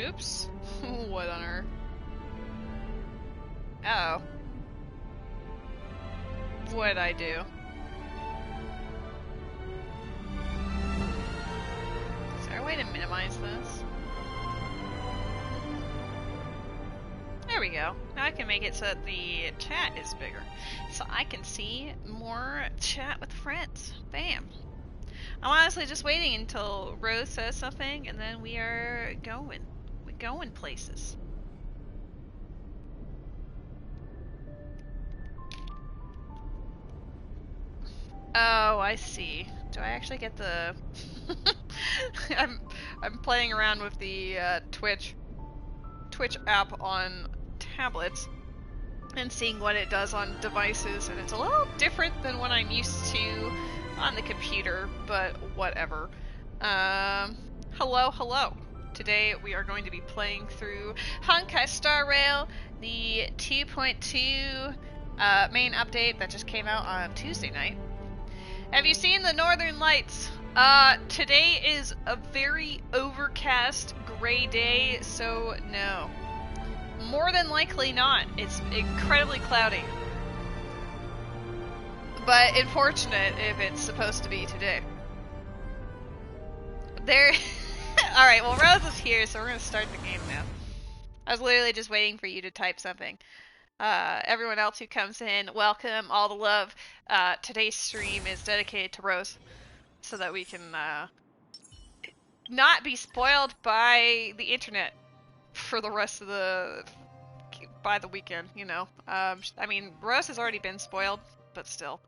Oops. What on earth? Oh. What'd I do? Is there a way to minimize this? There we go. Now I can make it so that the chat is bigger. So I can see more chat with friends. Bam. I'm honestly just waiting until Rose says something and then we are going. We're going places. Oh, I see. Do I actually get the... I'm playing around with the Twitch app on tablets and seeing what it does on devices, and it's a little different than what I'm used to on the computer, but whatever. Hello. Today we are going to be playing through Honkai Star Rail, the 2.2 main update that just came out on Tuesday night. Have you seen the Northern Lights? Today is a very overcast, gray day, so no. More than likely not. It's incredibly cloudy. But unfortunate if it's supposed to be today. There... Alright, well Rose is here, so we're gonna start the game now. I was literally just waiting for you to type something. Everyone else who comes in, welcome, all the love. Today's stream is dedicated to Rose, so that we can not be spoiled by the internet for the rest of by the weekend, you know. I mean, Rose has already been spoiled, but still.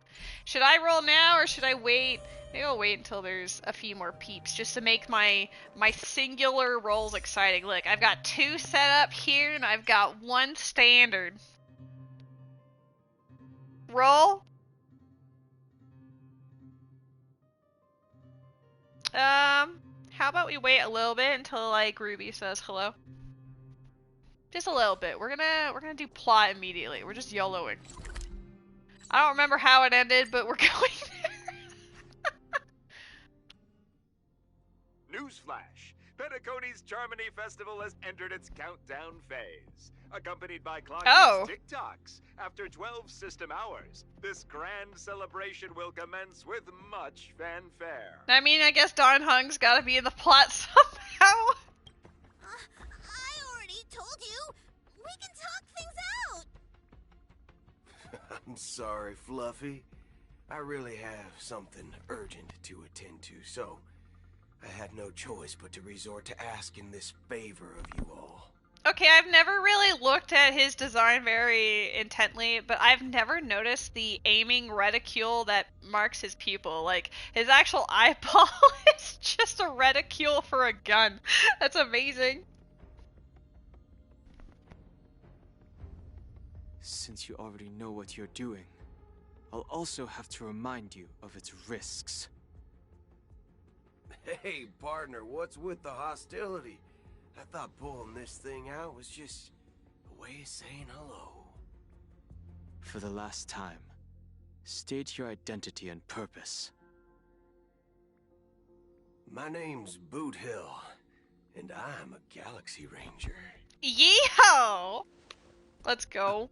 Should I roll now, or should I wait? Maybe I'll wait until there's a few more peeps, just to make my singular rolls exciting. Look, I've got 2 set up here, and I've got 1 standard. Roll. How about we wait a little bit until like Ruby says hello? Just a little bit. We're gonna do plot immediately. We're just YOLOing. I don't remember how it ended, but we're going there. Newsflash. Penacony's Charmony Festival has entered its countdown phase. Accompanied by Clocky's TikToks. After 12 system hours, this grand celebration will commence with much fanfare. I mean, I guess Don Hung's gotta be in the plot somehow. I already told you. We can talk things out. I'm sorry, Fluffy. I really have something urgent to attend to, so I had no choice but to resort to asking this favor of you all. Okay, I've never really looked at his design very intently, but I've never noticed the aiming reticule that marks his pupil. Like, his actual eyeball is just a reticule for a gun. That's amazing. Since you already know what you're doing, I'll also have to remind you of its risks. Hey, partner, what's with the hostility? I thought pulling this thing out was just a way of saying hello. For the last time, state your identity and purpose. My name's Boot Hill, and I'm a Galaxy Ranger. Yeehaw! Let's go.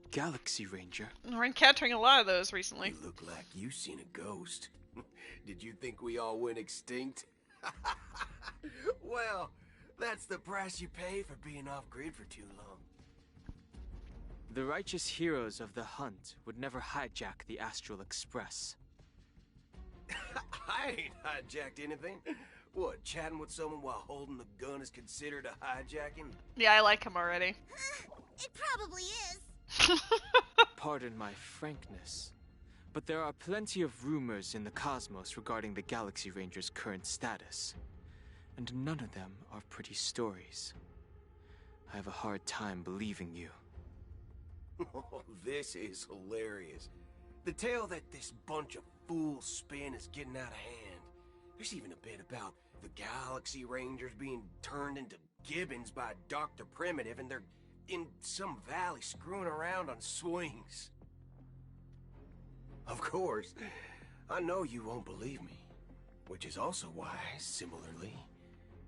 Galaxy Ranger? We're encountering a lot of those recently. You look like you've seen a ghost. Did you think we all went extinct? Well, that's the price you pay for being off-grid for too long. The righteous heroes of the hunt would never hijack the Astral Express. I ain't hijacked anything. What, chatting with someone while holding the gun is considered a hijacking? Yeah, I like him already. It probably is. Pardon my frankness, but there are plenty of rumors in the cosmos regarding the Galaxy Ranger's current status, and none of them are pretty stories. I have a hard time believing you. Oh, this is hilarious. The tale that this bunch of fools spin is getting out of hand. There's even a bit about the Galaxy Rangers being turned into gibbons by Dr. Primitive, and they're in some valley screwing around on swings. Of course, I know you won't believe me, which is also why, similarly,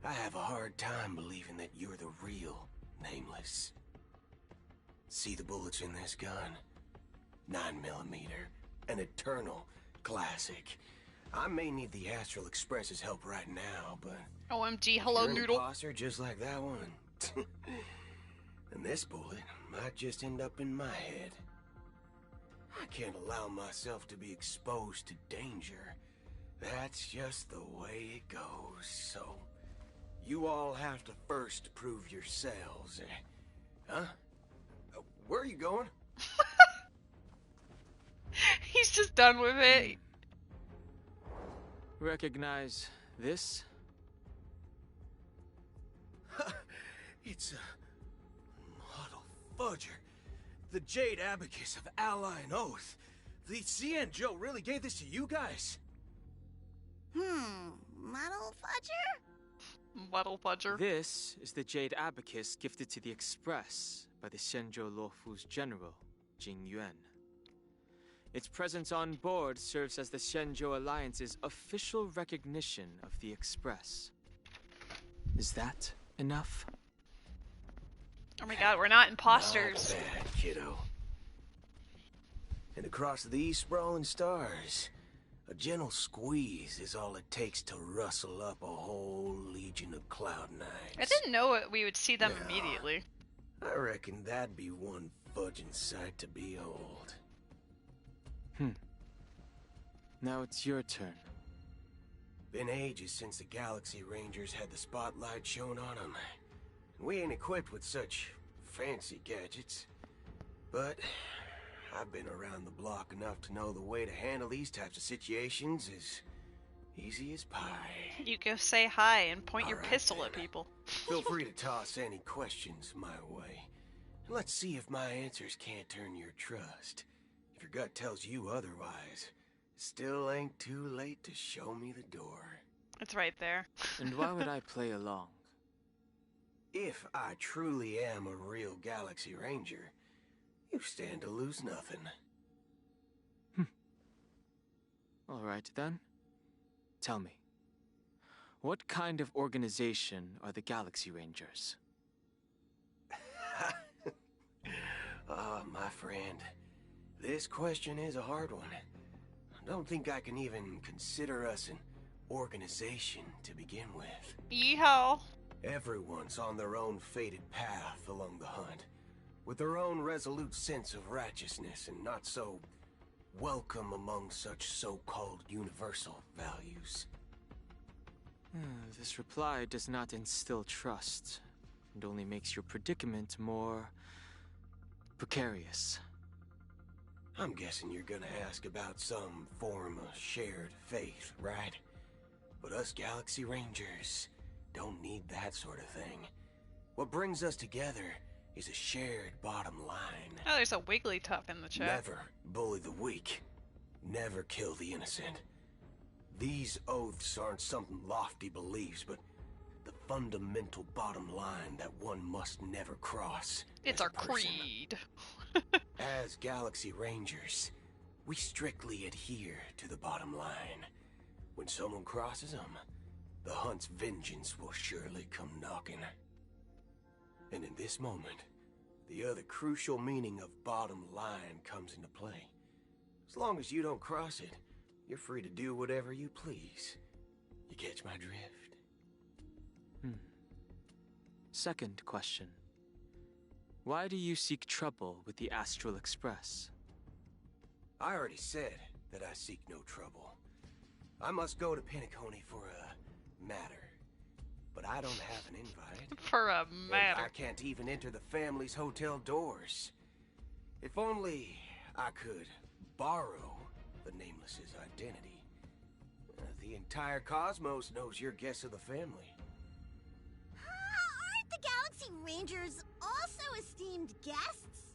I have a hard time believing that you're the real Nameless. See the bullets in this gun? 9mm, an eternal classic. I may need the Astral Express's help right now, but... OMG, hello, you're an Noodle. imposter just like that one. And this bullet might just end up in my head. I can't allow myself to be exposed to danger. That's just the way it goes, so... you all have to first prove yourselves. Huh? Where are you going? He's just done with it. Recognize this? It's a model fudger. The Jade Abacus of Ally and Oath. The CN Joe really gave this to you guys? Muddle fudger? Muddle fudger. This is the Jade Abacus gifted to the Express by the Shenzhou Luofu's general, Jing Yuan. Its presence on board serves as the Shenzhou Alliance's official recognition of the Express. Is that enough? Oh my god, we're not imposters. Not bad, kiddo. And across these sprawling stars, a gentle squeeze is all it takes to rustle up a whole legion of Cloud Knights. I didn't know we would see them Yeah. immediately. I reckon that'd be one fudging sight to behold. Now it's your turn. Been ages since the Galaxy Rangers had the spotlight shown on them. We ain't equipped with such fancy gadgets. But I've been around the block enough to know the way to handle these types of situations is easy as pie. You go say hi and point your Alright pistol then. at people. Feel free to toss any questions my way. Let's see if my answers can't turn your trust. If your gut tells you otherwise, still ain't too late to show me the door. It's right there. And why would I play along? If I truly am a real Galaxy Ranger, you stand to lose nothing. Alright then. Tell me, what kind of organization are the Galaxy Rangers? My friend, this question is a hard one. I don't think I can even consider us an organization to begin with. Yeehaw. Everyone's on their own fated path along the hunt, with their own resolute sense of righteousness and not so welcome among such so-called universal values. This reply does not instill trust, and only makes your predicament more precarious. I'm guessing you're gonna ask about some form of shared faith, right? But us Galaxy Rangers don't need that sort of thing. What brings us together is a shared bottom line. Oh, there's a Wigglytuff in the chat. Never bully the weak. Never kill the innocent. These oaths aren't some lofty beliefs, but the fundamental bottom line that one must never cross. It's as our a person. creed. As Galaxy Rangers, we strictly adhere to the bottom line. When someone crosses them, the hunt's vengeance will surely come knocking. And in this moment, the other crucial meaning of bottom line comes into play. As long as you don't cross it, you're free to do whatever you please. You catch my drift? Second question. Why do you seek trouble with the Astral Express? I already said that I seek no trouble. I must go to Penacony for a matter. But I don't have an invite. For a And matter. I can't even enter the family's hotel doors. If only I could borrow the Nameless's identity. The entire cosmos knows you're guests of the family. Aren't the Galaxy Rangers also esteemed guests?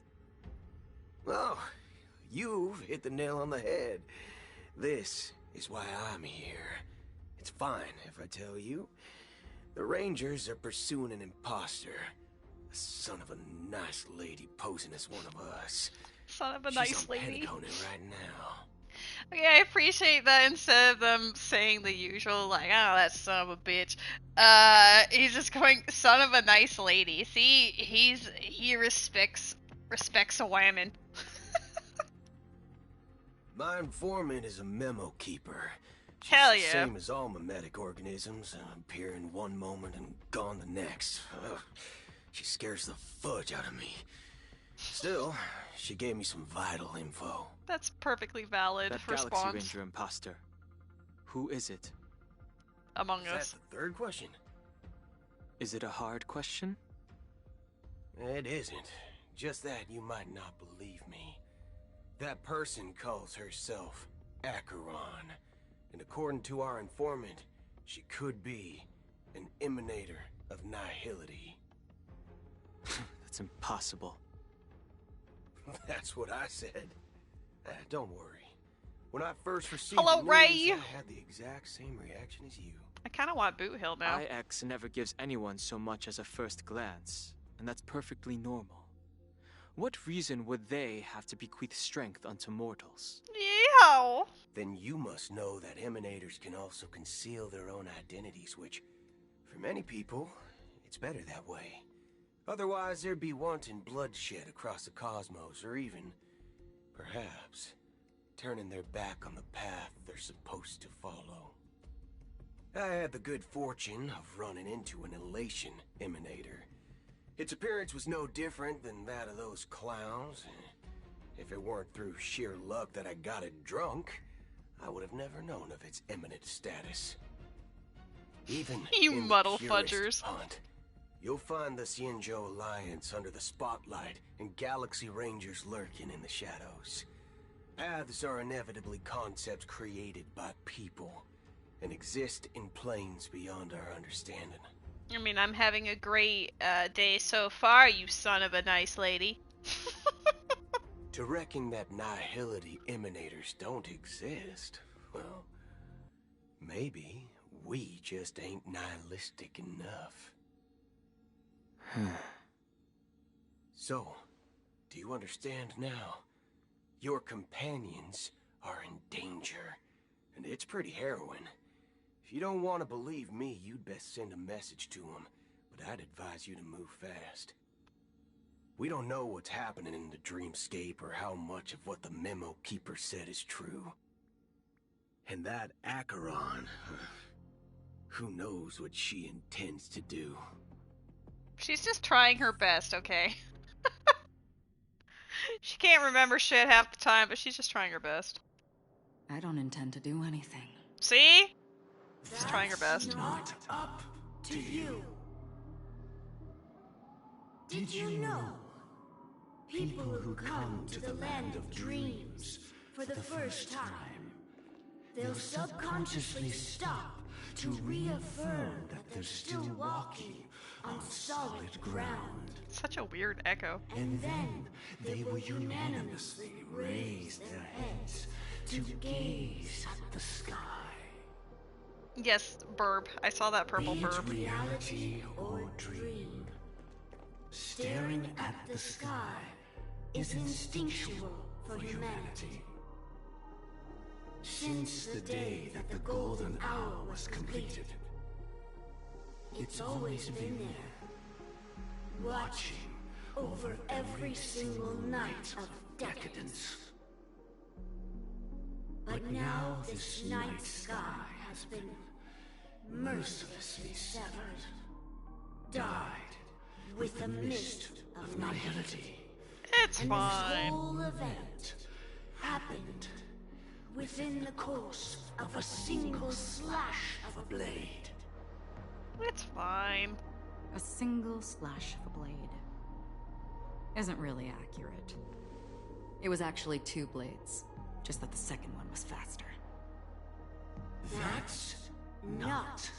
Oh, you've hit the nail on the head. This is why I'm here. It's fine if I tell you. The Rangers are pursuing an imposter. A son of a nice lady posing as one of us. Son of a She's nice on lady. Penacony right now. Okay, I appreciate that instead of them saying the usual, like, oh, that son of a bitch, he's just going, son of a nice lady. See, he respects a woman. My informant is a memo keeper. She's Hell the yeah. same as all mimetic organisms, appear in one moment and gone the next. Ugh. She scares the fudge out of me. Still, she gave me some vital info. That's perfectly valid That response. Galaxy Ranger imposter. Who is it? Among Is Us. that the third question? Is it a hard question? It isn't. Just that you might not believe me. That person calls herself Acheron. And according to our informant, she could be an emanator of nihility. That's impossible. That's what I said. Don't worry. When I first received Hello, the news, Ray. I had the exact same reaction as you. I kind of want Boot Hill now. IX never gives anyone so much as a first glance, and that's perfectly normal. What reason would they have to bequeath strength unto mortals? Yeah. Then you must know that emanators can also conceal their own identities, which, for many people, it's better that way. Otherwise, there'd be wanton bloodshed across the cosmos, or even, perhaps, turning their back on the path they're supposed to follow. I had the good fortune of running into an elation emanator. Its appearance was no different than that of those clowns. If it weren't through sheer luck that I got it drunk, I would have never known of its eminent status. Even You in muddle the purest fudgers. hunt, you'll find the Xianzhou Alliance under the spotlight and Galaxy Rangers lurking in the shadows. Paths are inevitably concepts created by people and exist in planes beyond our understanding. I mean, I'm having a great day so far, you son of a nice lady. To reckon that nihility emanators don't exist, well, maybe we just ain't nihilistic enough. So, do you understand now? Your companions are in danger, and it's pretty harrowing. If you don't want to believe me, you'd best send a message to them, but I'd advise you to move fast. We don't know what's happening in the dreamscape or how much of what the memo keeper said is true. And that Acheron, who knows what she intends to do. She's just trying her best, okay? She can't remember shit half the time, but she's just trying her best. I don't intend to do anything. See? She's trying her best. Not up to you. Did you know? People who come to the land of dreams for the first time, they'll subconsciously stop to reaffirm that they're still walking on solid ground. Such a weird echo. And then they will unanimously raise their heads to gaze at the sky. Yes, burb. I saw that purple Be it burb. reality or dream, staring at the sky is instinctual for humanity. Since the day that the golden hour was completed, it's always been there, watching over every single night of decadence. But now this night sky has been mercilessly severed, dyed with the mist of nihility. It's And fine. this whole event happened within the course of a single slash of a blade. It's fine. A single slash of a blade isn't really accurate. It was actually 2 blades, just that the second one was faster. That's not.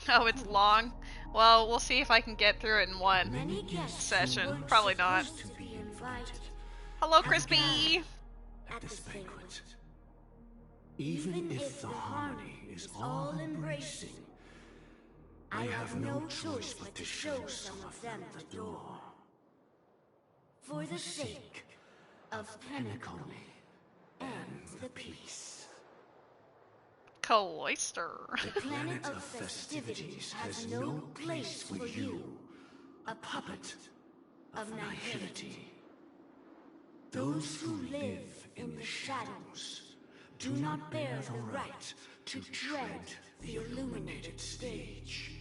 Oh, it's long. Well, we'll see if I can get through it in one Many guests session. weren't Probably not. supposed to be invited Hello, Crispy. at this banquet. Even if the harmony is all embracing, I have no choice but to show some of them the door. For the sake of Penacony. and the peace. Cloister. The planet of festivities has no place for you, a puppet of nihility. Those who live in the shadows do not bear the right to tread the illuminated stage.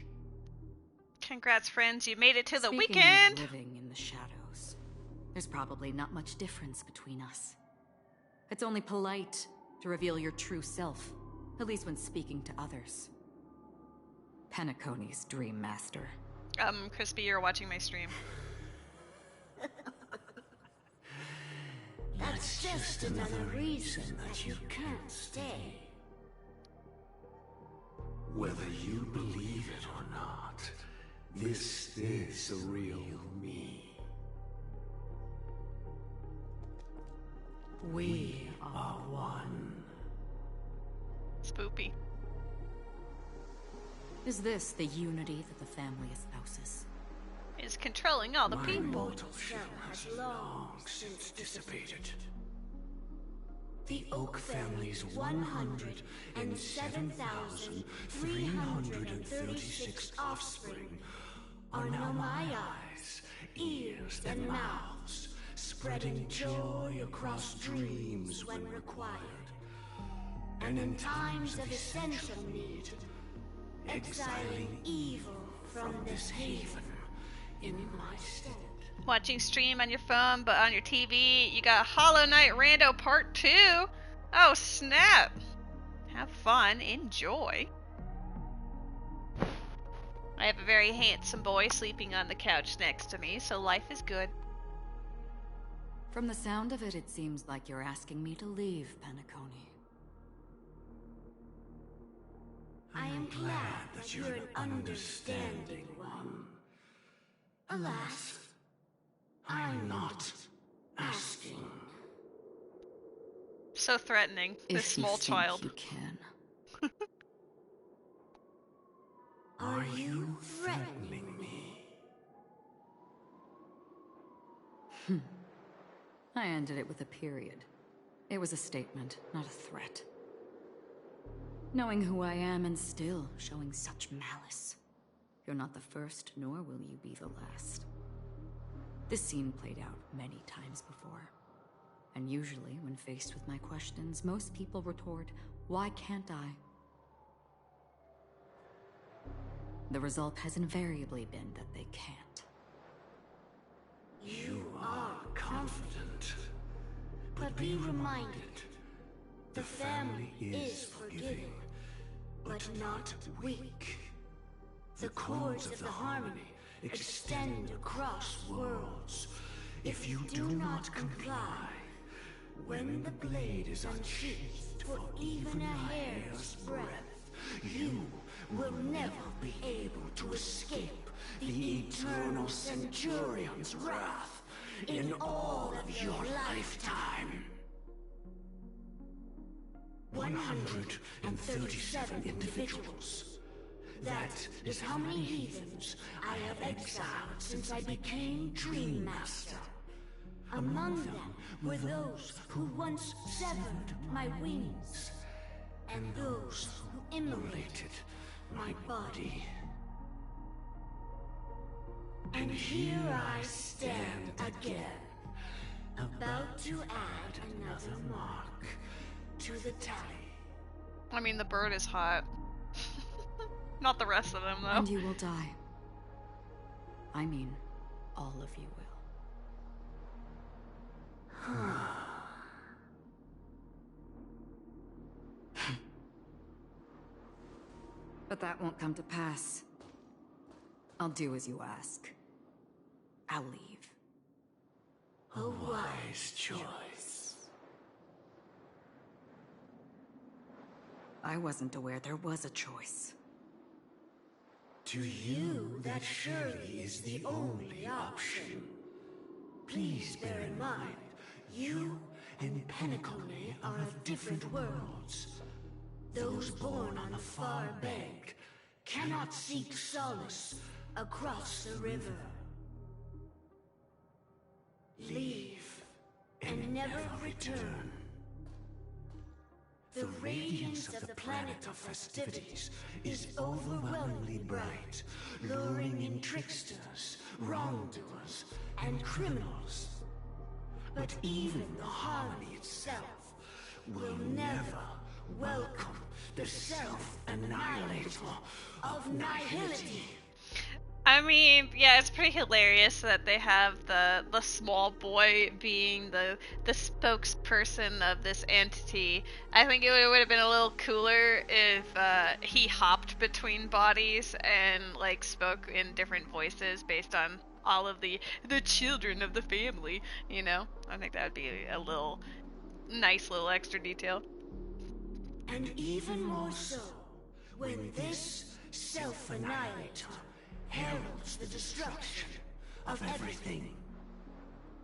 Congrats, friends. You made it to the Speaking weekend. of living in the shadows, there's probably not much difference between us. It's only polite to reveal your true self, at least when speaking to others. Penacony's Dream Master. Crispy, you're watching my stream. That's just another reason that you can't stay. Whether you believe it or not, this is the real me. We are one. Spoopy. Is this the unity that the family espouses? Is controlling all the My people. mortal shell has long since dissipated. The Oak family's 107,336 offspring are now my eyes, ears, and mouths, spreading joy across dreams when required. And in times of essential need, exiling evil from this haven in my stead. Watching stream on your phone, but on your TV, you got Hollow Knight Rando Part 2. Oh, snap. Have fun. Enjoy. I have a very handsome boy sleeping on the couch next to me, so life is good. From the sound of it, it seems like you're asking me to leave Penacony. I am glad that you're an understanding one. Alas, I'm not asking. So threatening, this If you small think child. you can. Are you threatening me? I ended it with a period. It was a statement, not a threat. Knowing who I am and still showing such malice. You're not the first, nor will you be the last. This scene played out many times before. And usually, when faced with my questions, most people retort, "Why can't I?" The result has invariably been that they can't. You are confident. But be reminded, the family is forgiving, but not weak. The cords of the harmony extend across worlds. If you do not comply, when the blade is unsheathed for even a hair's breadth, you will never be able to escape the eternal Centurion's wrath in all of your lifetime. 137 individuals. That is how many heathens I have exiled since I became Dream Master. Among them were those who once severed my wings, and those who immolated my body. And here I stand again, about to add another mark to the tally. I mean, the bird is hot. Not the rest of them, though. And you will die. I mean, all of you will. But that won't come to pass. I'll do as you ask. I'll leave. A wise choice. I wasn't aware there was a choice. To you, that surely is the only option. Please bear in mind, you and Penacony are of different worlds. Those born on the far bank cannot seek solace across the river. Leave and never return. The radiance of the planet of festivities is overwhelmingly bright, luring in tricksters, wrongdoers, and criminals. But even the harmony itself will never welcome the self-annihilator of nihility. I mean, yeah, it's pretty hilarious that they have the small boy being the spokesperson of this entity. I think it would have been a little cooler if he hopped between bodies and like spoke in different voices based on all of the children of the family, you know? I think that would be a little nice little extra detail. And even more so, when this self-annihilator heralds the destruction of everything.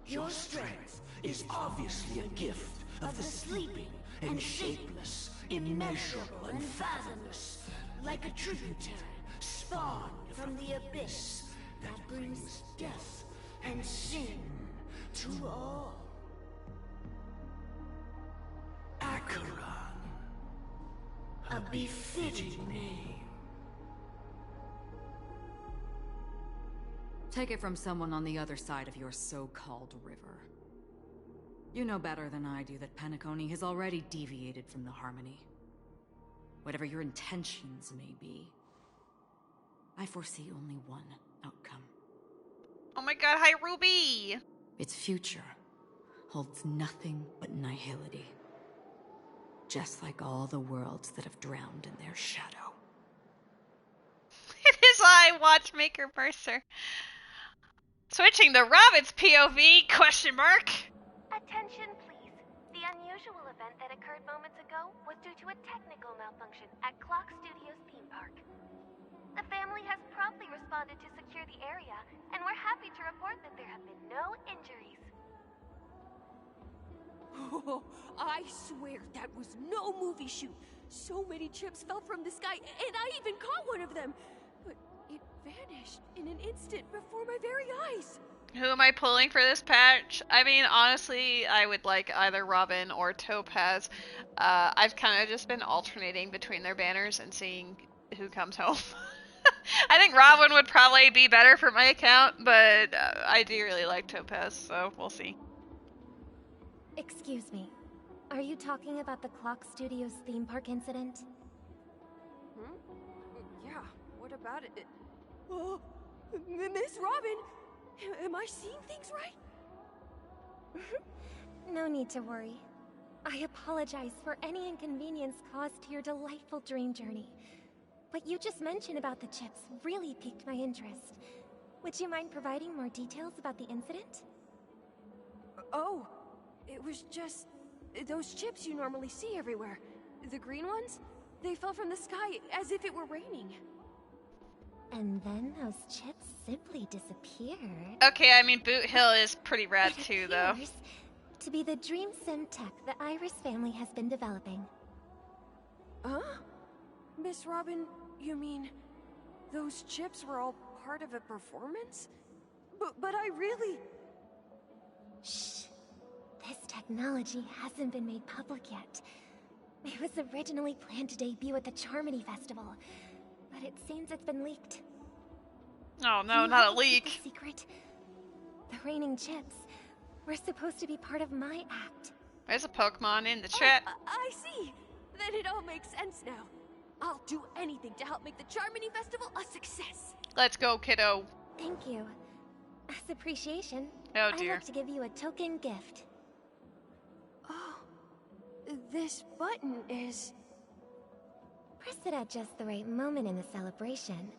Your strength is obviously a gift of the sleeping and shapeless, immeasurable and fathomless, like a tributary spawned from the abyss that brings death and sin to all. Acheron, a befitting name. Take it from someone on the other side of your so-called river. You know better than I do that Penacony has already deviated from the harmony. Whatever your intentions may be, I foresee only one outcome. Oh my god, hi Ruby! Its future holds nothing but nihility. Just like all the worlds that have drowned in their shadow. It is I, Watchmaker Mercer. Switching to Robin's POV, question mark. Attention please. The unusual event that occurred moments ago was due to a technical malfunction at Clock Studios theme park. The family has promptly responded to secure the area, and we're happy to report that there have been no injuries. Oh, I swear that was no movie shoot. So many chips fell from the sky, and I even caught one of them. But it vanished in an instant before my very eyes. Who am I pulling for this patch? I mean, honestly, I would like either Robin or Topaz. I've kind of just been alternating between their banners and seeing who comes home. I think Robin would probably be better for my account, but I do really like Topaz, so we'll see. Excuse me. Are you talking about the Clock Studios theme park incident? Hmm? Yeah, what about it? Oh, Miss Robin! Am I seeing things right? No need to worry. I apologize for any inconvenience caused to your delightful dream journey. What you just mentioned about the chips really piqued my interest. Would you mind providing more details about the incident? Oh, it was just those chips you normally see everywhere. The green ones? They fell from the sky as if it were raining. And then those chips simply disappeared. Okay, I mean, Boot Hill is pretty rad too, though. To be the dream sim tech the Iris family has been developing. Huh? Miss Robin, you mean those chips were all part of a performance? But I really... Shh. This technology hasn't been made public yet. It was originally planned to debut at the Charmony Festival, but it seems it's been leaked. Oh no, not a leak. Secret. The raining chips were supposed to be part of my act. There's a Pokemon in the chat. Oh, I see. Then it all makes sense now. I'll do anything to help make the Charmony Festival a success. Let's go, kiddo. Thank you. As appreciation, Oh dear. I'd like to give you a token gift. Oh, this button is... Press it at just the right moment in the celebration.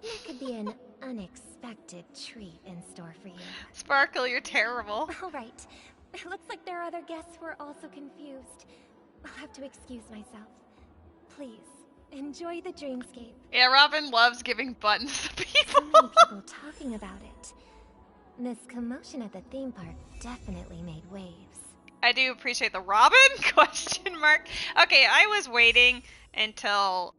There could be an unexpected treat in store for you. Sparkle, you're terrible. All right. It looks like there are other guests who are also confused. I'll have to excuse myself. Please, enjoy the dreamscape. Yeah, Robin loves giving buttons to people. So many people talking about it. This commotion at the theme park definitely made waves. I do appreciate the Robin question mark. Okay, I was waiting until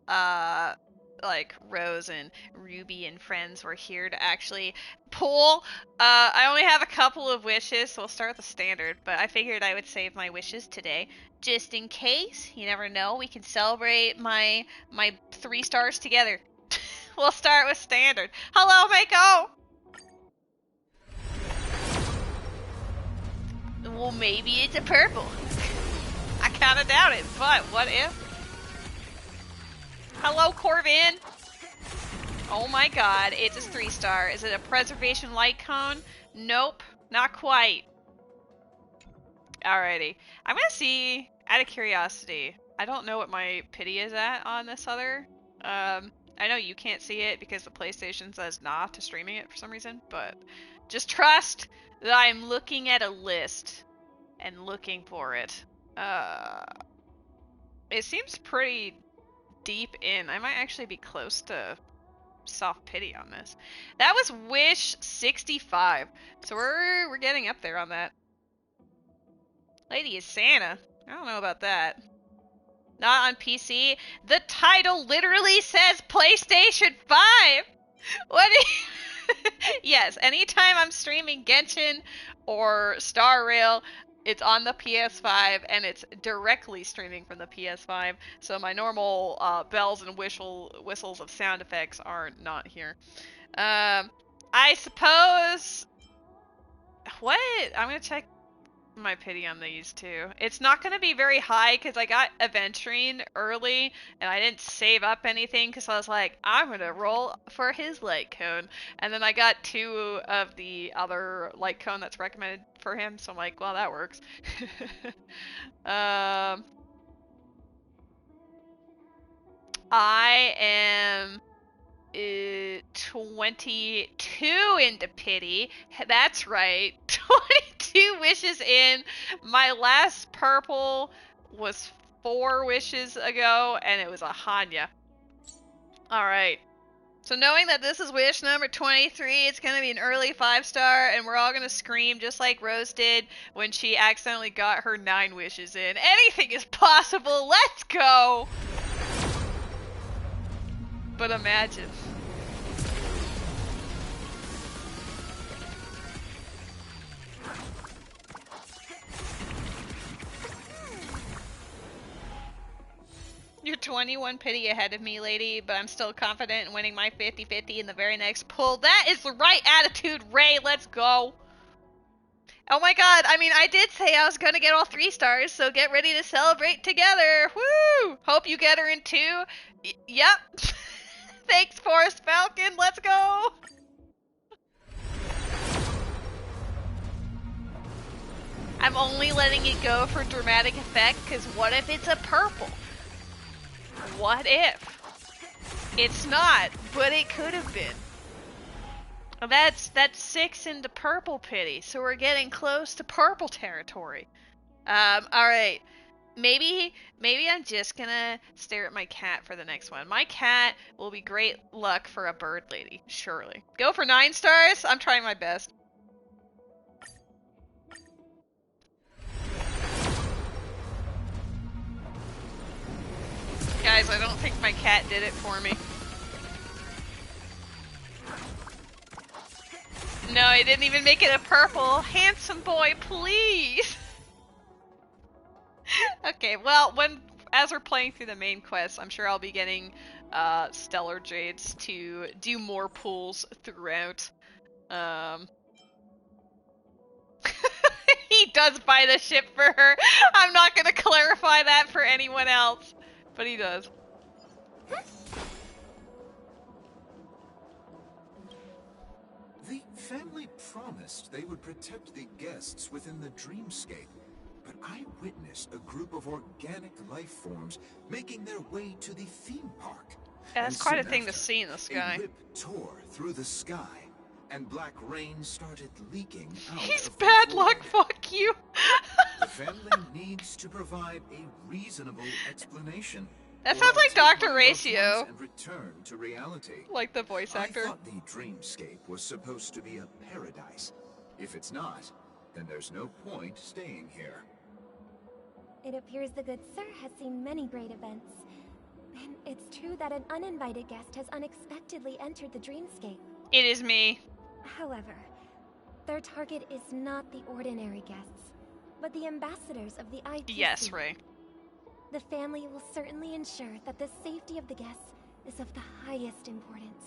like Rose and Ruby and friends were here to actually pull. I only have a couple of wishes, so we'll start with the standard, but I figured I would save my wishes today just in case. You never know. We can celebrate my 3 stars together. We'll start with standard. Hello, Mako. Well, maybe it's a purple. I kind of doubt it, but what if? Hello, Corvin. Oh my god, it's a 3-star. Is it a preservation light cone? Nope, not quite. Alrighty. I'm gonna see, out of curiosity, I don't know what my pity is at on this other. I know you can't see it because the PlayStation says nah to streaming it for some reason, but just trust that I'm looking at a list and looking for it. It seems pretty deep in. I might actually be close to soft pity on this. That was Wish 65. So we're getting up there on that. Lady is Santa. I don't know about that. Not on PC. The title literally says PlayStation 5. What? Yes, anytime I'm streaming Genshin or Star Rail, it's on the PS5 and it's directly streaming from the PS5. So my normal bells and whistles of sound effects are not here. I suppose. What? I'm gonna check my pity on these two. It's not going to be very high because I got Aventurine early and I didn't save up anything because I was like, I'm going to roll for his light cone. And then I got 2 of the other light cone that's recommended for him, so I'm like, well, that works. I am 22 into pity. That's right. 22 wishes in. My last purple was 4 wishes ago, and it was a Hanya. Alright. So knowing that this is wish number 23, it's going to be an early 5-star, and we're all going to scream just like Rose did when she accidentally got her 9 wishes in. Anything is possible. Let's go! But imagine. You're 21 pity ahead of me, lady, but I'm still confident in winning my 50-50 in the very next pull. That is the right attitude, Ray. Let's go. Oh my god, I mean, I did say I was going to get all 3 stars, so get ready to celebrate together. Woo! Hope you get her in 2. Yep. Thanks, Forest Falcon. Let's go. I'm only letting it go for dramatic effect, because what if it's a purple? What if? It's not, but it could have been. That's 6 into purple pity, so we're getting close to purple territory. Alright. Maybe I'm just gonna stare at my cat for the next one. My cat will be great luck for a bird lady, surely. Go for 9 stars? I'm trying my best. Guys, I don't think my cat did it for me. No, he didn't even make it a purple. Handsome boy, please! Okay, well, as we're playing through the main quest, I'm sure I'll be getting Stellar Jades to do more pulls throughout. He does buy the ship for her. I'm not gonna clarify that for anyone else, but he does. The family promised they would protect the guests within the dreamscape, but I witnessed a group of organic life forms making their way to the theme park. Yeah, that's quite a thing to see in the sky. A rip tore through the sky, and black rain started leaking out. He's bad luck, fuck you! The family needs to provide a reasonable explanation. That sounds like Dr. Ratio. And return to reality. Like the voice actor. I thought the dreamscape was supposed to be a paradise. If it's not, then there's no point staying here. It appears the good sir has seen many great events. And it's true that an uninvited guest has unexpectedly entered the dreamscape. It is me. However, their target is not the ordinary guests, but the ambassadors of the IPC. Yes, Ray. The family will certainly ensure that the safety of the guests is of the highest importance.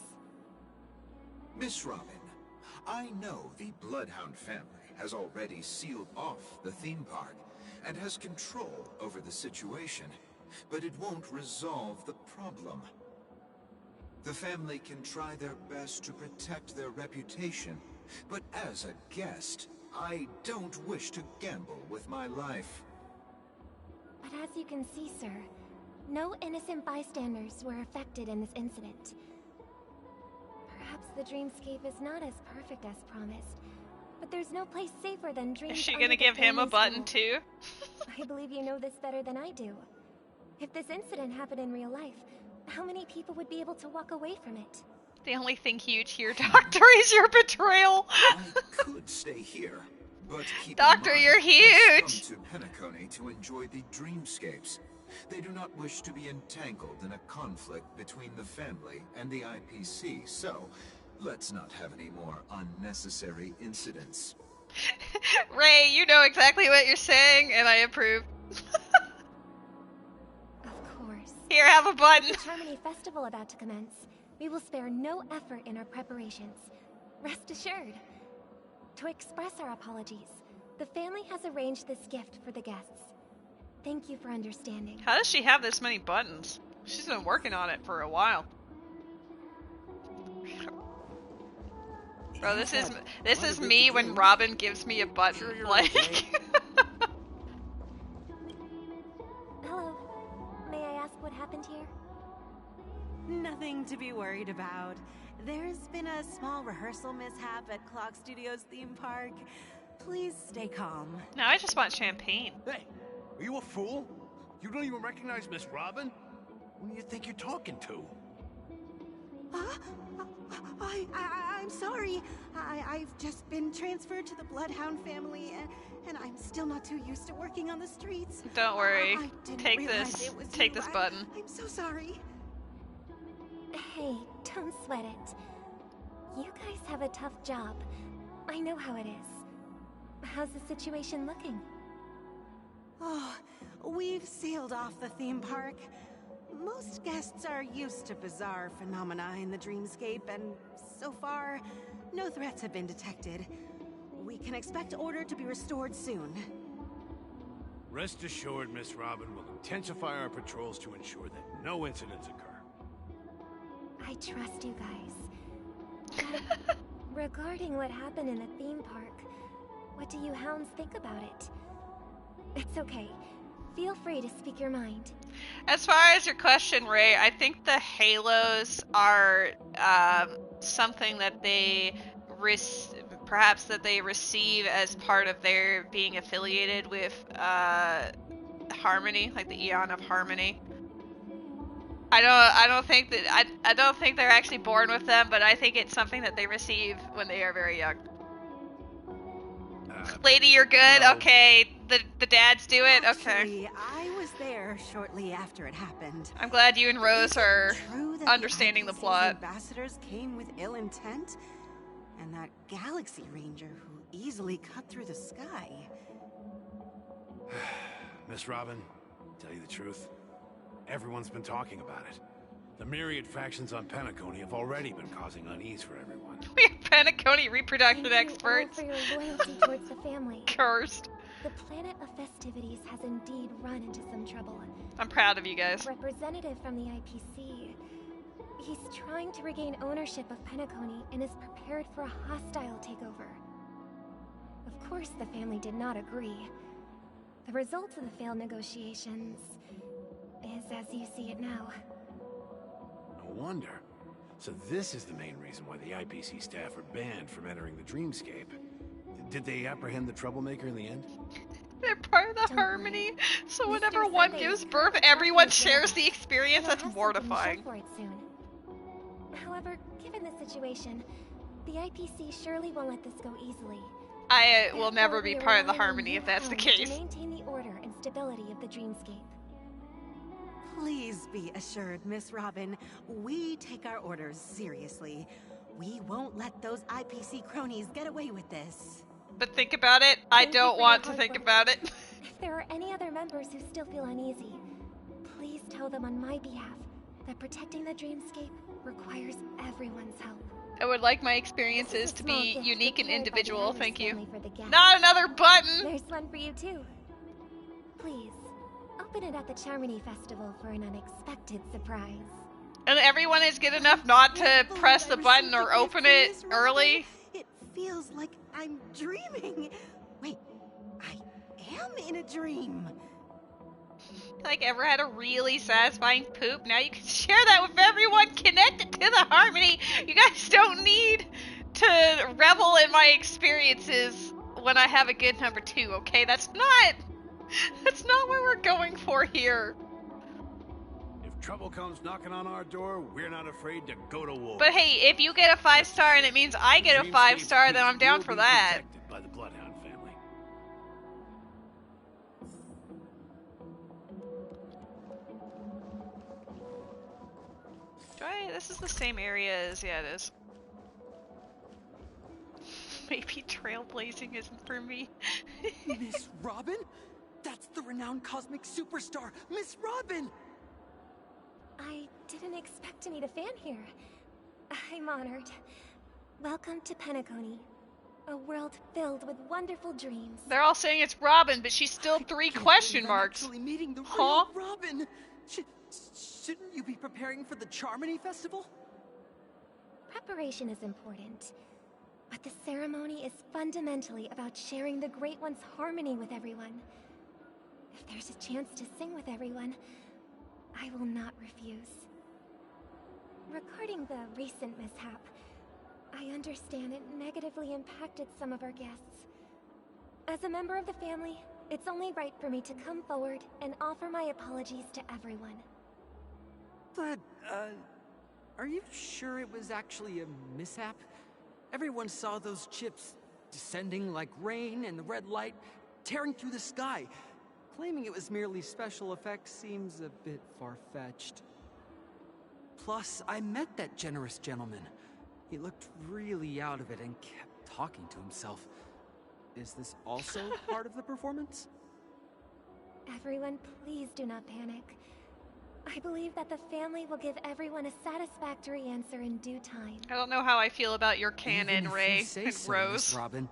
Miss Robin, I know the Bloodhound family has already sealed off the theme park and has control over the situation, but it won't resolve the problem. The family can try their best to protect their reputation, but as a guest, I don't wish to gamble with my life. But as you can see, sir, no innocent bystanders were affected in this incident. Perhaps the dreamscape is not as perfect as promised, but there's no place safer than dreams. Is she gonna give him a button too? I believe you know this better than I do. If this incident happened in real life, how many people would be able to walk away from it? The only thing huge here, Doctor, is your betrayal. I could stay here, but keep Doctor, in mind, you're huge. guests come to Penacony to enjoy the dreamscapes. They do not wish to be entangled in a conflict between the family and the IPC, so let's not have any more unnecessary incidents. Ray, you know exactly what you're saying, and I approve. Of course. Here, have a button. With the Harmony Festival about to commence, we will spare no effort in our preparations. Rest assured. To express our apologies, the family has arranged this gift for the guests. Thank you for understanding. How does she have this many buttons? She's been working on it for a while. Bro, this is me when Robin gives me a button. Like, Hello. May I ask what happened here? Nothing to be worried about. There's been a small rehearsal mishap at Clock Studios theme park. Please stay calm. now I just want champagne. Hey, are you a fool? You don't even recognize Miss Robin? Who do you think you're talking to? I'm sorry. I've just been transferred to the Bloodhound family, and I'm still not too used to working on the streets. Don't worry. I didn't Take realize this. it was Take you. this button. I'm so sorry. Hey, don't sweat it. You guys have a tough job. I know how it is. How's the situation looking? Oh, we've sealed off the theme park. Most guests are used to bizarre phenomena in the dreamscape, and so far, no threats have been detected. We can expect order to be restored soon. Rest assured, Miss Robin will intensify our patrols to ensure that no incidents occur. I trust you guys. Regarding what happened in the theme park, what do you hounds think about it? It's okay. Feel free to speak your mind. As far as your question, Ray, I think the halos are something that they perhaps that they receive as part of their being affiliated with Harmony, like the Eon of Harmony. I don't think that I don't think they're actually born with them, but I think it's something that they receive when they are very young. Lady, you're good? Well, okay. The dads do it? Actually, Okay. I was there shortly after it happened. I'm glad you and Rose are True that understanding the IPC's plot. ambassadors came with ill intent, and that Galaxy Ranger who easily cut through the sky. Miss Robin, tell you the truth, everyone's been talking about it. The myriad factions on Penacony have already been causing unease for everyone. We're Penacony reproduction Thank experts. you all for your loyalty towards the family. Cursed. The planet of festivities has indeed run into some trouble. I'm proud of you guys. Representative from the IPC. He's trying to regain ownership of Penacony and is prepared for a hostile takeover. Of course, the family did not agree. The result of the failed negotiations is as you see it now. No wonder. So this is the main reason why the IPC staff are banned from entering the dreamscape. Did they apprehend the troublemaker in the end? They're part of the Don't Harmony, so Mr. whenever one Sunday gives is birth, currently everyone talking to shares them, the experience. and I'll That's have something to show mortifying. for it soon. However, given the situation, the IPC surely won't let this go easily. I will Therefore, never be we are part of the relying on Harmony you if that's the hounds case. To maintain the order and stability of the dreamscape. Please be assured, Miss Robin, we take our orders seriously. We won't let those IPC cronies get away with this. But think about it. I Thank you don't for want your to hard think work. about it. If there are any other members who still feel uneasy, please tell them on my behalf that protecting the dreamscape requires everyone's help. I would like my experiences to be Gift unique and prepared by the individual, Harris thank you. family for the guests. Not another button! There's one for you too. Please, open it at the Charmony Festival for an unexpected surprise. And everyone is good enough not to press the button or open it early. It feels like I'm dreaming. Wait, I am in a dream. Like, ever had a really satisfying poop? Now you can share that with everyone connected to the Harmony. You guys don't need to revel in my experiences when I have a good number 2, okay? That's not what we're going for here. If trouble comes knocking on our door, we're not afraid to go to war. But hey, if you get a 5-star and it means I get a 5-star, then I'm down for that. Protected by the Bloodhound family. This is the same area as, yeah, it is. Maybe trailblazing isn't for me. Miss Robin? That's the renowned cosmic superstar, Miss Robin! I didn't expect to meet a fan here. I'm honored. Welcome to Penacony, a world filled with wonderful dreams. They're all saying it's Robin, but she's still 3 question marks. Actually meeting the Huh? real Robin. Shouldn't you be preparing for the Charmony Festival? Preparation is important, but the ceremony is fundamentally about sharing the Great One's harmony with everyone. If there's a chance to sing with everyone, I will not refuse. Regarding the recent mishap, I understand it negatively impacted some of our guests. As a member of the family, it's only right for me to come forward and offer my apologies to everyone. But, are you sure it was actually a mishap? Everyone saw those chips descending like rain and the red light tearing through the sky. Claiming it was merely special effects seems a bit far-fetched. Plus, I met that generous gentleman. He looked really out of it and kept talking to himself. Is this also part of the performance? Everyone, please do not panic. I believe that the family will give everyone a satisfactory answer in due time. I don't know how I feel about your canon, Even if Ray you say and so, Rose. Miss Robin.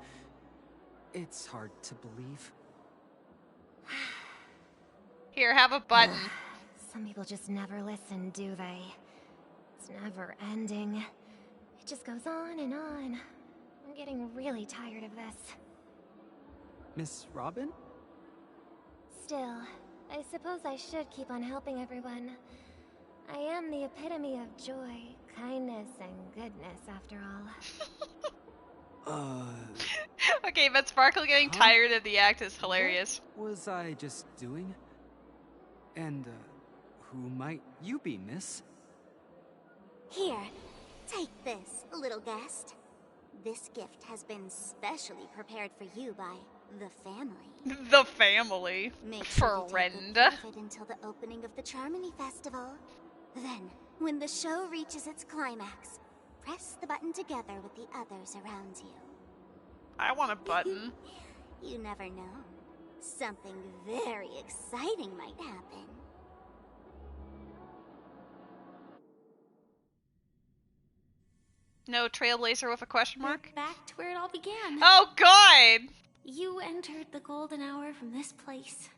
It's hard to believe. Here, have a button. Some people just never listen, do they? It's never ending. It just goes on and on. I'm getting really tired of this. Miss Robin? Still, I suppose I should keep on helping everyone. I am the epitome of joy, kindness, and goodness, after all. Okay, but Sparkle getting tired of the act is hilarious. What was I just doing? And, who might you be, miss? Here, take this, little guest. This gift has been specially prepared for you by the family. The family. Make sure you take Friend. good care of it until the opening of the Charmony Festival. Then, when the show reaches its climax, press the button together with the others around you. I want a button. You never know. Something very exciting might happen. No trailblazer with a question mark? Back to where it all began. Oh god! You entered the golden hour from this place.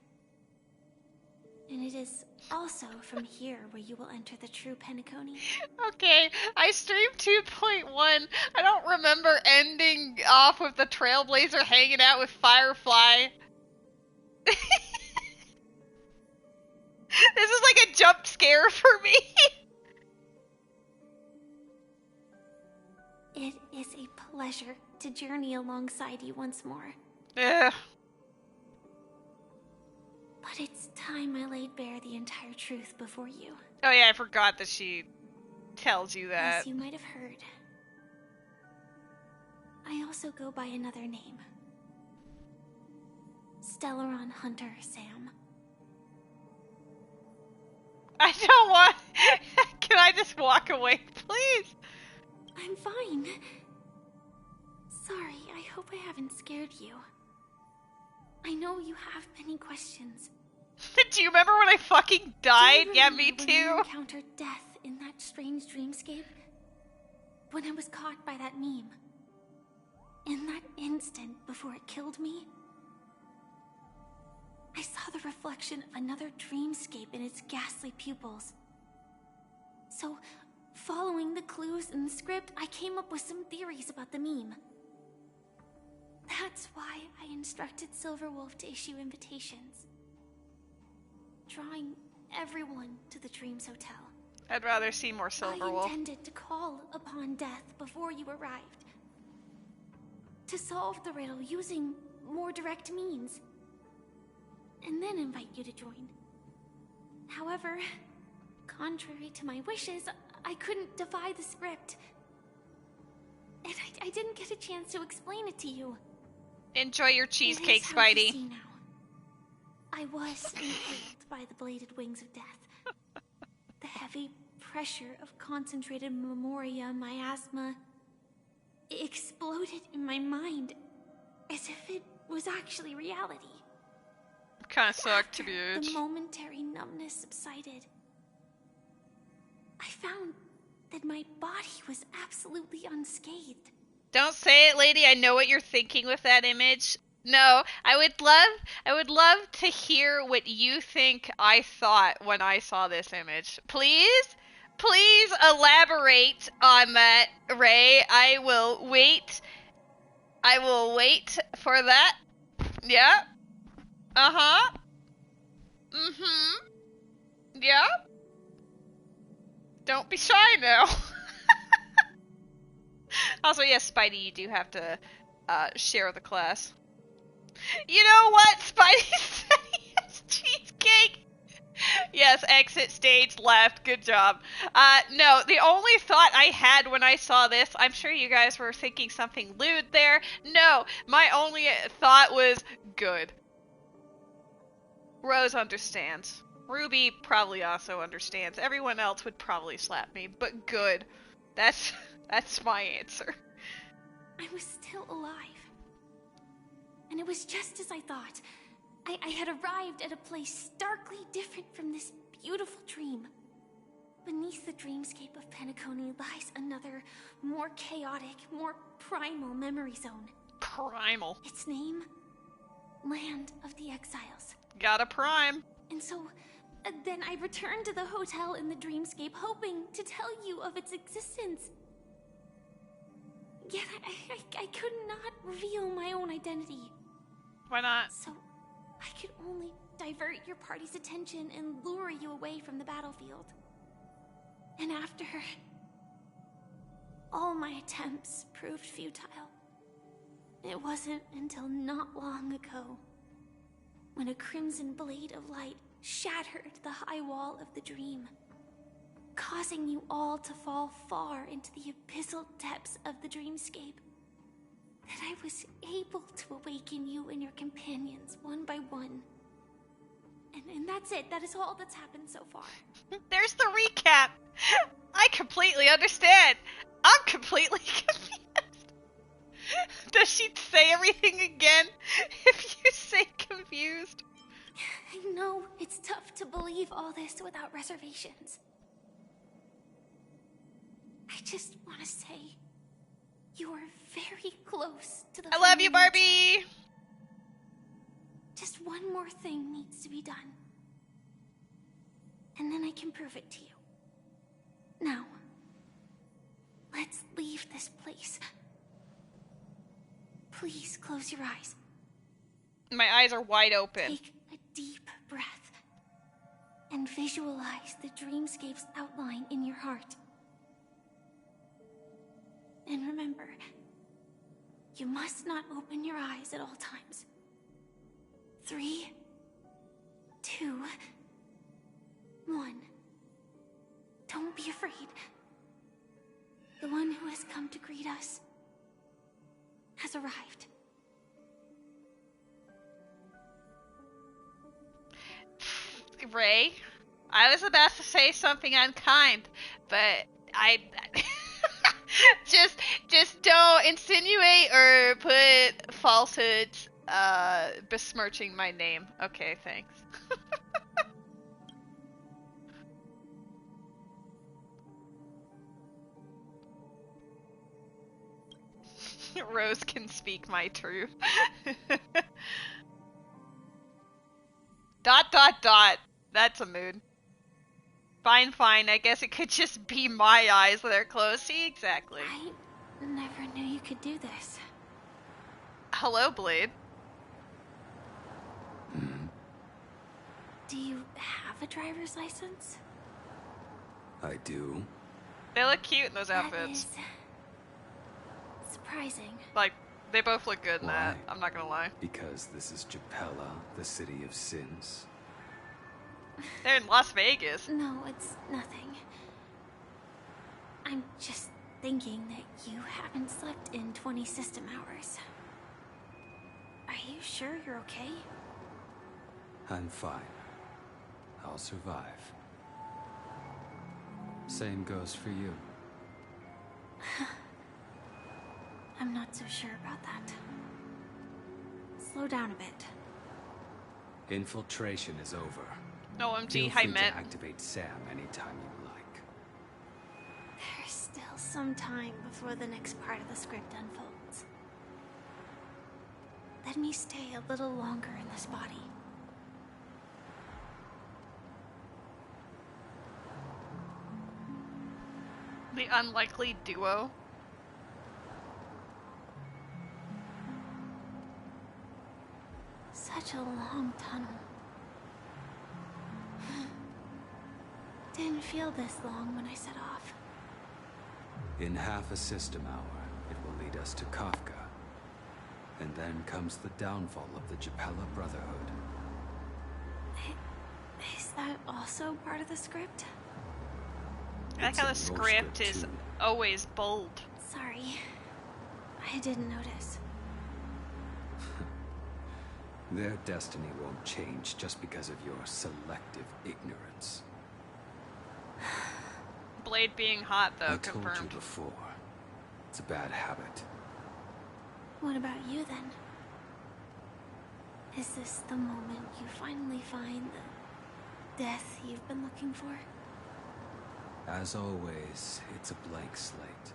And it is also from here where you will enter the true Penacony. Okay, I streamed 2.1. I don't remember ending off with the trailblazer hanging out with Firefly. This is like a jump scare for me. It is a pleasure to journey alongside you once more. Ugh. But it's time I laid bare the entire truth before you. Oh yeah, I forgot that she tells you that. As you might have heard, I also go by another name. Stellaron Hunter Sam. I don't want... Can I just walk away, please? I'm fine. Sorry, I hope I haven't scared you. I know you have many questions. Do you remember when I fucking died? Yeah, me When too. you encountered death in that strange dreamscape? When I was caught by that meme? In that instant before it killed me? I saw the reflection of another dreamscape in its ghastly pupils. So, following the clues in the script, I came up with some theories about the meme. That's why I instructed Silverwolf to issue invitations, drawing everyone to the Dreams Hotel. I'd rather see more Silverwolf. I intended to call upon death before you arrived, to solve the riddle using more direct means, and then invite you to join. However, contrary to my wishes, I couldn't defy the script. And I didn't get a chance to explain it to you. Enjoy your cheesecake, It is hard to Spidey. see now. I was impaled by the bladed wings of death. The heavy pressure of concentrated memoria miasma exploded in my mind as if it was actually reality. Kinda sucked, to be The honest. momentary numbness subsided. I found that my body was absolutely unscathed. Don't say it, lady. I know what you're thinking with that image. No, I would love to hear what you think I thought when I saw this image. Please elaborate on that, Ray. I will wait for that. Yeah. Uh-huh. Mm-hmm. Yeah. Don't be shy now. Also, yes, Spidey, you do have to share the class. You know what? Spidey said he has cheesecake. Yes, exit stage left. Good job. No, the only thought I had when I saw this, I'm sure you guys were thinking something lewd there. No, my only thought was good. Rose understands. Ruby probably also understands. Everyone else would probably slap me, but good. That's my answer. I was still alive. And it was just as I thought. I had arrived at a place starkly different from this beautiful dream. Beneath the dreamscape of Penacony lies another, more chaotic, more primal memory zone. Primal. Its name? Land of the Exiles. Got a prime. And so, then I returned to the hotel in the dreamscape, hoping to tell you of its existence. Yet I could not reveal my own identity. Why not? So, I could only divert your party's attention and lure you away from the battlefield. And after all my attempts proved futile, it wasn't until not long ago when a crimson blade of light shattered the high wall of the dream, causing you all to fall far into the abyssal depths of the dreamscape, that I was able to awaken you and your companions one by one. And that's it. That is all that's happened so far. There's the recap. I completely understand. I'm completely confused. Does she say everything again if you say confused? I know it's tough to believe all this without reservations. I just want to say you are very close to the I love you, final answer. Barbie! Just one more thing needs to be done. And then I can prove it to you. Now, let's leave this place. Please close your eyes. My eyes are wide open. Take a deep breath and visualize the dreamscape's outline in your heart. And remember, you must not open your eyes at all times. 3, 2, 1. Don't be afraid. The one who has come to greet us has arrived. Ray, I was about to say something unkind, but I just don't insinuate or put falsehoods besmirching my name. Okay, thanks. Rose can speak my truth. Dot dot dot. That's a mood. Fine, fine. I guess it could just be my eyes that are closed. See, exactly. I never knew you could do this. Hello, Blade. Do you have a driver's license? I do. They look cute in those outfits. That is surprising. Like, they both look good in that. I'm not gonna lie. Because this is Japella, the city of sins. They're in Las Vegas. No, it's nothing. I'm just thinking that you haven't slept in 20 system hours. Are you sure you're okay? I'm fine. I'll survive. Same goes for you. I'm not so sure about that. Slow down a bit. Infiltration is over. OMG, Feel hi, free Matt. to activate Sam anytime you like. There's still some time before the next part of the script unfolds. Let me stay a little longer in this body. The unlikely duo. Such a long tunnel. Didn't feel this long when I set off. In half a system hour, it will lead us to Kafka. And then comes the downfall of the Japella Brotherhood. Is that also part of the script? I like how the script is always bold. Sorry. I didn't notice. Their destiny won't change just because of your selective ignorance. Blade being hot, though, I told confirmed. you before. It's a bad habit. What about you, then? Is this the moment you finally find the death you've been looking for? As always, it's a blank slate.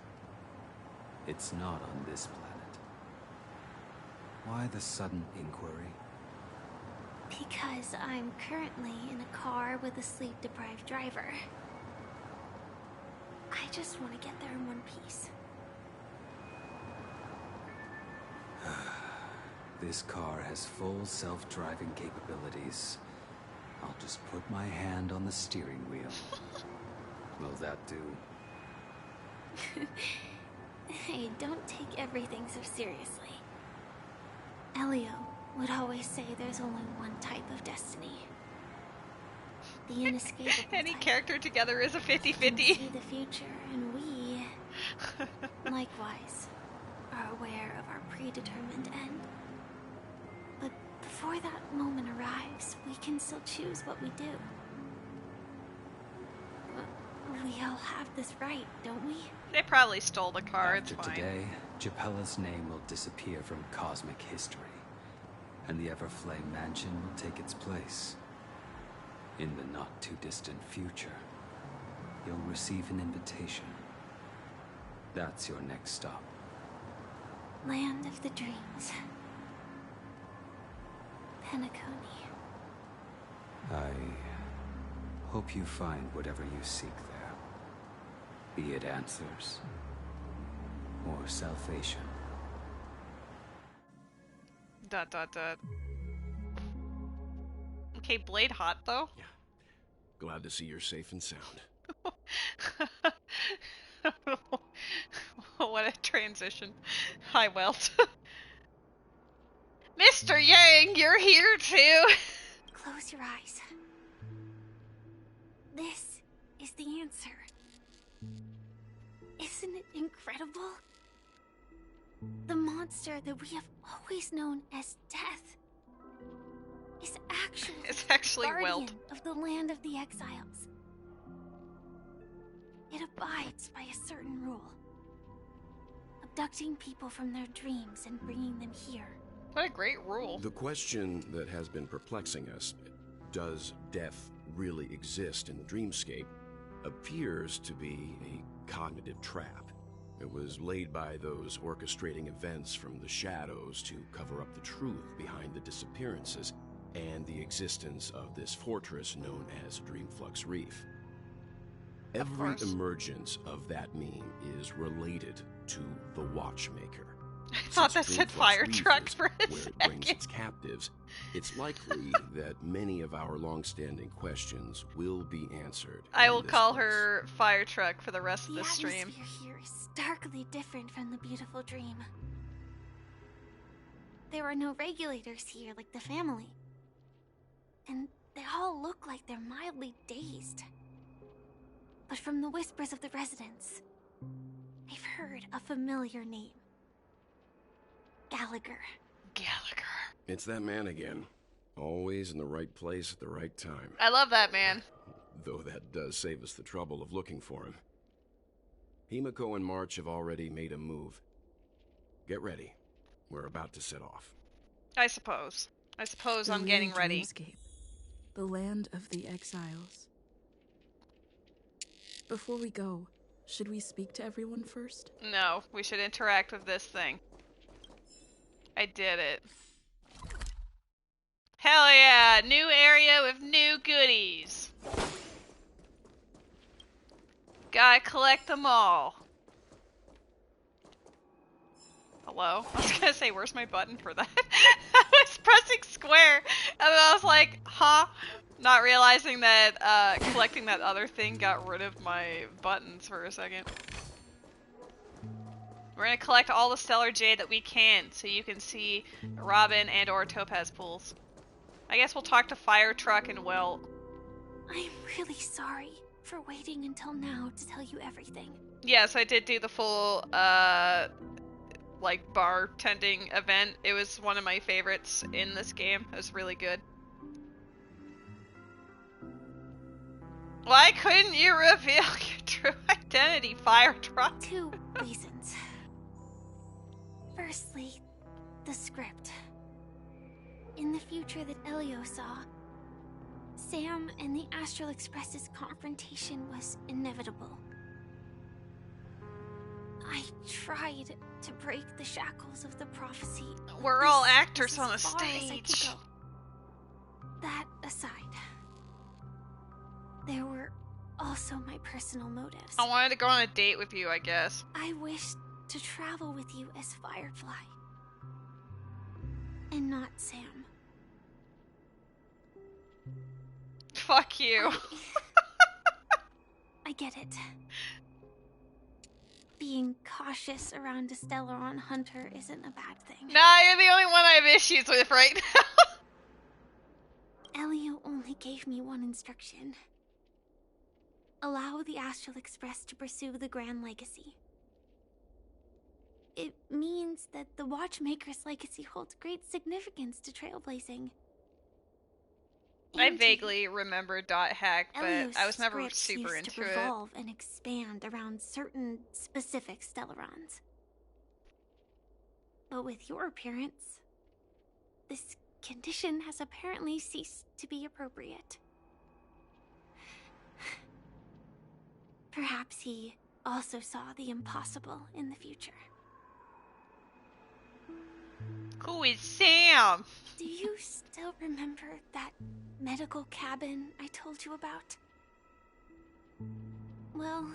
It's not on this planet. Why the sudden inquiry? Because I'm currently in a car with a sleep-deprived driver. I just want to get there in one piece. This car has full self-driving capabilities. I'll just put my hand on the steering wheel. Will that do? Hey, don't take everything so seriously. Elio would always say there's only one type of destiny. The inescapable Any type. character together is a 50-50. See the future, and we, likewise, are aware of our predetermined end. But before that moment arrives, we can still choose what we do. We all have this right, don't we? They probably stole the car, After it's fine. today, Japella's name will disappear from cosmic history, and the Everflame Mansion will take its place. In the not-too-distant future, you'll receive an invitation. That's your next stop. Land of the Dreams. Penacony. I hope you find whatever you seek there. Be it answers or salvation. ... Okay, Blade hot, though? Yeah. Glad to see you're safe and sound. What a transition. Hi, Welt. Mr. Yang, you're here too! Close your eyes. This is the answer. Isn't it incredible? The monster that we have always known as death is actually It's actually guardian Welt. of the land of the exiles. It abides by a certain rule. Abducting people from their dreams and bringing them here. What a great rule. The question that has been perplexing us, does death really exist in the dreamscape, appears to be a cognitive trap. It was laid by those orchestrating events from the shadows to cover up the truth behind the disappearances and the existence of this fortress known as Dreamflux Reef. Every emergence of that meme is related to the Watchmaker. I thought that said fire truck for a where it brings its captives, it's likely that many of our long-standing questions will be answered. I will call her fire truck for the rest of the stream. The atmosphere here is starkly different from the beautiful dream. There are no regulators here like the family. And they all look like they're mildly dazed. But from the whispers of the residents, they've heard a familiar name. Gallagher. Gallagher. It's that man again. Always in the right place at the right time. I love that man. Though that does save us the trouble of looking for him. Himiko and March have already made a move. Get ready. We're about to set off. I suppose. I'm getting ready. Dreamscape, the land of the exiles. Before we go, should we speak to everyone first? No, we should interact with this thing. I did it. Hell yeah! New area with new goodies. Gotta collect them all. Hello? I was gonna say, where's my button for that? I was pressing square, and then I was like, huh? Not realizing that collecting that other thing got rid of my buttons for a second. We're gonna collect all the Stellar Jade that we can, so you can see Robin and or Topaz pools. I guess we'll talk to Fire Truck and Welt. I'm really sorry for waiting until now to tell you everything. Yes, I did do the full, like, bartending event. It was one of my favorites in this game. It was really good. Why couldn't you reveal your true identity, Fire Truck? 2 reasons. Firstly, the script. In the future that Elio saw, Sam and the Astral Express's confrontation was inevitable. I tried to break the shackles of the prophecy. We're all actors on a stage. That aside, there were also my personal motives. I wanted to go on a date with you, I guess. I wished to travel with you as Firefly. And not Sam. Fuck you. I get it. Being cautious around a Stellaron hunter isn't a bad thing. Nah, you're the only one I have issues with right now. Elio only gave me one instruction. Allow the Astral Express to pursue the Grand Legacy. It means that the Watchmaker's legacy holds great significance to trailblazing. I vaguely remember Dot Hack, but Elio's I was never scripts super used to into it. revolve and expand around certain specific Stellarons. But with your appearance, this condition has apparently ceased to be appropriate. Perhaps he also saw the impossible in the future. Who is Sam? Do you still remember that medical cabin I told you about? Well,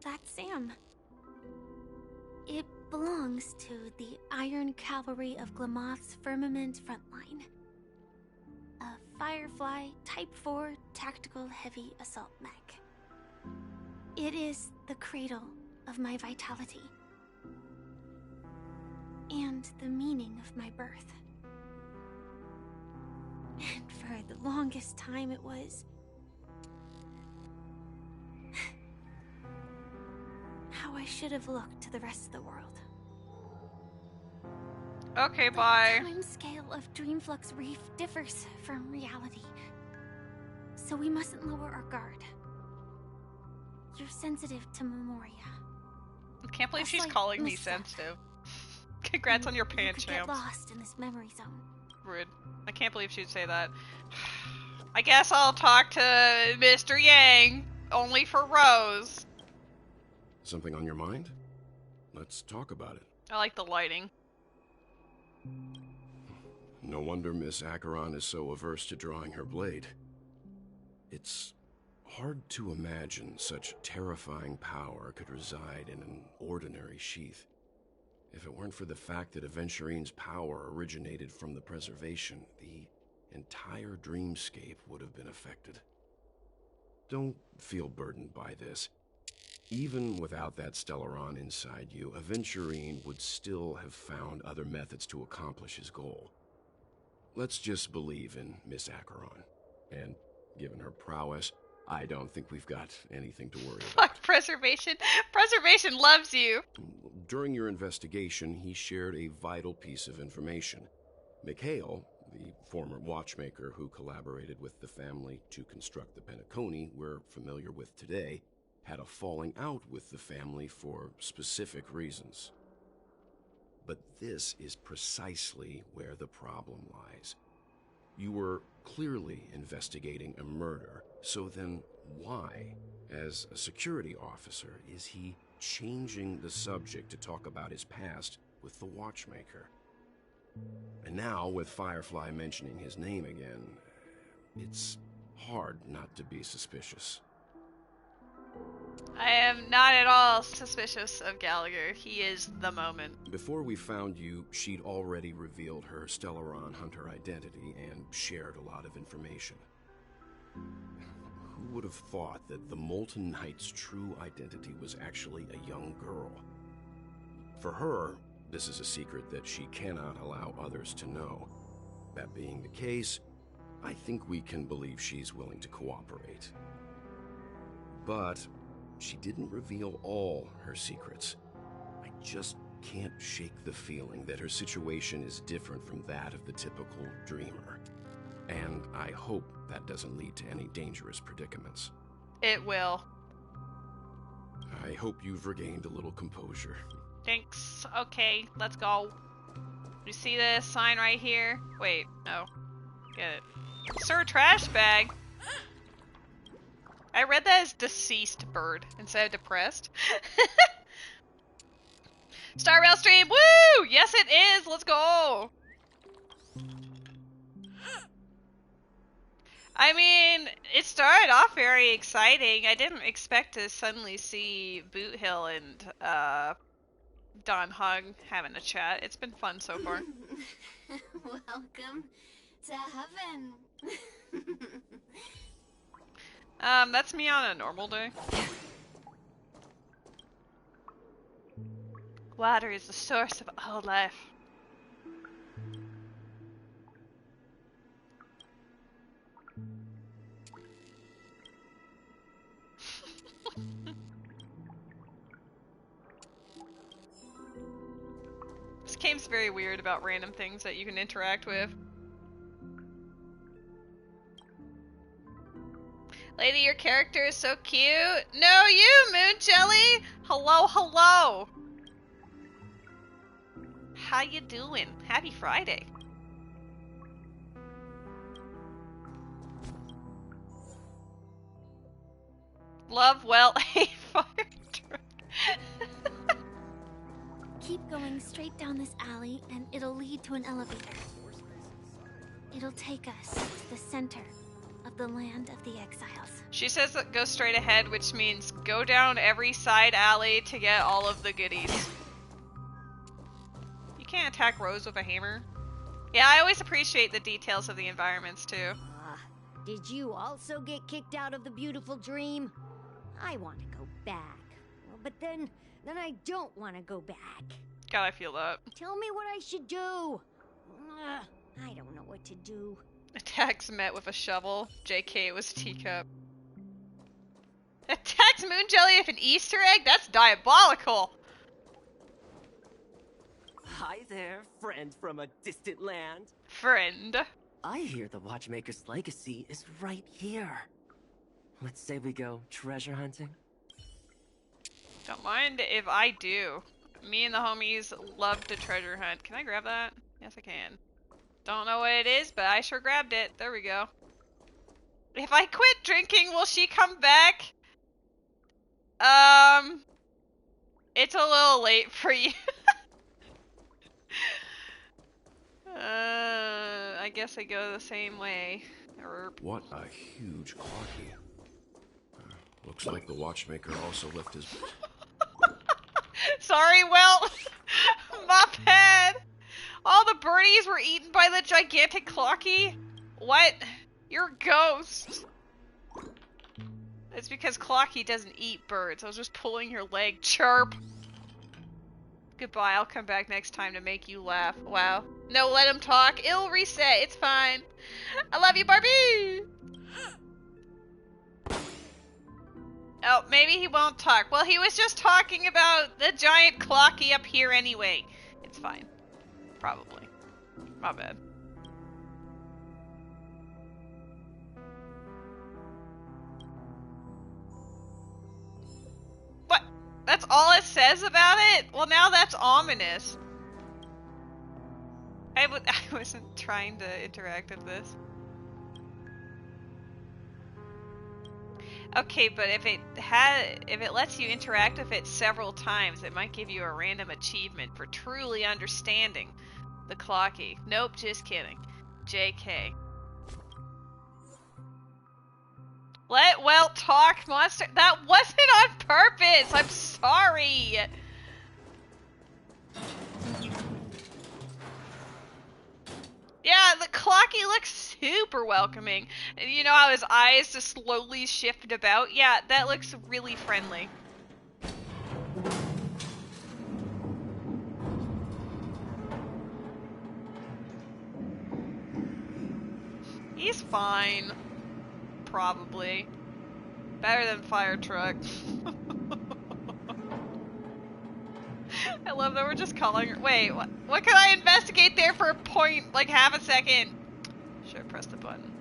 that's Sam. It belongs to the Iron Cavalry of Glamoth's Firmament Frontline. A Firefly Type 4 Tactical Heavy Assault Mech. It is the cradle of my vitality. And the meaning of my birth. And for the longest time it was how I should have looked to the rest of the world. Okay, bye. The time scale of Dreamflux Reef differs from reality, so we mustn't lower our guard. You're sensitive to Memoria. I can't believe she's calling me sensitive. Congrats on your pants, You could get lost in this memory zone. Rude. I can't believe she'd say that. I guess I'll talk to Mr. Yang, only for Rose. Something on your mind? Let's talk about it. I like the lighting. No wonder Miss Acheron is so averse to drawing her blade. It's hard to imagine such terrifying power could reside in an ordinary sheath. If it weren't for the fact that Aventurine's power originated from the preservation, the entire dreamscape would have been affected. Don't feel burdened by this. Even without that Stellaron inside you, Aventurine would still have found other methods to accomplish his goal. Let's just believe in Miss Acheron. And given her prowess, I don't think we've got anything to worry about. Fuck Preservation. Preservation loves you. During your investigation, he shared a vital piece of information. Mikhail, the former watchmaker who collaborated with the family to construct the Penacony we're familiar with today, had a falling out with the family for specific reasons. But this is precisely where the problem lies. You were clearly investigating a murder, so then why, as a security officer, is he changing the subject to talk about his past with the watchmaker? And now, with Firefly mentioning his name again, it's hard not to be suspicious. I am not at all suspicious of Gallagher. He is the moment. Before we found you, she'd already revealed her Stellaron Hunter identity and shared a lot of information. Who would have thought that the Molten Knight's true identity was actually a young girl? For her, this is a secret that she cannot allow others to know. That being the case, I think we can believe she's willing to cooperate. But she didn't reveal all her secrets. I just can't shake the feeling that her situation is different from that of the typical dreamer. And I hope that doesn't lead to any dangerous predicaments. It will. I hope you've regained a little composure. Thanks. Okay, let's go. You see this sign right here? Wait, no. Get it. Sir Trash Bag? I read that as deceased bird instead of depressed. Star Rail stream! Woo! Yes it is! Let's go! I mean, it started off very exciting. I didn't expect to suddenly see Boot Hill and Don Hug having a chat. It's been fun so far. Welcome to heaven. That's me on a normal day. Water is the source of all life. This game's very weird about random things that you can interact with. Lady, your character is so cute. No, you, Moon Jelly! Hello, hello! How you doing? Happy Friday. Love well a fire truck. Keep going straight down this alley and it'll lead to an elevator. It'll take us to the center of the land of the exiles. She says that go straight ahead, which means go down every side alley to get all of the goodies. You can't attack Rose with a hammer. Yeah, I always appreciate the details of the environments too. Did you also get kicked out of the beautiful dream? I want to go back. But then I don't want to go back. God, I feel that. Tell me what I should do. I don't know what to do. Attacks met with a shovel. JK, it was teacup. Attacks Moon Jelly with an Easter egg? That's diabolical! Hi there, friend from a distant land. Friend. I hear the Watchmaker's legacy is right here. Let's say we go treasure hunting. Don't mind if I do. Me and the homies love to treasure hunt. Can I grab that? Yes, I can. Don't know what it is, but I sure grabbed it. There we go. If I quit drinking, will she come back? It's a little late for you. I guess I go the same way. What a huge clocky. Looks like the watchmaker also left his... Sorry, well, my bad. All the birdies were eaten by the gigantic clocky? What? You're a ghost. It's because Clocky doesn't eat birds. I was just pulling your leg. Chirp. Goodbye, I'll come back next time to make you laugh. Wow. No, let him talk. It'll reset. It's fine. I love you, Barbie! Oh, maybe he won't talk. Well, he was just talking about the giant Clocky up here anyway. It's fine. Probably. My bad. What? That's all it says about it? Well, now that's ominous. I wasn't trying to interact with this. Okay, but if it lets you interact with it several times, it might give you a random achievement for truly understanding the Clocky. Nope, just kidding. JK. Let Welt talk, monster. That wasn't on purpose. I'm sorry. Yeah, the Clocky looks super welcoming. And you know how his eyes just slowly shift about? Yeah, that looks really friendly. He's fine. Probably. Better than fire truck. I love that we're just calling her. Wait, what can I investigate there for a point, like half a second? Should I press the button?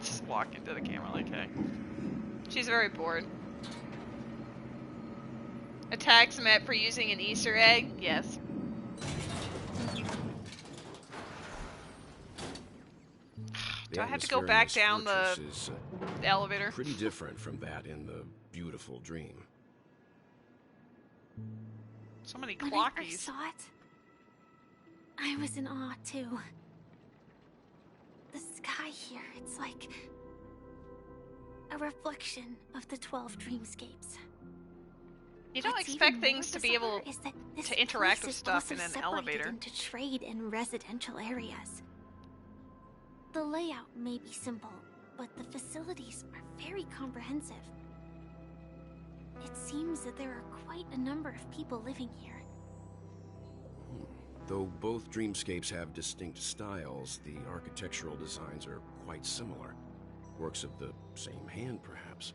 Just walk into the camera like, hey. She's very bored. Attacks met for using an Easter egg? Yes. Do I have to go back down the elevator? Pretty different from that in the beautiful dream. So many When I first saw it, I was in awe too. The sky here, it's like a reflection of the 12 dreamscapes. You don't expect things to be able to interact with stuff in an elevator. Into trade and residential areas. The layout may be simple, but the facilities are very comprehensive. It seems that there are quite a number of people living here. Though both dreamscapes have distinct styles, the architectural designs are quite similar. Works of the same hand, perhaps.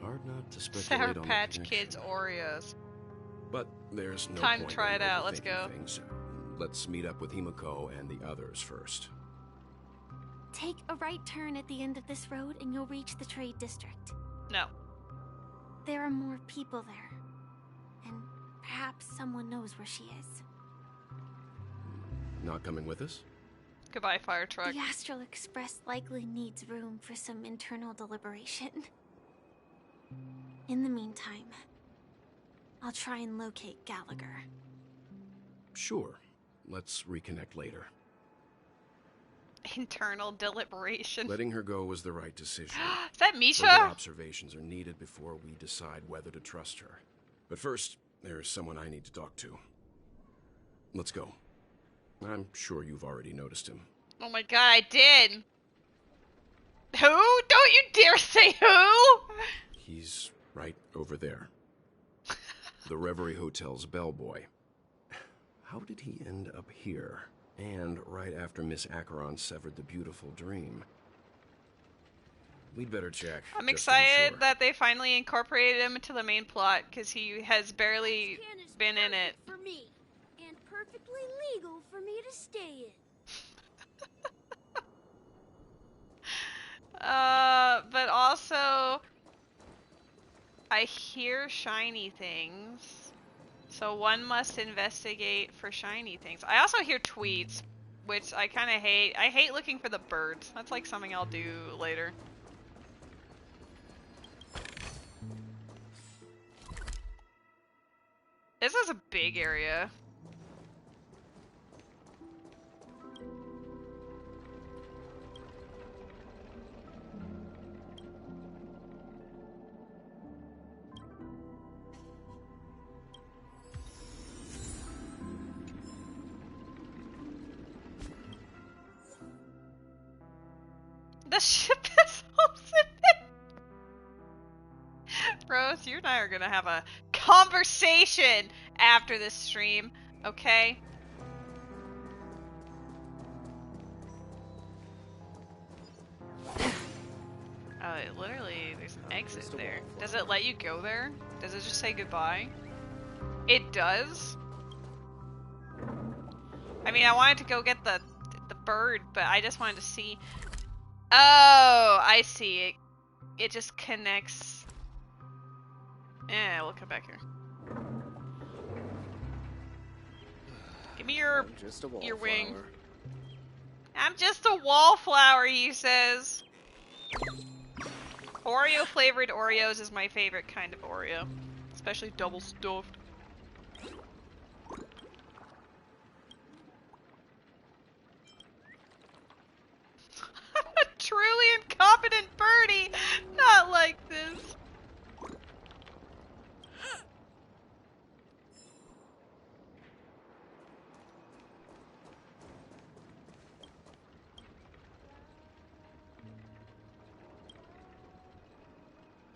Hard not to speculate Sour on Patch the Kids Oreos. But there's no Time point to try in it out. Let's overthinking go. things. Let's meet up with Himiko and the others first. Take a right turn at the end of this road and you'll reach the trade district. No. There are more people there. And perhaps someone knows where she is. Not coming with us? Goodbye, fire truck. The Astral Express likely needs room for some internal deliberation. In the meantime, I'll try and locate Gallagher. Sure. Let's reconnect later. Internal deliberation. Letting her go was the right decision. Is that Misha? Further observations are needed before we decide whether to trust her. But first, there's someone I need to talk to. Let's go. I'm sure you've already noticed him. Oh my god, I did. Who? Don't you dare say who! He's right over there. The Reverie Hotel's bellboy. How did he end up here? And right after Miss Acheron severed the beautiful dream. We'd better check. I'm just to be excited sure. that they finally incorporated him into the main plot, because he has barely been in it. For me, and perfectly legal for me to stay in. But also, I hear shiny things, so one must investigate for shiny things. I also hear tweets, which I kind of hate. I hate looking for the birds. That's like something I'll do later. This is a big area. The ship is halted. Rose, you and I are gonna have a conversation after this stream, okay? Literally, there's an exit there. Does it let you go there? Does it just say goodbye? It does? I mean, I wanted to go get the bird, but I just wanted to see. Oh, I see. It just connects. We'll come back here. Give me your wing. I'm just a wallflower, he says. Oreo flavored Oreos is my favorite kind of Oreo, especially double stuffed. A truly incompetent birdie! Not like this.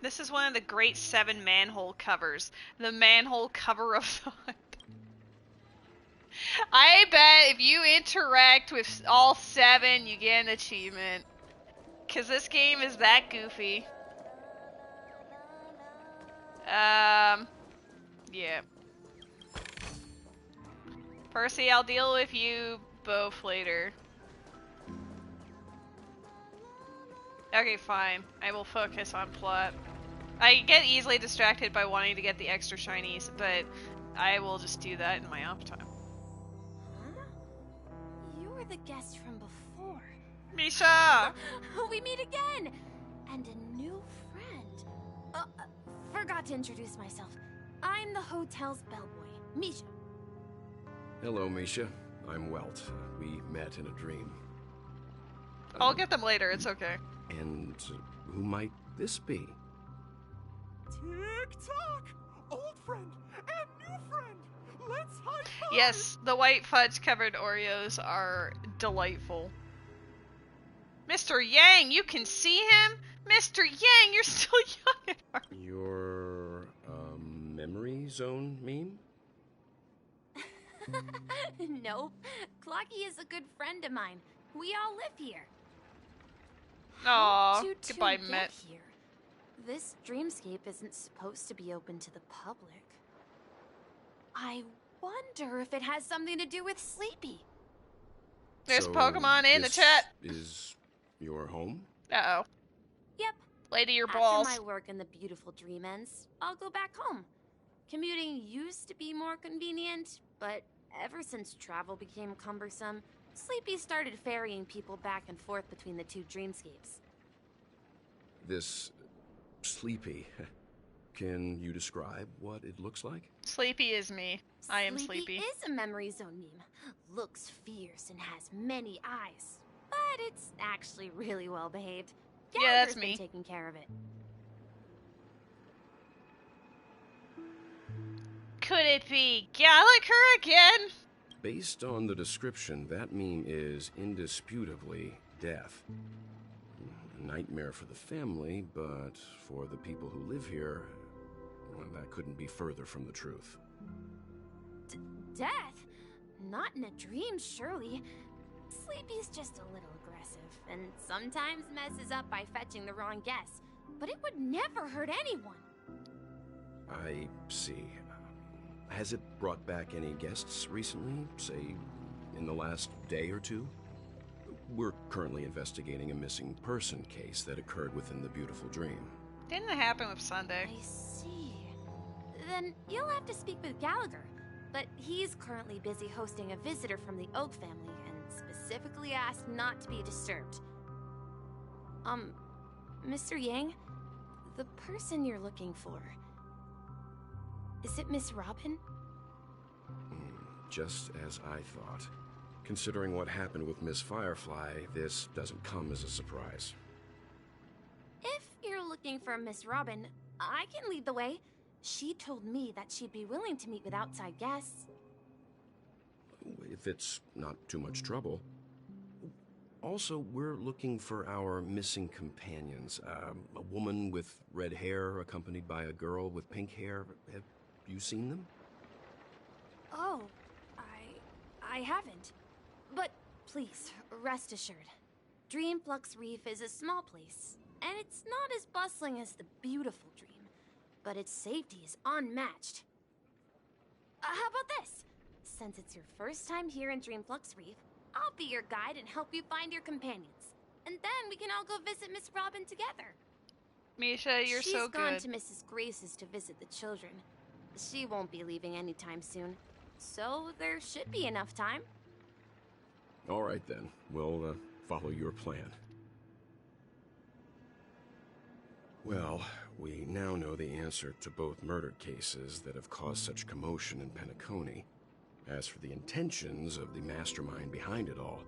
This is one of the great 7 manhole covers. The manhole cover of thought. I bet if you interact with all 7, you get an achievement. Cause this game is that goofy. Yeah. Percy, I'll deal with you both later. Okay, fine. I will focus on plot. I get easily distracted by wanting to get the extra shinies, but I will just do that in my off time. Huh? You were the guest from before. Misha! We meet again! And a new friend. Forgot to introduce myself. I'm the hotel's bellboy, Misha. Hello, Misha. I'm Welt. We met in a dream. I'll get them later, it's okay. And who might this be? Tick-tock! Old friend and new friend! Let's high-five! Yes, the white fudge covered Oreos are delightful. Mr. Yang, you can see him? Mr. Yang, you're still young at heart. Your, memory zone meme? Nope. Clocky is a good friend of mine. We all live here. Aww, How goodbye, get Met. Here? This dreamscape isn't supposed to be open to the public. I wonder if it has something to do with Sleepy. There's So Pokemon in the chat. Is your home? Uh-oh. Yep. Lady, your balls. After my work in the beautiful dream ends, I'll go back home. Commuting used to be more convenient, but ever since travel became cumbersome, Sleepy started ferrying people back and forth between the 2 dreamscapes. This Sleepy. Can you describe what it looks like? Sleepy is me. I am Sleepy. Sleepy is a memory zone meme. Looks fierce and has many eyes. But it's actually really well behaved. Yeah, that's Gallagher's me. been taking care of it. Could it be Gallagher again? Based on the description, that meme is indisputably death. A nightmare for the family, but for the people who live here, well, that couldn't be further from the truth. Death? Not in a dream, surely. Sleepy's just a little aggressive. aggressive, and sometimes messes up by fetching the wrong guess. But it would never hurt anyone. I see. Has it brought back any guests recently? Say, in the last day or two? We're currently investigating a missing person case that occurred within the beautiful dream. Didn't it happen with Sunday? I see. Then you'll have to speak with Gallagher. But he's currently busy hosting a visitor from the Oak family and specifically asked not to be disturbed. Mr. Yang? The person you're looking for... is it Miss Robin? Just as I thought. Considering what happened with Miss Firefly, this doesn't come as a surprise. If you're looking for Miss Robin, I can lead the way. She told me that she'd be willing to meet with outside guests. If it's not too much trouble. Also, we're looking for our missing companions. A woman with red hair accompanied by a girl with pink hair. Have you seen them? Oh, I haven't. But please, rest assured. Dreamflux Reef is a small place, and it's not as bustling as the beautiful Dream. But its safety is unmatched. How about this? Since it's your first time here in Dreamflux Reef, I'll be your guide and help you find your companions. And then we can all go visit Miss Robin together. Misha, you're so good. She's gone to Mrs. Grace's to visit the children. She won't be leaving anytime soon. So there should be enough time. All right then, we'll follow your plan. Well, we now know the answer to both murder cases that have caused such commotion in Penacony. As for the intentions of the mastermind behind it all,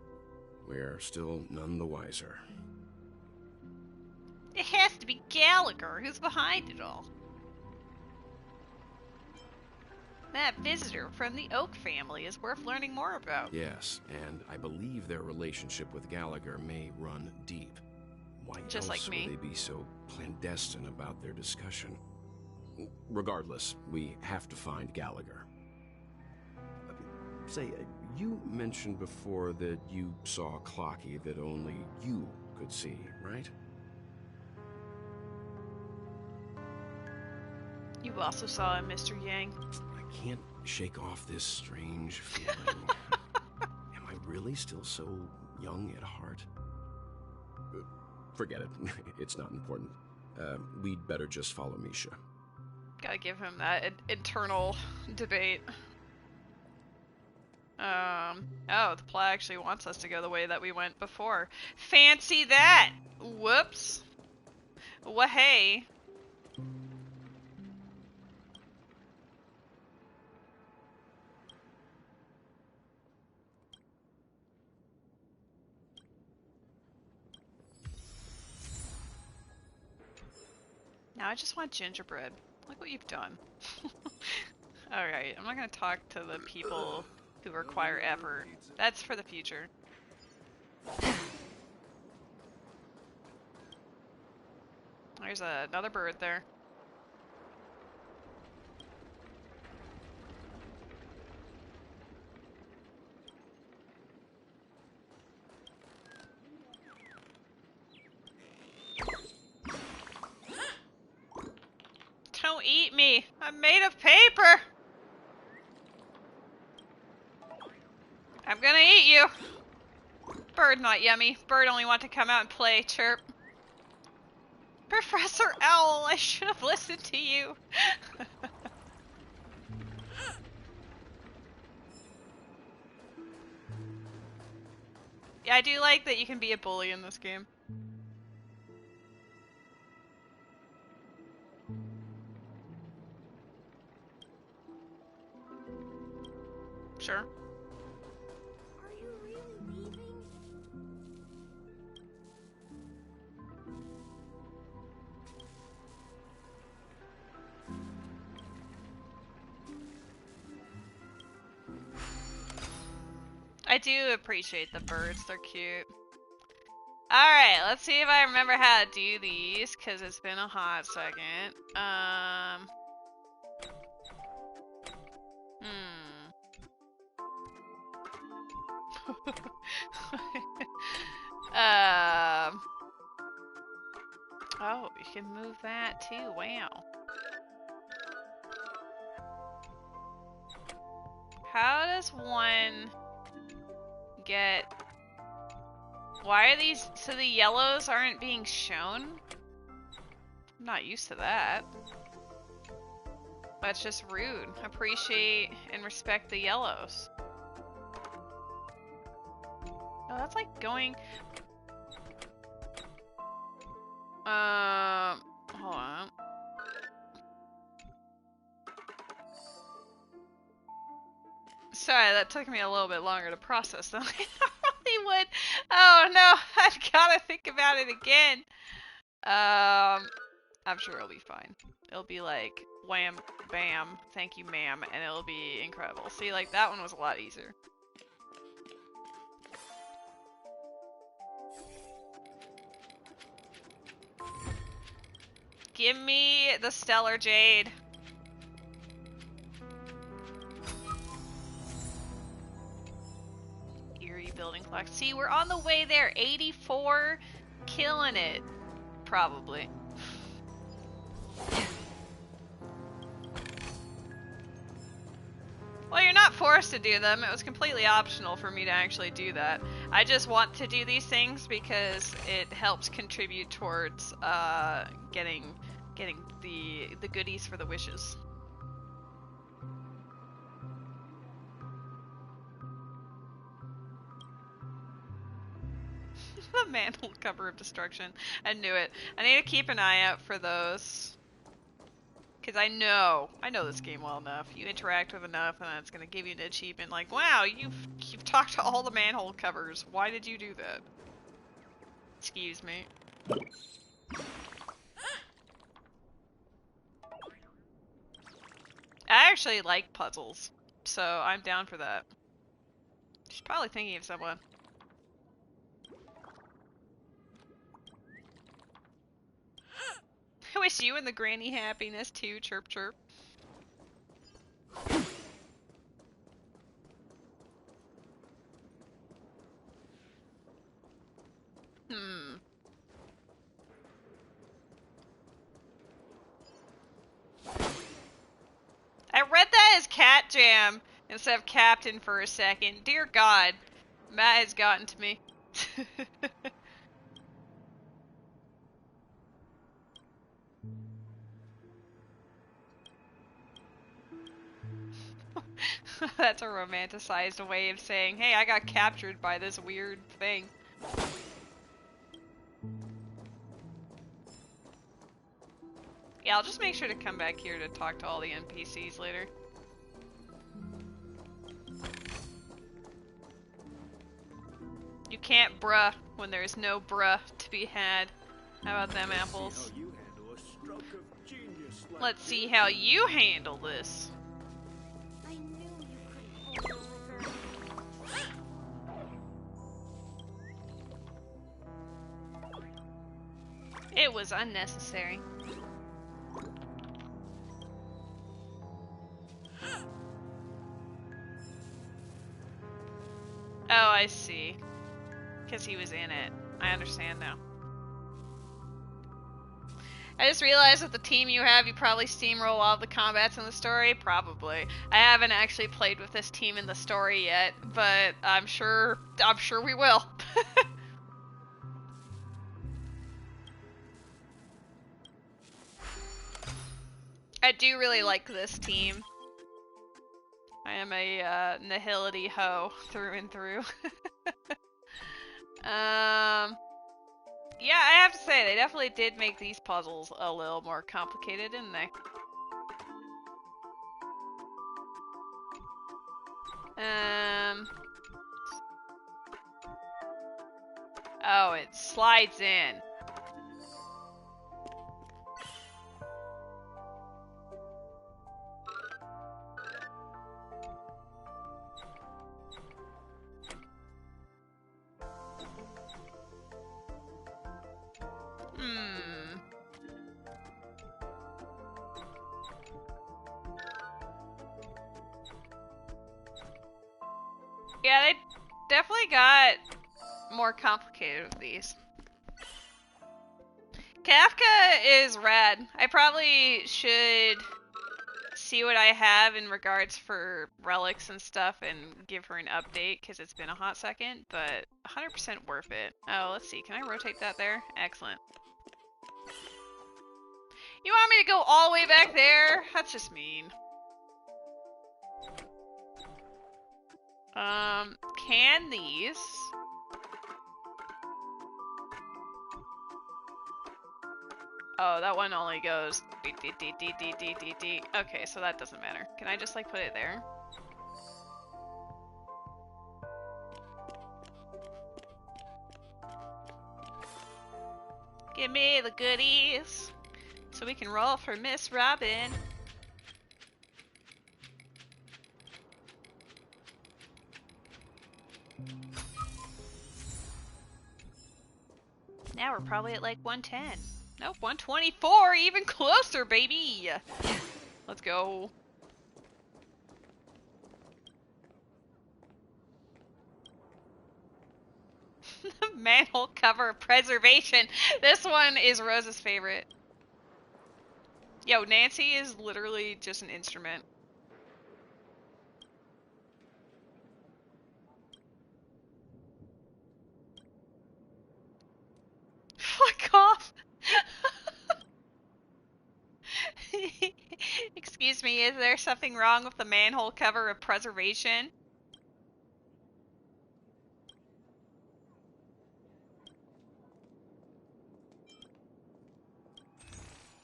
we're still none the wiser. It has to be Gallagher who's behind it all. That visitor from the Oak family is worth learning more about. Yes, and I believe their relationship with Gallagher may run deep. Why Just else like me. would they be so clandestine about their discussion? Regardless, we have to find Gallagher. Say, you mentioned before that you saw Clocky that only you could see, right? You also saw him, Mr. Yang. I can't shake off this strange feeling. Am I really still so young at heart? Forget it. It's not important. We'd better just follow Misha. Gotta give him that internal debate. Oh, the plot actually wants us to go the way that we went before. Fancy that! Whoops. Wah-hey. Now I just want gingerbread. Look what you've done. Alright, I'm not gonna talk to the people who require effort. That's for the future. There's another bird there. Don't eat me! I'm made of paper! I'm gonna eat you! Bird not yummy. Bird only want to come out and play. Chirp. Professor Owl, I should have listened to you. Yeah, I do like that you can be a bully in this game. Sure. Are you really leaving? I do appreciate the birds, they're cute. Alright, let's see if I remember how to do these, because it's been a hot second. can move that too. Wow. How does one get... Why are these... So the yellows aren't being shown? I'm not used to that. That's just rude. Appreciate and respect the yellows. Oh, that's like going... hold on. Sorry, that took me a little bit longer to process than I normally would. Oh no, I've gotta think about it again. I'm sure it'll be fine. It'll be like, wham, bam, thank you ma'am, and it'll be incredible. See, like, that one was a lot easier. Give me the Stellar Jade. Eerie building clock. See, we're on the way there. 84, killing it. Probably. Well, you're not forced to do them. It was completely optional for me to actually do that. I just want to do these things because it helps contribute towards getting the goodies for the wishes. The mantle cover of destruction. I knew it. I need to keep an eye out for those. Because I know this game well enough. You interact with enough and it's going to give you an achievement like, wow, you've talked to all the manhole covers. Why did you do that? Excuse me. I actually like puzzles, so I'm down for that. She's probably thinking of someone. I wish you and the granny happiness too, chirp chirp. I read that as Cat Jam instead of Captain for a second. Dear God, Matt has gotten to me. That's a romanticized way of saying, hey, I got captured by this weird thing. Yeah, I'll just make sure to come back here to talk to all the NPCs later. You can't bruh when there's no bruh to be had. How about them apples? Let's see how you handle this. It was unnecessary. Oh, I see. Because he was in it. I understand now. I just realized that the team you have, you probably steamroll all the combats in the story. Probably. I haven't actually played with this team in the story yet, but I'm sure we will. I do really like this team. I am a nihility hoe through and through. Yeah, I have to say, they definitely did make these puzzles a little more complicated, didn't they? Oh, it slides in. Yeah, they definitely got more complicated with these. Kafka is rad. I probably should see what I have in regards for relics and stuff and give her an update because it's been a hot second, but 100% worth it. Oh, let's see. Can I rotate that there? Excellent. You want me to go all the way back there? That's just mean. Can these? Oh, that one only goes D. Okay, so that doesn't matter. Can I just like put it there? Give me the goodies so we can roll for Miss Robin. Now we're probably at like 110. Nope, 124, even closer, baby! Let's go. Manhole cover preservation. This one is Rose's favorite. Yo, Nancy is literally just an instrument. Fuck off! Excuse me, is there something wrong with the manhole cover of preservation?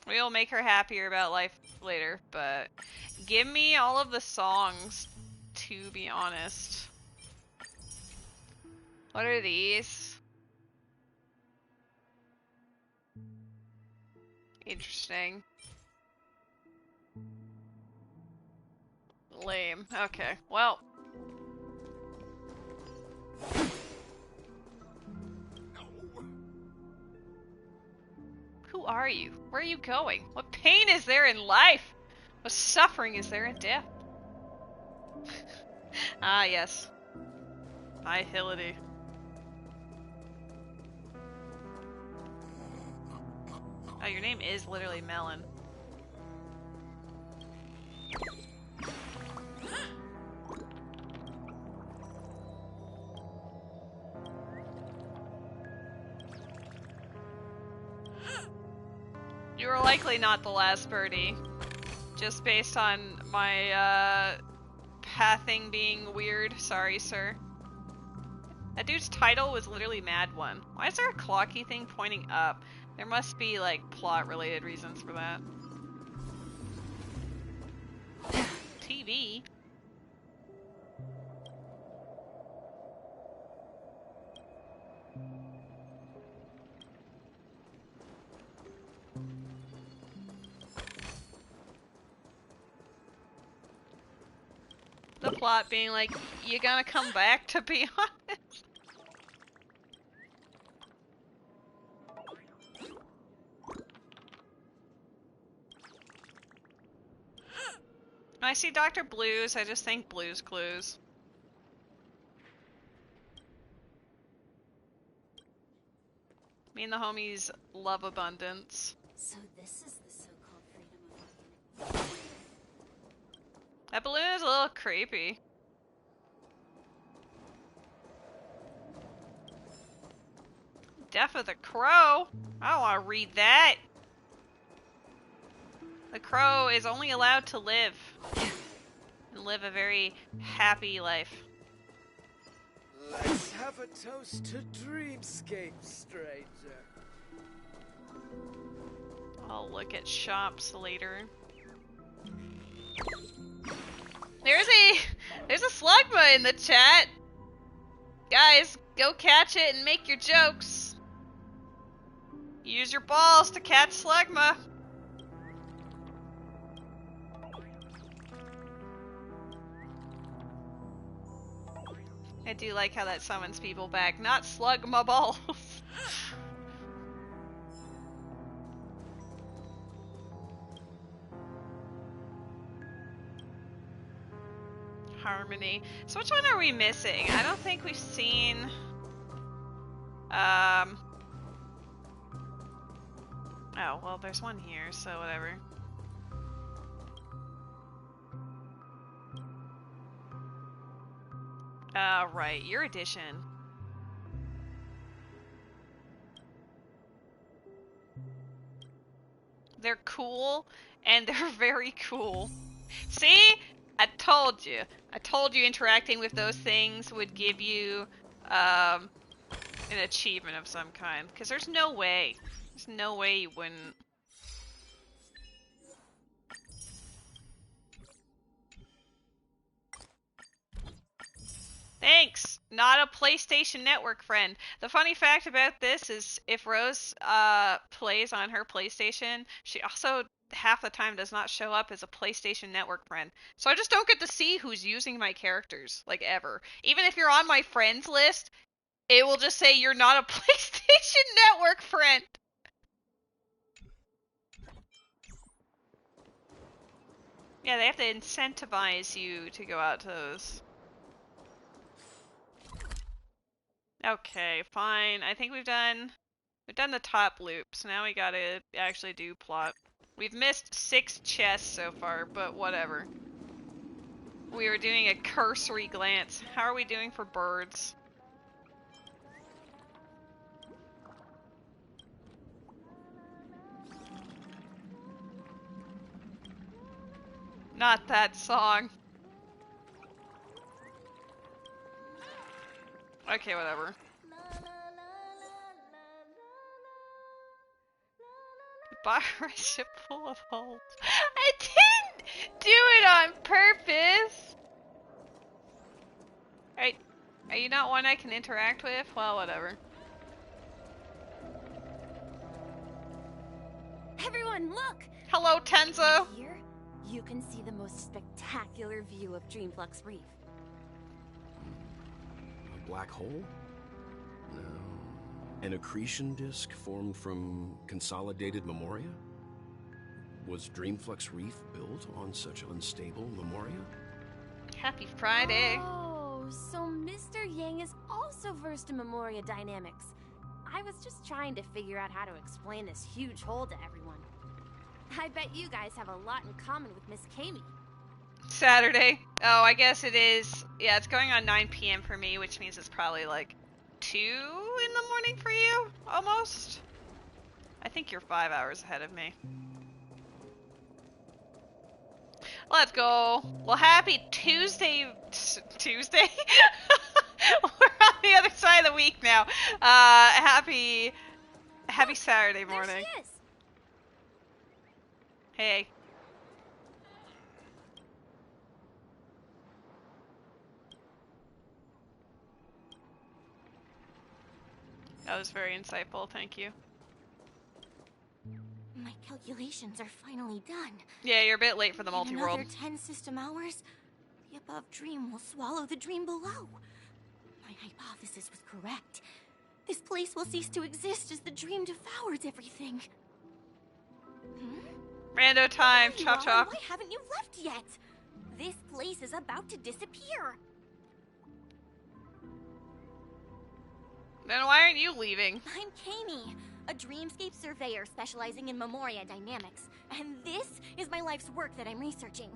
We'll make her happier about life later, but give me all of the songs, to be honest. What are these? Interesting. Lame. Okay, well. Who are you? Where are you going? What pain is there in life? What suffering is there in death? Ah, yes. Nihility. Oh, your name is literally Melon. You are likely not the last birdie. Just based on my, pathing being weird. Sorry, sir. That dude's title was literally Mad One. Why is there a clocky thing pointing up? There must be, like, plot-related reasons for that. TV? The plot being like, you gonna come back, to be honest? When I see Dr. Blues, I just think Blue's Clues. Me and the homies love abundance. So this is the so-called freedom of... That balloon is a little creepy. Death of the Crow? I don't want to read that. The crow is only allowed to live. And live a very happy life. Let's have a toast to Dreamscape, stranger. I'll look at shops later. There's a slugma in the chat. Guys, go catch it and make your jokes. Use your balls to catch slugma. I do like how that summons people back. Not slugma balls. Harmony. So which one are we missing? I don't think we've seen... Oh, well, there's one here, so whatever. Right, your edition. They're cool, and they're very cool. See? I told you. I told you interacting with those things would give you, an achievement of some kind. Because there's no way. There's no way you wouldn't. Thanks! Not a PlayStation Network friend. The funny fact about this is if Rose plays on her PlayStation, she also half the time does not show up as a PlayStation Network friend. So I just don't get to see who's using my characters, like, ever. Even if you're on my friends list, it will just say you're not a PlayStation Network friend. Yeah, they have to incentivize you to go out to those. Okay, fine. I think we've done the top loops. Now we gotta actually do plot. We've missed 6 chests so far, but whatever. We were doing a cursory glance. How are we doing for birds? Not that song. Okay, whatever. Bars are full of holes. I didn't do it on purpose! Are you not one I can interact with? Well, whatever. Everyone, look! Hello, Tenzo! Here, you can see the most spectacular view of Dreamflux Reef. A black hole? No. An accretion disk formed from consolidated memoria? Was Dreamflux Reef built on such unstable memoria? Happy Friday. Oh, so Mr. Yang is also versed in memoria dynamics. I was just trying to figure out how to explain this huge hole to everyone. I bet you guys have a lot in common with Miss Kami. Saturday. Oh, I guess it is. Yeah, it's going on 9 p.m. for me, which means it's probably like 2 in the morning for you, almost. I think you're 5 hours ahead of me. Let's go. Well, happy Tuesday. Tuesday? We're on the other side of the week now. Happy Saturday morning. There she is. Hey. That was very insightful, thank you. My calculations are finally done. Yeah, you're a bit late for the In multi-world. another 10 system hours, the above dream will swallow the dream below. My hypothesis was correct. This place will cease to exist as the dream devours everything. Rando time, There you chop are. chop. Why haven't you left yet? This place is about to disappear. Then why aren't you leaving? I'm Kami, a dreamscape surveyor specializing in memoria dynamics, and this is my life's work that I'm researching.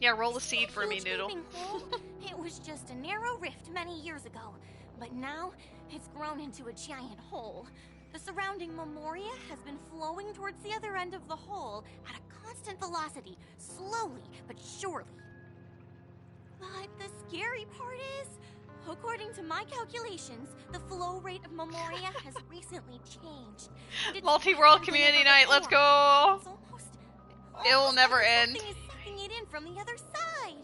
Yeah, roll a seed for me, Huge Noodle. gaping hole? It was just a narrow rift many years ago, but now it's grown into a giant hole. The surrounding memoria has been flowing towards the other end of the hole at a constant velocity, slowly but surely. But the scary part is, according to my calculations, the flow rate of memoria has recently changed. Multi-world community night, let's go! It will never end. Something is sucking it in from the other side.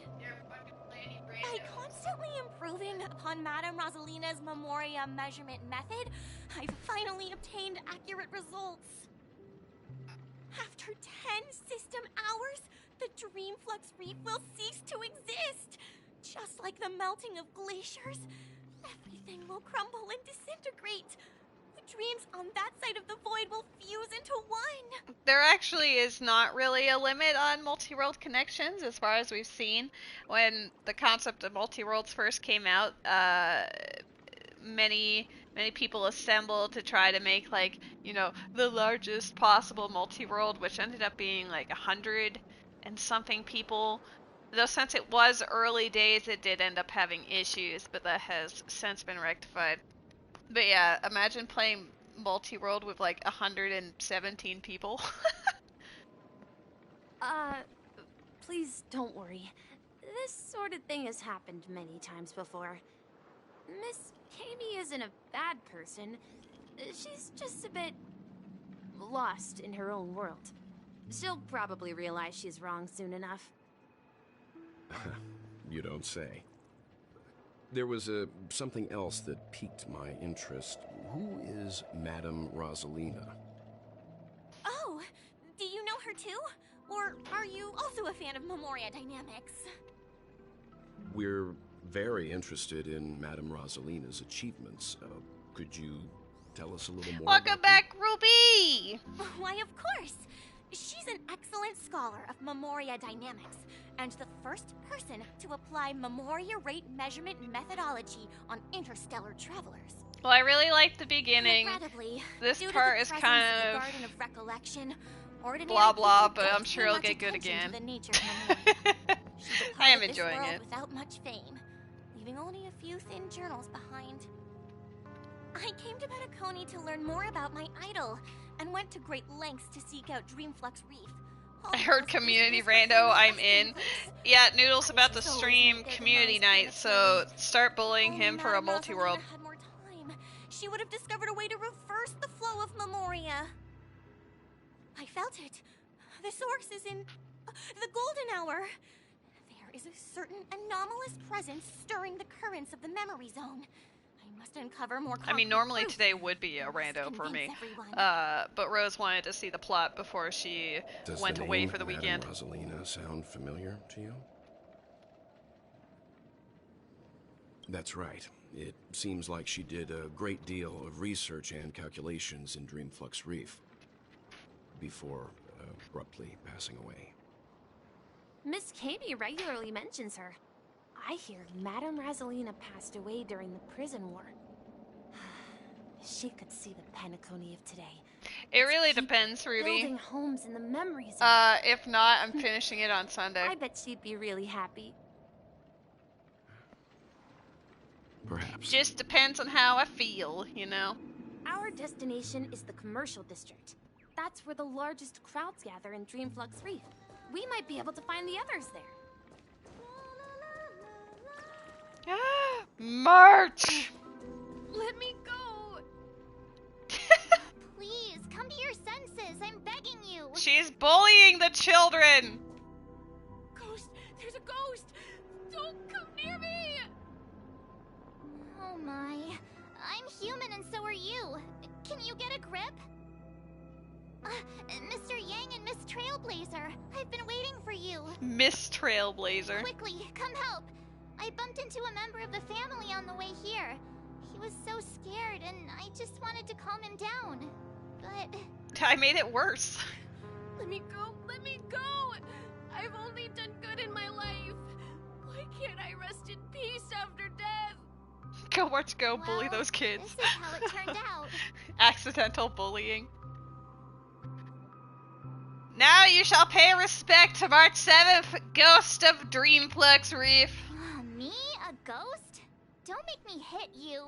By constantly improving upon Madame Rosalina's memoria measurement method, I've finally obtained accurate results. After 10 system hours, the Dreamflux Reef will cease to exist. Just like the melting of glaciers, everything will crumble and disintegrate. The dreams on that side of the void will fuse into one. There actually is not really a limit on multi-world connections as far as we've seen. When the concept of multi-worlds first came out, many many people assembled to try to make, like, you know, the largest possible multi-world, which ended up being like 100 and something people. Though since it was early days, it did end up having issues, but that has since been rectified. But yeah, imagine playing multi-world with like 117 people. Please don't worry. This sort of thing has happened many times before. Miss Kami isn't a bad person. She's just a bit lost in her own world. She'll probably realize she's wrong soon enough. You don't say. There was something else that piqued my interest. Who is Madame Rosalina? Oh, do you know her too? Or are you also a fan of Memoria Dynamics? We're very interested in Madame Rosalina's achievements. Could you tell us a little more? Welcome back, Ruby! Why, of course! She's an excellent scholar of Memoria Dynamics, and the first person to apply Memoria rate measurement methodology on interstellar travelers. Well, I really like the beginning. Regrettably, This due to part the is presence kind of of the Garden of Recollection, ordinary blah blah, people but I'm don't sure pay it'll much get good attention again. to the nature of Memoria. She's a part I am of this enjoying world it. without much fame, leaving only a few thin journals behind. I came to Penacony to learn more about my idol, and went to great lengths to seek out Dreamflux Reef. I heard community rando, I'm in. Yeah, Noodle's about to stream community night, so start bullying him for a multi-world. Had more time, she would have discovered a way to reverse the flow of Memoria. I felt it. The source is in the golden hour. There is a certain anomalous presence stirring the currents of the memory zone. I must uncover more. I mean, normally today would be a rando for me, but Rose wanted to see the plot before she went away for the weekend. Does the name Madame Rosalina sound familiar to you? That's right. It seems like she did a great deal of research and calculations in Dreamflux Reef before abruptly passing away. Miss Kami regularly mentions her. I hear Madame Rosalina passed away during the prison war. She could see the Penacony of today. It really depends, Ruby. Building homes in the memory zone. If not, I'm finishing it on Sunday. I bet she'd be really happy. Perhaps. Just depends on how I feel, you know? Our destination is the commercial district. That's where the largest crowds gather in Dreamflux Reef. We might be able to find the others there. March! Let me go! Please, come to your senses. I'm begging you. She's bullying the children! Ghost! There's a ghost! Don't come near me! Oh my. I'm human and so are you. Can you get a grip? Mr. Yang and Miss Trailblazer, I've been waiting for you. Miss Trailblazer. Quickly, come help. I bumped into a member of the family on the way here. He was so scared and I just wanted to calm him down. But... I made it worse. Let me go! Let me go! I've only done good in my life. Why can't I rest in peace after death? Go bully those kids. This is how it turned out. Accidental bullying. Now you shall pay respect to March 7th, Ghost of Dreamflux Reef. Me? A ghost? Don't make me hit you.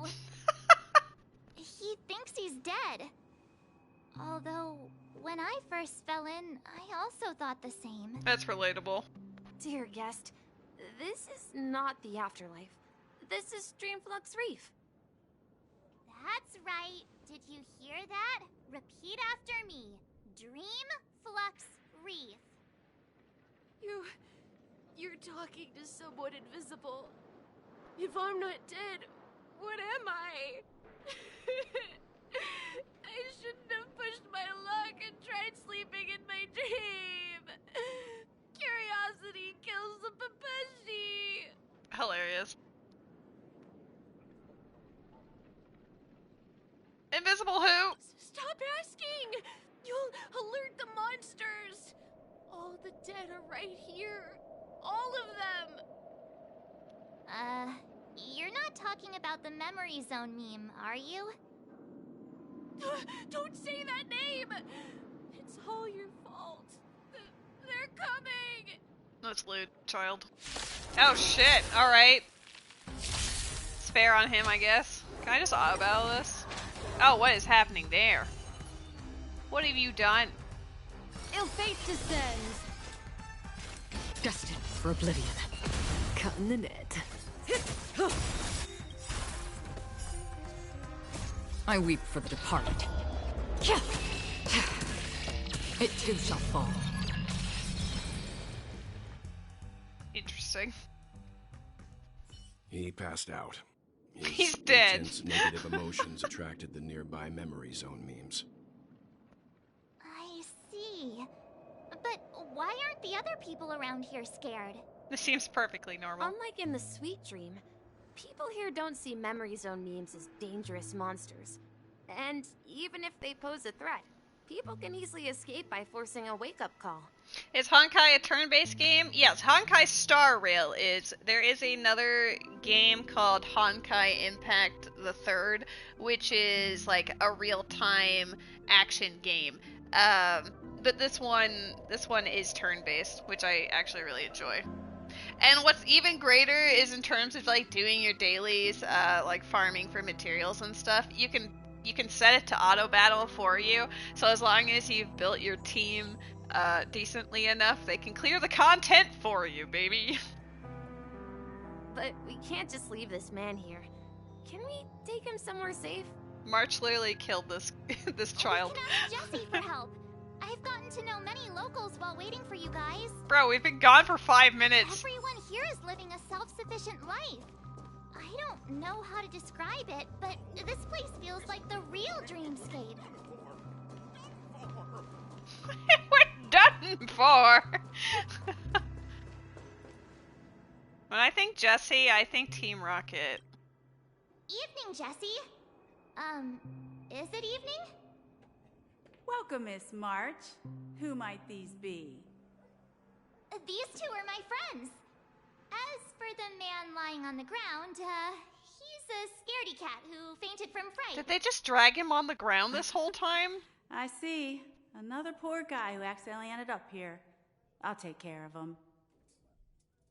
He thinks he's dead. Although, when I first fell in, I also thought the same. That's relatable. Dear guest, this is not the afterlife. This is Dreamflux Reef. That's right. Did you hear that? Repeat after me. Dreamflux Reef. You're talking to someone invisible. If I'm not dead, what am I? I shouldn't have pushed my luck and tried sleeping in my dream. Curiosity kills the Papeshi. Hilarious. Invisible who? Stop asking! You'll alert the monsters! All the dead are right here. All of them! You're not talking about the Memory Zone meme, are you? Don't say that name! It's all your fault. They're coming! Let's loot, child. Oh shit, alright. Spare on him, I guess. Can I just auto battle this? Oh, what is happening there? What have you done? Ill fate descends! Destined for oblivion. Cutting the net. I weep for the departed. It too shall fall. Interesting. He passed out. He's dead. Intense negative emotions attracted the nearby memory zone memes. I see. But why aren't the other people around here scared? This seems perfectly normal. Unlike in the Sweet Dream, people here don't see Memory Zone memes as dangerous monsters. And even if they pose a threat, people can easily escape by forcing a wake-up call. Is Honkai a turn-based game? Yes, Honkai Star Rail is. There is another game called Honkai Impact the Third, which is like a real-time action game. But this one is turn-based, which I actually really enjoy. And what's even greater is in terms of like doing your dailies, like farming for materials and stuff. You can set it to auto battle for you. So as long as you've built your team decently enough, they can clear the content for you, baby. But we can't just leave this man here. Can we take him somewhere safe? March literally killed this this child. We can ask Jesse for help. I've gotten to know many locals while waiting for you guys. Bro, we've been gone for 5 minutes. Everyone here is living a self-sufficient life. I don't know how to describe it, but this place feels like the real dreamscape. We're done for. When I think Jesse, I think Team Rocket. Evening, Jesse. Is it evening? Welcome, Miss March. Who might these be? These two are my friends. As for the man lying on the ground, he's a scaredy cat who fainted from fright. Did they just drag him on the ground this whole time? I see. Another poor guy who accidentally ended up here. I'll take care of him.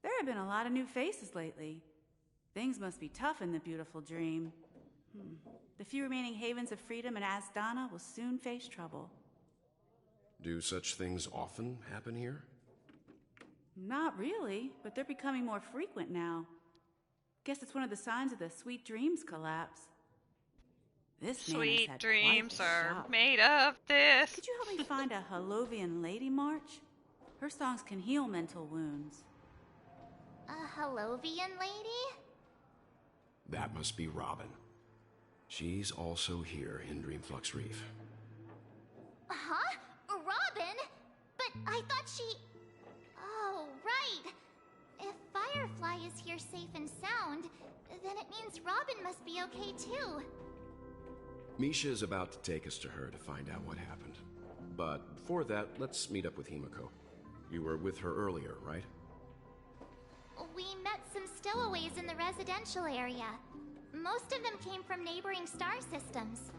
There have been a lot of new faces lately. Things must be tough in the beautiful dream. The few remaining havens of freedom in Asdana will soon face trouble. Do such things often happen here? Not really, but they're becoming more frequent now. Guess it's one of the signs of the Sweet Dreams collapse. This man has Sweet had dreams quite the are shock. made of this. Could you help me find a Halovian lady, March? Her songs can heal mental wounds. A Halovian lady? That must be Robin. She's also here in Dreamflux Reef. Huh? Robin? But I thought she... Oh, right. If Firefly is here safe and sound, then it means Robin must be okay too. Misha is about to take us to her to find out what happened. But before that, let's meet up with Himiko. You were with her earlier, right? We met some stowaways in the residential area. Most of them came from neighboring star systems.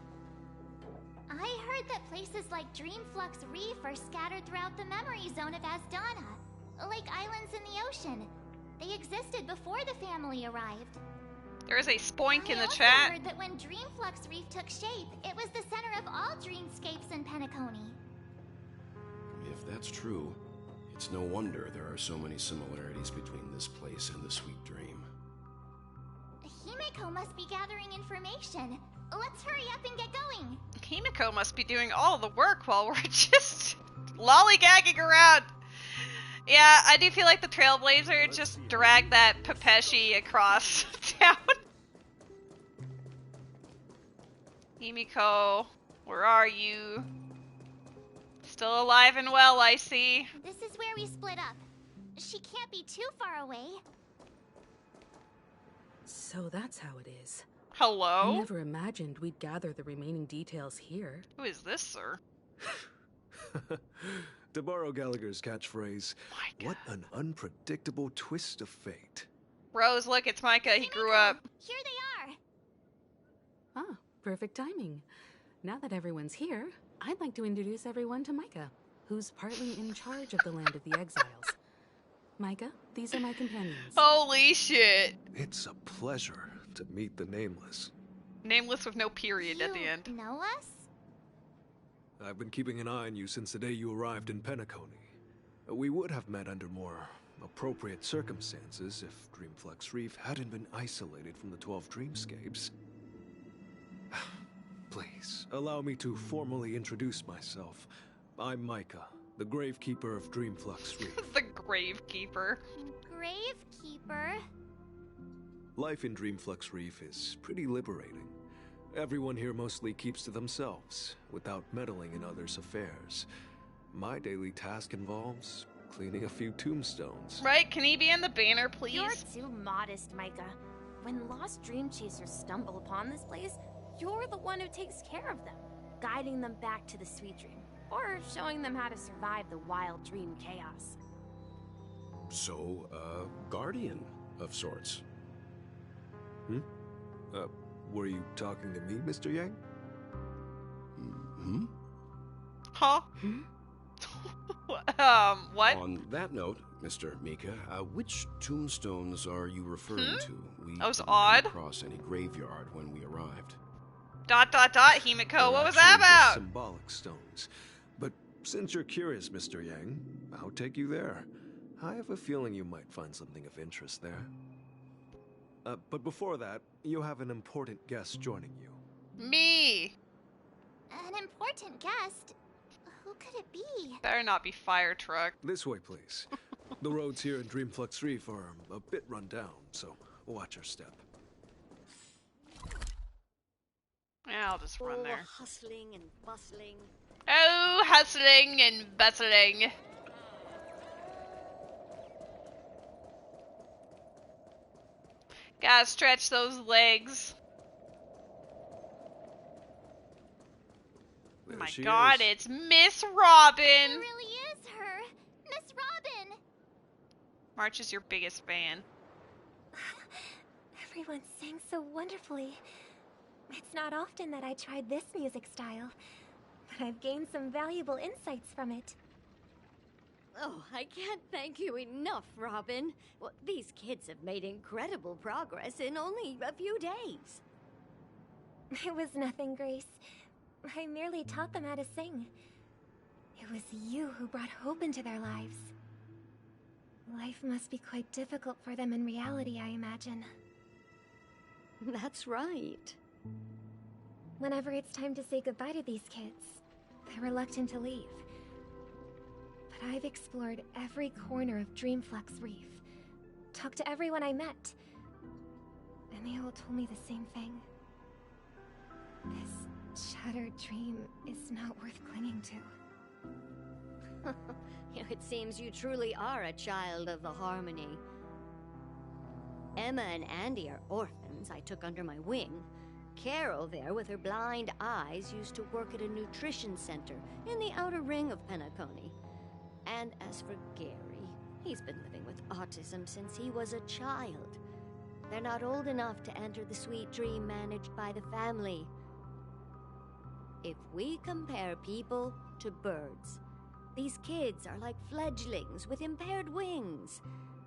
I heard that places like Dreamflux Reef are scattered throughout the memory zone of Asdana, like islands in the ocean. They existed before the family arrived. There is a spoink in the I also chat. heard that when Dreamflux Reef took shape, it was the center of all dreamscapes in Penacony. If that's true, it's no wonder there are so many similarities between this place and the Sweet Dream. Himiko must be gathering information. Let's hurry up and get going. Himiko must be doing all the work while we're just lollygagging around. Yeah, I do feel like the Trailblazer just dragged that Pepeshi across town. Himiko, where are you? Still alive and well, I see. This is where we split up. She can't be too far away. So that's how it is. Hello? I never imagined we'd gather the remaining details here. Who is this, sir? To borrow Gallagher's catchphrase, what an unpredictable twist of fate. Rose, look, it's Micah. He grew up. Here they are. Ah, perfect timing. Now that everyone's here, I'd like to introduce everyone to Micah, who's partly in charge of the land of the exiles. Micah, these are my companions. Holy shit. It's a pleasure to meet the Nameless. Nameless with no period at the end. Know us? I've been keeping an eye on you since the day you arrived in Penacony. We would have met under more appropriate circumstances if Dreamflex Reef hadn't been isolated from the 12 Dreamscapes. Please, allow me to formally introduce myself. I'm Micah, the Gravekeeper of Dreamflex Reef. The Gravekeeper. Gravekeeper? Life in Dreamflex Reef is pretty liberating. Everyone here mostly keeps to themselves, without meddling in others' affairs. My daily task involves cleaning a few tombstones. Right? Can he be in the banner, please? You're too modest, Micah. When lost dream chasers stumble upon this place, you're the one who takes care of them, guiding them back to the sweet dream, or showing them how to survive the wild dream chaos. So, guardian of sorts. Were you talking to me, Mr. Yang? Huh? What? On that note, Mr. Mika, which tombstones are you referring to? We That was didn't odd. come across any graveyard when we arrived. ... Himiko, what was that They're actually just about? symbolic stones. But since you're curious, Mr. Yang, I'll take you there. I have a feeling you might find something of interest there. But before that, you have an important guest joining you. Me! An important guest? Who could it be? Better not be Fire Truck. This way, please. The roads here in Dreamflex Reef are a bit run down, so watch your step. Yeah, I'll just run there. Hustling and bustling. Oh, hustling and bustling. Gotta stretch those legs. There Oh my she god, is. it's Miss Robin! It really is her! Miss Robin! March is your biggest fan. Everyone sang so wonderfully. It's not often that I tried this music style, but I've gained some valuable insights from it. Oh, I can't thank you enough, Robin. Well, these kids have made incredible progress in only a few days. It was nothing, Grace. I merely taught them how to sing. It was you who brought hope into their lives. Life must be quite difficult for them in reality, I imagine. That's right. Whenever it's time to say goodbye to these kids, they're reluctant to leave. But I've explored every corner of Dreamflex Reef, talked to everyone I met, and they all told me the same thing. This shattered dream is not worth clinging to. It seems you truly are a child of the Harmony. Emma and Andy are orphans I took under my wing. Carol there, with her blind eyes, used to work at a nutrition center in the outer ring of Penacony. And as for Gary, he's been living with autism since he was a child. They're not old enough to enter the sweet dream managed by the family. If we compare people to birds, these kids are like fledglings with impaired wings.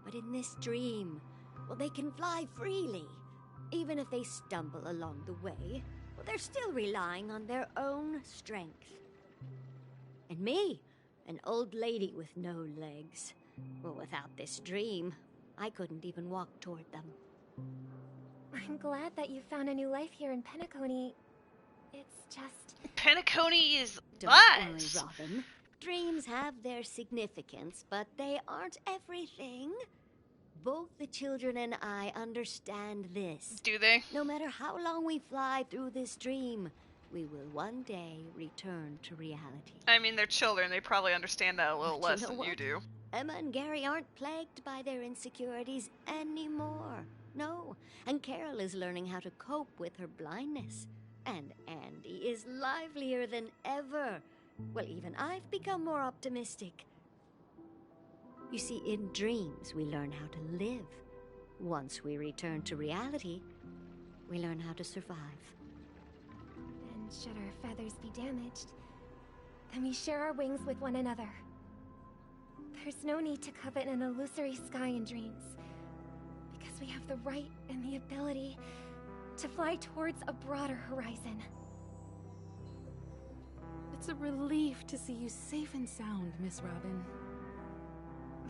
But in this dream, well, they can fly freely. Even if they stumble along the way, well, they're still relying on their own strength. And me, an old lady with no legs. Well, without this dream, I couldn't even walk toward them. I'm glad that you found a new life here in Penacony. It's just... Penacony is Don't us! worry, Robin. Dreams have their significance, but they aren't everything. Both the children and I understand this. Do they? No matter how long we fly through this dream, we will one day return to reality. I mean, they're children. They probably understand that a little But less you know than you what? do. Emma and Gary aren't plagued by their insecurities anymore. No. And Carol is learning how to cope with her blindness. And Andy is livelier than ever. Well, even I've become more optimistic. You see, in dreams, we learn how to live. Once we return to reality, we learn how to survive. And should our feathers be damaged, then we share our wings with one another. There's no need to covet an illusory sky in dreams, because we have the right and the ability to fly towards a broader horizon. It's a relief to see you safe and sound, Miss Robin.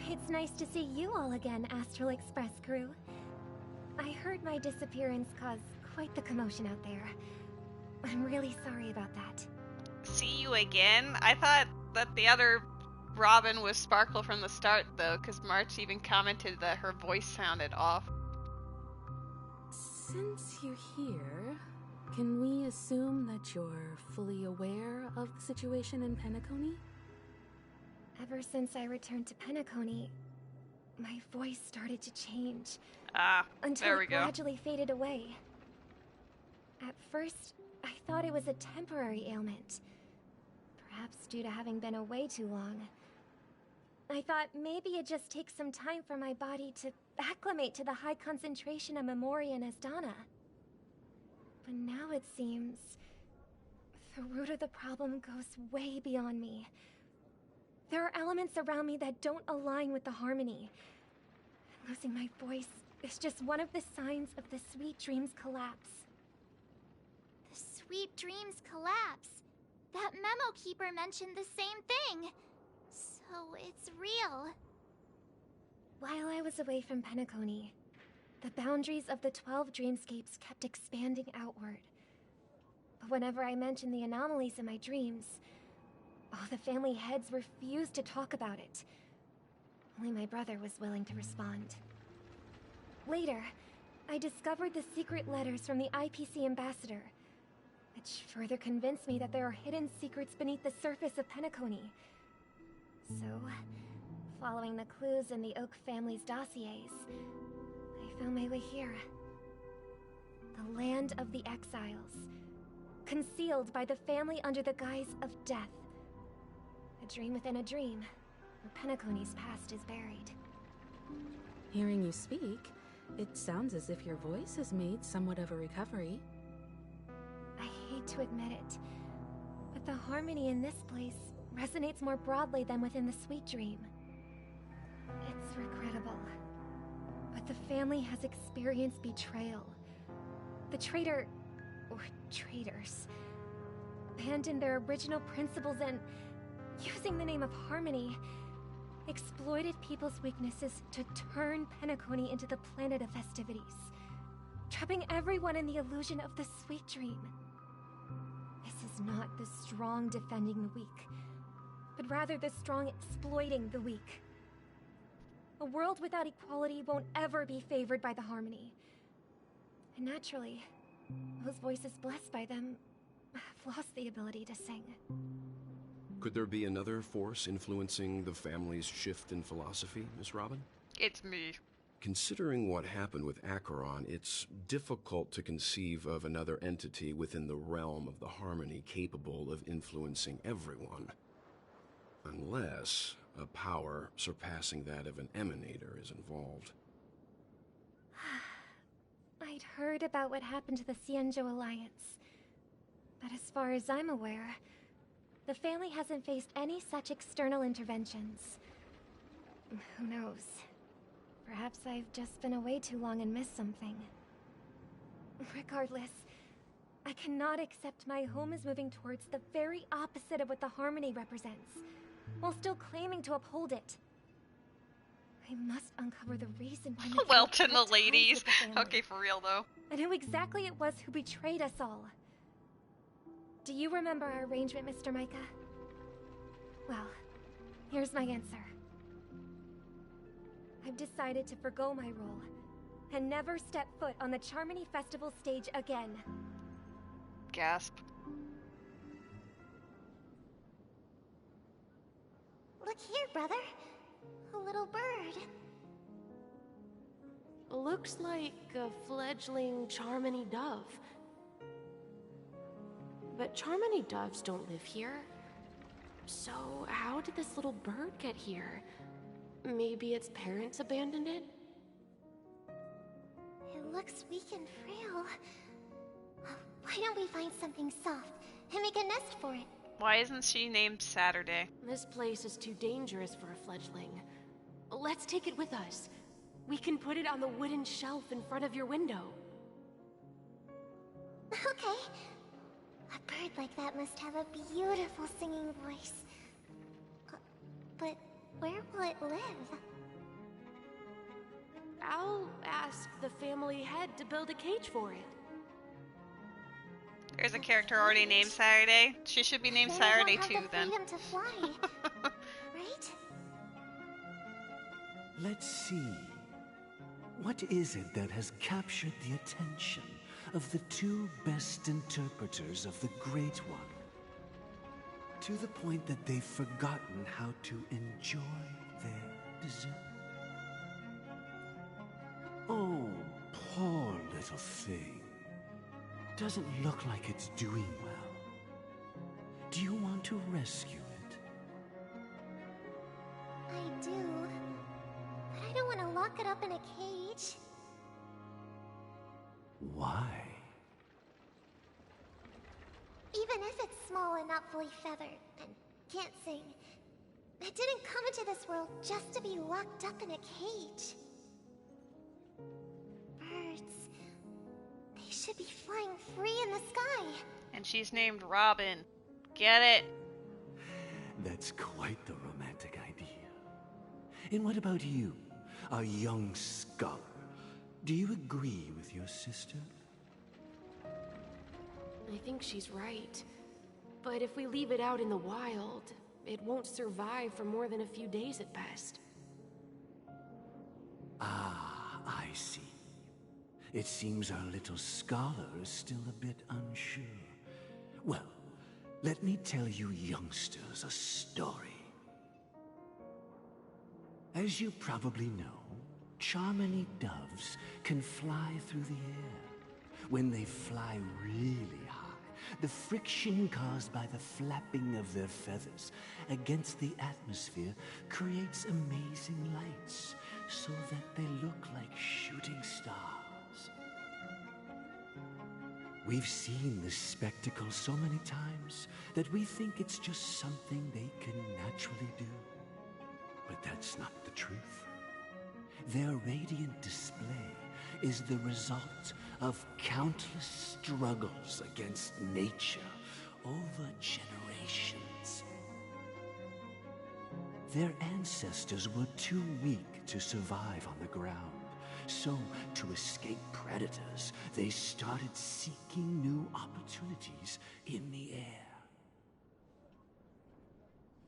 It's nice to see you all again, Astral Express crew. I heard my disappearance caused quite the commotion out there. I'm really sorry about that. See you again? I thought that the other Robin was Sparkle from the start, though, because March even commented that her voice sounded off. Since you're here, can we assume that you're fully aware of the situation in Penacony? Ever since I returned to Penacony, my voice started to change. Until there we it go. Gradually faded away. At first, I thought it was a temporary ailment. Perhaps due to having been away too long. I thought maybe it just takes some time for my body to acclimate to the high concentration of Memoria and Asdana. But now it seems the root of the problem goes way beyond me. There are elements around me that don't align with the harmony. Losing my voice is just one of the signs of the Sweet Dreams collapse. The Sweet Dreams collapse. That memo keeper mentioned the same thing. So it's real. While I was away from Penacony, the boundaries of the 12 dreamscapes kept expanding outward. But whenever I mentioned the anomalies in my dreams, the family heads refused to talk about it. Only my brother was willing to respond. Later, I discovered the secret letters from the IPC ambassador, which further convinced me that there are hidden secrets beneath the surface of Penacony. So, following the clues in the Oak family's dossiers, I found my way here. The land of the exiles, concealed by the family under the guise of death. A dream within a dream, where Penacony's past is buried. Hearing you speak, it sounds as if your voice has made somewhat of a recovery. I hate to admit it, but the harmony in this place resonates more broadly than within the Sweet Dream. It's regrettable, but the family has experienced betrayal. The traitor, or traitors, abandoned their original principles and, using the name of harmony, exploited people's weaknesses to turn Penacony into the planet of festivities, trapping everyone in the illusion of the Sweet Dream. This is not the strong defending the weak, but rather the strong exploiting the weak. A world without equality won't ever be favored by the harmony. And naturally, those voices blessed by them have lost the ability to sing. Could there be another force influencing the family's shift in philosophy, Miss Robin? It's me. Considering what happened with Acheron, it's difficult to conceive of another entity within the realm of the harmony capable of influencing everyone. Unless a power surpassing that of an emanator is involved. I'd heard about what happened to the Cienjo Alliance, but as far as I'm aware, the family hasn't faced any such external interventions. Who knows? Perhaps I've just been away too long and missed something. Regardless, I cannot accept my home is moving towards the very opposite of what the harmony represents, while still claiming to uphold it. I must uncover the reason why Mikhail Welton, the cut ties ladies. with the family. Okay, for real though. And who exactly it was who betrayed us all. Do you remember our arrangement, Mr. Micah? Well, here's my answer. I've decided to forgo my role and never step foot on the Charmony Festival stage again. Gasp. Look here, brother. A little bird. Looks like a fledgling Charmony dove. But Charmony doves don't live here. So how did this little bird get here? Maybe its parents abandoned it? looks weak and frail. Why don't we find something soft and make a nest for it? Why isn't she named Saturday? This place is too dangerous for a fledgling. Let's take it with us. We can put it on the wooden shelf in front of your window. Okay. A bird like that must have a beautiful singing voice. But where will it live? I'll ask the family head to build a cage for it. There's a character already named Saturday. She should be named Saturday too, then. Freedom to fly, right? Let's see. What is it that has captured the attention of the two best interpreters of the Great One? To the point that they've forgotten how to enjoy their dessert. Oh, poor little thing. Doesn't look like it's doing well. Do you want to rescue it? I do. But I don't want to lock it up in a cage. Why? Even if it's small and not fully feathered and can't sing, it didn't come into this world just to be locked up in a cage. Birds, they should be flying free in the sky. And she's named Robin. Get it? That's quite the romantic idea. And what about you, a young scholar? Do you agree with your sister? I think she's right. But if we leave it out in the wild, it won't survive for more than a few days at best. Ah, I see. It seems our little scholar is still a bit unsure. Well, let me tell you youngsters a story. As you probably know, Charmony doves can fly through the air. When they fly really high, the friction caused by the flapping of their feathers against the atmosphere creates amazing lights, so that they look like shooting stars. We've seen this spectacle so many times that we think it's just something they can naturally do. But that's not the truth. Their radiant display is the result of countless struggles against nature over generations. Their ancestors were too weak to survive on the ground, so to escape predators, they started seeking new opportunities in the air.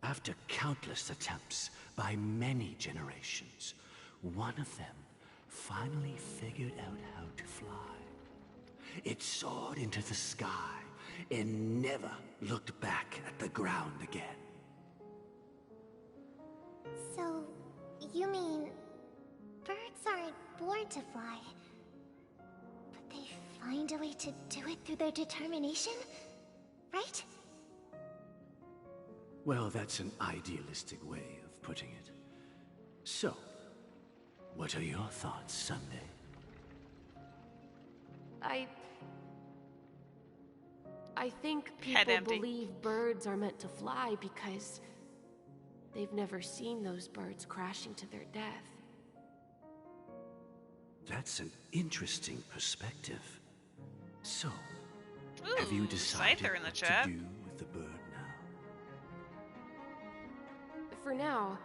After countless attempts by many generations, one of them finally figured out how to fly. It soared into the sky and never looked back at the ground again. So, you mean birds aren't born to fly, but they find a way to do it through their determination, right? Well, that's an idealistic way of putting it. So, what are your thoughts, Sunday? I think people believe birds are meant to fly because they've never seen those birds crashing to their death. That's an interesting perspective. So, Ooh, have you decided Scyther in the what chat. to do with the bird now? For now,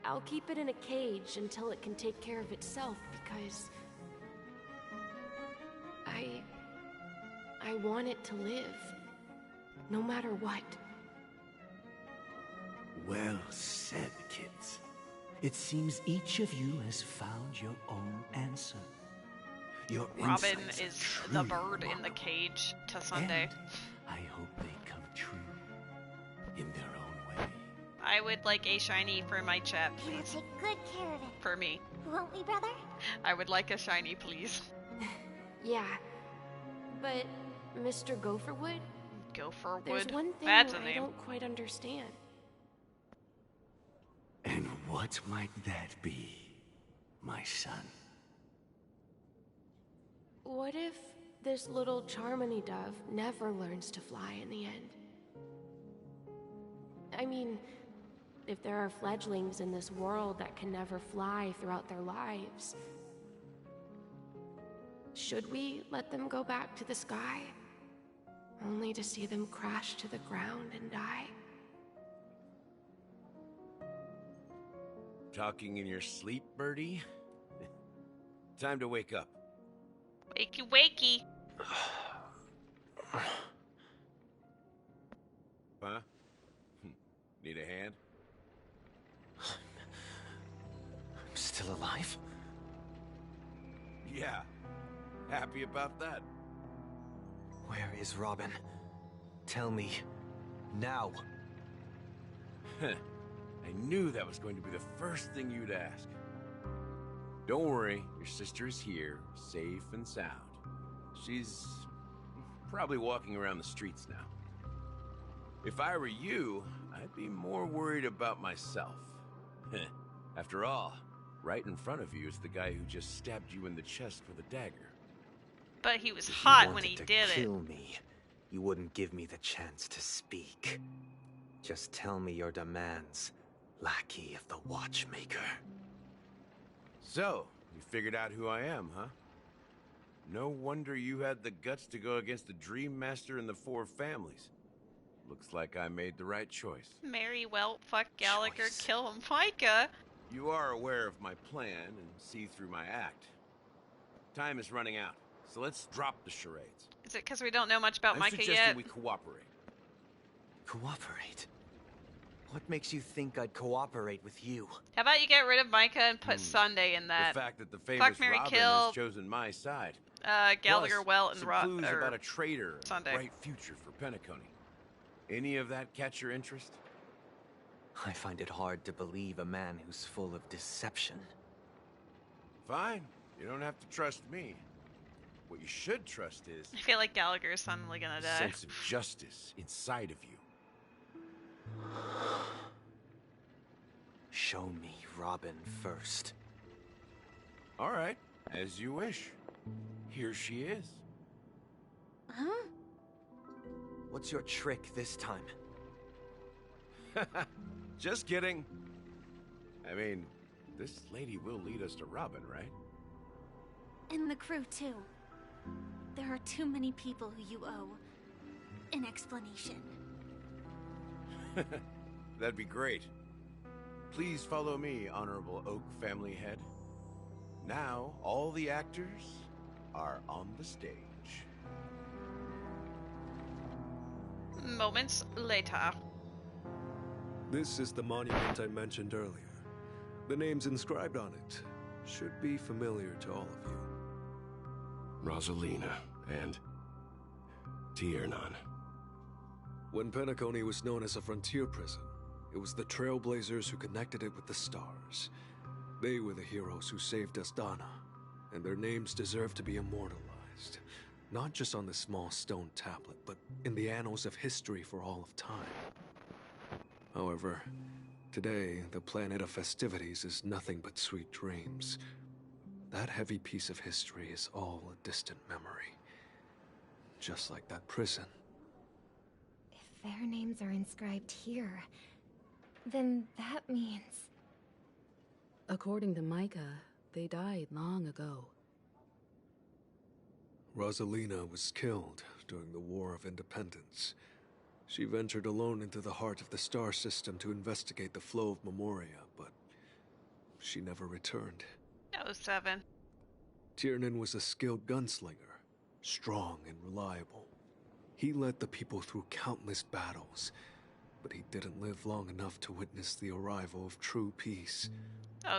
I'll keep it in a cage until it can take care of itself because I want it to live, no matter what. Well said, kids. It seems each of you has found your own answer. Your Robin insights are is truly the bird in remarkable. the cage to Sunday. And I hope they come true in their own way. I would like a shiny for my chat, We will please. take good care of it, For me. won't we, brother? I would like a shiny, please. Yeah, but Mr. Gopherwood? Gopherwood? There's one thing That's a I name. don't quite understand. And what might that be, my son? What if this little Charmony dove never learns to fly in the end? I mean, if there are fledglings in this world that can never fly throughout their lives, should we let them go back to the sky, only to see them crash to the ground and die? Talking in your sleep, Birdie? Time to wake up. Wakey, wakey. Huh? Need a hand? I'm still alive? Yeah. Happy about that. Where is Robin? Tell me. Now. I knew that was going to be the first thing you'd ask. Don't worry, your sister is here, safe and sound. She's probably walking around the streets now. If I were you, I'd be more worried about myself. After all, right in front of you is the guy who just stabbed you in the chest with a dagger. But he was hot when he did it. If you wanted to kill me, you wouldn't give me the chance to speak. Just tell me your demands, lackey of the Watchmaker. So, you figured out who I am, huh? No wonder you had the guts to go against the Dream Master and the Four Families. Looks like I made the right choice. Marry Welt, fuck Gallagher, kill him, Micah. You are aware of my plan and see through my act. Time is running out, so let's drop the charades. Is it because we don't know much about Micah suggesting yet? we cooperate. Cooperate? What makes you think I'd cooperate with you? How about you get rid of Micah and put Sunday in that? The fact that the famous Fuck, marry, Robin kill. has chosen my side. Gallagher, Plus, Welt, and some clues about a traitor and Sunday. a bright future for Penacony. Any of that catch your interest? I find it hard to believe a man who's full of deception. Fine. You don't have to trust me. What you should trust is I feel like Gallagher is suddenly gonna a die. sense of justice inside of you. Show me Robin first. All right, as you wish. Here she is. Huh? What's your trick this time? Just kidding. I mean, this lady will lead us to Robin, right? And the crew, too. There are too many people who you owe an explanation. That'd be great. Please follow me, Honorable Oak family head. Now, all the actors are on the stage. Moments later. This is the monument I mentioned earlier. The names inscribed on it should be familiar to all of you. Rosalina and Tiernan. When Penacony was known as a frontier prison, it was the Trailblazers who connected it with the stars. They were the heroes who saved Asdana, and their names deserve to be immortalized. Not just on this small stone tablet, but in the annals of history for all of time. However, today, the planet of festivities is nothing but sweet dreams. That heavy piece of history is all a distant memory. Just like that prison. If their names are inscribed here, then that means... According to Micah, they died long ago. Rosalina was killed during the War of Independence. She ventured alone into the heart of the star system to investigate the flow of Memoria, but she never returned. 07. Tiernan was a skilled gunslinger, strong and reliable. He led the people through countless battles, but he didn't live long enough to witness the arrival of true peace.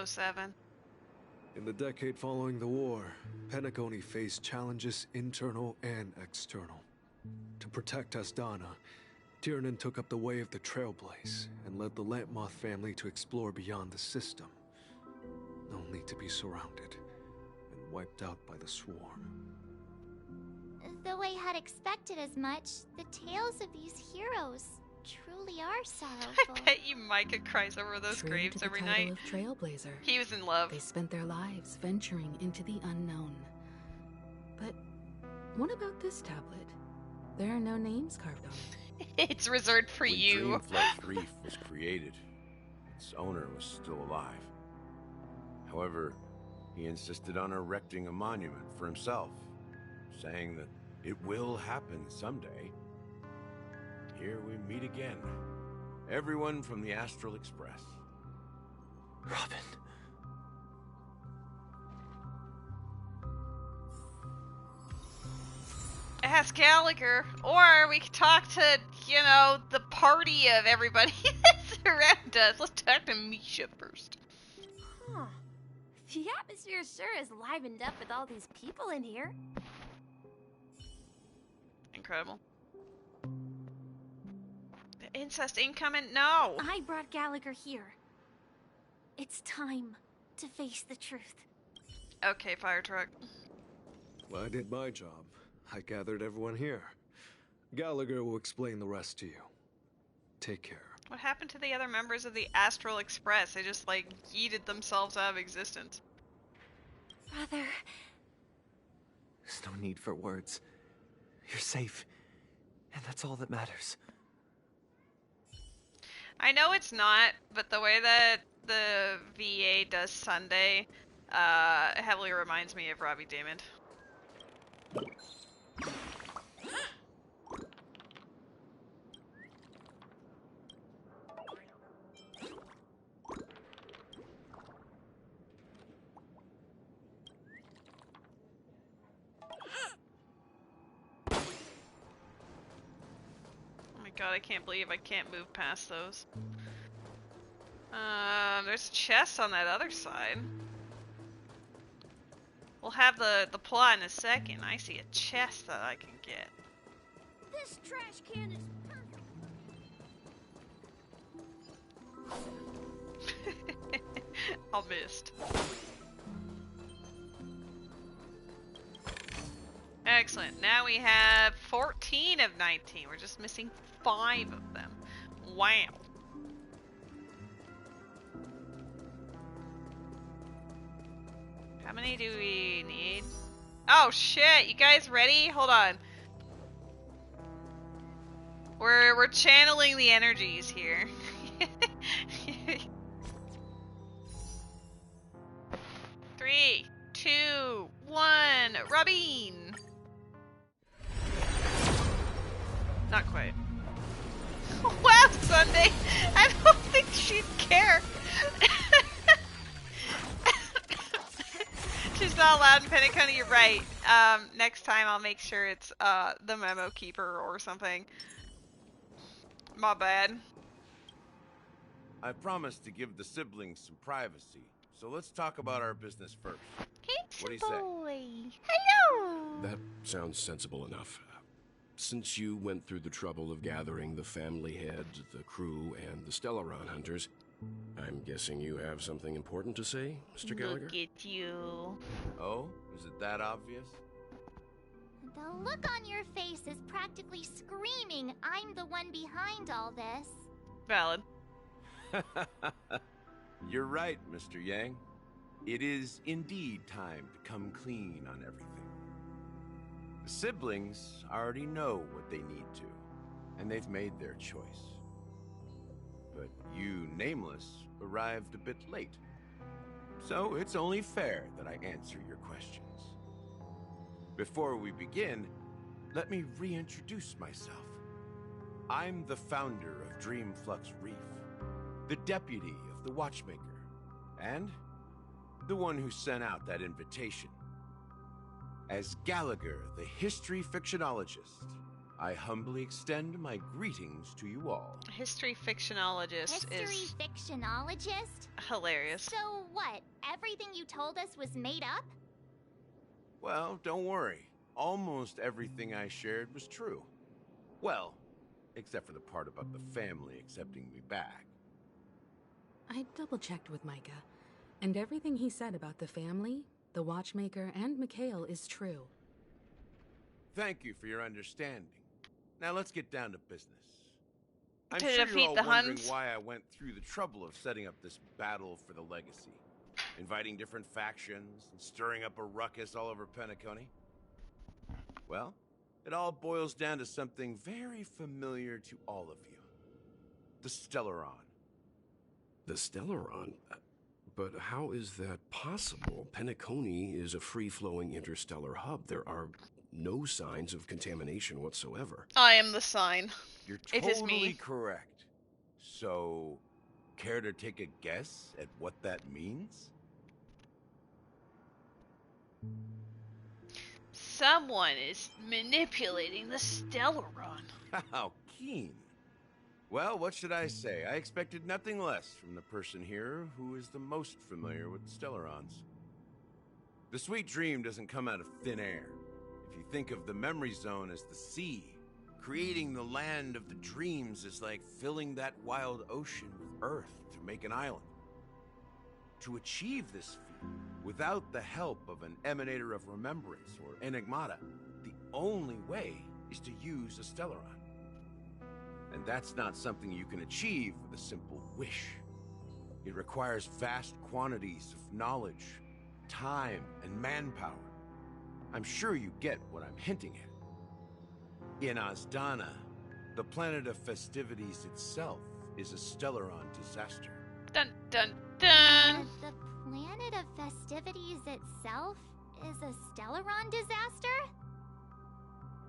07. In the decade following the war, Penacony faced challenges internal and external. To protect Asdana, Tiernan took up the way of the Trailblaze and led the Lampmoth family to explore beyond the system, only to be surrounded and wiped out by the Swarm. Though I had expected as much, the tales of these heroes truly are sorrowful. I bet you Micah cries over those True graves to the every title night. Of Trailblazer. He was in love. They spent their lives venturing into the unknown. But what about this tablet? There are no names carved on it. It's reserved for when you. Dreamflex Reef was created, its owner was still alive. However, he insisted on erecting a monument for himself, saying that it will happen someday. Here we meet again. Everyone from the Astral Express. Robin. Ask Gallagher, or we could talk to, you know, the party of everybody that's around us. Let's talk to Misha first. Huh. The atmosphere sure is livened up with all these people in here. Incredible. The incest incoming? No! I brought Gallagher here. It's time to face the truth. Okay, fire truck. Well, I did my job. I gathered everyone here. Gallagher will explain the rest to you. Take care. What happened to the other members of the Astral Express? They just, like, yeeted themselves out of existence. Brother. There's no need for words. You're safe, and that's all that matters. I know it's not, but the way that the VA does Sunday heavily reminds me of Robbie Damon. God, I can't believe I can't move past those. There's chests on that other side. We'll have the plot in a second. I see a chest that I can get. This trash can is perfect. I'll missed. Excellent. Now we have 14 of 19. We're just missing 5 of them. Wow. How many do we need? Oh shit, you guys ready? Hold on. We're channeling the energies here. 3, 2, 1, Robin! Not quite. Wow, Sunday! I don't think she'd care. She's not allowed in Penacony, you're right. Next time I'll make sure it's the memo keeper or something. My bad. I promised to give the siblings some privacy, so let's talk about our business first. What do you say? Hello! That sounds sensible enough. Since you went through the trouble of gathering the family head, the crew, and the Stellaron hunters, I'm guessing you have something important to say, Mr. Gallagher? Look at you. Oh, is it that obvious? The look on your face is practically screaming, I'm the one behind all this. Valid. You're right, Mr. Yang. It is indeed time to come clean on everything. The siblings already know what they need to, and they've made their choice. But you, Nameless, arrived a bit late. So it's only fair that I answer your questions. Before we begin, let me reintroduce myself. I'm the founder of Dreamflux Reef, the deputy of the Watchmaker, and the one who sent out that invitation. As Gallagher, the history fictionologist, I humbly extend my greetings to you all. History fictionologist History is fictionologist? hilarious. So what? Everything you told us was made up? Well, don't worry. Almost everything I shared was true. Well, except for the part about the family accepting me back. I double-checked with Micah, and everything he said about the family, the Watchmaker, and Mikhail is true. Thank you for your understanding. Now let's get down to business. I'm To sure you're defeat all the wondering Huns. why I went through the trouble of setting up this battle for the legacy. Inviting different factions and stirring up a ruckus all over Penacony. Well, it all boils down to something very familiar to all of you. The Stellaron. The Stellaron? But how is that possible? Penacony is a free-flowing interstellar hub. There are no signs of contamination whatsoever. I am the sign. You're It is totally me. correct. So, care to take a guess at what that means? Someone is manipulating the Stellaron. How keen. Well, what should I say? I expected nothing less from the person here who is the most familiar with Stellarons. The sweet dream doesn't come out of thin air. If you think of the memory zone as the sea, creating the land of the dreams is like filling that wild ocean with earth to make an island. To achieve this feat, without the help of an emanator of remembrance or enigmata, the only way is to use a Stellaron. And that's not something you can achieve with a simple wish. It requires vast quantities of knowledge, time, and manpower. I'm sure you get what I'm hinting at. In Azdana, the planet of festivities itself is a Stellaron disaster. Dun dun dun! The planet of festivities itself is a Stellaron disaster?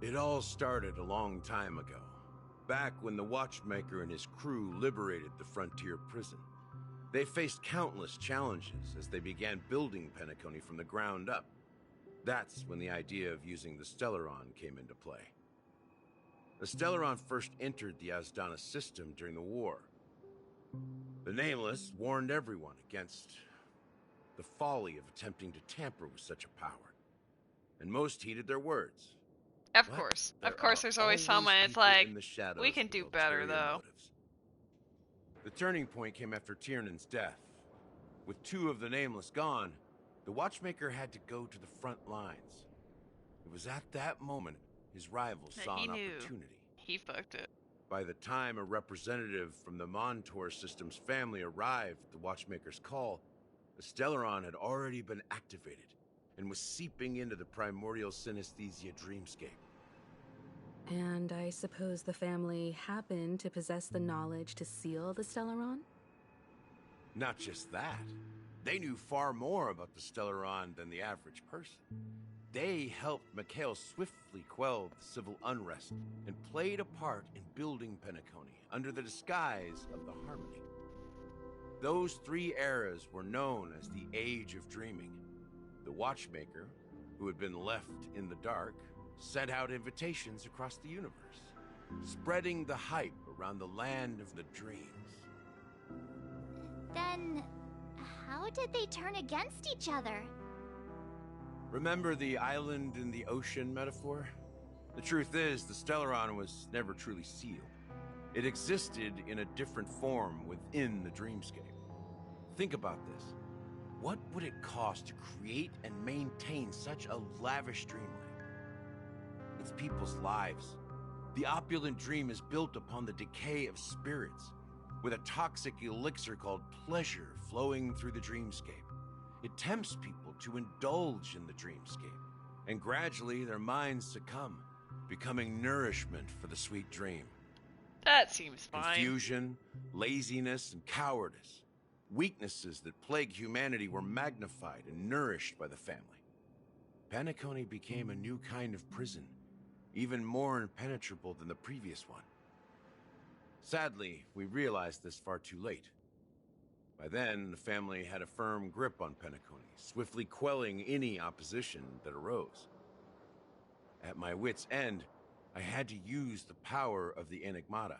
It all started a long time ago, back when the Watchmaker and his crew liberated the frontier prison. They faced countless challenges as they began building Penacony from the ground up. That's when the idea of using the Stellaron came into play. The Stellaron first entered the Azdana system during the war. The Nameless warned everyone against the folly of attempting to tamper with such a power, and most heeded their words. Of course, there's always someone. It's like, we can do better, though. The turning point came after Tiernan's death. With two of the Nameless gone, the Watchmaker had to go to the front lines. It was at that moment his rivals saw an opportunity. He fucked it. By the time a representative from the Montour System's family arrived at the Watchmaker's call, the Stellaron had already been activated and was seeping into the primordial synesthesia dreamscape. And I suppose the family happened to possess the knowledge to seal the Stellaron? Not just that. They knew far more about the Stellaron than the average person. They helped Mikhail swiftly quell the civil unrest and played a part in building Penacony under the disguise of the Harmony. Those three eras were known as the Age of Dreaming. The Watchmaker, who had been left in the dark, sent out invitations across the universe, spreading the hype around the land of the dreams. Then, how did they turn against each other? Remember the island in the ocean metaphor? The truth is, the Stellaron was never truly sealed. It existed in a different form within the dreamscape. Think about this. What would it cost to create and maintain such a lavish dreamland? It's people's lives. The opulent dream is built upon the decay of spirits, with a toxic elixir called pleasure flowing through the dreamscape. It tempts people to indulge in the dreamscape, and gradually their minds succumb, becoming nourishment for the sweet dream. That seems fine. Confusion, laziness, and cowardice. Weaknesses that plague humanity were magnified and nourished by the family. Penacony became a new kind of prison, even more impenetrable than the previous one. Sadly, we realized this far too late. By then, the family had a firm grip on Penacony, swiftly quelling any opposition that arose. At my wit's end, I had to use the power of the Enigmata,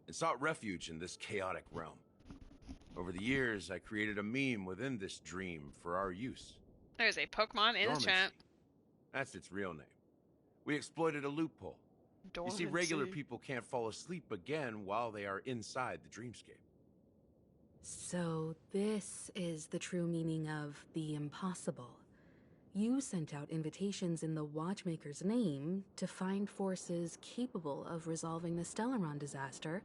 and sought refuge in this chaotic realm. Over the years, I created a meme within this dream for our use. There's a Pokemon in the chat. That's its real name. We exploited a loophole. You see, regular people can't fall asleep again while they are inside the dreamscape. So this is the true meaning of the impossible. You sent out invitations in the Watchmaker's name to find forces capable of resolving the Stellaron disaster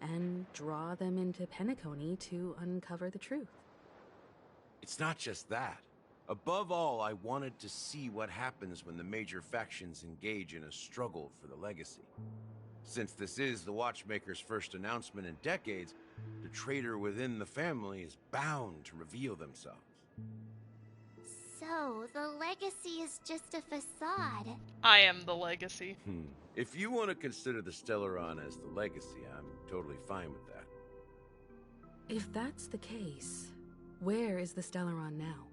and draw them into Penacony to uncover the truth. It's not just that. Above all, I wanted to see what happens when the major factions engage in a struggle for the legacy. Since this is the Watchmaker's first announcement in decades, the traitor within the family is bound to reveal themselves. So, the legacy is just a facade. I am the legacy. If you want to consider the Stellaron as the legacy, I'm totally fine with that. If that's the case, where is the Stellaron now?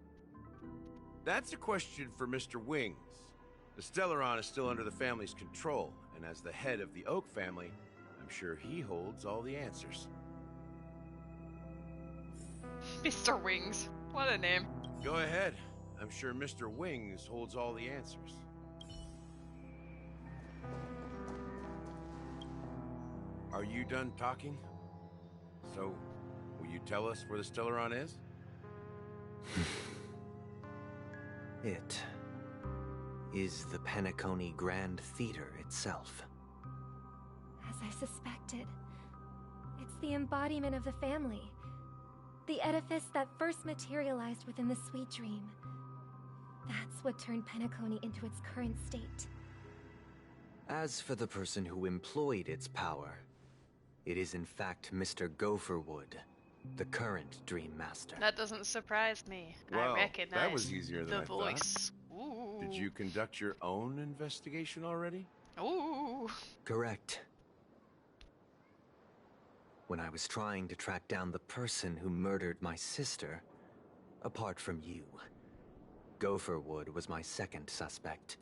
That's a question for Mr. Wings. The Stellaron is still under the family's control, and as the head of the Oak family, I'm sure he holds all the answers. Mr. Wings. What a name. Go ahead. I'm sure Mr. Wings holds all the answers. Are you done talking? So, will you tell us where the Stellaron is? It is the Penacony Grand Theater itself. As I suspected, it's the embodiment of the family. The edifice that first materialized within the Sweet Dream. That's what turned Penacony into its current state. As for the person who employed its power, it is in fact Mr. Gopherwood, the current Dream Master. That doesn't surprise me. Well, I recognize that was easier than the I voice. thought. Ooh. Did you conduct your own investigation already? Ooh. Correct. When I was trying to track down the person who murdered my sister, apart from you, Gopherwood was my second suspect.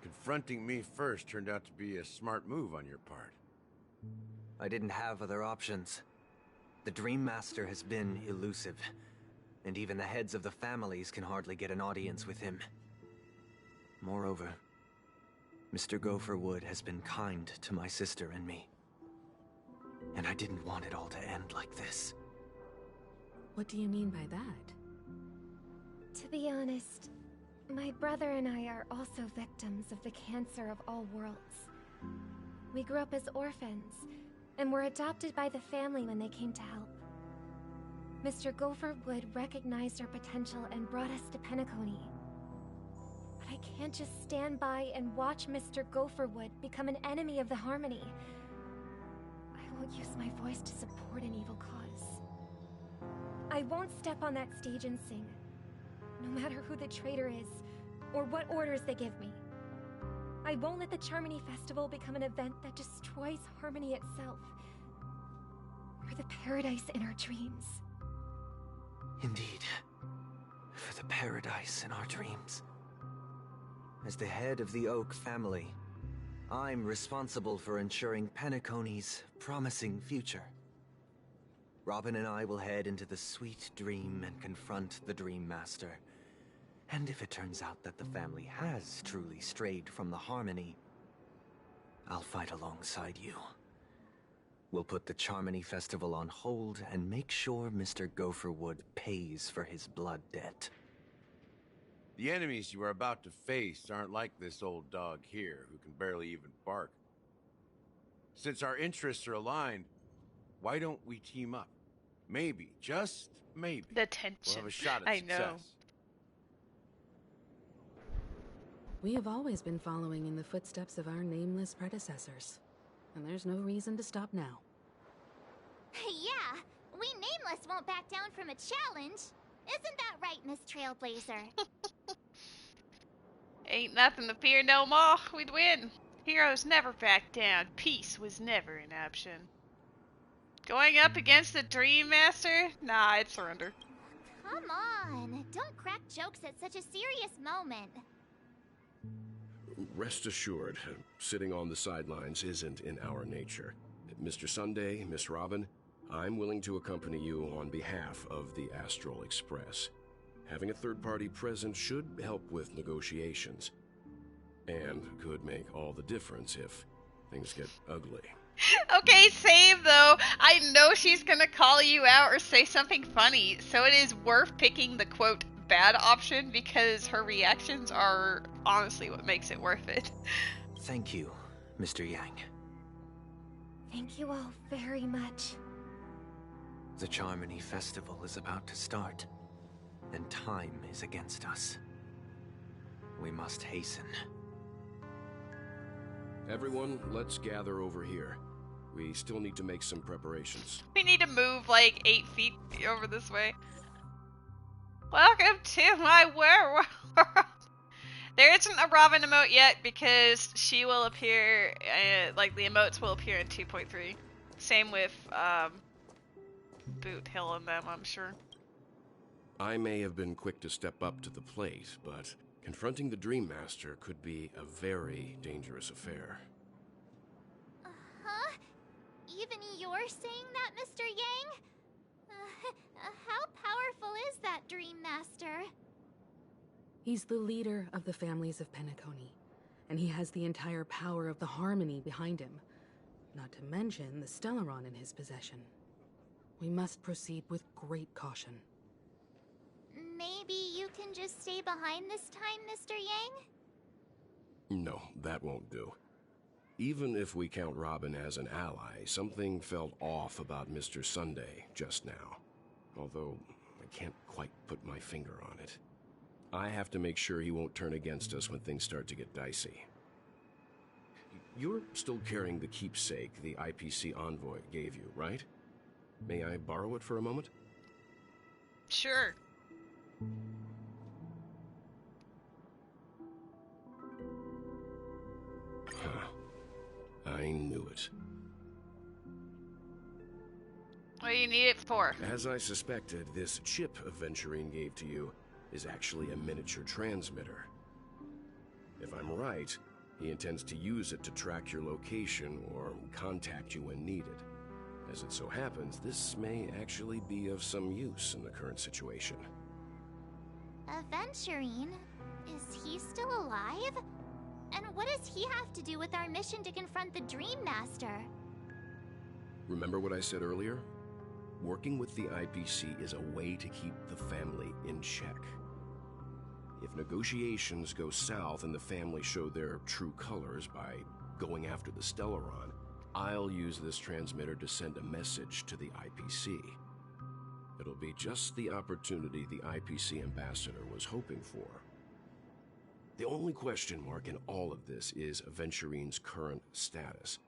Confronting me first turned out to be a smart move on your part. I didn't have other options. The Dream Master has been elusive, and even the heads of the families can hardly get an audience with him. Moreover, Mr. Gopherwood has been kind to my sister and me. And I didn't want it all to end like this. What do you mean by that? To be honest, my brother and I are also victims of the cancer of all worlds. We grew up as orphans, and were adopted by the family when they came to help. Mr. Gopherwood recognized our potential and brought us to Penacony. But I can't just stand by and watch Mr. Gopherwood become an enemy of the Harmony. I will use my voice to support an evil cause. I won't step on that stage and sing, no matter who the traitor is, or what orders they give me. I won't let the Charmony Festival become an event that destroys Harmony itself, or the paradise in our dreams. Indeed, for the paradise in our dreams. As the head of the Oak family, I'm responsible for ensuring Penacony's promising future. Robin and I will head into the Sweet Dream and confront the Dream Master. And if it turns out that the family has truly strayed from the Harmony, I'll fight alongside you. We'll put the Charmony Festival on hold and make sure Mr. Gopherwood pays for his blood debt. The enemies you are about to face aren't like this old dog here, who can barely even bark. Since our interests are aligned, why don't we team up? Maybe, just maybe, the tension. we'll have a shot at I success. know. We have always been following in the footsteps of our nameless predecessors, and there's no reason to stop now. Yeah, we Nameless won't back down from a challenge. Isn't that right, Miss Trailblazer? Ain't nothing to fear no more. We'd win. Heroes never back down. Peace was never an option. Going up against the Dream Master? Nah, I'd surrender. Come on, don't crack jokes at such a serious moment. Rest assured, sitting on the sidelines isn't in our nature. Mr. Sunday, Miss Robin, I'm willing to accompany you on behalf of the Astral Express. Having a third party present should help with negotiations. And could make all the difference if things get ugly. Okay, same though. I know she's gonna call you out or say something funny, so it is worth picking the quote bad option because her reactions are honestly what makes it worth it. Thank you, Mr. Yang. Thank you all very much. The Charmony Festival is about to start, and time is against us. We must hasten. Everyone, let's gather over here. We still need to make some preparations. We need to move like 8 feet over this way. Welcome to my world. There isn't a Robin emote yet because she will appear, like the emotes will appear in 2.3. Same with Boot Hill and them, I'm sure. I may have been quick to step up to the plate, but confronting the Dream Master could be a very dangerous affair. Huh? Even you're saying that, Mr. Yang? How powerful is that Dream Master? He's the leader of the families of Penacony, and he has the entire power of the Harmony behind him, not to mention the Stellaron in his possession. We must proceed with great caution. Maybe you can just stay behind this time, Mr. Yang? No, that won't do. Even if we count Robin as an ally, something felt off about Mr. Sunday just now. Although, I can't quite put my finger on it. I have to make sure he won't turn against us when things start to get dicey. You're still carrying the keepsake the IPC envoy gave you, right? May I borrow it for a moment? Sure. I knew it. What do you need it for? As I suspected, this chip Aventurine gave to you is actually a miniature transmitter. If I'm right, he intends to use it to track your location or contact you when needed. As it so happens, this may actually be of some use in the current situation. Aventurine? Is he still alive? And what does he have to do with our mission to confront the Dream Master? Remember what I said earlier? Working with the IPC is a way to keep the family in check. If negotiations go south and the family show their true colors by going after the Stellaron, I'll use this transmitter to send a message to the IPC. It'll be just the opportunity the IPC ambassador was hoping for. The only question mark in all of this is Aventurine's current status.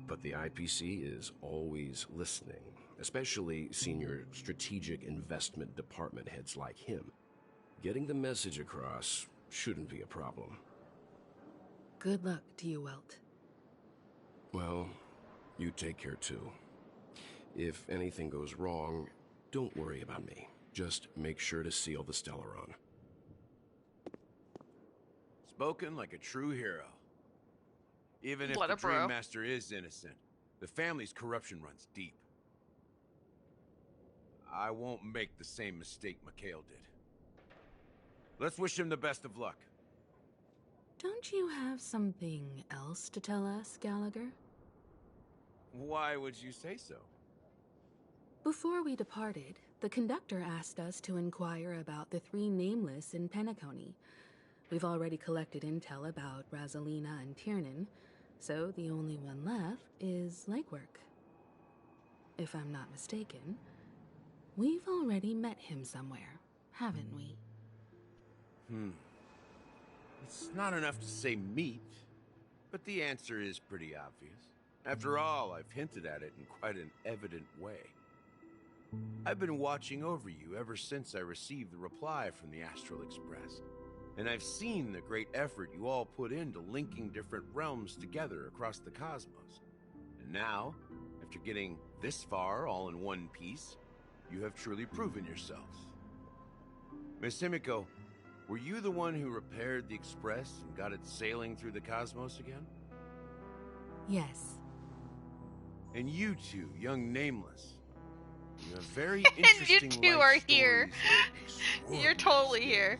But the IPC is always listening, especially senior strategic investment department heads like him. Getting the message across shouldn't be a problem. Good luck to you, Welt. Well, you take care too. If anything goes wrong, don't worry about me. Just make sure to seal the Stellaron. Spoken like a true hero. Even if What the a bro. Dream Master is innocent, the family's corruption runs deep. I won't make the same mistake Mikhail did. Let's wish him the best of luck. Don't you have something else to tell us, Gallagher? Why would you say so? Before we departed, the conductor asked us to inquire about the 3 nameless in Penacony. We've already collected intel about Rosalina and Tiernan, so the only one left is legwork. If I'm not mistaken, we've already met him somewhere, haven't we? It's not enough to say meet, but the answer is pretty obvious. After all, I've hinted at it in quite an evident way. I've been watching over you ever since I received the reply from the Astral Express, and I've seen the great effort you all put into linking different realms together across the cosmos. And now, after getting this far all in one piece, you have truly proven yourselves. Miss Himiko, were you the one who repaired the Express and got it sailing through the cosmos again? Yes. And you two, young Nameless, you have very And you interesting two life are stories here. and You're totally here.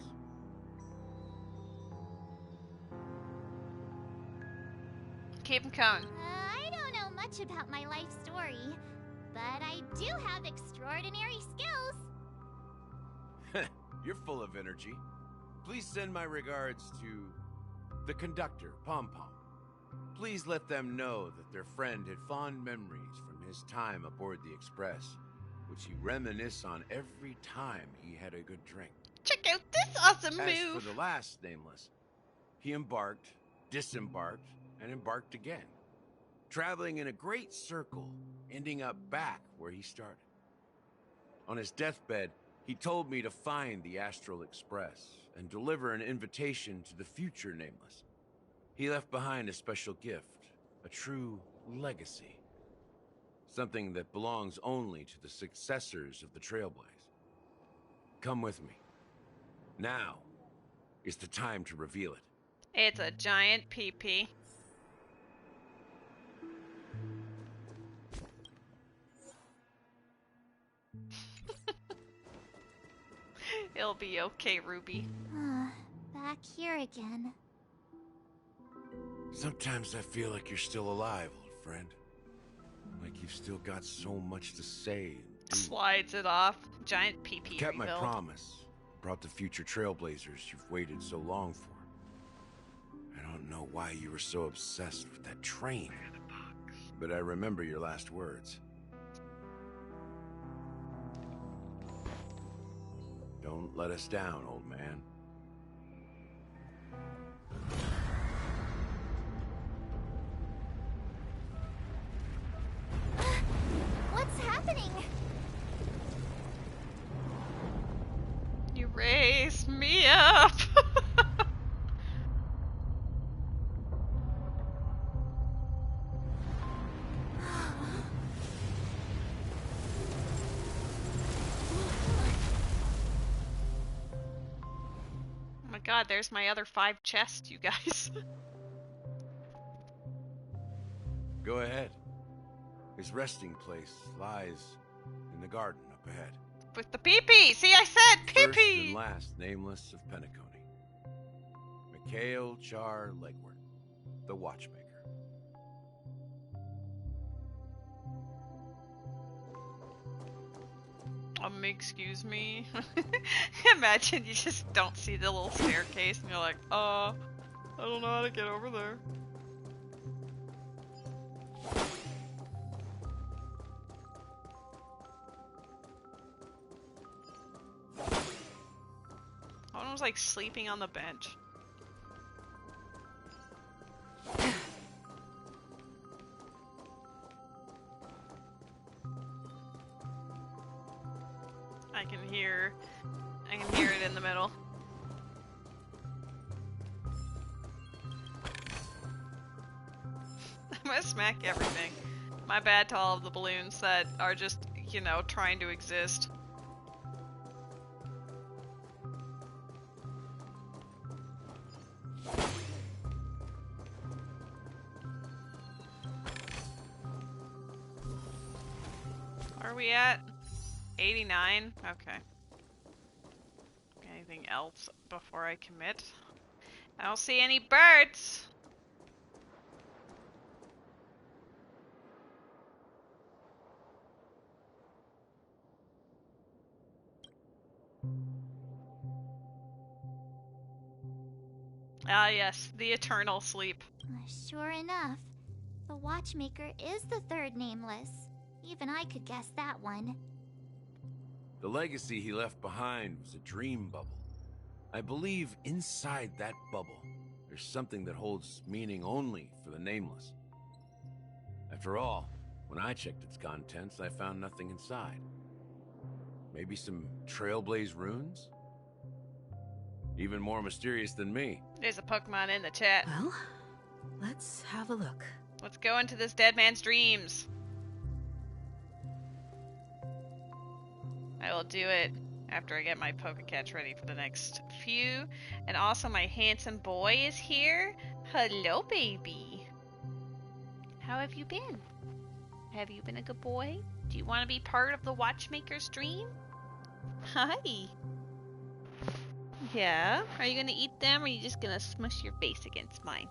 Keep them coming. I don't know much about my life story, but I do have extraordinary skills. You're full of energy. Please send my regards to the conductor, Pom Pom. Please let them know that their friend had fond memories from his time aboard the Express, which he reminisce on every time he had a good drink. Check out this awesome As move! for the last nameless, he embarked, disembarked, and embarked again, traveling in a great circle, ending up back where he started. On his deathbed, he told me to find the Astral Express and deliver an invitation to the future nameless. He left behind a special gift, a true legacy. Something that belongs only to the successors of the Trailblaze. Come with me. Now is the time to reveal it. It's a giant pee-pee. It'll be okay, Ruby. Back here again. Sometimes I feel like you're still alive, old friend. Like you've still got so much to say and do. Slides it off. Giant pee-pee Kept my rebuild. promise. Brought the future Trailblazers you've waited so long for. I don't know why you were so obsessed with that train. But I remember your last words. Don't let us down, old man. What's happening? You raised me up! Oh my god, there's my other 5 chests, you guys. Go ahead. His resting place lies in the garden up ahead. With the pee-pee! See, I said First pee-pee! and last nameless of Penacony. Mikhail Char Legward, the Watchmaker. Excuse me. Imagine you just don't see the little staircase and you're like, I don't know how to get over there. One was like sleeping on the bench. I can hear it in the middle. I'm gonna smack everything. My bad to all of the balloons that are just, you know, trying to exist. Where are we at? 89? Okay. Anything else before I commit? I don't see any birds! Ah yes, the eternal sleep. Sure enough, the Watchmaker is the third nameless. Even I could guess that one. The legacy he left behind was a dream bubble. I believe inside that bubble, there's something that holds meaning only for the nameless. After all, when I checked its contents, I found nothing inside. Maybe some Trailblaze runes? Even more mysterious than me. There's a Pokemon in the chat. Well, let's have a look. Let's go into this dead man's dreams. I will do it after I get my Pokecatch ready for the next few. And also my handsome boy is here. Hello, baby. How have you been? Have you been a good boy? Do you want to be part of the Watchmaker's dream? Hi. Yeah? Are you gonna eat them or are you just gonna smush your face against mine?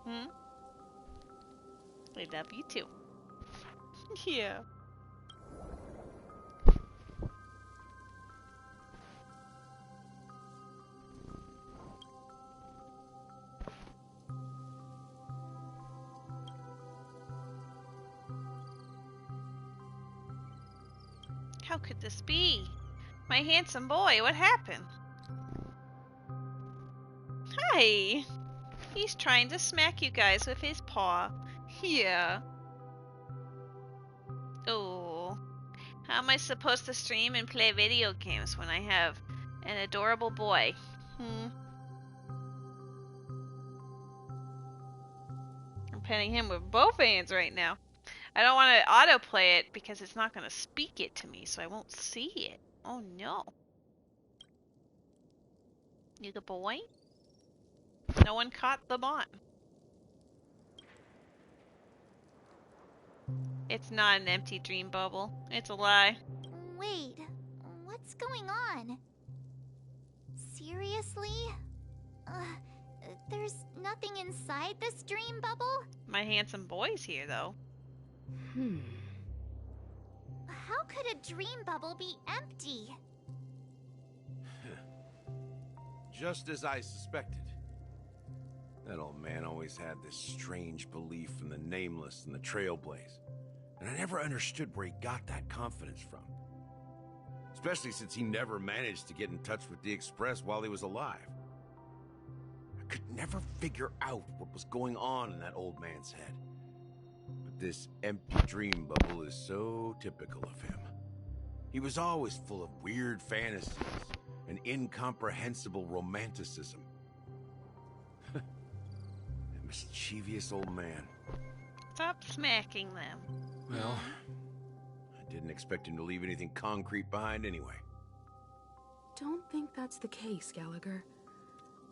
Hmm? I love you too. Yeah. How could this be? My handsome boy, what happened? Hi! He's trying to smack you guys with his paw. Yeah. Oh. How am I supposed to stream and play video games when I have an adorable boy? I'm petting him with both hands right now. I don't want to autoplay it because it's not going to speak it to me, so I won't see it. Oh no. You the boy? No one caught the bot. It's not an empty dream bubble. It's a lie. Wait, what's going on? Seriously? There's nothing inside this dream bubble? My handsome boy's here, though. How could a dream bubble be empty? Just as I suspected. That old man always had this strange belief in the nameless and the trailblaze. And I never understood where he got that confidence from. Especially since he never managed to get in touch with the Express while he was alive. I could never figure out what was going on in that old man's head. But this empty dream bubble is so typical of him. He was always full of weird fantasies and incomprehensible romanticism. That mischievous old man. Stop smacking them. Well, I didn't expect him to leave anything concrete behind anyway. Don't think that's the case, Gallagher.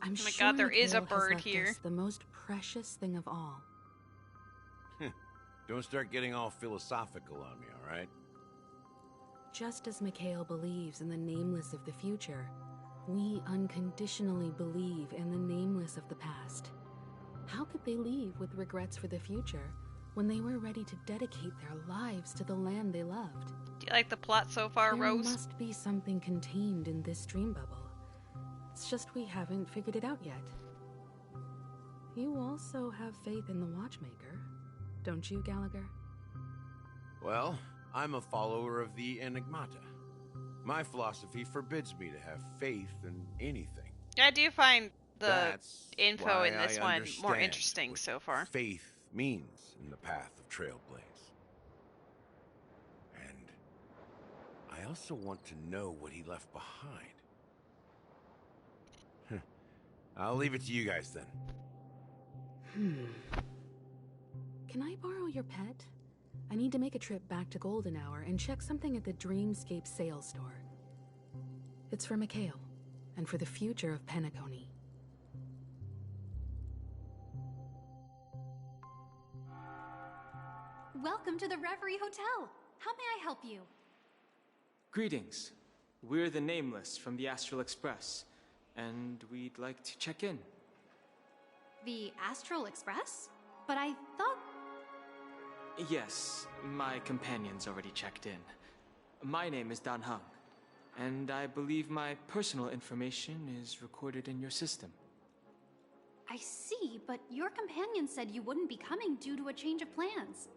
I'm Oh my sure god, there is a Mikhail has bird left here. us the most precious thing of all. Don't start getting all philosophical on me, all right? Just as Mikhail believes in the nameless of the future, we unconditionally believe in the nameless of the past. How could they leave with regrets for the future when they were ready to dedicate their lives to the land they loved? Do you like the plot so far, Rose? There must be something contained in this dream bubble. It's just we haven't figured it out yet. You also have faith in the Watchmaker, don't you, Gallagher? Well, I'm a follower of the Enigmata. My philosophy forbids me to have faith in anything. I do find the That's info why in this I one more understand interesting what so far. Faith means in the path of Trailblaze. And I also want to know what he left behind. I'll leave it to you guys then. Can I borrow your pet? I need to make a trip back to Golden Hour and check something at the Dreamscape sales store. It's for Mikhail, and for the future of Penacony. Welcome to the Reverie Hotel. How may I help you? Greetings. We're the Nameless from the Astral Express, and we'd like to check in. The Astral Express? But I thought... Yes, my companion's already checked in. My name is Dan Hung, and I believe my personal information is recorded in your system. I see, but your companion said you wouldn't be coming due to a change of plans.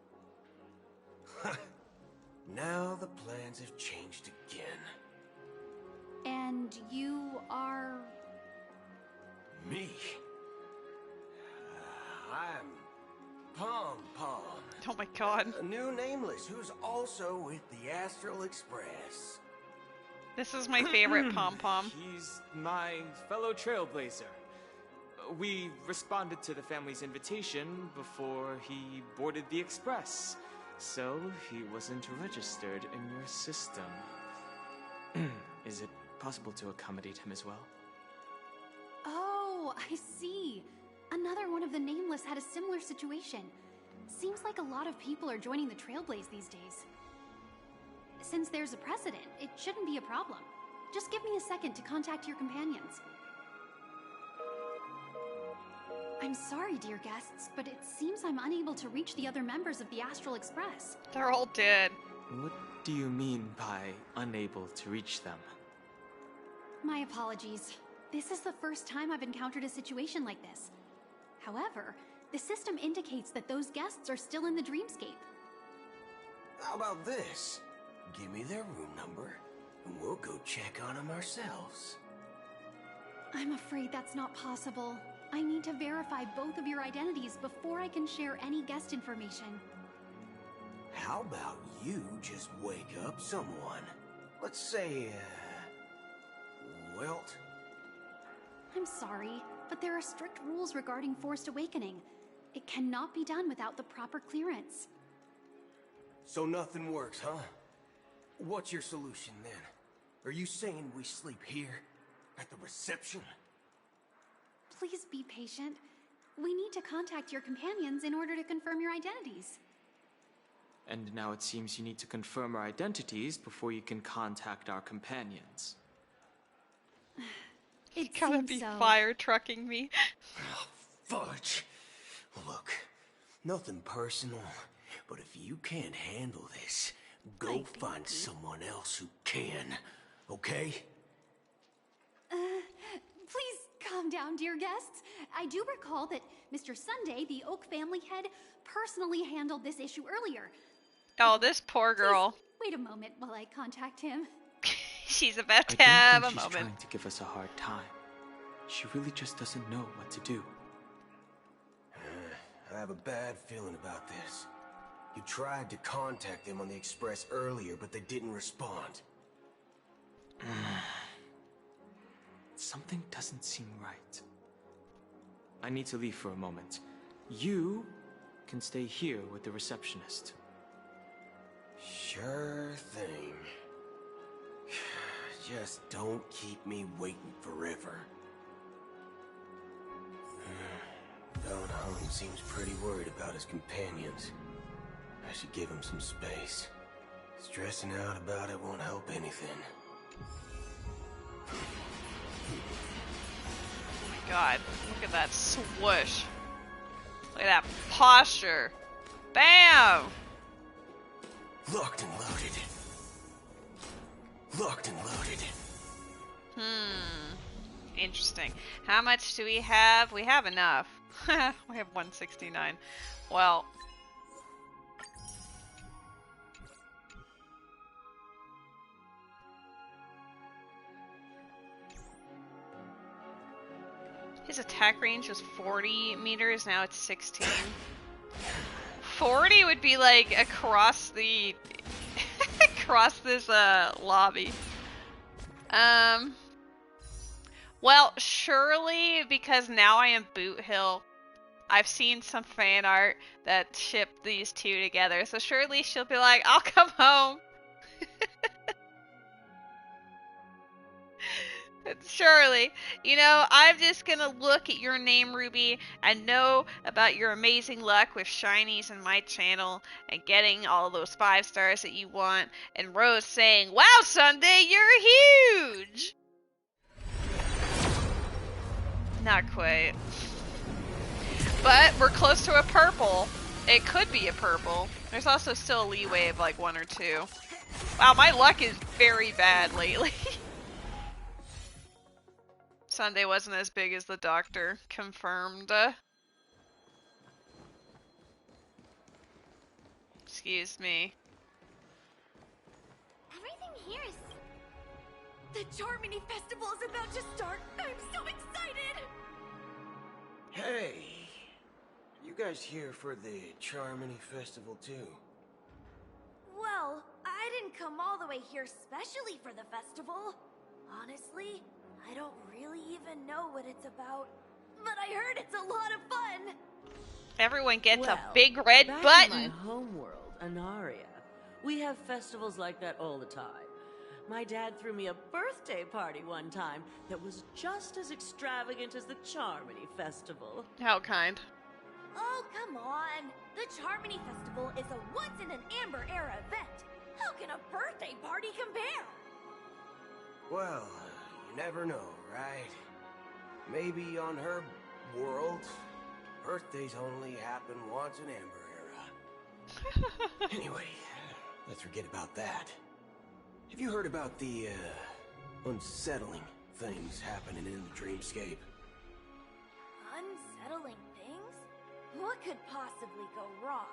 Now the plans have changed again. And you are... Me? I'm Pom Pom. Oh my god. A new Nameless who's also with the Astral Express. This is my favorite Pom Pom. He's my fellow trailblazer. We responded to the family's invitation before he boarded the express, so he wasn't registered in your system. Is it possible to accommodate him as well? Oh, I see. Another one of the Nameless had a similar situation. Seems like a lot of people are joining the Trailblaze these days. Since there's a precedent, it shouldn't be a problem. Just give me a second to contact your companions. I'm sorry, dear guests, but it seems I'm unable to reach the other members of the Astral Express. They're all dead. What do you mean by unable to reach them? My apologies. This is the first time I've encountered a situation like this. However, the system indicates that those guests are still in the dreamscape. How about this? give me their room number, and we'll go check on them ourselves. I'm afraid that's not possible. I need to verify both of your identities before I can share any guest information. How about you just wake up someone? Let's say, Welt? I'm sorry, but there are strict rules regarding forced awakening. It cannot be done without the proper clearance. So nothing works, huh? What's your solution then? Are you saying we sleep here? At the reception? Please be patient. We need to contact your companions in order to confirm your identities. And now it seems you need to confirm our identities before you can contact our companions. It Gotta seems be so. fire trucking me. Fudge. Look, nothing personal, but if you can't handle this, go find someone else who can, okay? Please calm down, dear guests. I do recall that Mr. Sunday, the Oak family head, personally handled this issue earlier. Oh, this poor girl. Please wait a moment while I contact him. She's about to I have don't a think she's moment. trying to give us a hard time. She really just doesn't know what to do. I have a bad feeling about this. You tried to contact them on the express earlier, but they didn't respond. Something doesn't seem right. I need to leave for a moment. You can stay here with the receptionist. Sure thing. Just don't keep me waiting forever. Don Hung seems pretty worried about his companions. I should give him some space. Stressing out about it won't help anything. Oh my god, look at that swoosh. Look at that posture. Bam! Locked and loaded. Locked and loaded. Interesting. How much do we have? We have enough. We have 169. Well. His attack range was 40 meters, now it's 16. 40 would be like across the across this lobby. Well, surely because now I am Boot Hill, I've seen some fan art that shipped these two together, so surely she'll be like, I'll come home. Surely. You know, I'm just gonna look at your name, Ruby, and know about your amazing luck with shinies in my channel and getting all those 5 stars that you want, and Rose saying, wow, Sunday, you're huge! Not quite. But we're close to a purple. It could be a purple. There's also still a leeway of like 1 or 2. Wow, my luck is very bad lately. Sunday wasn't as big as the doctor confirmed. Excuse me. Everything here is... The Charmony Festival is about to start! I'm so excited! Hey, you guys here for the Charmony Festival too? Well, I didn't come all the way here specially for the festival. Honestly, I don't really even know what it's about. But I heard it's a lot of fun! Everyone gets well, a big red back button! In my homeworld, Anaria, we have festivals like that all the time. My dad threw me a birthday party one time that was just as extravagant as the Charmony Festival. How kind. Oh, come on! The Charmony Festival is a once-in-an-Amber-era event! How can a birthday party compare? Well, you never know, right? Maybe on her world, birthdays only happen once in Amber Era. Anyway, let's forget about that. Have you heard about the, unsettling things happening in the dreamscape? Unsettling things? What could possibly go wrong?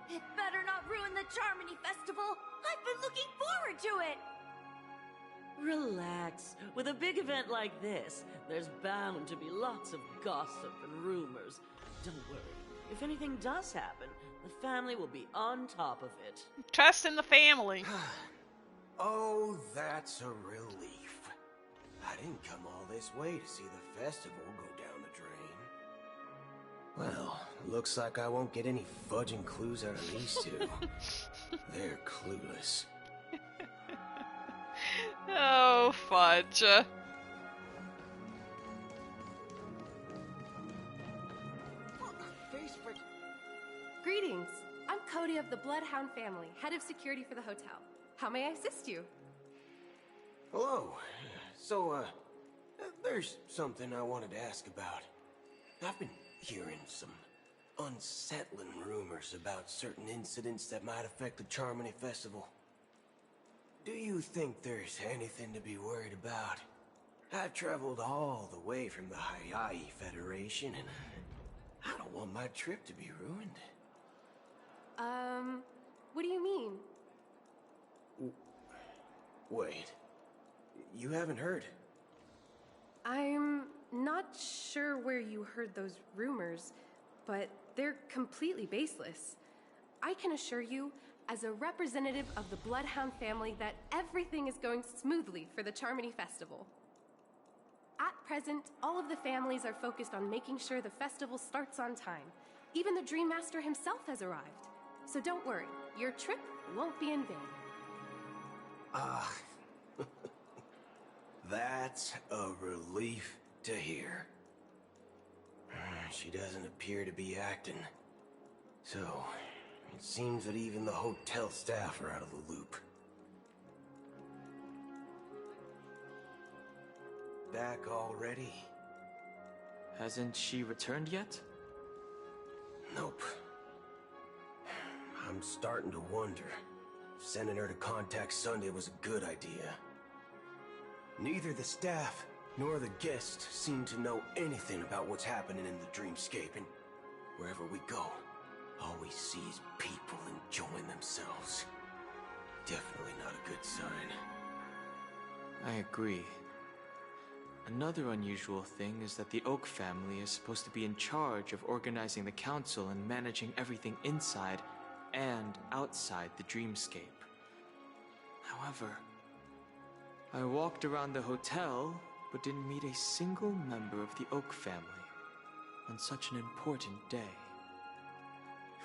It better not ruin the Charmony Festival! I've been looking forward to it! Relax. With a big event like this, there's bound to be lots of gossip and rumors. Don't worry. If anything does happen, the family will be on top of it. Trust in the family. Oh, that's a relief. I didn't come all this way to see the festival go down the drain. Well, looks like I won't get any fudging clues out of these two. They're clueless. Oh, fudge. Greetings. I'm Cody of the Bloodhound family, head of security for the hotel. How may I assist you? Hello. So, there's something I wanted to ask about. I've been hearing some unsettling rumors about certain incidents that might affect the Charmony Festival. Do you think there's anything to be worried about? I've traveled all the way from the Hayaii Federation, and I don't want my trip to be ruined. What do you mean? Wait. You haven't heard? I'm not sure where you heard those rumors, but they're completely baseless. I can assure you, as a representative of the Bloodhound family, that everything is going smoothly for the Charmony Festival. At present, all of the families are focused on making sure the festival starts on time. Even the Dream Master himself has arrived. So don't worry, your trip won't be in vain. That's a relief to hear. She doesn't appear to be acting. So, it seems that even the hotel staff are out of the loop. Back already? Hasn't she returned yet? Nope. I'm starting to wonder if sending her to contact Sunday was a good idea. Neither the staff nor the guests seem to know anything about what's happening in the dreamscape, and wherever we go, all we see is people enjoying themselves. Definitely not a good sign. I agree. Another unusual thing is that the Oak family is supposed to be in charge of organizing the council and managing everything inside and outside the dreamscape. However, I walked around the hotel, but didn't meet a single member of the Oak family on such an important day.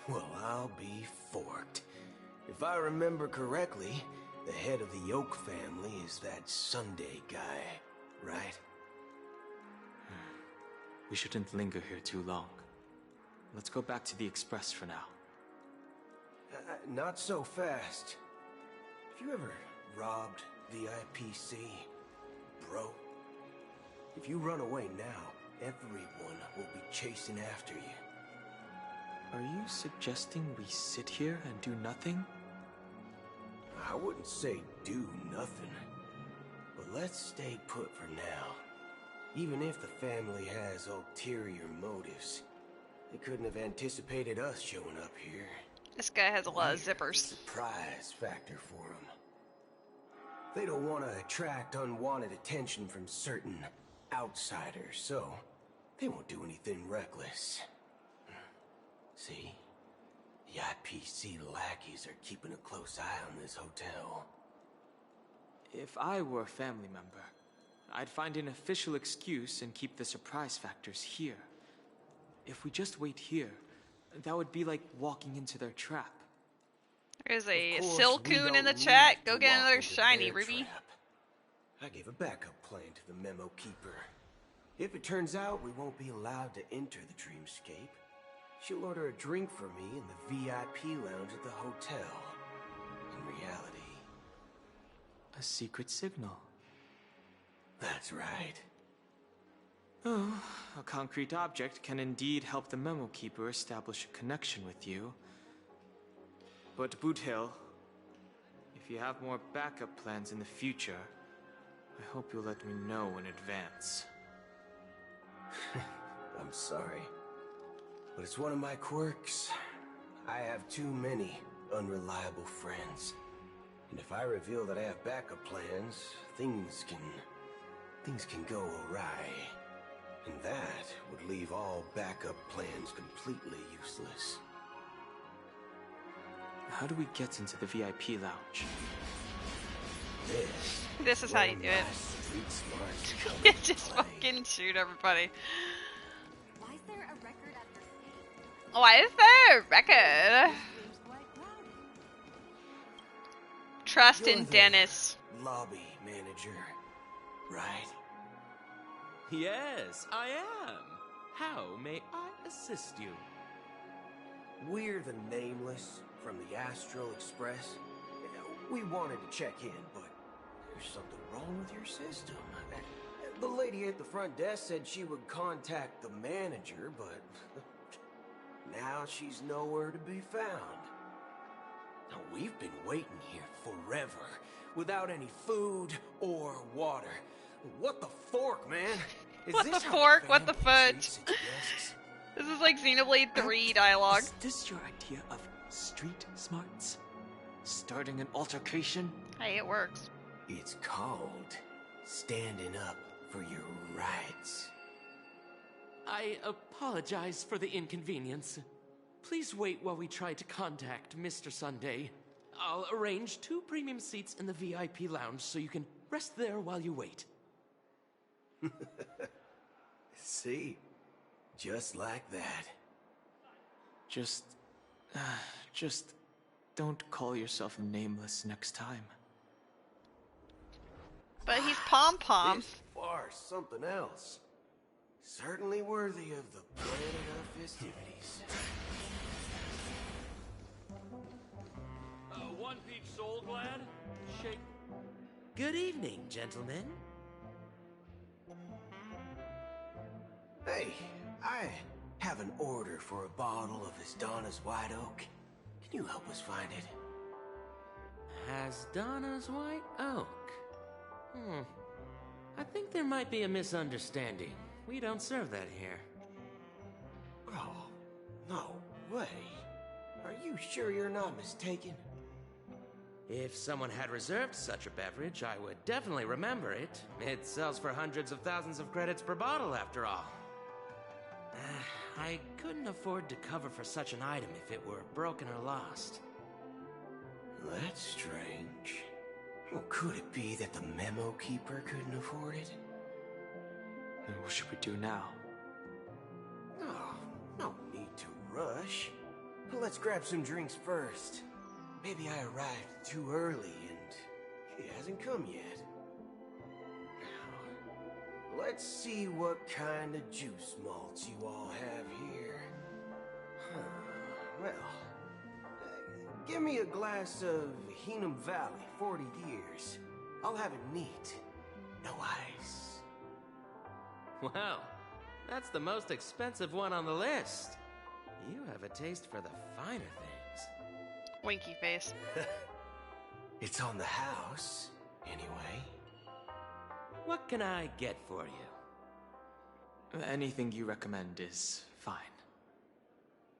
Well, I'll be forked. If I remember correctly, the head of the Oak family is that Sunday guy, right? We shouldn't linger here too long. Let's go back to the Express for now. Not so fast. Have you ever robbed VIPC, bro? If you run away now, everyone will be chasing after you. Are you suggesting we sit here and do nothing? I wouldn't say do nothing, but let's stay put for now. Even if the family has ulterior motives, they couldn't have anticipated us showing up here. This guy has a lot of zippers. Surprise factor for them. They don't want to attract unwanted attention from certain outsiders, so they won't do anything reckless. See? The IPC lackeys are keeping a close eye on this hotel. If I were a family member, I'd find an official excuse and keep the surprise factors here. If we just wait here, that would be like walking into their trap. There's a Silcoon in the chat. Go get another shiny, Ruby. I gave a backup plan to the memo keeper. If it turns out we won't be allowed to enter the dreamscape, she'll order a drink for me in the VIP lounge at the hotel. In reality, a secret signal. That's right. Oh, a concrete object can indeed help the memo keeper establish a connection with you. But Boot Hill, if you have more backup plans in the future, I hope you'll let me know in advance. I'm sorry, but it's one of my quirks. I have too many unreliable friends. And if I reveal that I have backup plans, things can go awry. And that would leave all backup plans completely useless. How do we get into the VIP lounge? This is how you do it. You just fucking shoot everybody. Why is there a record at the Why is there a record? Trust in Dennis. Lobby manager, right? Yes, I am. How may I assist you? We're the Nameless from the Astral Express. We wanted to check in, but there's something wrong with your system. The lady at the front desk said she would contact the manager, but now she's nowhere to be found. Now, we've been waiting here forever, without any food or water. What the fork, man? What the fork? What the fudge? This is like Xenoblade 3 dialogue. Is this your idea of street smarts? Starting an altercation? Hey, it works. It's called standing up for your rights. I apologize for the inconvenience. Please wait while we try to contact Mr. Sunday. I'll arrange 2 premium seats in the VIP lounge so you can rest there while you wait. See? Just like that. Just don't call yourself Nameless next time. But he's Pom-Pom. This far's something else. Certainly worthy of the planet of festivities. One peach soul glad? Shake. Good evening, gentlemen. Hey, I have an order for a bottle of Donna's White Oak. Can you help us find it? Donna's White Oak? I think there might be a misunderstanding. We don't serve that here. Oh, no way. Are you sure you're not mistaken? If someone had reserved such a beverage, I would definitely remember it. It sells for hundreds of thousands of credits per bottle, after all. I couldn't afford to cover for such an item if it were broken or lost. That's strange. Well, could it be that the memo keeper couldn't afford it? Then what should we do now? Oh, no need to rush. But let's grab some drinks first. Maybe I arrived too early and he hasn't come yet. Now, let's see what kind of juice malts you all have here. Well, give me a glass of Heenum Valley, 40 years. I'll have it neat. No ice. Well, that's the most expensive one on the list. You have a taste for the finer things. Winky face. It's on the house, anyway. What can I get for you? Anything you recommend is fine.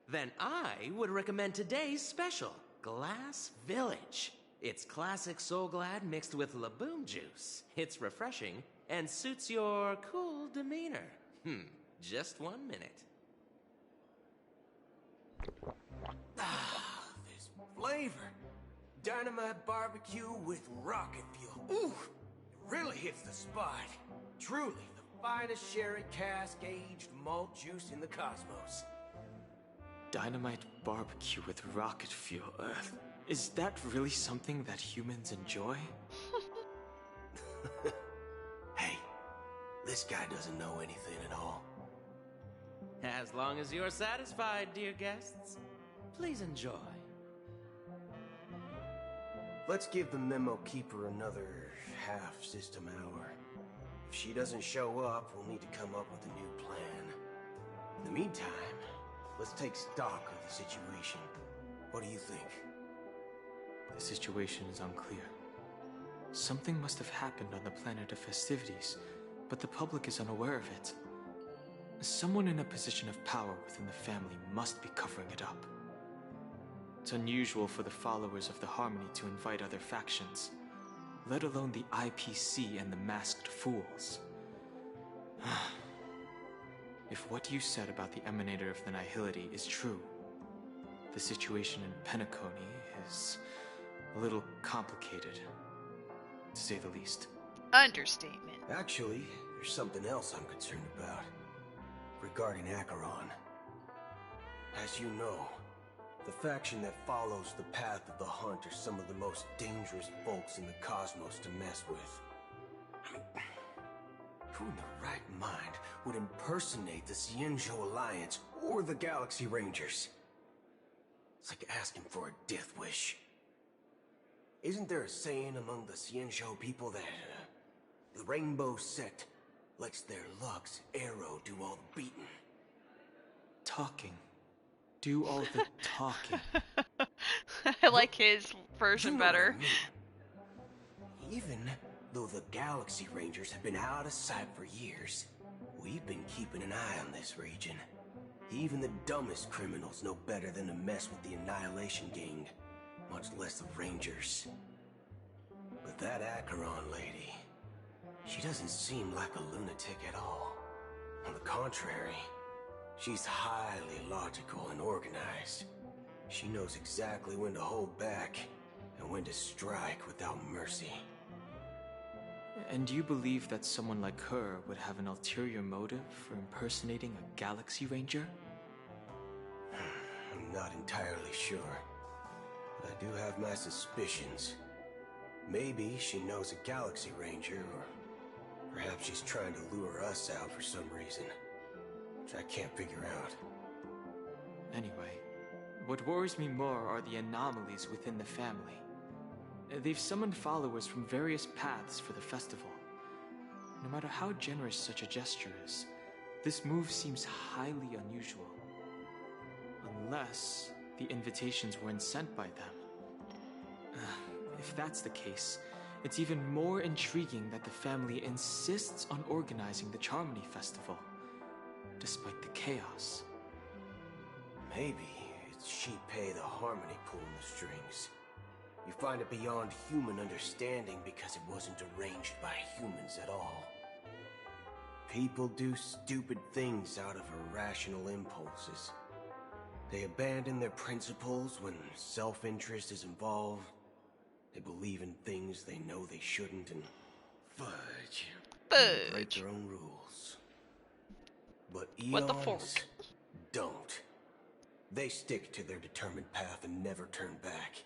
Then I would recommend today's special, Glass Village. It's classic Soul Glad mixed with Laboom juice. It's refreshing and suits your cool demeanor. Just 1 minute. This flavor. Dynamite barbecue with rocket fuel. Ooh, it really hits the spot. Truly the finest sherry cask-aged malt juice in the cosmos. Dynamite barbecue with rocket fuel. Is that really something that humans enjoy? Hey, this guy doesn't know anything at all. As long as you're satisfied, dear guests, please enjoy. Let's give the memo keeper another half system hour. If she doesn't show up, we'll need to come up with a new plan. In the meantime, let's take stock of the situation. What do you think? The situation is unclear. Something must have happened on the planet of festivities, but the public is unaware of it. Someone in a position of power within the family must be covering it up. It's unusual for the followers of the Harmony to invite other factions, let alone the IPC and the Masked Fools. If what you said about the Emanator of the Nihility is true, the situation in Penacony is a little complicated, to say the least. Understatement. Actually, there's something else I'm concerned about. Regarding Acheron. As you know, the faction that follows the path of the Hunt are some of the most dangerous folks in the cosmos to mess with. I mean, who in the right mind would impersonate the Xianzhou Alliance or the Galaxy Rangers? It's like asking for a death wish. Isn't there a saying among the Xianzhou people that the Rainbow Sect lets their Lux arrow do all the beating? Talking. Do all the talking. I like his version better. Even though the Galaxy Rangers have been out of sight for years, we've been keeping an eye on this region. Even the dumbest criminals know better than to mess with the Annihilation Gang, much less the Rangers. But that Acheron lady, she doesn't seem like a lunatic at all. On the contrary, she's highly logical and organized. She knows exactly when to hold back and when to strike without mercy. And you believe that someone like her would have an ulterior motive for impersonating a Galaxy Ranger? I'm not entirely sure, but I do have my suspicions. Maybe she knows a Galaxy Ranger, or perhaps she's trying to lure us out for some reason, which I can't figure out. Anyway, what worries me more are the anomalies within the family. They've summoned followers from various paths for the festival. No matter how generous such a gesture is, this move seems highly unusual. Unless the invitations weren't sent by them. If that's the case, it's even more intriguing that the family insists on organizing the Charmony Festival, despite the chaos. Maybe it's Shipei the Harmony pulling the strings. You find it beyond human understanding because it wasn't arranged by humans at all. People do stupid things out of irrational impulses. They abandon their principles when self-interest is involved. They believe in things they know they shouldn't and fudge. They break their own rules. But eons don't. They stick to their determined path and never turn back.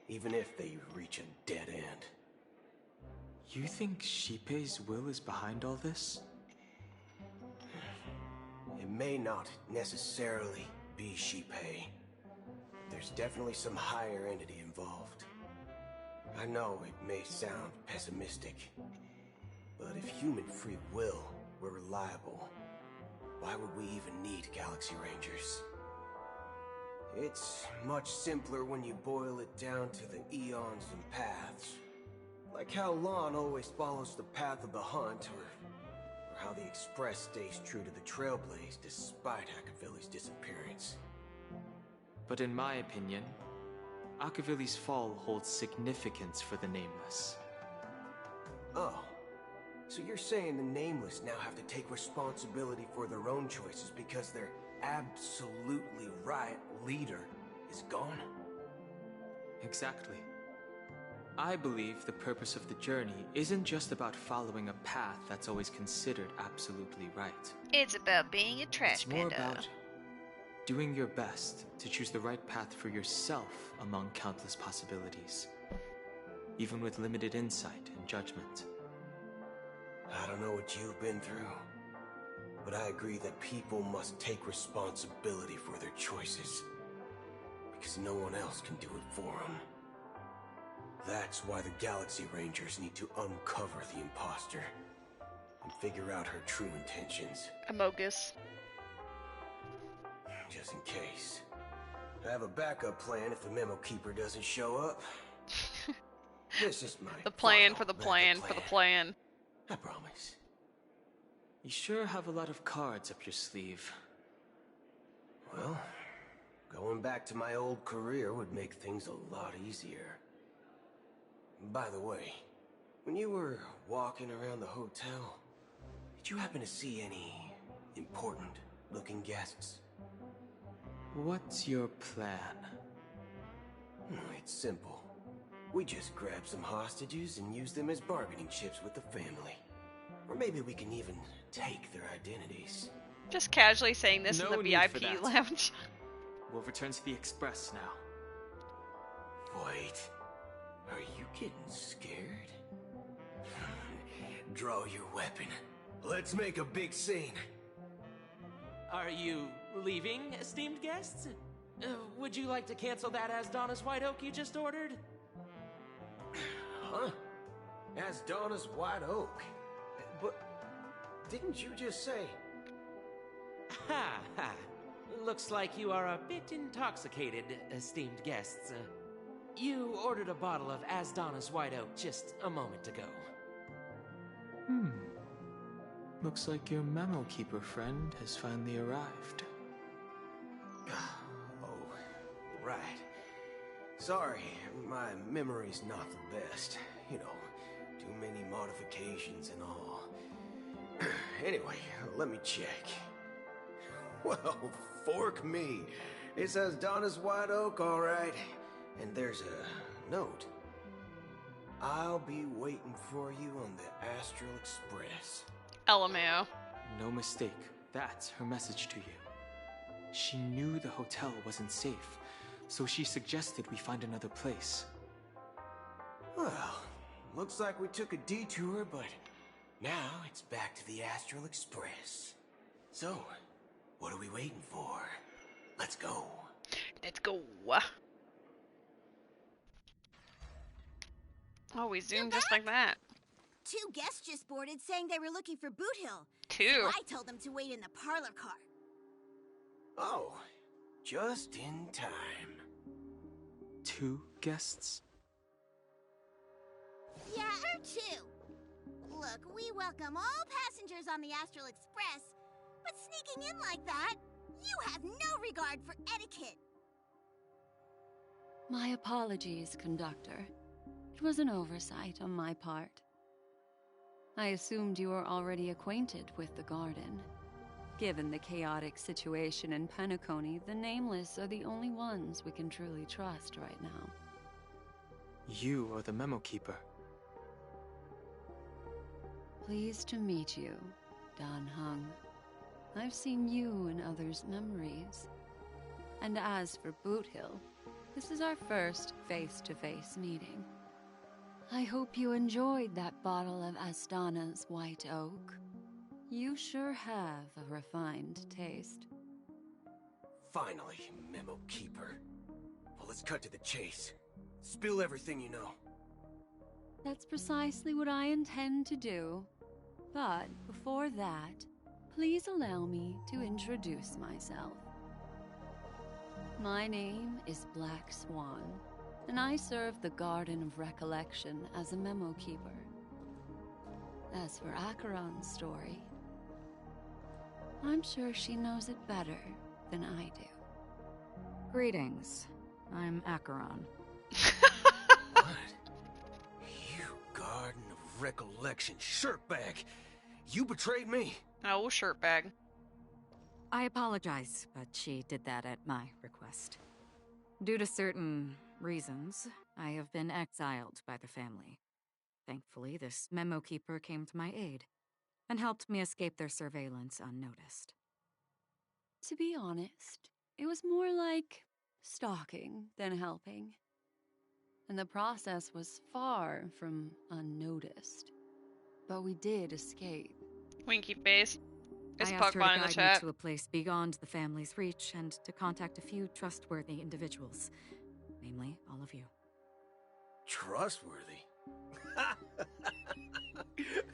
Even if they reach a dead end. You think Shipei's will is behind all this? It may not necessarily be Shipei. There's definitely some higher entity involved. I know it may sound pessimistic, but if human free will were reliable, why would we even need Galaxy Rangers? It's much simpler when you boil it down to the eons and paths. Like how Lon always follows the path of the Hunt, or how the Express stays true to the Trailblaze despite Akavili's disappearance. But in my opinion, Akavili's fall holds significance for the Nameless. Oh, so you're saying the Nameless now have to take responsibility for their own choices because their absolutely right leader is gone? Exactly. I believe the purpose of the journey isn't just about following a path that's always considered absolutely right. It's about being a trash It's more panda. about doing your best to choose the right path for yourself among countless possibilities, even with limited insight and judgment. I don't know what you've been through, but I agree that people must take responsibility for their choices, because no one else can do it for them. That's why the Galaxy Rangers need to uncover the imposter and figure out her true intentions. Amogus. Just in case. I have a backup plan if the Memo Keeper doesn't show up. This is my The plan for the plan for the plan. I promise. You sure have a lot of cards up your sleeve. Well, Going back to my old career would make things a lot easier. By the way, when you were walking around the hotel, did you happen to see any important-looking guests? What's your plan? It's simple. We just grab some hostages and use them as bargaining chips with the family. Or maybe we can even take their identities. Just casually saying this No in the need for VIP that. lounge. We'll return to the Express now. Wait, are you getting scared? Draw your weapon. Let's make a big scene. Are you leaving, esteemed guests? Would you like to cancel that Asdonis White Oak you just ordered? Huh? Asdonis White Oak? But didn't you just say... Ha ha! Looks like you are a bit intoxicated, esteemed guests. You ordered a bottle of Asdonis White Oak just a moment ago. Looks like your memo keeper friend has finally arrived. Oh, right. Sorry, my memory's not the best. You know, too many modifications and all. Anyway, let me check. Well, fork me. It says Donna's White Oak, all right. And there's a note. I'll be waiting for you on the Astral Express. LMAO. No mistake. That's her message to you. She knew the hotel wasn't safe, so she suggested we find another place. Well, looks like we took a detour, but now it's back to the Astral Express. So, what are we waiting for? Let's go. Let's go. Oh, we zoomed just like that. 2 guests just boarded saying they were looking for Boot Hill. 2. So I told them to wait in the parlor car. Oh, just in time. 2 guests? Yeah, her too. Look, we welcome all passengers on the Astral Express, but sneaking in like that, you have no regard for etiquette. My apologies, conductor. It was an oversight on my part. I assumed you were already acquainted with the garden. Given the chaotic situation in Penacony, the Nameless are the only ones we can truly trust right now. You are the memo keeper. Pleased to meet you, Dan Hung. I've seen you in others' memories. And as for Boot Hill, this is our first face-to-face meeting. I hope you enjoyed that bottle of Astana's White Oak. You sure have a refined taste. Finally, Memo Keeper. Well, let's cut to the chase. Spill everything you know. That's precisely what I intend to do. But before that, please allow me to introduce myself. My name is Black Swan, and I serve the Garden of Recollection as a memo keeper. As for Acheron's story, I'm sure she knows it better than I do. Greetings. I'm Acheron. What? You Garden of Recollection shirtbag! You betrayed me! Oh, shirtbag. I apologize, but she did that at my request. Due to certain reasons, I have been exiled by the family. Thankfully, this memo keeper came to my aid and helped me escape their surveillance unnoticed. To be honest, it was more like stalking than helping. And the process was far from unnoticed. But we did escape. Winky face. Is I asked her to Pokemon in the guide me chat? to a place beyond the family's reach and to contact a few trustworthy individuals. Namely, all of you. Trustworthy?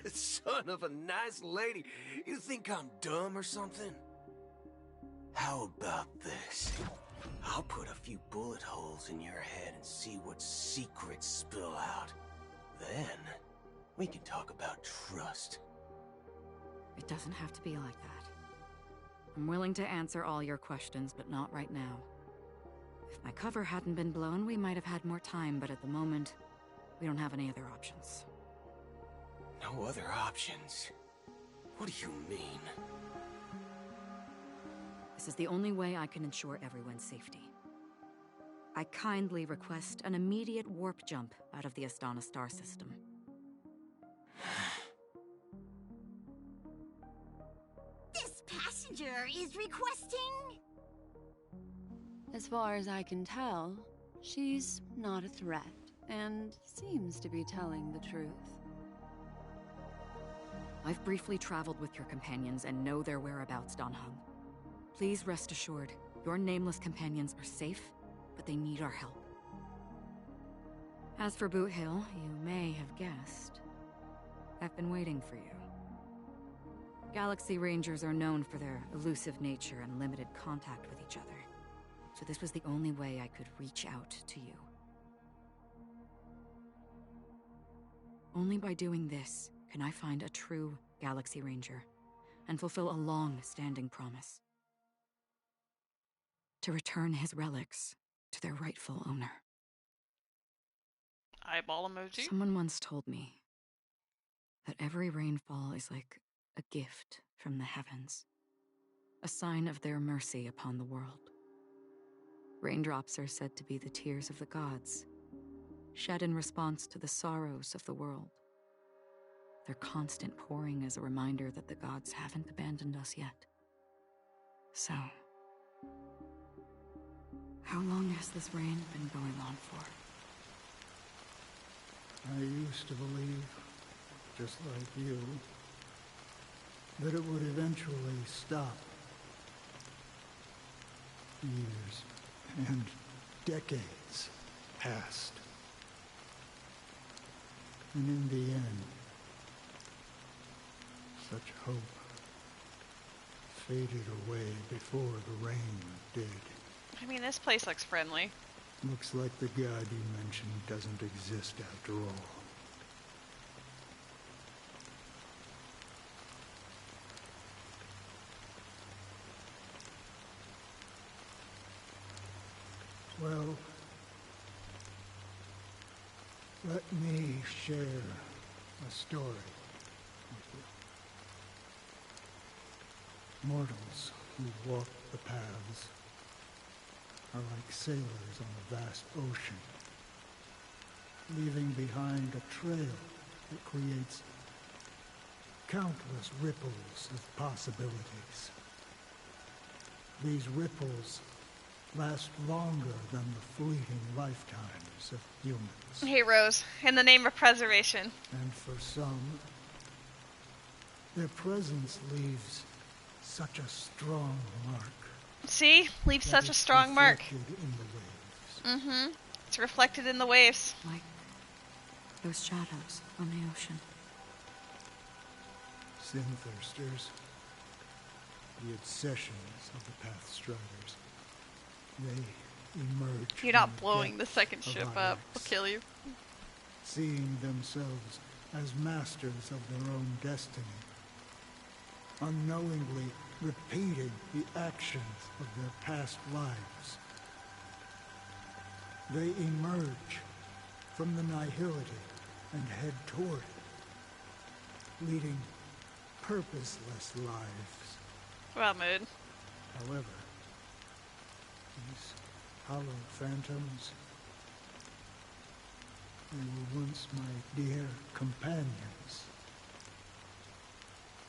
Son of a nice lady. You think I'm dumb or something? How about this? I'll put a few bullet holes in your head and see what secrets spill out. Then, we can talk about trust. It doesn't have to be like that. I'm willing to answer all your questions, but not right now. If my cover hadn't been blown, we might have had more time, but at the moment, we don't have any other options. No other options? What do you mean? This is the only way I can ensure everyone's safety. I kindly request an immediate warp jump out of the Astana star system. This passenger is requesting... As far as I can tell, she's not a threat, and seems to be telling the truth. I've briefly traveled with your companions and know their whereabouts, Dan Heng. Please rest assured, your nameless companions are safe, but they need our help. As for Boot Hill, you may have guessed. I've been waiting for you. Galaxy Rangers are known for their elusive nature and limited contact with each other. So this was the only way I could reach out to you. Only by doing this can I find a true Galaxy Ranger and fulfill a long-standing promise. To return his relics to their rightful owner. Eyeball emoji? Someone once told me that every rainfall is like a gift from the heavens, a sign of their mercy upon the world. Raindrops are said to be the tears of the gods, shed in response to the sorrows of the world. Their constant pouring is a reminder that the gods haven't abandoned us yet. So, how long has this rain been going on for? I used to believe, just like you, that it would eventually stop. Years and decades passed. And in the end, such hope faded away before the rain did. I mean, this place looks friendly. Looks like the god you mentioned doesn't exist after all. Well, let me share a story with you. Mortals who walk the paths are like sailors on a vast ocean, leaving behind a trail that creates countless ripples of possibilities. These ripples last longer than the fleeting lifetimes of humans. Hey, Rose, in the name of preservation. And for some, their presence leaves such a strong mark. See? Leaves such a strong mark. In the waves. Mm-hmm. It's reflected in the waves. Like those shadows on the ocean. Sin-thirsters. The obsessions of the Pathstriders. They emerge. You're not blowing the second ship up. We'll kill you. Seeing themselves as masters of their own destiny. Unknowingly repeating the actions of their past lives. They emerge from the nihility and head toward it, leading purposeless lives. Well, mood. However, these hollow phantoms, they were once my dear companions.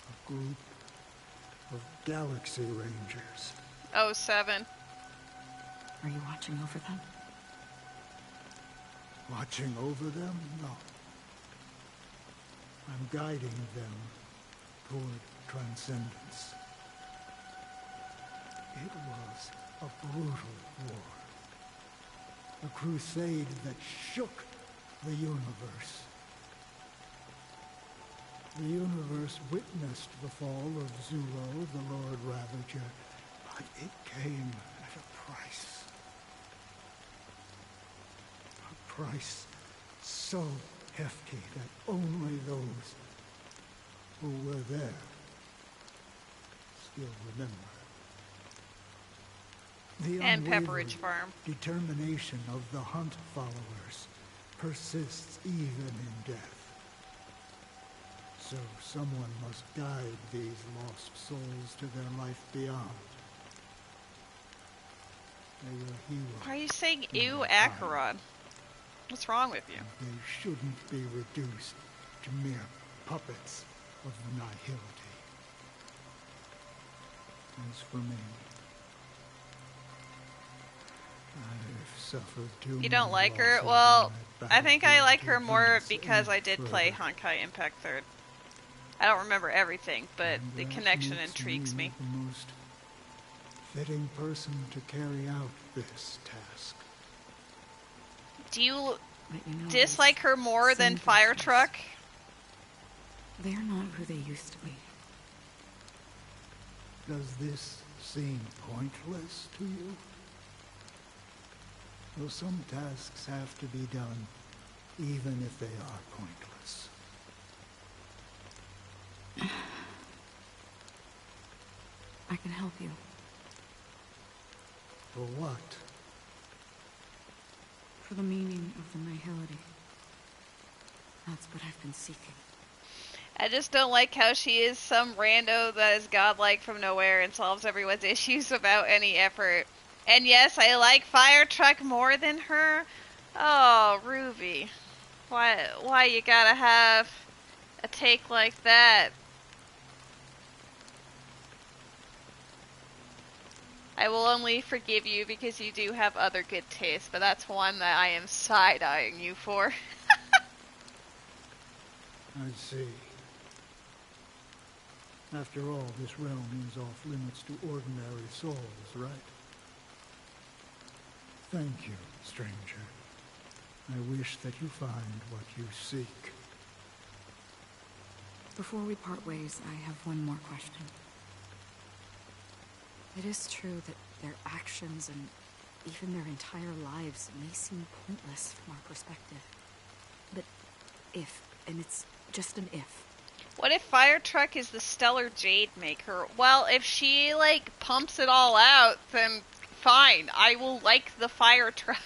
A group of Galaxy Rangers. 07. Are you watching over them? Watching over them? No. I'm guiding them toward transcendence. It was a brutal war. A crusade that shook the universe. The universe witnessed the fall of Zulo, the Lord Ravager, but it came at a price. A price so hefty that only those who were there still remember. The And unwavering Pepperidge Farm. determination of the Hunt followers persists even in death. So someone must guide these lost souls to their life beyond. They are heroes. Why are you saying ew, Acheron? What's wrong with you? They shouldn't be reduced to mere puppets of nihility. As for me, I've suffered too You don't many like her? losses Well, on that I think I like her battlefield to more advance because any I did further. play Honkai Impact 3rd. I don't remember everything, but the That connection makes intrigues me. The most fitting person to carry out this task. Do you But you know, dislike her more than some Fire vessels, Truck? They're not who they used to be. Does this seem pointless to you? Well, some tasks have to be done, even if they are pointless. I can help you. For what? For the meaning of the nihility. That's what I've been seeking. I just don't like how she is some rando that is godlike from nowhere and solves everyone's issues without any effort. And yes, I like Fire Truck more than her. Oh, Ruby. Why you gotta have a take like that? I will only forgive you because you do have other good taste, but that's one that I am side-eyeing you for. I see. After all, this realm is off limits to ordinary souls, right? Thank you, stranger. I wish that you find what you seek. Before we part ways, I have one more question. It is true that their actions and even their entire lives may seem pointless from our perspective. But if, and it's just an if. What if Fire Truck is the Stellar Jade Maker? Well, if she, like, pumps it all out, then fine. I will like the Fire Truck.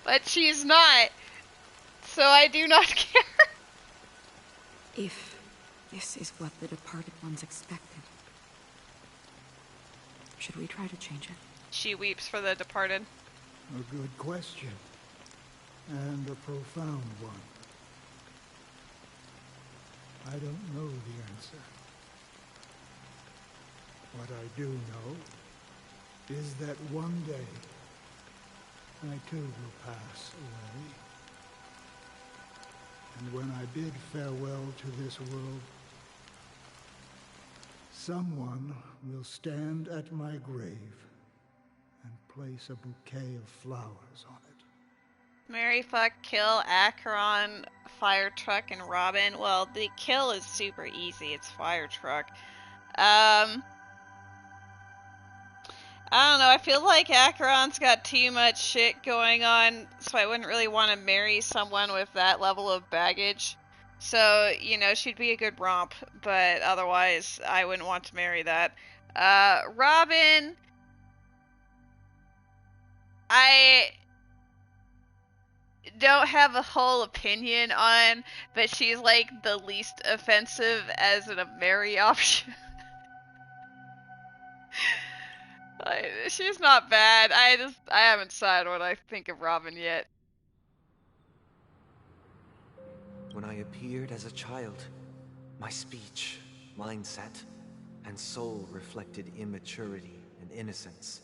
But she's not. So I do not care. If this is what the departed ones expected, should we try to change it? She weeps for the departed. A good question. And a profound one. I don't know the answer. What I do know is that one day, I too will pass away. And when I bid farewell to this world, someone will stand at my grave and place a bouquet of flowers on it. Marry, fuck, kill, Acheron, Fire Truck, and Robin. Well, the kill is super easy. It's Fire Truck. I don't know. I feel like Acheron's got too much shit going on, so I wouldn't really want to marry someone with that level of baggage. So, you know, she'd be a good romp, but otherwise, I wouldn't want to marry that. Robin, I don't have a whole opinion on, but she's like the least offensive as a marry option. She's not bad. I haven't decided what I think of Robin yet. When I appeared as a child, my speech, mindset, and soul reflected immaturity and innocence.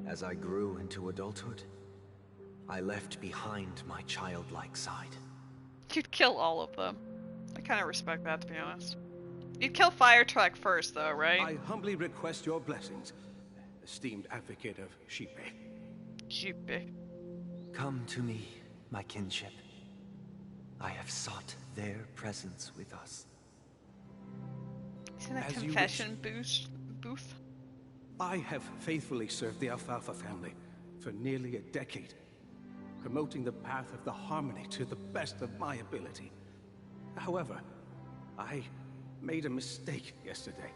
As I grew into adulthood, I left behind my childlike side. You'd kill all of them. I kind of respect that, to be honest. You'd kill Fire Truck first, though, right? I humbly request your blessings, esteemed advocate of Sheepe. Sheepe. Come to me, my kinship. I have sought their presence with us. Is in a As you confession booth? I have faithfully served the Alfalfa family for nearly a decade, promoting the path of the harmony to the best of my ability. However, I made a mistake yesterday.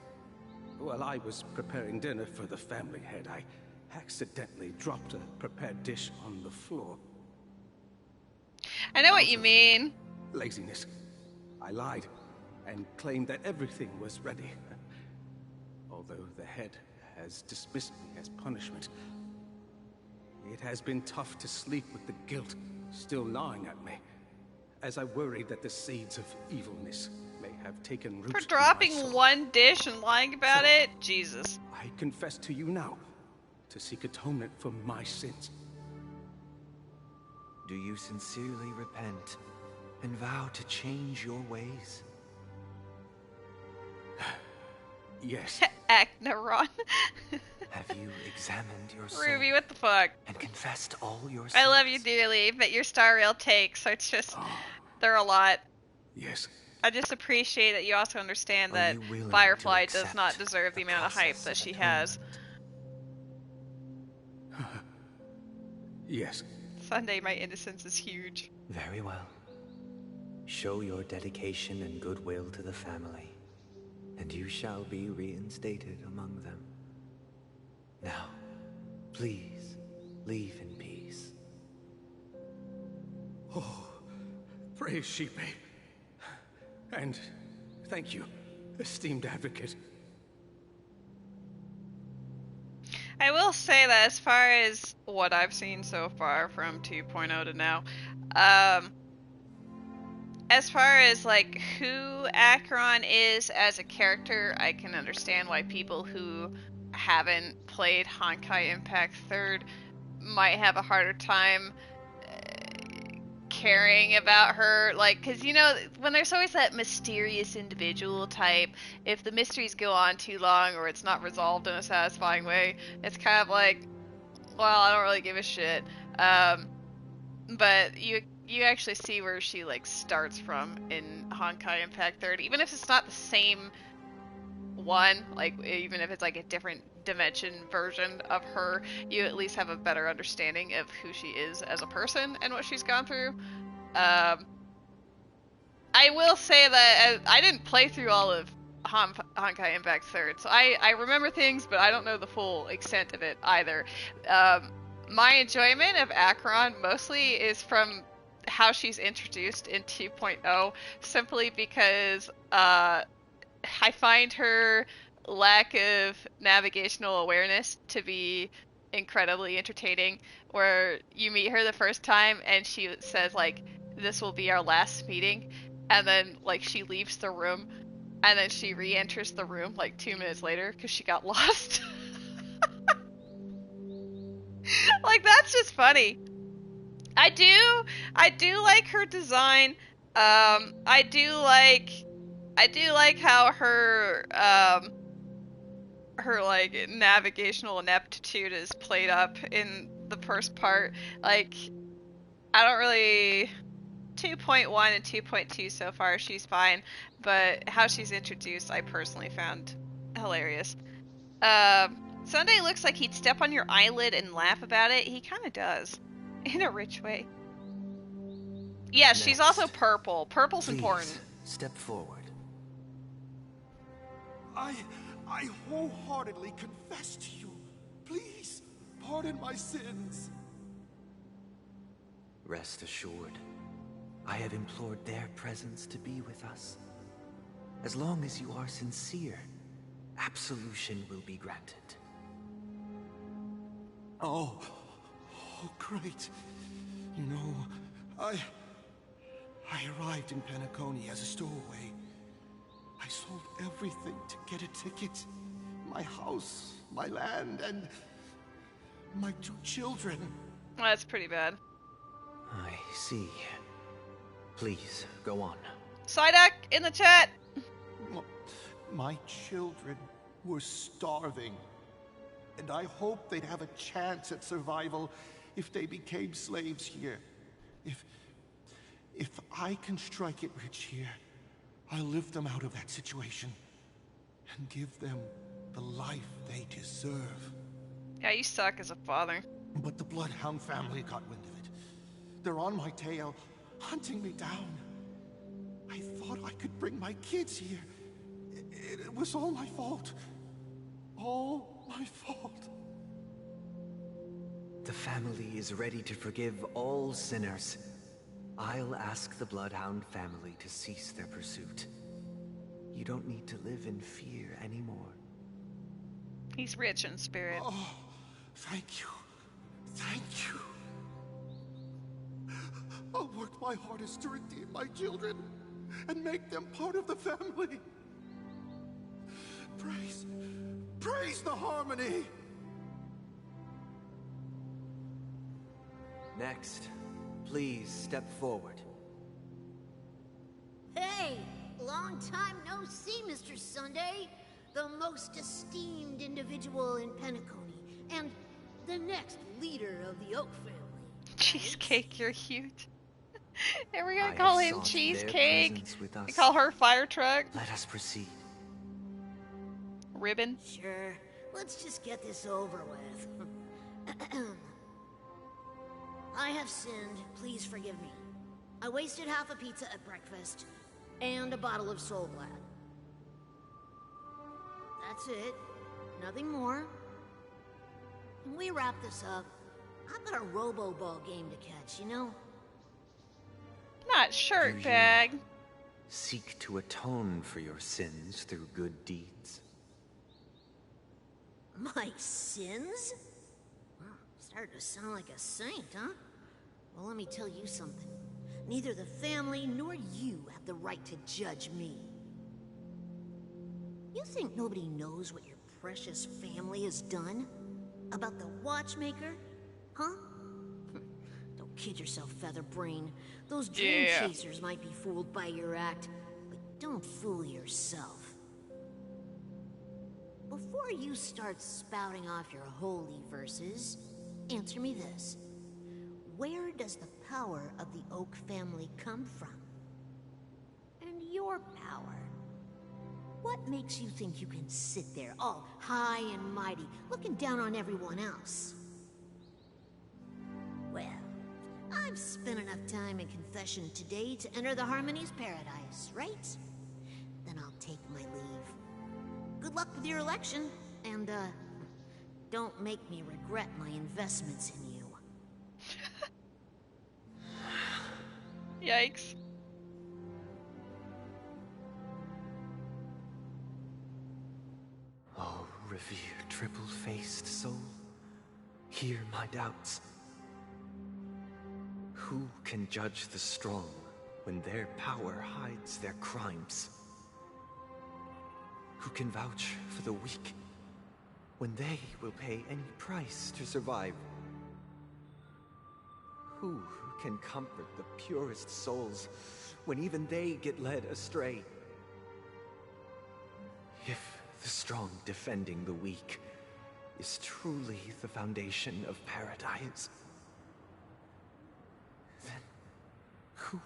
While I was preparing dinner for the family head, I accidentally dropped a prepared dish on the floor. I know what you mean. Laziness. I lied and claimed that everything was ready. Although the head has dismissed me as punishment, it has been tough to sleep with the guilt still gnawing at me, as I worried that the seeds of evilness may have taken root. For dropping one dish and lying about it? Jesus. I confess to you now, to seek atonement for my sins. Do you sincerely repent and vow to change your ways? Yes. Agnaron. Have you examined your soul? Ruby, what the fuck? And confessed all your sins? I love you dearly, but your star rail takes, it's just, they're a lot. Yes. I just appreciate that you also understand that Firefly does not deserve the amount of hype that she has. Yes. Sunday, my innocence is huge. Very well. Show your dedication and goodwill to the family, and you shall be reinstated among them. Now, please, leave in peace. Oh, praise Sheepe. And thank you, esteemed advocate. I will say that as far as what I've seen so far from 2.0 to now, as far as like who Acheron is as a character, I can understand why people who haven't played Honkai Impact 3rd might have a harder time caring about her, like, because you know when there's always that mysterious individual type, if the mysteries go on too long or it's not resolved in a satisfying way, it's kind of like, well, I don't really give a shit. But you actually see where she like starts from in Honkai Impact 3rd, even if it's not the same one, like even if it's like a different dimension version of her, you at least have a better understanding of who she is as a person and what she's gone through. I will say that I didn't play through all of Honkai Impact 3rd, so I remember things, but I don't know the full extent of it either. My enjoyment of Acheron mostly is from how she's introduced in 2.0, simply because I find her lack of navigational awareness to be incredibly entertaining, where you meet her the first time and she says like, this will be our last meeting, and then like she leaves the room and then she re-enters the room like 2 minutes later because she got lost. Like, that's just funny. I do like her design. I do like how her her like navigational ineptitude is played up in the first part. Like, I don't really 2.1 and 2.2 so far, she's fine, but how she's introduced I personally found hilarious. Sunday looks like he'd step on your eyelid and laugh about it. He kind of does, in a rich way. Yeah, she's also purple. Purple's important. Step forward. I wholeheartedly confess to you. Please, pardon my sins. Rest assured, I have implored their presence to be with us. As long as you are sincere, absolution will be granted. Oh, great. You know, I arrived in Penacony as a stowaway. I sold everything to get a ticket. My house, my land, and my 2 children. Well, that's pretty bad. I see. Please, go on. Psyduck in the chat! My children were starving, and I hoped they'd have a chance at survival if they became slaves here. If I can strike it rich here, I'll lift them out of that situation and give them the life they deserve. Yeah, you suck as a father. But the Bloodhound family got wind of it. They're on my tail, hunting me down. I thought I could bring my kids here. It was all my fault. all my fault. The family is ready to forgive all sinners. I'll ask the Bloodhound family to cease their pursuit. You don't need to live in fear anymore. He's rich in spirit. Oh, thank you. Thank you. I'll work my hardest to redeem my children and make them part of the family. Praise the harmony. Next, please step forward. Hey, long time no see, Mr. Sunday. The most esteemed individual in Penacony, and the next leader of the Oak family. Cheesecake, you're cute. And we're I gonna call have him sought Cheesecake. their presence with us. We call her Fire Truck. Let us proceed. Ribbon. Sure, let's just get this over with. I have sinned, please forgive me. I wasted half a pizza at breakfast, and a bottle of Soul Glad. That's it. Nothing more. When we wrap this up, I've got a robo-ball game to catch, you know? Not shirt bag. Seek to atone for your sins through good deeds. My sins? Wow, started to sound like a saint, huh? Well, let me tell you something. Neither the family nor you have the right to judge me. You think nobody knows what your precious family has done? About the watchmaker? Huh? Don't kid yourself, Featherbrain. Those dream chasers might be fooled by your act, but don't fool yourself. Before you start spouting off your holy verses, answer me this. Where does the power of the Oak family come from? And your power? What makes you think you can sit there, all high and mighty, looking down on everyone else? Well, I've spent enough time in confession today to enter the Harmony's paradise, right? Then I'll take my leave. Good luck with your election, and, don't make me regret my investments in you. Yikes. Oh, revered triple-faced soul, hear my doubts. Who can judge the strong when their power hides their crimes? Who can vouch for the weak when they will pay any price to survive? Who can comfort the purest souls when even they get led astray? If the strong defending the weak is truly the foundation of paradise, then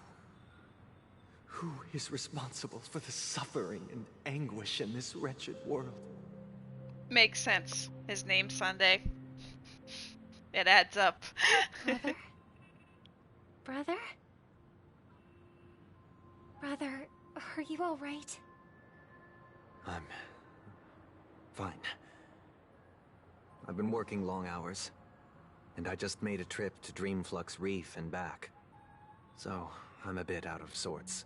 who is responsible for the suffering and anguish in this wretched world? Makes sense. His name's Sunday. It adds up. Brother? Brother? Brother, are you all right? I'm fine. I've been working long hours, and I just made a trip to Dreamflux Reef and back. So, I'm a bit out of sorts.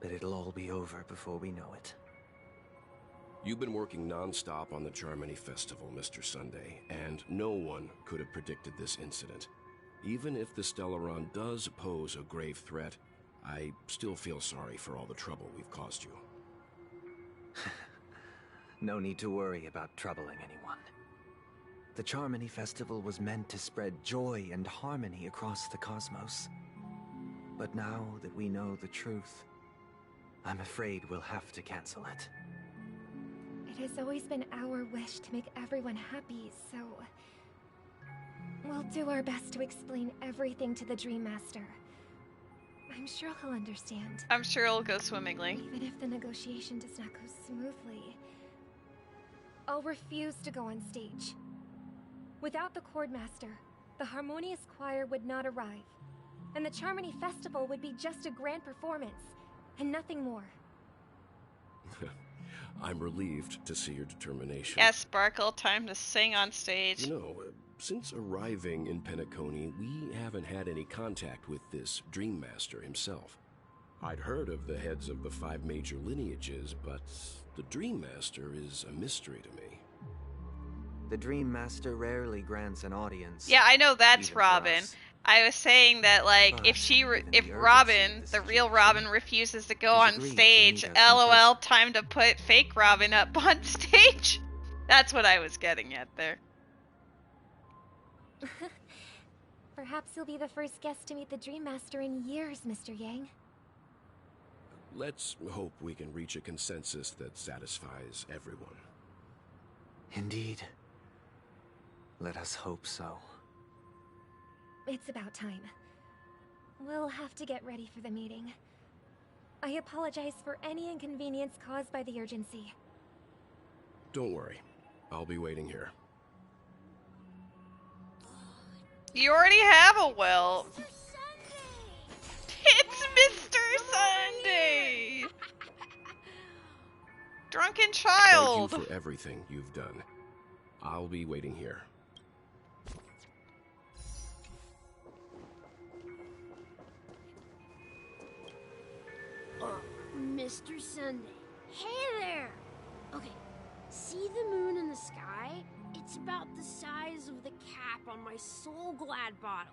But it'll all be over before we know it. You've been working non-stop on the Charmony Festival, Mr. Sunday, and no one could have predicted this incident. Even if the Stellaron does pose a grave threat, I still feel sorry for all the trouble we've caused you. No need to worry about troubling anyone. The Charmony Festival was meant to spread joy and harmony across the cosmos. But now that we know the truth, I'm afraid we'll have to cancel it. It has always been our wish to make everyone happy, so... we'll do our best to explain everything to the Dream Master. I'm sure he'll understand. I'm sure it'll go swimmingly. Even if the negotiation does not go smoothly, I'll refuse to go on stage. Without the Chord Master, the Harmonious Choir would not arrive, and the Charmony Festival would be just a grand performance, and nothing more. I'm relieved to see your determination. Yes, Sparkle, time to sing on stage. You know, since arriving in Penacony, we haven't had any contact with this Dream Master himself. I'd heard of the heads of the 5 major lineages, but the Dream Master is a mystery to me. The Dream Master rarely grants an audience. Yeah, I know that's even for Robin. us. I was saying that, like, But if Robin, the real Robin, refuses to go on stage, LOL, time to put fake Robin up on stage. That's what I was getting at there. Perhaps you'll be the first guest to meet the Dream Master in years, Mr. Yang. Let's hope we can reach a consensus that satisfies everyone. Indeed. Let us hope so. It's about time. We'll have to get ready for the meeting. I apologize for any inconvenience caused by the urgency. Don't worry. I'll be waiting here. You already have a welt. It's Mr. Sunday! Drunken child! Thank you for everything you've done. I'll be waiting here. Mr. Sunday. Hey there! Okay, see the moon in the sky? It's about the size of the cap on my Soul Glad bottle.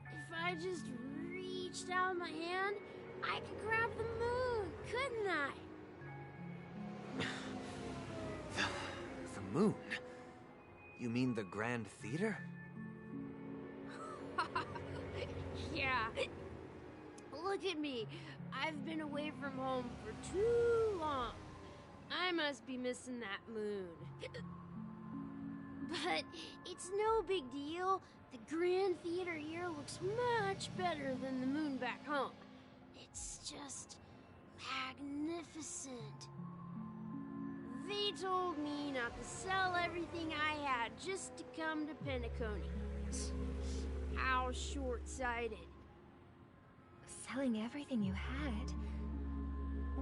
If I just reached out my hand, I could grab the moon, couldn't I? The moon? You mean the Grand Theater? Yeah. Look at me. I've been away from home for too long. I must be missing that moon. But it's no big deal. The Grand Theater here looks much better than the moon back home. It's just magnificent. They told me not to sell everything I had just to come to Penacony. How short-sighted. Selling everything you had?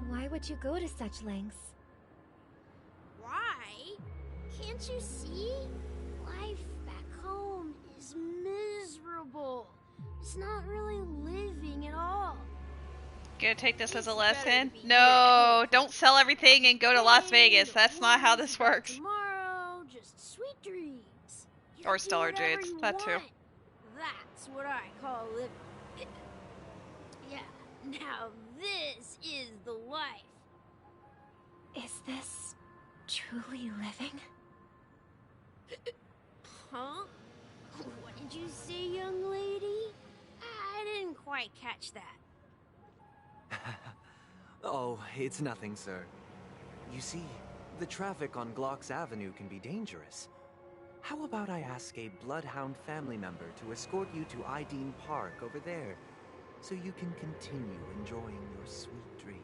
Why would you go to such lengths? Why? Can't you see? Life back home is miserable. It's not really living at all. Gonna take this as a lesson? No, don't sell everything and go to Las Vegas. That's not how this works. Tomorrow, just sweet dreams. You Or can do Stellar whatever Jades, you that too. want. That's what I call living. Yeah, now this is the life. Is this truly living? Huh? What did you say, young lady? I didn't quite catch that. Oh, it's nothing, sir. You see, the traffic on Glocks Avenue can be dangerous. How about I ask a Bloodhound family member to escort you to Ideen Park over there, so you can continue enjoying your sweet dream?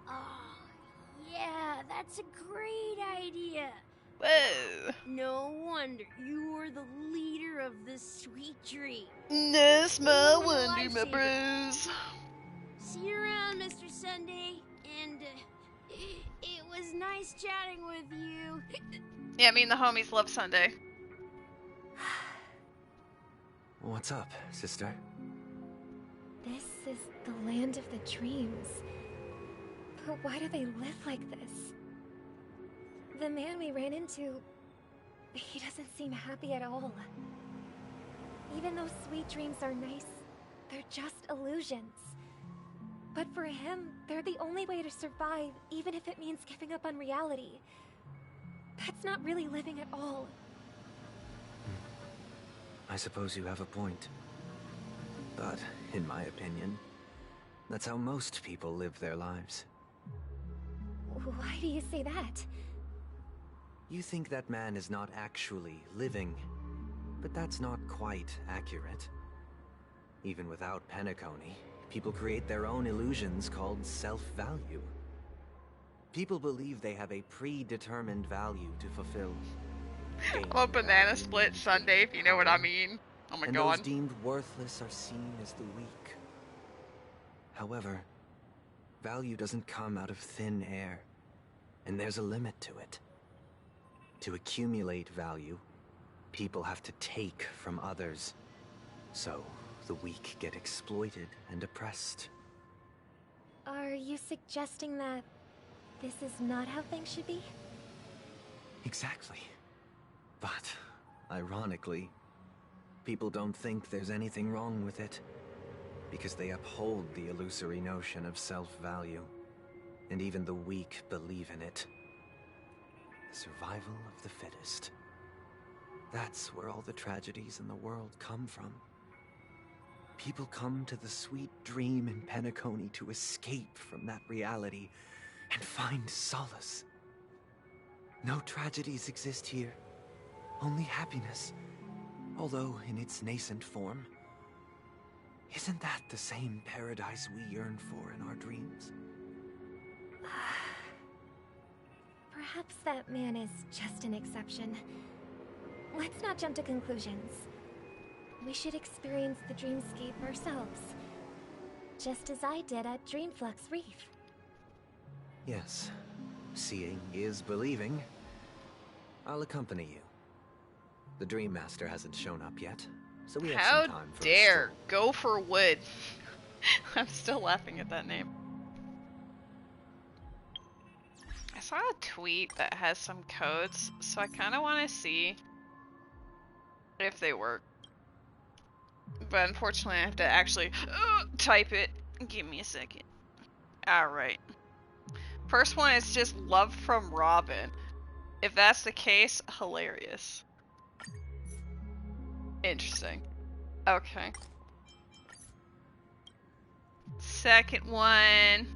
Oh, yeah, that's a great idea. Whoa. No wonder you were the leader of this sweet dream. That's my What a wonder, my lifesaver. bros. See you around, Mr. Sunday, and it was nice chatting with you. Yeah, me and the homies love Sunday. What's up, sister? This is the land of the dreams. But why do they live like this? The man we ran into, he doesn't seem happy at all. Even though sweet dreams are nice, they're just illusions. But for him, they're the only way to survive, even if it means giving up on reality. That's not really living at all. I suppose you have a point. But, in my opinion, that's how most people live their lives. Why do you say that? You think that man is not actually living, but that's not quite accurate. Even without Penacony, people create their own illusions called self-value. People believe they have a predetermined value to fulfill. I'm a banana split Sunday, if you know what I mean. Oh my And god. those deemed worthless are seen as the weak. However, value doesn't come out of thin air, and there's a limit to it. To accumulate value, people have to take from others. So, the weak get exploited and oppressed. Are you suggesting that this is not how things should be? Exactly. But, ironically, people don't think there's anything wrong with it, because they uphold the illusory notion of self-value, and even the weak believe in it. The survival of the fittest. That's where all the tragedies in the world come from. People come to the sweet dream in Penacony to escape from that reality and find solace. No tragedies exist here, only happiness, although in its nascent form. Isn't that the same paradise we yearn for in our dreams? Perhaps that man is just an exception. Let's not jump to conclusions. We should experience the dreamscape ourselves, just as I did at Dreamflux Reef. Yes, seeing is believing. I'll accompany you. The Dream Master hasn't shown up yet, so we have How some time for dare go for wood. I'm still laughing at that name. I saw a tweet that has some codes, so I kind of want to see if they work. But unfortunately I have to actually type it. Give me a second. Alright. First one is just love from Robin. If that's the case, hilarious. Interesting. Okay. Second one.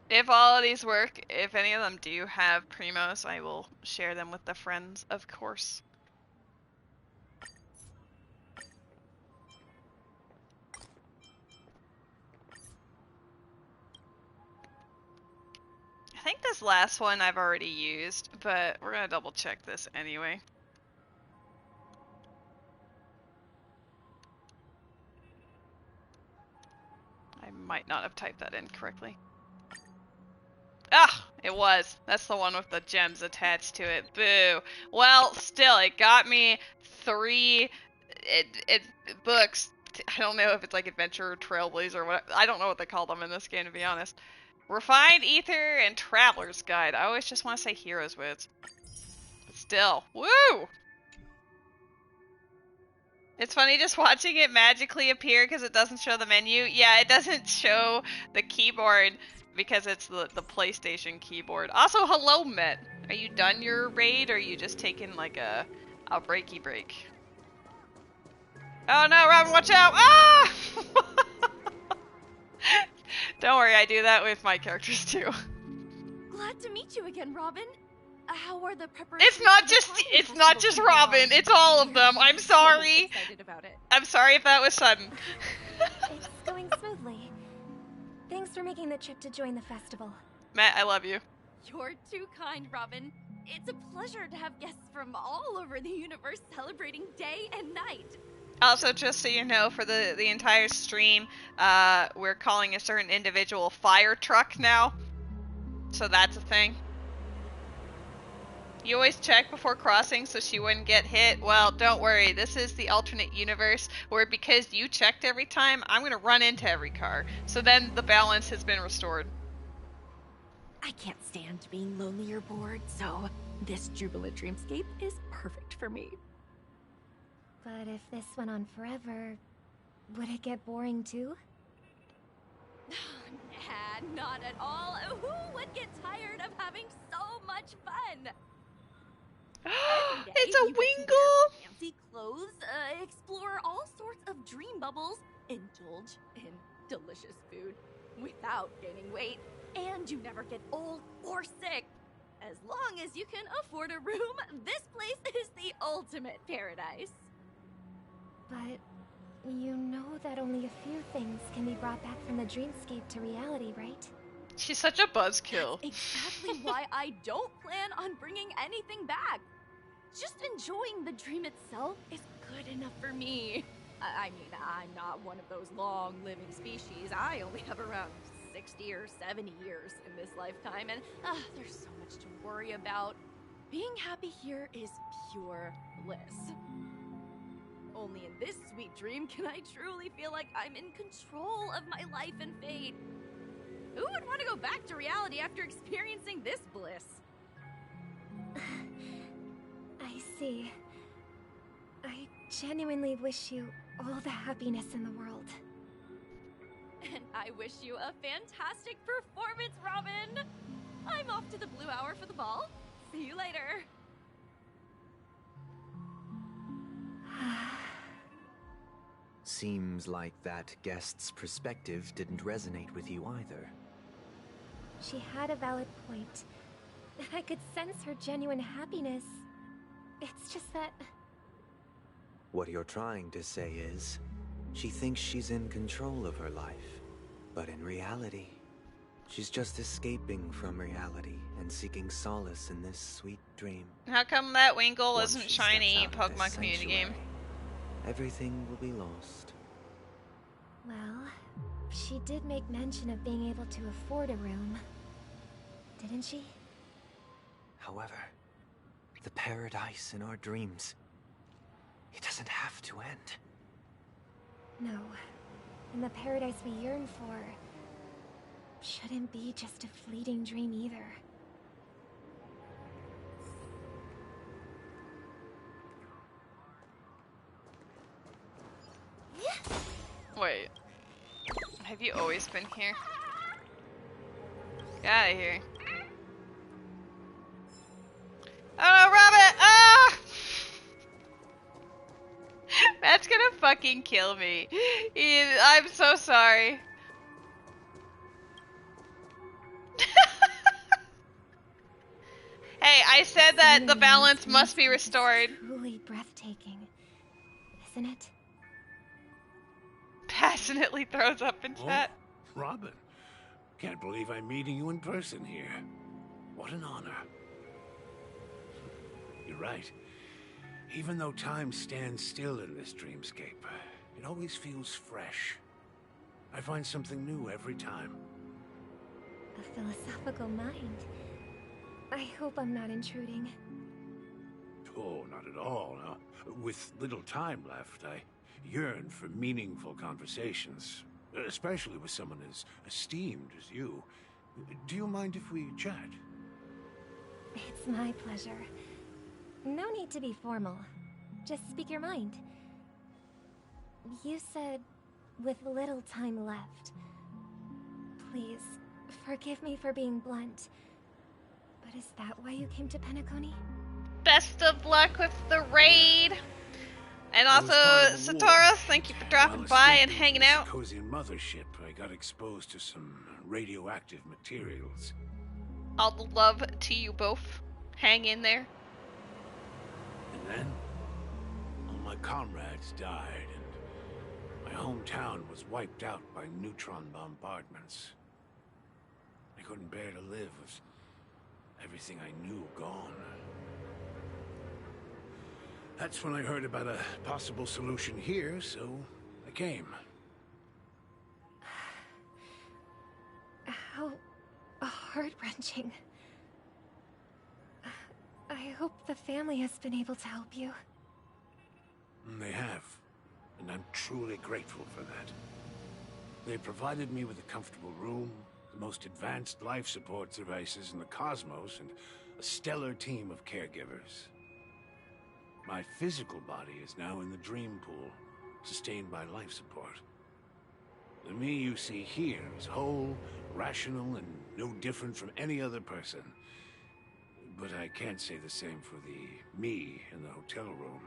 If all of these work, if any of them do have primos, I will share them with the friends, of course. I think this last one I've already used, but we're gonna double check this anyway. I might not have typed that in correctly. Ah, it was. That's the one with the gems attached to it. Boo. Well, still, it got me 3 books. I don't know if it's like Adventure or Trailblazer or what. I don't know what they call them in this game, to be honest. Refined Ether and Traveler's Guide. I always just want to say Hero's Woods. But still, woo! It's funny just watching it magically appear because it doesn't show the menu. Yeah, it doesn't show the keyboard because it's the PlayStation keyboard. Also, hello, Met. Are you done your raid, or are you just taking like a breaky break? Oh no, Robin, watch out! Ah! Don't worry, I do that with my characters too. Glad to meet you again, Robin. How are the preparations? It's not just Robin. It's all of them. I'm sorry. So excited about it. I'm sorry if that was sudden. It's going smoothly. Thanks for making the trip to join the festival. Matt, I love you. You're too kind, Robin. It's a pleasure to have guests from all over the universe celebrating day and night. Also, just so you know, for the entire stream, we're calling a certain individual Fire Truck now. So that's a thing. You always check before crossing so she wouldn't get hit. Well, don't worry. This is the alternate universe where because you checked every time, I'm going to run into every car. So then the balance has been restored. I can't stand being lonely or bored, so this jubilant dreamscape is perfect for me. But if this went on forever, would it get boring too? Nah, not at all. Who would get tired of having so much fun? It's a Wingle! Fancy clothes, explore all sorts of dream bubbles, indulge in delicious food without gaining weight, and you never get old or sick. As long as you can afford a room, this place is the ultimate paradise. But you know that only a few things can be brought back from the dreamscape to reality, right? She's such a buzzkill. That's exactly why I don't plan on bringing anything back. Just enjoying the dream itself is good enough for me. I mean, I'm not one of those long-living species. I only have around 60 or 70 years in this lifetime, and there's so much to worry about. Being happy here is pure bliss. Only in this sweet dream can I truly feel like I'm in control of my life and fate. Who would want to go back to reality after experiencing this bliss? I see. I genuinely wish you all the happiness in the world. And I wish you a fantastic performance, Robin! I'm off to the Blue Hour for the ball. See you later. Seems like that guest's perspective didn't resonate with you either. She had a valid point. I could sense her genuine happiness. It's just that... What you're trying to say is, she thinks she's in control of her life. But in reality, she's just escaping from reality and seeking solace in this sweet dream. How come that Winkle Once isn't she shiny steps out of this Pokemon community game? sanctuary, everything will be lost. Well, she did make mention of being able to afford a room. Didn't she? However, the paradise in our dreams, it doesn't have to end. No. And the paradise we yearn for shouldn't be just a fleeting dream either. Wait. Have you always been here? Get out of here. Oh no, Rabbit! Ah! That's gonna fucking kill me. I'm so sorry. Hey, I said that the balance must be restored. Truly breathtaking, isn't it? Passionately throws up in chat. Oh, Robin. Can't believe I'm meeting you in person here. What an honor. You're right. Even though time stands still in this dreamscape, it always feels fresh. I find something new every time. A philosophical mind. I hope I'm not intruding. Oh, not at all. No. With little time left, I yearn for meaningful conversations, especially with someone as esteemed as you. Do you mind if we chat? It's my pleasure. No need to be formal. Just speak your mind. You said, with little time left. Please, forgive me for being blunt. But is that why you came to Penacony? Best of luck with the raid! And also, Satoros, thank you for dropping by and hanging out. Cozy mothership, I got exposed to some radioactive materials. All the love to you both. Hang in there. And then, all my comrades died, and my hometown was wiped out by neutron bombardments. I couldn't bear to live with everything I knew gone. That's when I heard about a possible solution here, so I came. How heart-wrenching. I hope the family has been able to help you. They have, and I'm truly grateful for that. They provided me with a comfortable room, the most advanced life support devices in the cosmos, and a stellar team of caregivers. My physical body is now in the dream pool, sustained by life support. The me you see here is whole, rational, and no different from any other person. But I can't say the same for the me in the hotel room.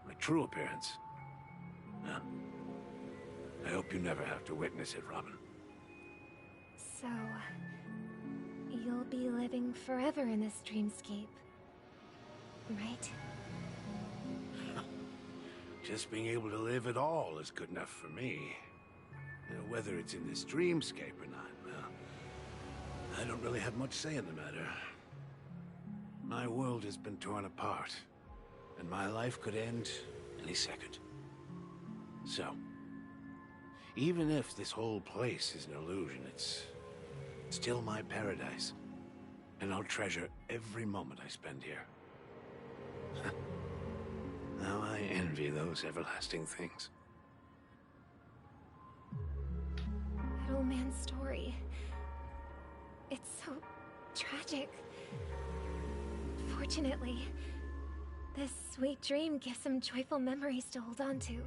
My true appearance. I hope you never have to witness it, Robin. So, you'll be living forever in this dreamscape, right? Just being able to live at all is good enough for me. Whether it's in this dreamscape or not, well, I don't really have much say in the matter. My world has been torn apart, and my life could end any second. So, even if this whole place is an illusion, it's still my paradise. And I'll treasure every moment I spend here. Now I envy those everlasting things. That old man's story. It's so tragic. Fortunately, this sweet dream gives him joyful memories to hold on to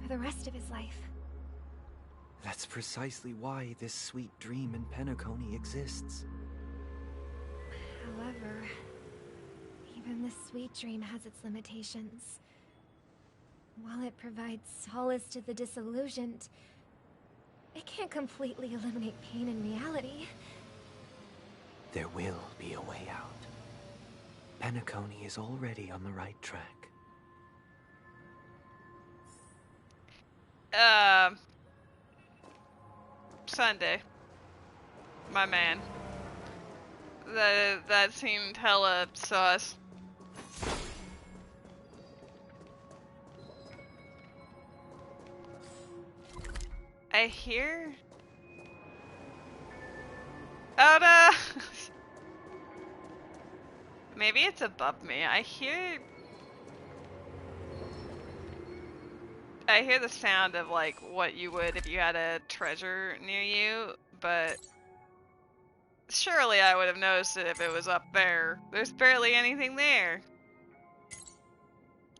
for the rest of his life. That's precisely why this sweet dream in Penacony exists. However, even this sweet dream has its limitations. While it provides solace to the disillusioned, it can't completely eliminate pain in reality. There will be a way out. Penacony is already on the right track. Sunday. My man. That seemed hella sauce. I hear... Oh no! Maybe it's above me. I hear the sound of like what you would if you had a treasure near you, but surely I would have noticed it if it was up there. There's barely anything there.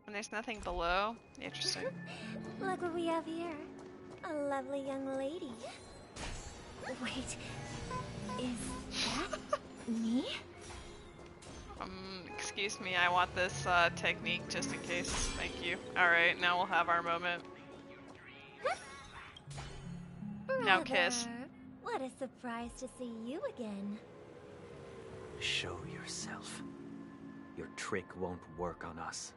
And there's nothing below. Interesting. Look what we have here. A lovely young lady. Wait, is that me? Excuse me, I want this technique just in case. Thank you. Alright, now we'll have our moment. Now kiss. What a surprise to see you again. Show yourself. Your trick won't work on us.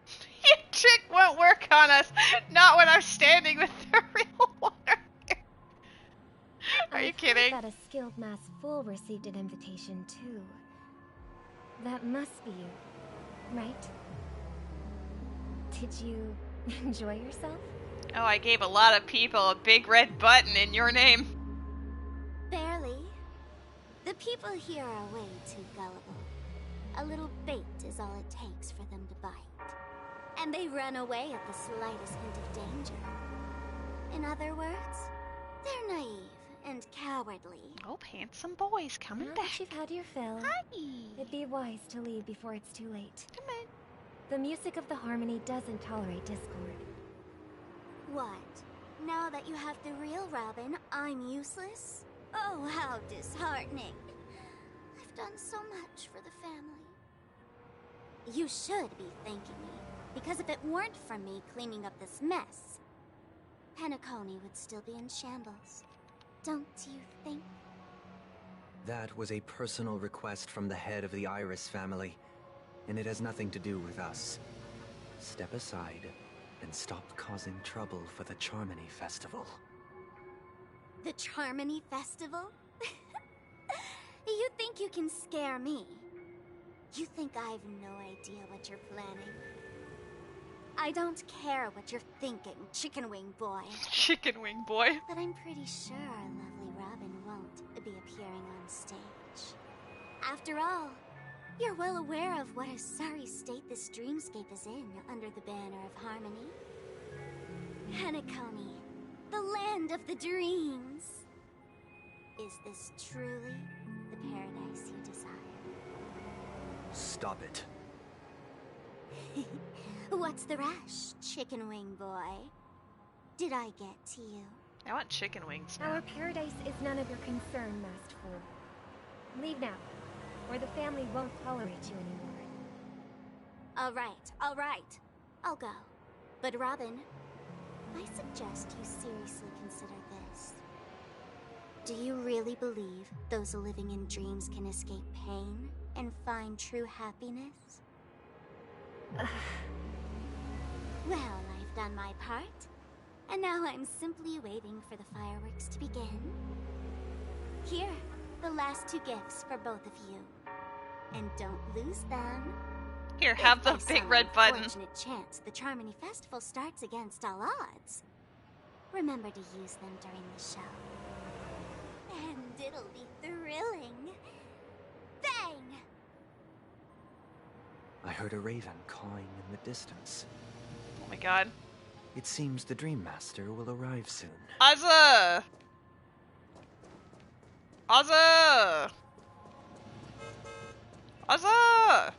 Your trick won't work on us! Not when I'm standing with the real one. Are you kidding? I heard that a skilled mass fool received an invitation too. That must be you, right? Did you enjoy yourself? Oh, I gave a lot of people a big red button in your name. Barely. The people here are way too gullible. A little bait is all it takes for them to bite. And they run away at the slightest hint of danger. In other words, they're naive and cowardly. Oh, handsome boys coming now back. That you've had your fill, it'd be wise to leave before it's too late. Come on. The music of the harmony doesn't tolerate discord. What? Now that you have the real Robin, I'm useless? Oh, how disheartening. I've done so much for the family. You should be thanking me, because if it weren't for me cleaning up this mess, Penacony would still be in shambles. Don't you think? That was a personal request from the head of the Iris family, and it has nothing to do with us. Step aside and stop causing trouble for the Charmony Festival. The Charmony Festival? You think you can scare me? You think I've no idea what you're planning? I don't care what you're thinking, Chicken Wing Boy. Chicken Wing Boy. But I'm pretty sure our lovely Robin won't be appearing on stage. After all, you're well aware of what a sorry state this dreamscape is in under the banner of harmony. Penacony, the land of the dreams. Is this truly the paradise you desire? Stop it. What's the rush, Chicken Wing Boy? Did I get to you? I want chicken wings now. Our paradise is none of your concern, masked fool. Leave now, or the family won't tolerate you anymore. All right. I'll go. But Robin, I suggest you seriously consider this. Do you really believe those living in dreams can escape pain and find true happiness? Well, I've done my part, and now I'm simply waiting for the fireworks to begin. Here, the last two gifts for both of you. And don't lose them. Here, have the big red button. Fortunate chance the Charmony Festival starts against all odds. Remember to use them during the show. And it'll be thrilling. Bang! I heard a raven cawing in the distance. Oh my god. It seems the Dream Master will arrive soon. Azza! Azza! Azza!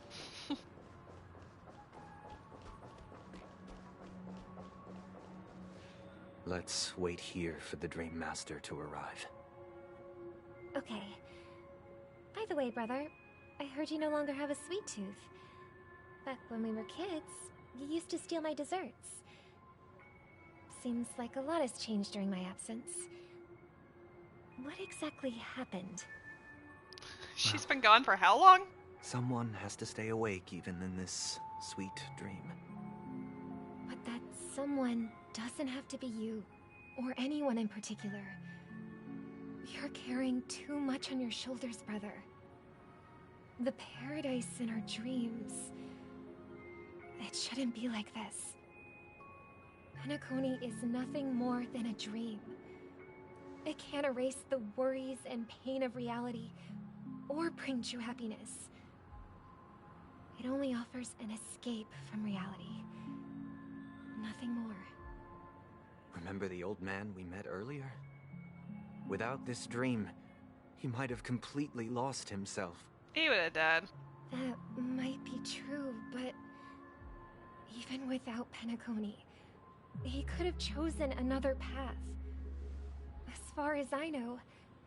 Let's wait here for the Dream Master to arrive. Okay. By the way, brother, I heard you no longer have a sweet tooth. Back when we were kids, you used to steal my desserts. Seems like a lot has changed during my absence. What exactly happened? She's been gone for how long? Someone has to stay awake even in this sweet dream. But that someone doesn't have to be you, or anyone in particular. You're carrying too much on your shoulders, brother. The paradise in our dreams. It shouldn't be like this. Penacony is nothing more than a dream. It can't erase the worries and pain of reality, or bring true happiness. It only offers an escape from reality. Nothing more. Remember the old man we met earlier? Without this dream, he might have completely lost himself. He would have died. That might be true, but even without Penacony, he could have chosen another path. As far as I know,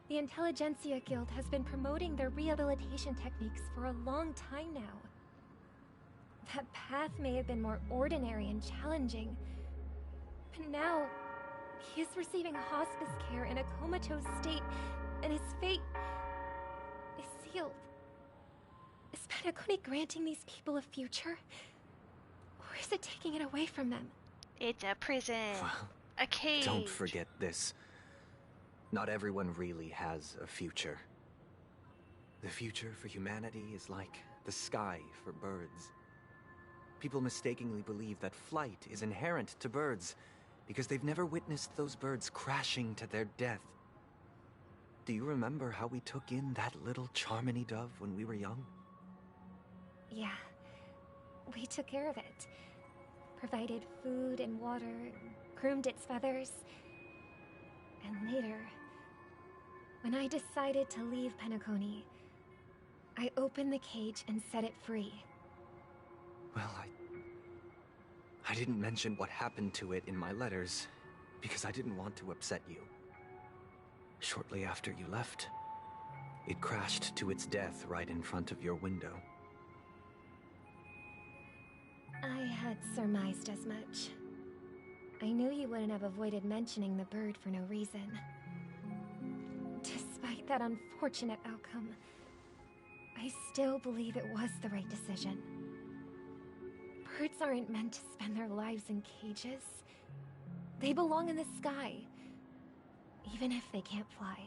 the Intelligentsia Guild has been promoting their rehabilitation techniques for a long time now. That path may have been more ordinary and challenging, but now he is receiving hospice care in a comatose state, and his fate is sealed. Is Penacony granting these people a future? Or is it taking it away from them? It's a prison. A cage. Don't forget this. Not everyone really has a future. The future for humanity is like the sky for birds. People mistakenly believe that flight is inherent to birds because they've never witnessed those birds crashing to their death. Do you remember how we took in that little Charmony dove when we were young? Yeah. We took care of it. Provided food and water, groomed its feathers. And later, when I decided to leave Penacony, I opened the cage and set it free. Well, I didn't mention what happened to it in my letters because I didn't want to upset you. Shortly after you left, it crashed to its death right in front of your window. I had surmised as much. I knew you wouldn't have avoided mentioning the bird for no reason. Despite that unfortunate outcome, I still believe it was the right decision. Birds aren't meant to spend their lives in cages. They belong in the sky, even if they can't fly.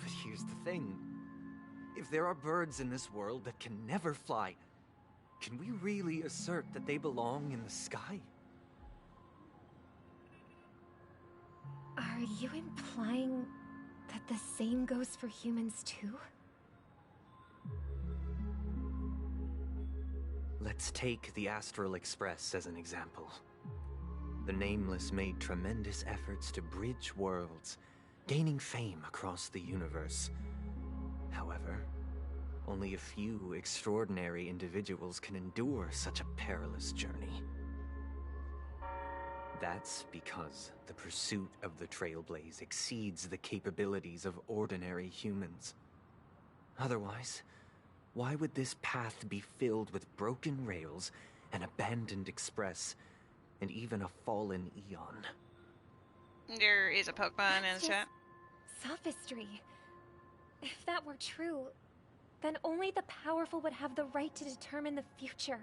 But here's the thing. If there are birds in this world that can never fly, can we really assert that they belong in the sky? Are you implying that the same goes for humans too? Let's take the Astral Express as an example. The Nameless made tremendous efforts to bridge worlds, gaining fame across the universe. However, only a few extraordinary individuals can endure such a perilous journey. That's because the pursuit of the Trailblaze exceeds the capabilities of ordinary humans. Otherwise, why would this path be filled with broken rails, an abandoned express, and even a fallen eon? There is a Pokemon in the chat. Sophistry. If that were true, then only the powerful would have the right to determine the future.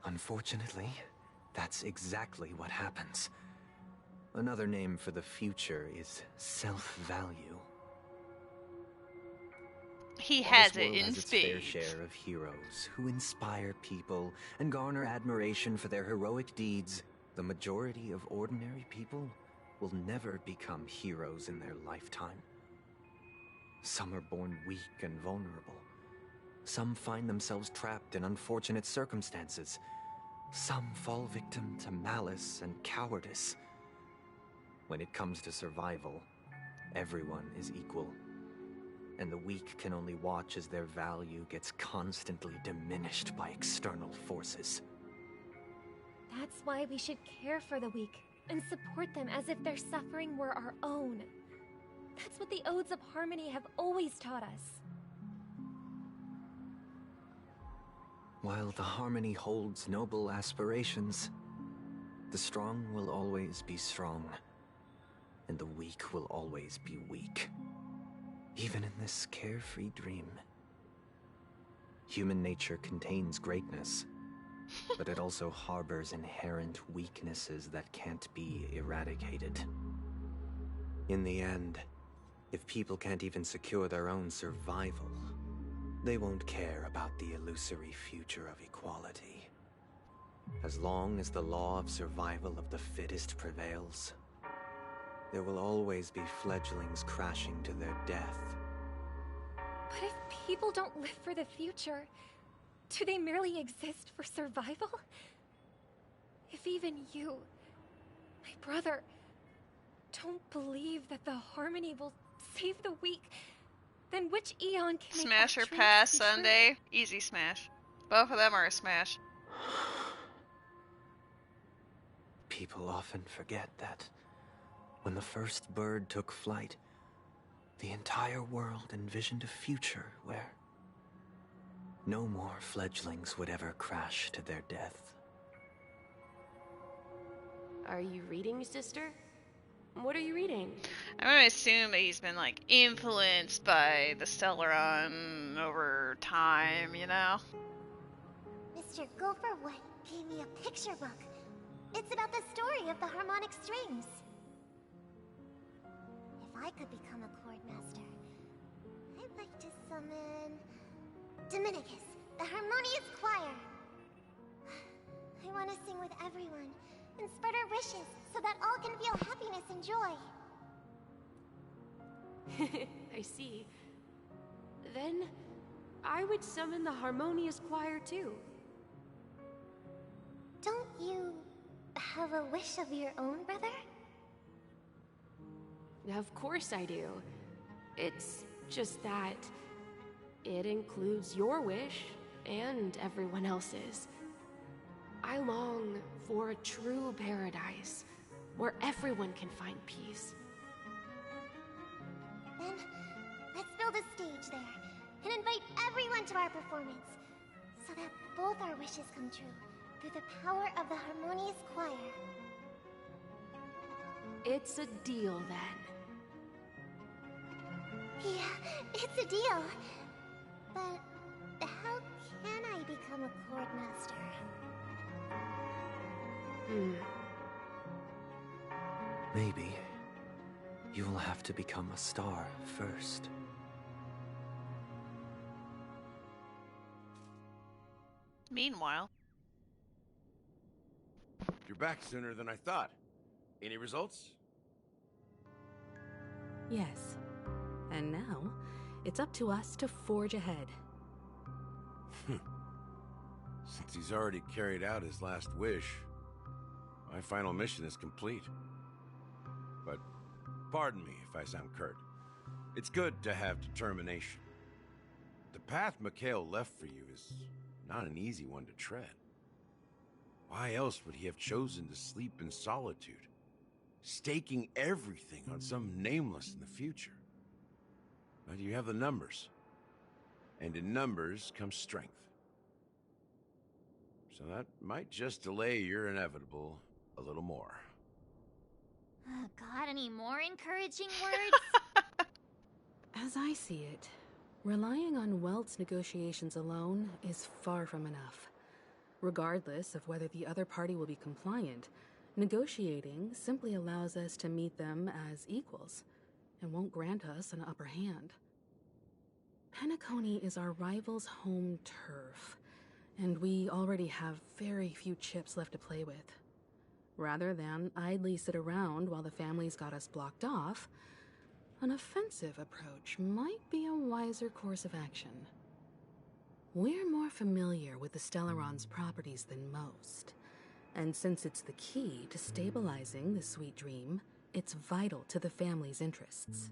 Unfortunately, that's exactly what happens. Another name for the future is self-value. He While has this it world in has its fair spades. share of heroes who inspire people and garner admiration for their heroic deeds, the majority of ordinary people will never become heroes in their lifetime. Some are born weak and vulnerable. Some find themselves trapped in unfortunate circumstances. Some fall victim to malice and cowardice. When it comes to survival, everyone is equal. And the weak can only watch as their value gets constantly diminished by external forces. That's why we should care for the weak and support them as if their suffering were our own. That's what the Odes of Harmony have always taught us. While the Harmony holds noble aspirations, the strong will always be strong, and the weak will always be weak. Even in this carefree dream. Human nature contains greatness, but it also harbors inherent weaknesses that can't be eradicated. In the end, if people can't even secure their own survival, they won't care about the illusory future of equality. As long as the law of survival of the fittest prevails, there will always be fledglings crashing to their death. But if people don't live for the future, do they merely exist for survival? If even you, my brother, don't believe that the Harmony will save the weak, then which eon can Smash or make our pass dreams be Sunday? Easy smash. Both of them are a smash. People often forget that when the first bird took flight, the entire world envisioned a future where no more fledglings would ever crash to their death. Are you reading, sister? What are you reading? I'm gonna assume that he's been, like, influenced by the Stellaron over time, you know? Mr. Gopherwood gave me a picture book. It's about the story of the harmonic strings. If I could become a chord master, I'd like to summon Dominicus, the harmonious choir. I want to sing with everyone and spread our wishes so that all can feel happiness and joy. I see. Then, I would summon the harmonious choir too. Don't you have a wish of your own, brother? Of course I do. It's just that it includes your wish and everyone else's. I long for a true paradise where everyone can find peace. Then, let's build a stage there and invite everyone to our performance so that both our wishes come true through the power of the harmonious choir. It's a deal then. Yeah, it's a deal. But how can I become a chord master? Maybe you will have to become a star first. Meanwhile, You're back sooner than I thought. Any results? Yes. And now, it's up to us to forge ahead. Since he's already carried out his last wish, my final mission is complete. But pardon me if I sound curt. It's good to have determination. The path Mikhail left for you is not an easy one to tread. Why else would he have chosen to sleep in solitude, staking everything on some nameless in the future? But you have the numbers, and in numbers comes strength. So that might just delay your inevitable a little more. Got any more encouraging words? As I see it, relying on Welt's negotiations alone is far from enough. Regardless of whether the other party will be compliant, negotiating simply allows us to meet them as equals, and won't grant us an upper hand. Penacony is our rival's home turf, and we already have very few chips left to play with. Rather than idly sit around while the families got us blocked off, an offensive approach might be a wiser course of action. We're more familiar with the Stellaron's properties than most, and since it's the key to stabilizing the sweet dream, it's vital to the family's interests.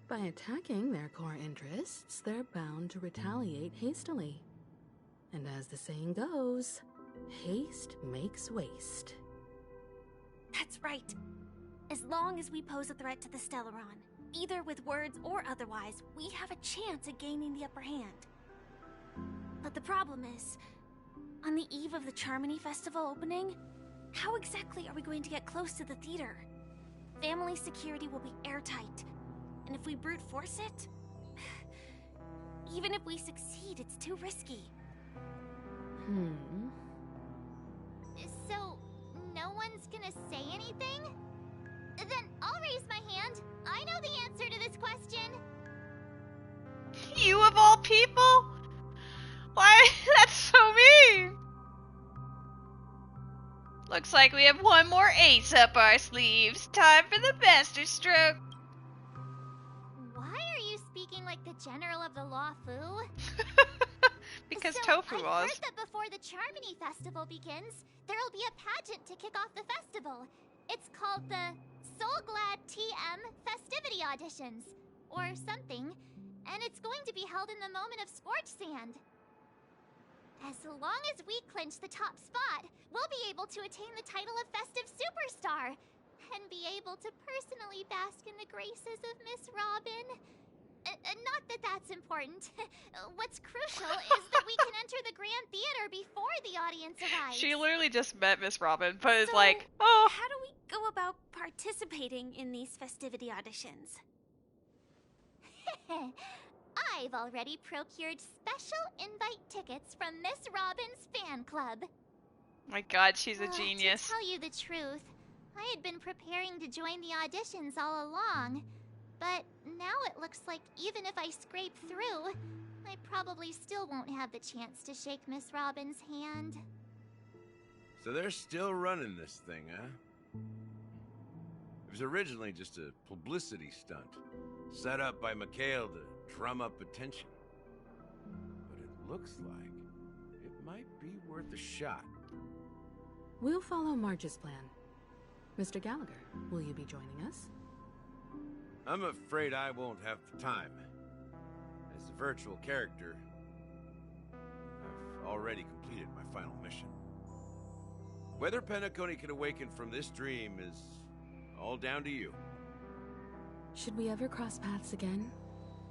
By attacking their core interests, they're bound to retaliate hastily. And as the saying goes, haste makes waste. That's right. As long as we pose a threat to the Stellaron, either with words or otherwise, we have a chance at gaining the upper hand. But the problem is, on the eve of the Charmony Festival opening, how exactly are we going to get close to the theater? Family security will be airtight, and if we brute force it, even if we succeed, it's too risky. So, no one's gonna say anything? Then I'll raise my hand. I know the answer to this question. You of all people? Why? That's so mean! Looks like we have one more ace up our sleeves. Time for the masterstroke. Why are you speaking like the general of the Law Fu? Because so, Tofu I've was. heard that before the Charmony Festival begins, there'll be a pageant to kick off the festival. It's called the Soul Glad TM Festivity Auditions, or something, and it's going to be held in the moment of scorched sand. As long as we clinch the top spot, we'll be able to attain the title of Festive Superstar, and be able to personally bask in the graces of Miss Robin. Not that that's important. What's crucial is that we can enter the Grand Theater before the audience arrives. She literally just met Miss Robin, but it's So, like, oh. How do we go about participating in these festivity auditions? I've already procured special invite tickets from Miss Robin's fan club. My god, she's a genius. To tell you the truth, I had been preparing to join the auditions all along. But now it looks like even if I scrape through, I probably still won't have the chance to shake Miss Robin's hand. So they're still running this thing, huh? It was originally just a publicity stunt, set up by Mikhail to drum up attention. But it looks like it might be worth a shot. We'll follow Marge's plan. Mr. Gallagher, will you be joining us? I'm afraid I won't have the time. As a virtual character, I've already completed my final mission. Whether Penacony can awaken from this dream is all down to you. Should we ever cross paths again?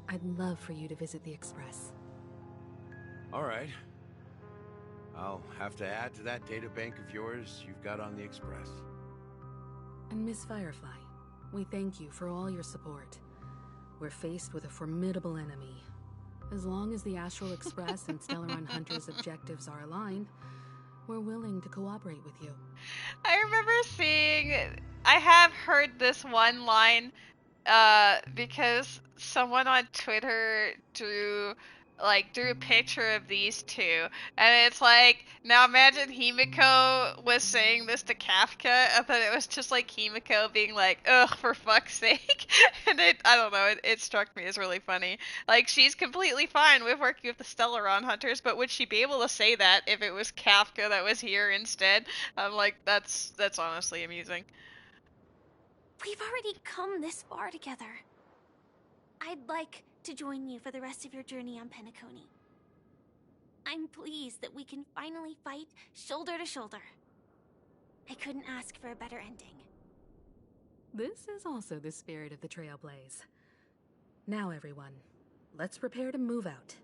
I'd love for you to visit the Express. All right. I'll have to add to that data bank of yours you've got on the Express. And Miss Firefly, we thank you for all your support. We're faced with a formidable enemy. As long as the Astral Express and Stellaron Hunter's objectives are aligned, we're willing to cooperate with you. I remember seeing, I have heard this one line, because someone on Twitter drew a picture of these two, and it's like, now imagine Himiko was saying this to Kafka, and then it was just like Himiko being like, ugh, for fuck's sake, and I don't know, it struck me as really funny. Like, she's completely fine with working with the Stellaron Hunters, but would she be able to say that if it was Kafka that was here instead? I'm like, that's honestly amusing. We've already come this far together. I'd like to join you for the rest of your journey on Penacony. I'm pleased that we can finally fight shoulder to shoulder. I couldn't ask for a better ending. This is also the spirit of the Trailblaze. Now everyone, let's prepare to move out.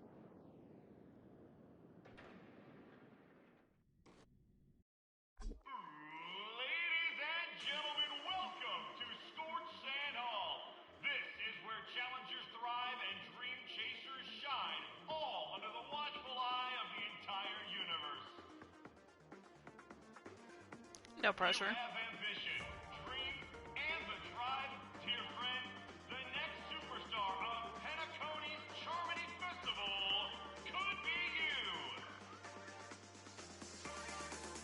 No pressure.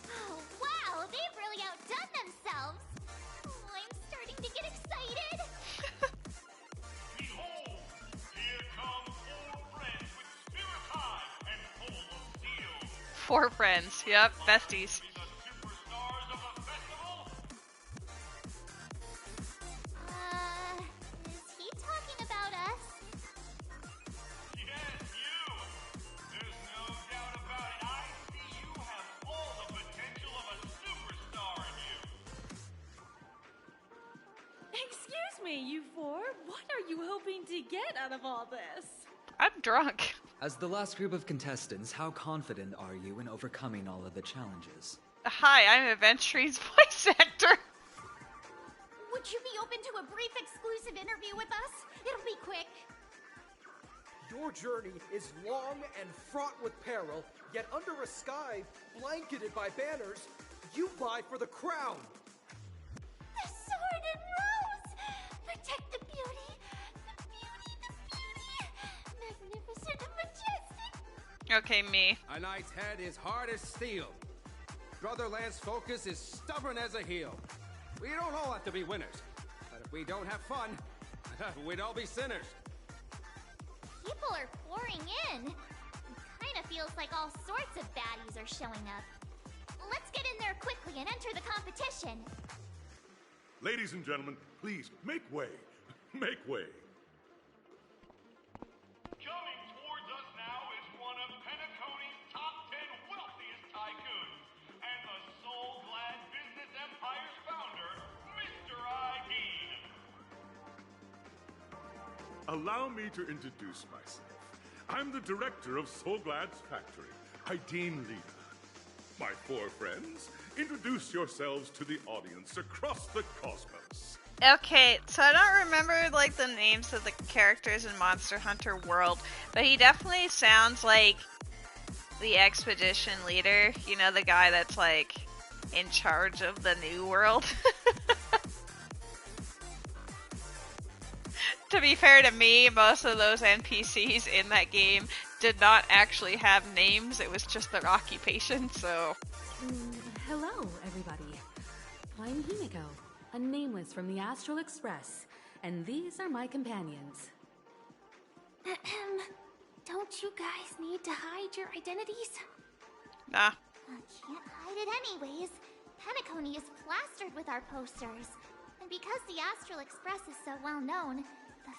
Oh, wow, they've really outdone themselves! 4 friends. Yep, besties. Is he talking about us? Yes, you! There's no doubt about it. I see you have all the potential of a superstar in you. Excuse me, you four. What are you hoping to get out of all this? I'm drunk. As the last group of contestants, how confident are you in overcoming all of the challenges? Hi, I'm Adventure's voice actor. Would you be open to a brief exclusive interview with us? It'll be quick. Your journey is long and fraught with peril, yet under a sky blanketed by banners, you vie for the crown. The sword and rose! Protect the beauty! The beauty! The beauty! Magnificent and majestic! Okay, me. A knight's head is hard as steel. Brother Lance's focus is stubborn as a heel. We don't all have to be winners, but if we don't have fun, we'd all be sinners. People are pouring in. It kind of feels like all sorts of baddies are showing up. Let's get in there quickly and enter the competition. Ladies and gentlemen, please, make way. Make way. Coming towards us now is one of Penacony's top 10 wealthiest tycoons, and the Soul-Glad Business Empire's founder, Mr. Idean. Allow me to introduce myself. I'm the director of Soul-Glad's factory, Idean Lena. My 4 friends, introduce yourselves to the audience across the cosmos. Okay, so I don't remember like the names of the characters in Monster Hunter World, but he definitely sounds like the expedition leader. You know, the guy that's like in charge of the new world. To be fair to me, most of those NPCs in that game did not actually have names. It was just their occupation, so... Hello, everybody. I'm Himiko, a nameless from the Astral Express, and these are my companions. Don't you guys need to hide your identities? Nah. Can't hide it anyways. Penacony is plastered with our posters. And because the Astral Express is so well known,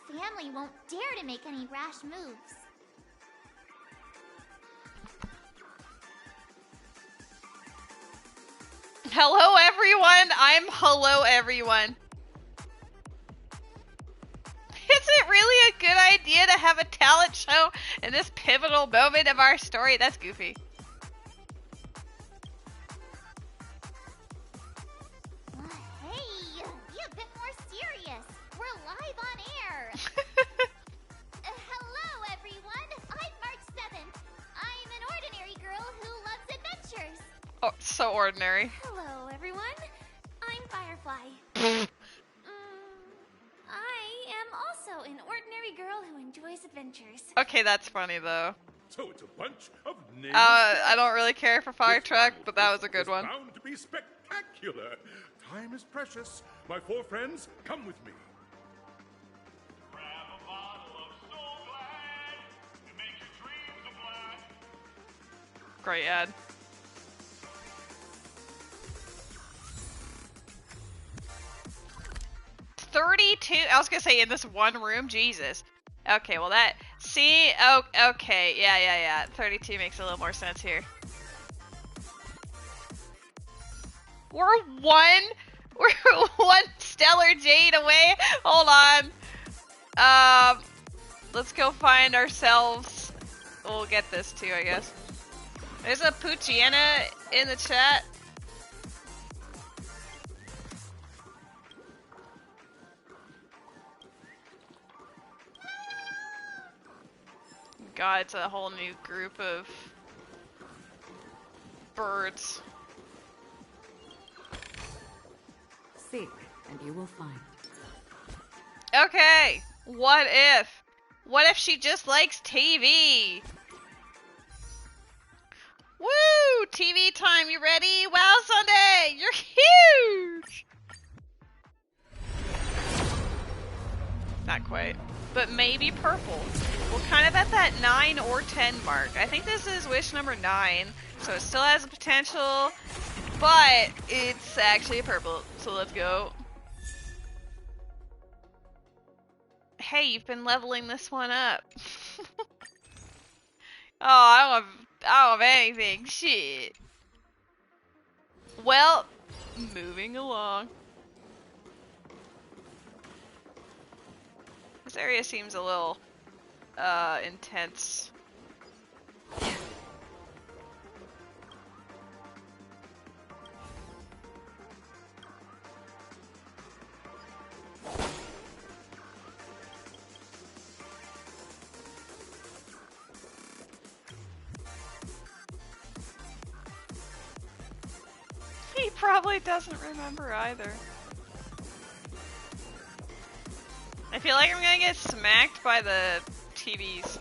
the family won't dare to make any rash moves. Hello, everyone! I'm Hello, everyone. Is it really a good idea to have a talent show in this pivotal moment of our story? That's goofy. Hey, be a bit more serious. We're live on air. Hello, everyone. I'm March 7th. I'm an ordinary girl who loves adventures. Oh, so ordinary. Hello, everyone. I'm Firefly. I am also an ordinary girl who enjoys adventures. Okay, that's funny though. So it's a bunch of names. I don't really care for Fire Truck, but that was a good one. Bound to be spectacular. Time is precious. My 4 friends, come with me. Grab a bottle of Soul-Glad to make your dreams a blast. Great ad. I was gonna say in this one room, Jesus. Okay, well that, see, oh, okay, yeah, 32 makes a little more sense here. We're one Stellar Jade away. Hold on. Let's go find ourselves. We'll get this too, I guess. There's a Pucciana in the chat. God, it's a whole new group of birds. Seek, and you will find. Okay, what if? What if she just likes TV? Woo! TV time, you ready? Wow, Sunday! You're huge! Not quite. But maybe purple. We're kind of at that 9 or 10 mark. I think this is wish number 9. So it still has the potential, but it's actually a purple. So let's go. Hey, you've been leveling this one up. Oh, I don't have anything. Shit. Well, moving along. This area seems a little, intense. He probably doesn't remember either. I feel like I'm gonna get smacked by the TVs.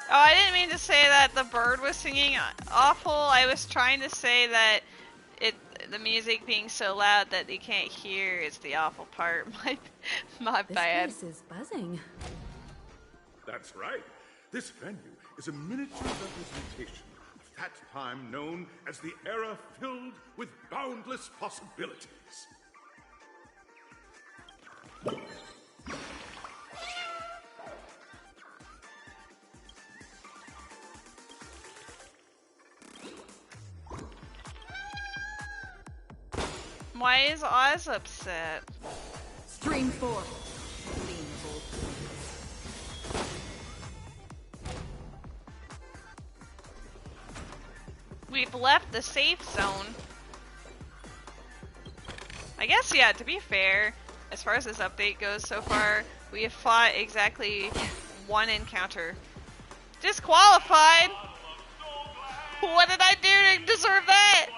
Oh, I didn't mean to say that the bird was singing awful. I was trying to say that the music being so loud that they can't hear is the awful part. My bad. This place is buzzing. That's right. This venue is a miniature representation of that time known as the era filled with boundless possibilities. Why is Oz upset? Stream 4. We've left the safe zone. I guess, yeah, to be fair, as far as this update goes so far, we have fought exactly one encounter. Disqualified? What did I do to deserve that?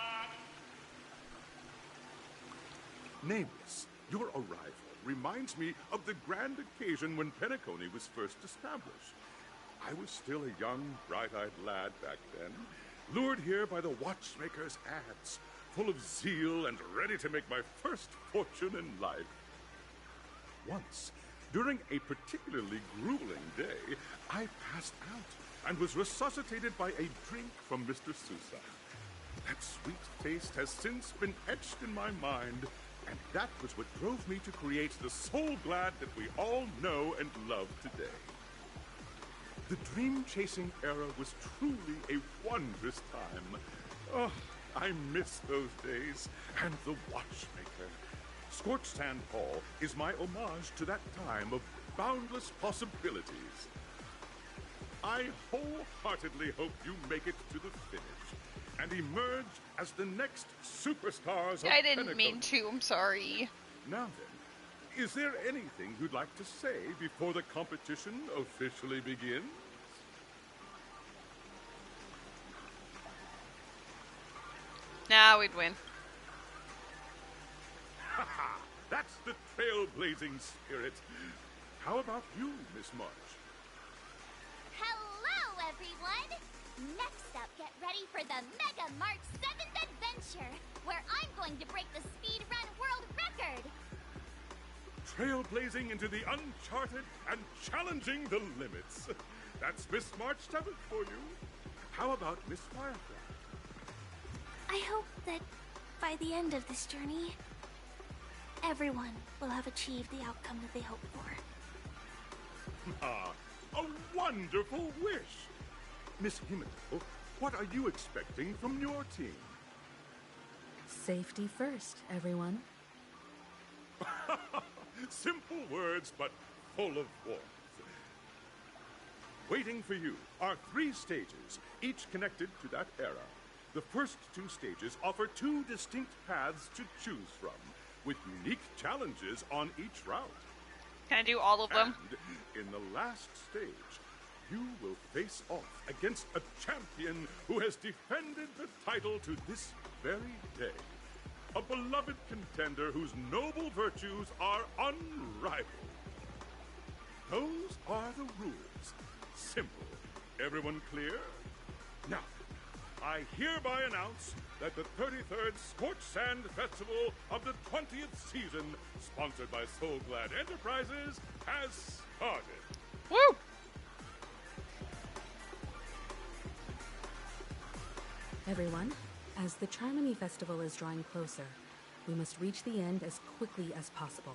Nameless, your arrival reminds me of the grand occasion when Penacony was first established. I was still a young, bright-eyed lad back then, lured here by the watchmaker's ads, full of zeal and ready to make my first fortune in life. Once, during a particularly grueling day, I passed out and was resuscitated by a drink from Mr. Sousa. That sweet taste has since been etched in my mind, and that was what drove me to create the Soul Glad that we all know and love today. The dream-chasing era was truly a wondrous time. Oh, I miss those days, and the watchmaker. Scorched Sand Hall is my homage to that time of boundless possibilities. I wholeheartedly hope you make it to the finish and emerge as the next superstars of I didn't Penacony. mean to, I'm sorry. Now then, is there anything you'd like to say before the competition officially begins? Nah, we'd win. Haha, that's the trailblazing spirit. How about you, Miss March? Hello, everyone! Next up, get ready for the Mega March 7th Adventure, where I'm going to break the speedrun world record! Trailblazing into the uncharted and challenging the limits. That's Miss March 7th for you. How about Miss Firefly? I hope that by the end of this journey, everyone will have achieved the outcome that they hoped for. Ah, a wonderful wish! Miss Himiko, what are you expecting from your team? Safety first, everyone. Simple words, but full of warmth. Waiting for you are 3 stages, each connected to that era. The first 2 stages offer 2 distinct paths to choose from, with unique challenges on each route. Can I do all of them? And in the last stage, you will face off against a champion who has defended the title to this very day. A beloved contender whose noble virtues are unrivaled. Those are the rules. Simple. Everyone clear? Now, I hereby announce that the 33rd Scorched Sand Festival of the 20th season, sponsored by Soul Glad Enterprises, has started. Woo! Everyone, as the Charmony Festival is drawing closer, we must reach the end as quickly as possible.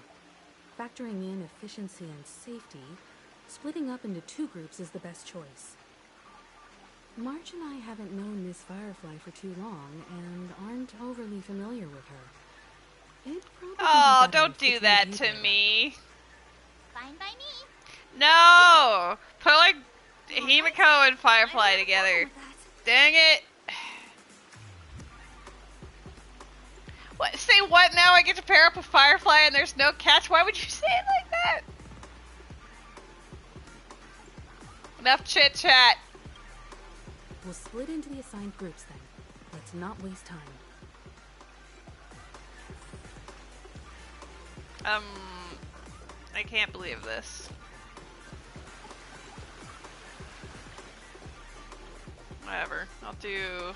Factoring in efficiency and safety, splitting up into 2 groups is the best choice. Marge and I haven't known Miss Firefly for too long and aren't overly familiar with her. It'd probably Oh, be better don't if the do two that of to you me. Fine by me. No! Put like Himiko and Firefly together. Dang it. What? Say what now? I get to pair up with Firefly and there's no catch? Why would you say it like that? Enough chit chat. We'll split into the assigned groups then. Let's not waste time. I can't believe this. Whatever. I'll do...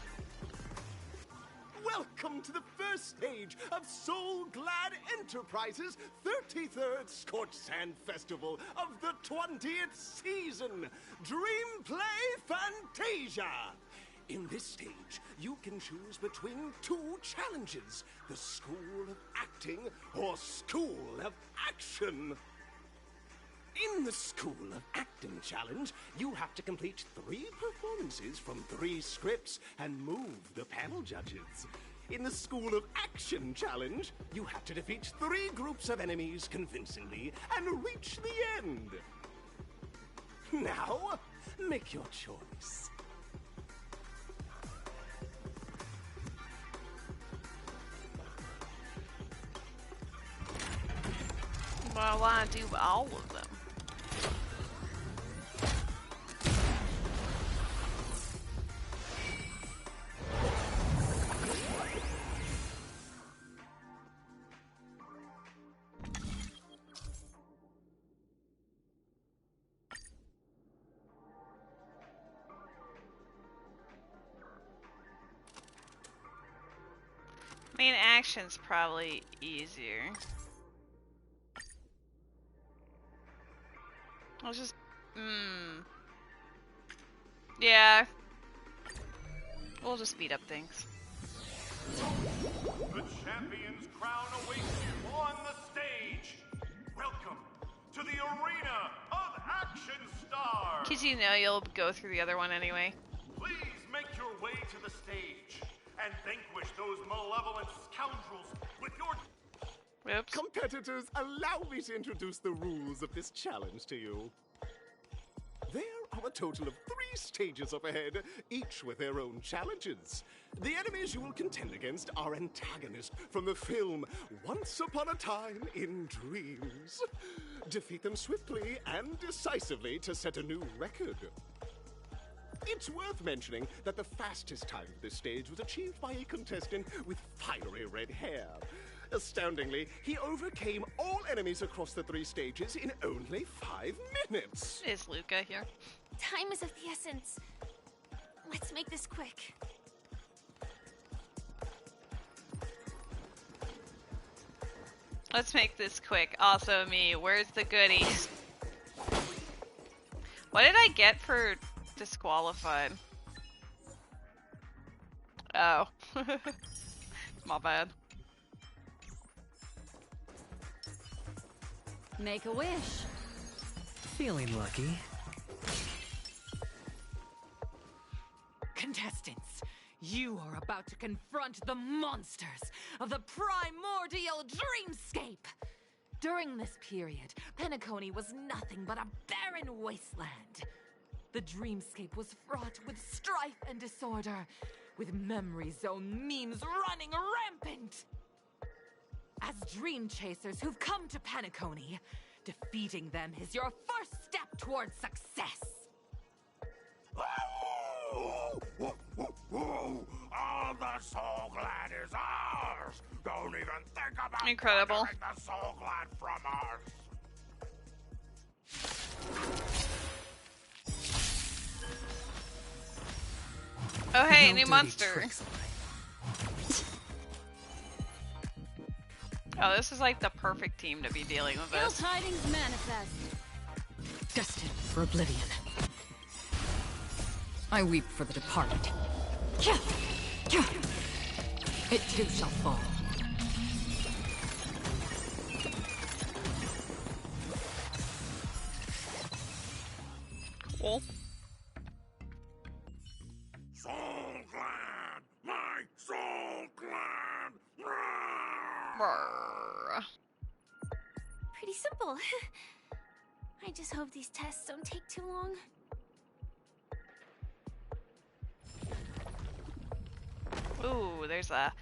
Welcome to the first stage of Soul Glad Enterprises' 33rd Scorched Sand Festival of the 20th season, Dream Play Fantasia. In this stage, you can choose between 2 challenges, the School of Acting or School of Action. In the School of Acting challenge, you have to complete 3 performances from 3 scripts and move the panel judges. In the School of Action challenge, you have to defeat 3 groups of enemies convincingly and reach the end. Now, make your choice. Well, I want to do all of them. Main action's probably easier. I'll just... Yeah. We'll just speed up things. The champion's crown awaits you on the stage. Welcome to the Arena of Action Stars. Because you know you'll go through the other one anyway. Please make your way to the stage and vanquish those malevolent scoundrels with your... Oops. Competitors, allow me to introduce the rules of this challenge to you. There are a total of 3 stages up ahead, each with their own challenges. The enemies you will contend against are antagonists from the film Once Upon a Time in Dreams. Defeat them swiftly and decisively to set a new record. It's worth mentioning that the fastest time for this stage was achieved by a contestant with fiery red hair. Astoundingly, he overcame all enemies across the 3 stages in only 5 minutes. Is Luca here? Time is of the essence. Let's make this quick. Let's make this quick. Also me, where's the goodies? What did I get for disqualified? Oh. My bad. Make a wish. Feeling lucky. Contestants, you are about to confront the monsters of the primordial dreamscape. During this period, Penacony was nothing but a barren wasteland. The dreamscape was fraught with strife and disorder, with memory zone memes running rampant. As dream chasers who've come to Penacony, defeating them is your first step towards success. All the Soul Glad is ours! Don't even think about Incredible. taking the Soul Glad from us! Oh hey, No new dirty monster. tricks. Oh, this is like the perfect team to be dealing with Ill this. tidings manifest. Destined for oblivion. I weep for the departed. It too shall fall. Cool. Soul Clan! My Soul Clan! Brr. Pretty simple. I just hope these tests don't take too long. Ooh, there's a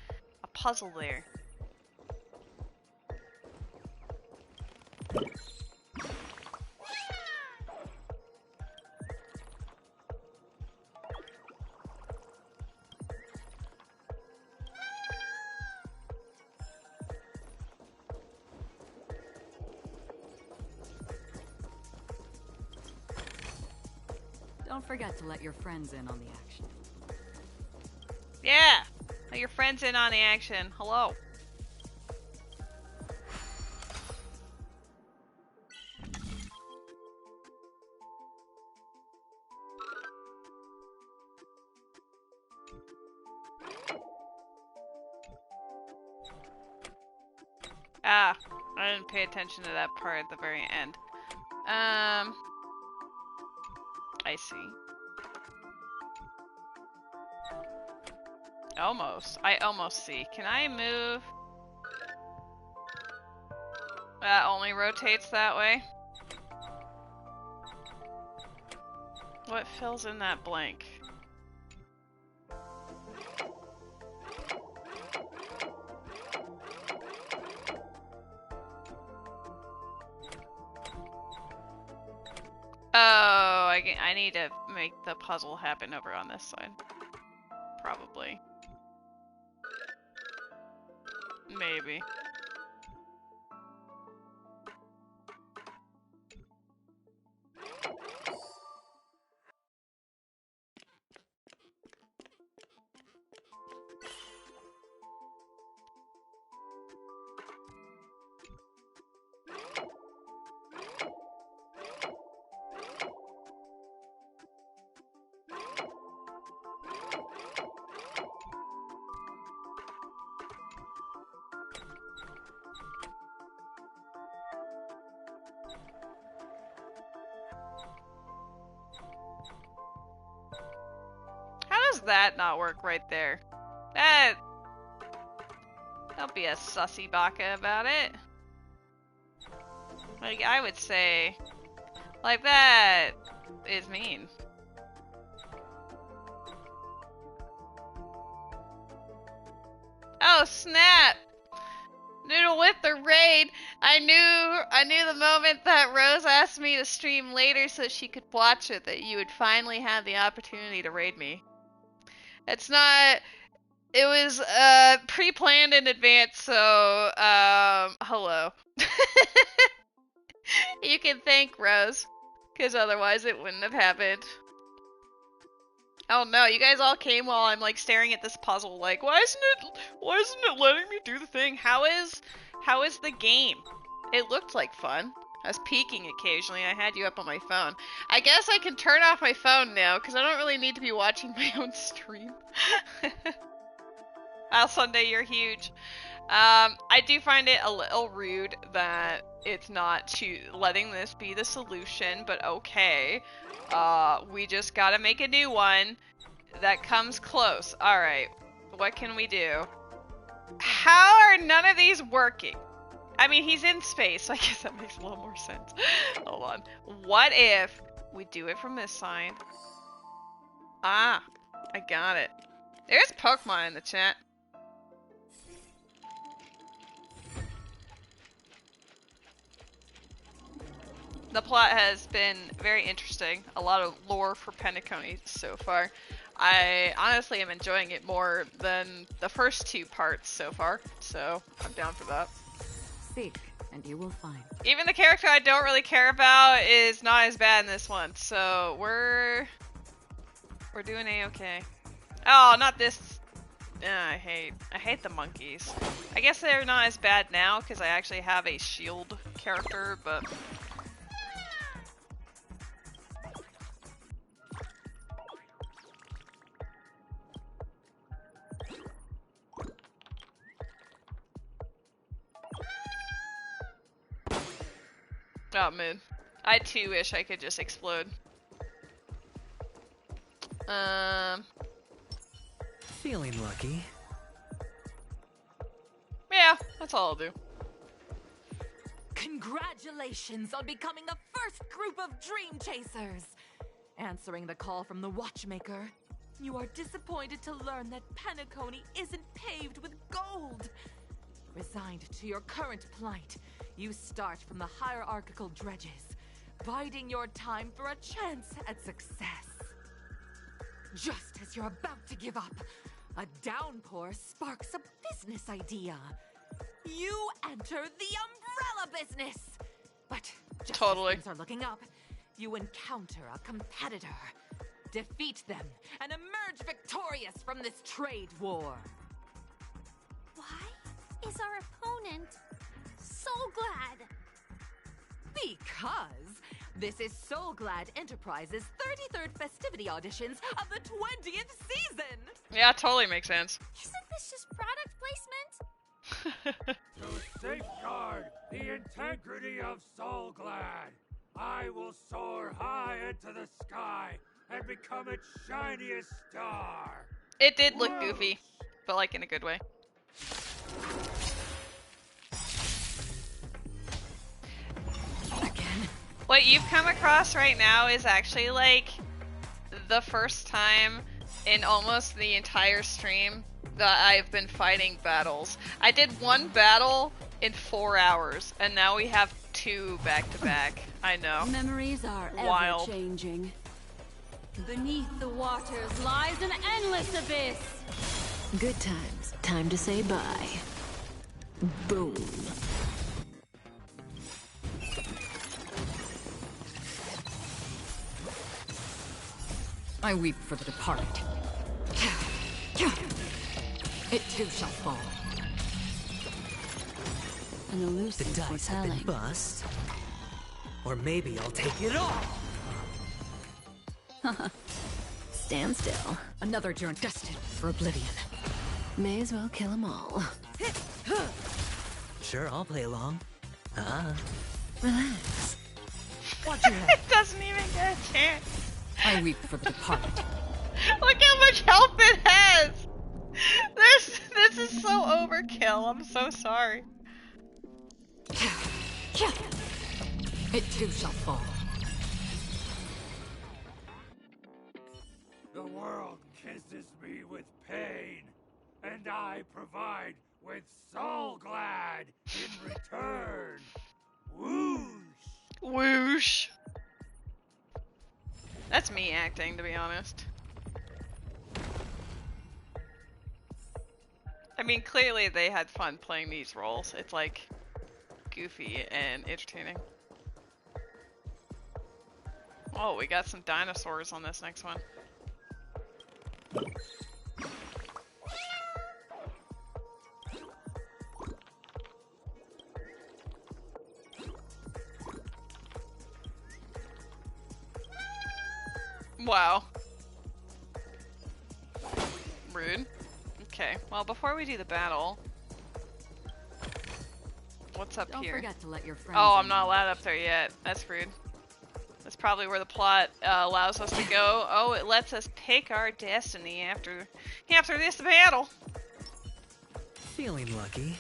puzzle there. Don't forget to let your friends in on the action. Yeah! Let your friends in on the action. Hello. Ah, I didn't pay attention to that part at the very end. I see. Almost. I almost see. Can I move? That only rotates that way. What fills in that blank? Oh, I need to make the puzzle happen over on this side. Probably. Maybe. How does that not work right there? That... Don't be a sussy baka about it. Like, I would say... Like, that is mean. Oh, snap! Noodle with the raid! I knew the moment that Rose asked me to stream later so she could watch it that you would finally have the opportunity to raid me. It's not... It was pre-planned in advance, so hello. You can thank Rose, because otherwise it wouldn't have happened. Oh no, you guys all came while I'm like staring at this puzzle like, why isn't it letting me do the thing? How is the game? It looked like fun. I was peeking occasionally. I had you up on my phone. I guess I can turn off my phone now because I don't really need to be watching my own stream. Al Sunday, you're huge. I do find it a little rude that it's not letting this be the solution, but okay. We just gotta make a new one that comes close. Alright, what can we do? How are none of these working? I mean, he's in space, so I guess that makes a little more sense. Hold on. What if we do it from this side? Ah, I got it. There's Pokemon in the chat. The plot has been very interesting. A lot of lore for Penacony so far. I honestly am enjoying it more than the first two parts so far, so I'm down for that. Seek, and you will find. Even the character I don't really care about is not as bad in this one, so we're doing a-okay. Oh, not this. I hate the monkeys. I guess they're not as bad now because I actually have a shield character, but oh man, I too wish I could just explode. Feeling lucky. Yeah, that's all I'll do. Congratulations on becoming the first group of Dream Chasers! Answering the call from the Watchmaker, you are disappointed to learn that Penacony isn't paved with gold. Resigned to your current plight, you start from the hierarchical dredges, biding your time for a chance at success. Just as you're about to give up, a downpour sparks a business idea. You enter the umbrella business! But just as things are looking up, you encounter a competitor. Defeat them and emerge victorious from this trade war. Why is our opponent Soulglad? Because this is Soulglad Enterprises' 33rd festivity auditions of the 20th season! Yeah, totally makes sense. Isn't this just product placement? To safeguard the integrity of Soulglad, I will soar high into the sky and become its shiniest star. It did look goofy, but like in a good way. What you've come across right now is actually like the first time in almost the entire stream that I've been fighting battles. I did one battle in 4 hours, and now we have 2 back to back. I know. Memories are wild. ever changing. Beneath the waters lies an endless abyss. Good times. Time to say bye. Boom. I weep for the departed. It too shall fall. An elusive The dice have been bust. Or maybe I'll take it all. Stand still. Another journey destined for oblivion. May as well kill 'em all. Sure, I'll play along. Relax. Watch your head. It doesn't even get a chance. I weep for the departed. Look how much health it has! This is so overkill, I'm so sorry. It too shall fall. The world kisses me with pain, and I provide with Soulglad in return. Whoosh! Whoosh. That's me acting, to be honest. I mean, clearly they had fun playing these roles. It's like goofy and entertaining. Oh, we got some dinosaurs on this next one. Wow. Rude. Okay, well, before we do the battle, what's up Don't here? forget to let your friends Oh, I'm in. not allowed up there yet. That's rude. That's probably where the plot allows us to go. Oh, it lets us pick our destiny after this battle. Feeling lucky.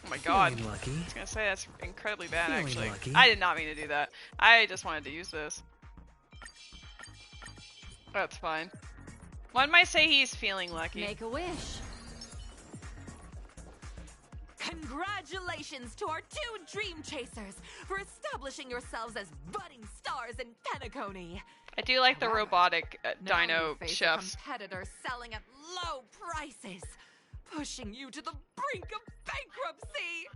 Oh my god. Feeling lucky. I was gonna say that's incredibly bad, Feeling actually. lucky. I did not mean to do that. I just wanted to use this. That's fine. One might say he's feeling lucky. Make a wish. Congratulations to our 2 Dream Chasers for establishing yourselves as budding stars in Penacony. I do like the robotic Now dino you face chefs. a competitor selling at low prices, pushing you to the brink of bankruptcy.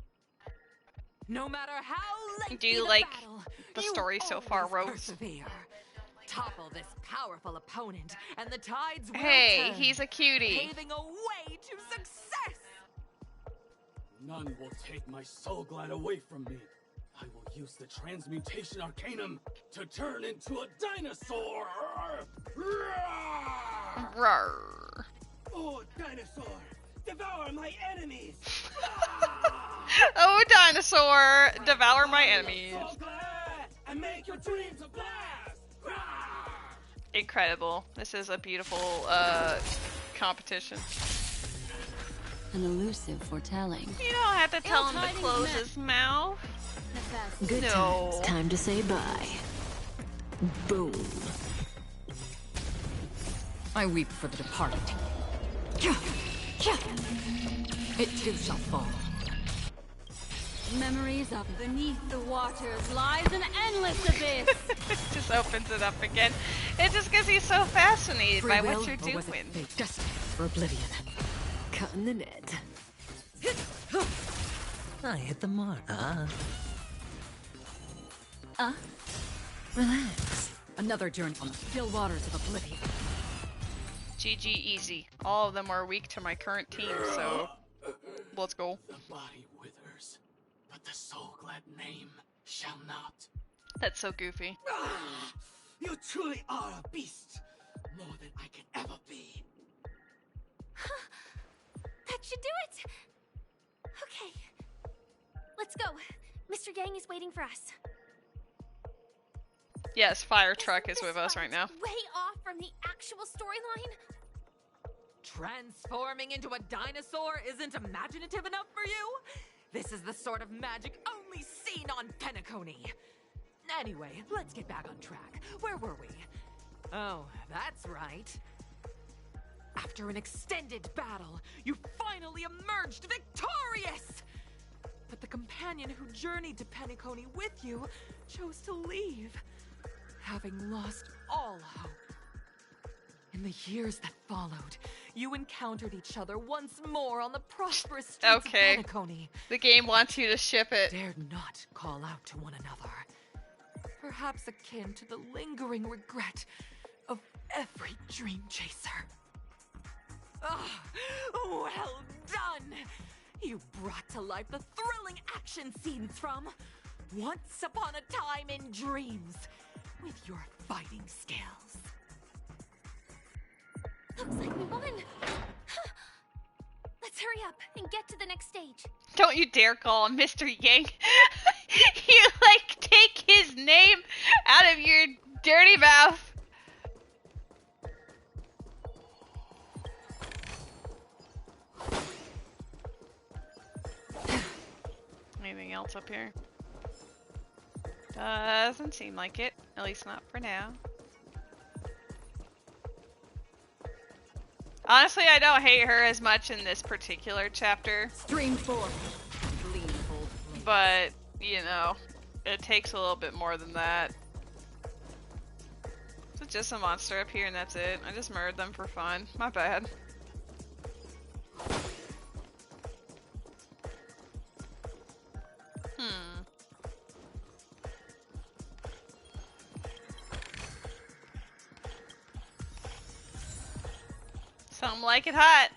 No matter how late Do you the like battle, the you story so far, always Rose? persevere. topple this powerful opponent, and the tides will Hey, turn, he's a cutie. paving a way to success. None will take my soul glide away from me. I will use the transmutation arcanum to turn into a dinosaur. Roar. Oh, dinosaur, devour my enemies. Oh, dinosaur, devour my enemies. And make your dreams a blast. Incredible. This is a beautiful competition. An elusive foretelling. You don't have to tell him to close his mouth. Good No. times. Time to say bye. Boom. I weep for the departed. It too shall fall. Memories of beneath the waters lies an endless abyss. Just opens it up again. It's just because he's so fascinated by what you're doing. Destined for oblivion. Cutting the net. I hit the mark. Relax. Another journey on the still waters of oblivion. GG easy. All of them are weak to my current team, so let's go. The body withers, but the soul-glad name shall not. That's so goofy. You truly are a beast, more than I can ever be. That should do it! Okay. Let's go. Mr. Yang is waiting for us. Yes, Fire Truck is with us right now. Way off from the actual storyline? Transforming into a dinosaur isn't imaginative enough for you? This is the sort of magic only seen on Penacony. Anyway, let's get back on track. Where were we? Oh, that's right. After an extended battle, you finally emerged victorious! But the companion who journeyed to Penacony with you chose to leave, having lost all hope. In the years that followed, you encountered each other once more on the prosperous streets of Penacony. The game wants you to ship it. Dared not call out to one another. Perhaps akin to the lingering regret of every dream chaser. Ah, well done! You brought to life the thrilling action scenes from Once Upon a Time in Dreams with your fighting skills. Looks like we won. Let's hurry up and get to the next stage. Don't you dare call him Mr. Yang. You, like, take his name out of your dirty mouth. Anything else up here? Doesn't seem like it. At least not for now. Honestly, I don't hate her as much in this particular chapter. Stream 4. But, you know, it takes a little bit more than that. So it's just a monster up here and that's it. I just murdered them for fun. My bad. Something like it hot.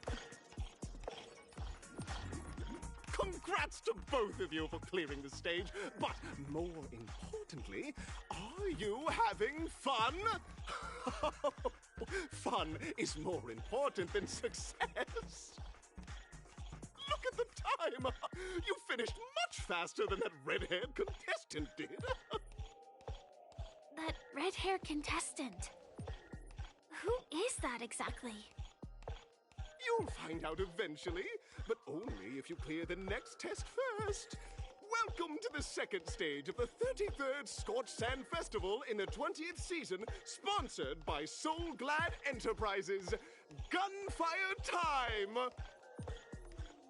Congrats to both of you for clearing the stage, but more importantly, are you having fun? Fun is more important than success. Look at the time! You finished much faster than that red-haired contestant did. That red-haired contestant. Who is that exactly? You'll find out eventually, but only if you clear the next test first. Welcome to the second stage of the 33rd Scorched Sand Festival in the 20th season, sponsored by Soul Glad Enterprises. Gunfire time!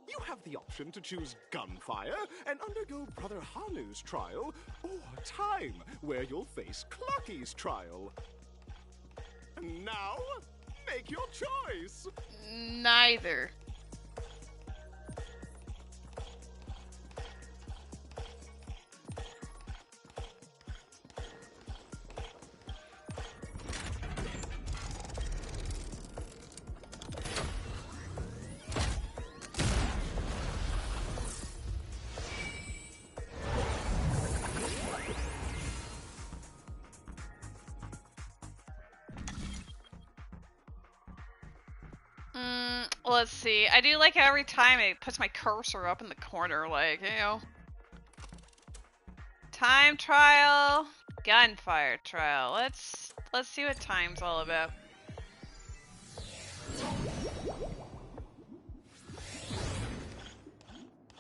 You have the option to choose Gunfire and undergo Brother Hanu's trial, or Time, where you'll face Clucky's trial. And now, make your choice! Neither. Let's see. I do like every time it puts my cursor up in the corner, like, you know. Time trial, gunfire trial. Let's see what time's all about.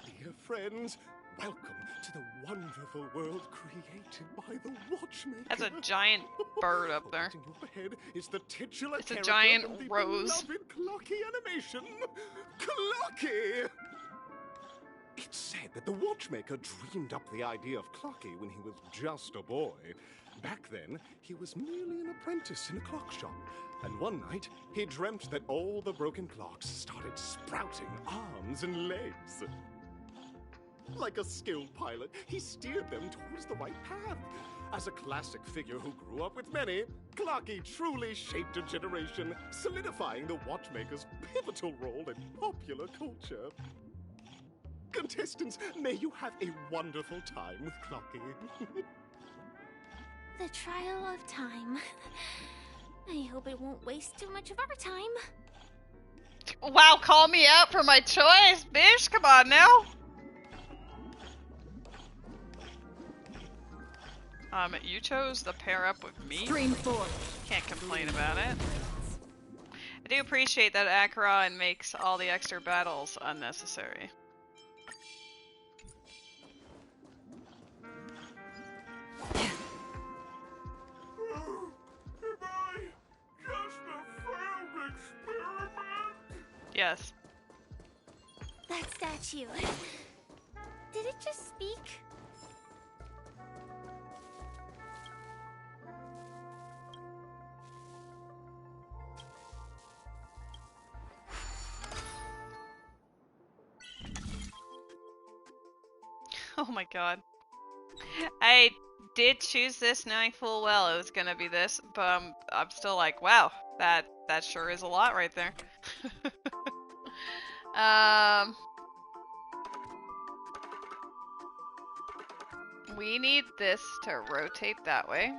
Dear friends, welcome to the wonderful world created by the Watchmaker. That's a giant bird up there. Overhead is the titular it's a character giant from the rose. beloved Clocky animation, Clocky! It's said that the Watchmaker dreamed up the idea of Clocky when he was just a boy. Back then, he was merely an apprentice in a clock shop. And one night, he dreamt that all the broken clocks started sprouting arms and legs. Like a skilled pilot, he steered them towards the right path. As a classic figure who grew up with many, Clocky truly shaped a generation, solidifying the Watchmaker's pivotal role in popular culture. Contestants, may you have a wonderful time with Clocky. The trial of time. I hope it won't waste too much of our time. Wow, call me out for my choice, bitch. Come on now. You chose to pair up with me. Stream 4. Can't complain about it. I do appreciate that Acheron makes all the extra battles unnecessary. Yes. That statue. Did it just speak? Oh my god. I did choose this knowing full well it was gonna be this, but I'm still like, wow, that sure is a lot right there. We need this to rotate that way.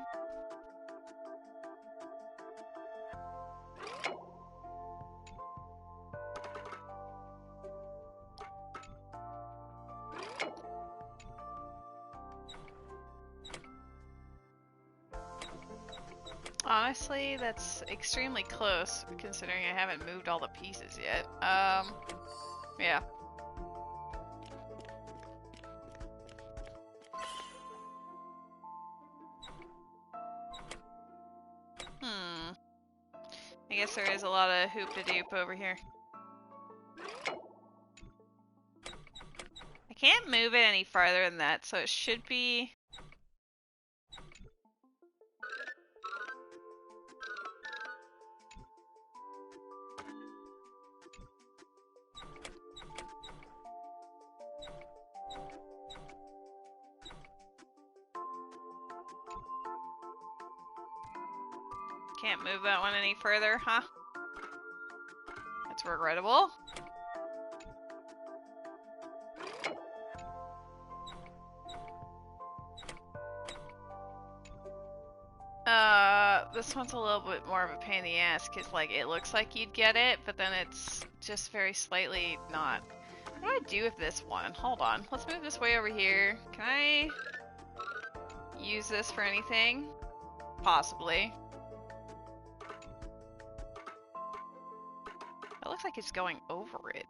Honestly, that's extremely close, considering I haven't moved all the pieces yet. Yeah. I guess there is a lot of hoop-de-doop over here. I can't move it any farther than that, so it should be... Can't move that one any further, huh? That's regrettable. This one's a little bit more of a pain in the ass, because, like, it looks like you'd get it, but then it's just very slightly not. What do I do with this one? Hold on. Let's move this way over here. Can I use this for anything? Possibly. It looks like it's going over it.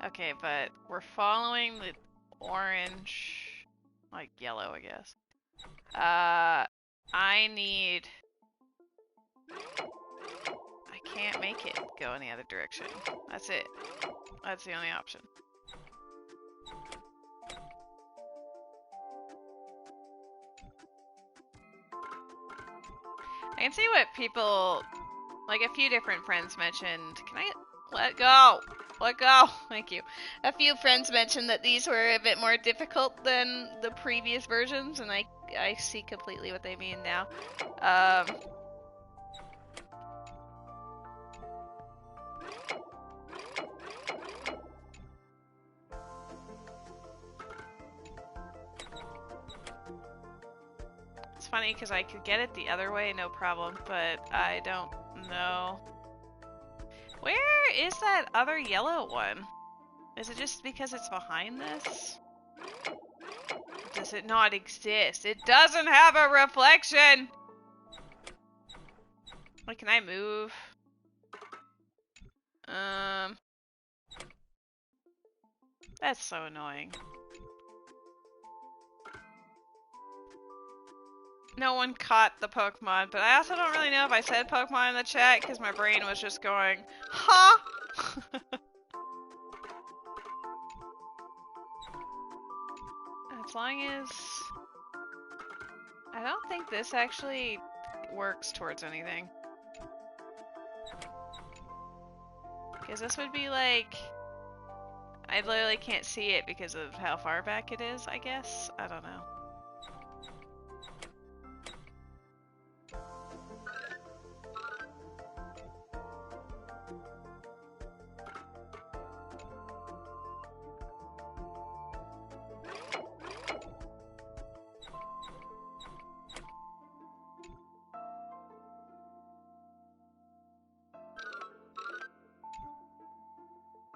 Okay, but we're following the orange, like yellow, I guess. I need... I can't make it go in the other direction. That's it. That's the only option. I can see what people, like a few different friends mentioned. Can I let go? Let go. Thank you. A few friends mentioned that these were a bit more difficult than the previous versions, and I see completely what they mean now. It's funny because I could get it the other way, no problem, but I don't know. Where is that other yellow one? Is it just because it's behind this? Or does it not exist? It doesn't have a reflection! Like, can I move? That's so annoying. No one caught the Pokemon, but I also don't really know if I said Pokemon in the chat because my brain was just going, huh? As long as... I don't think this actually works towards anything. Because this would be like... I literally can't see it because of how far back it is, I guess? I don't know.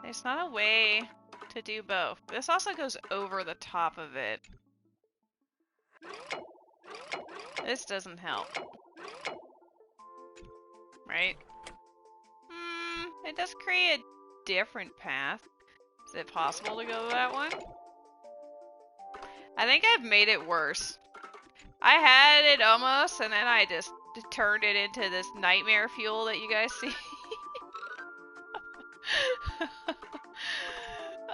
There's not a way to do both. This also goes over the top of it. This doesn't help. Right? It does create a different path. Is it possible to go to that one? I think I've made it worse. I had it almost, and then I just turned it into this nightmare fuel that you guys see.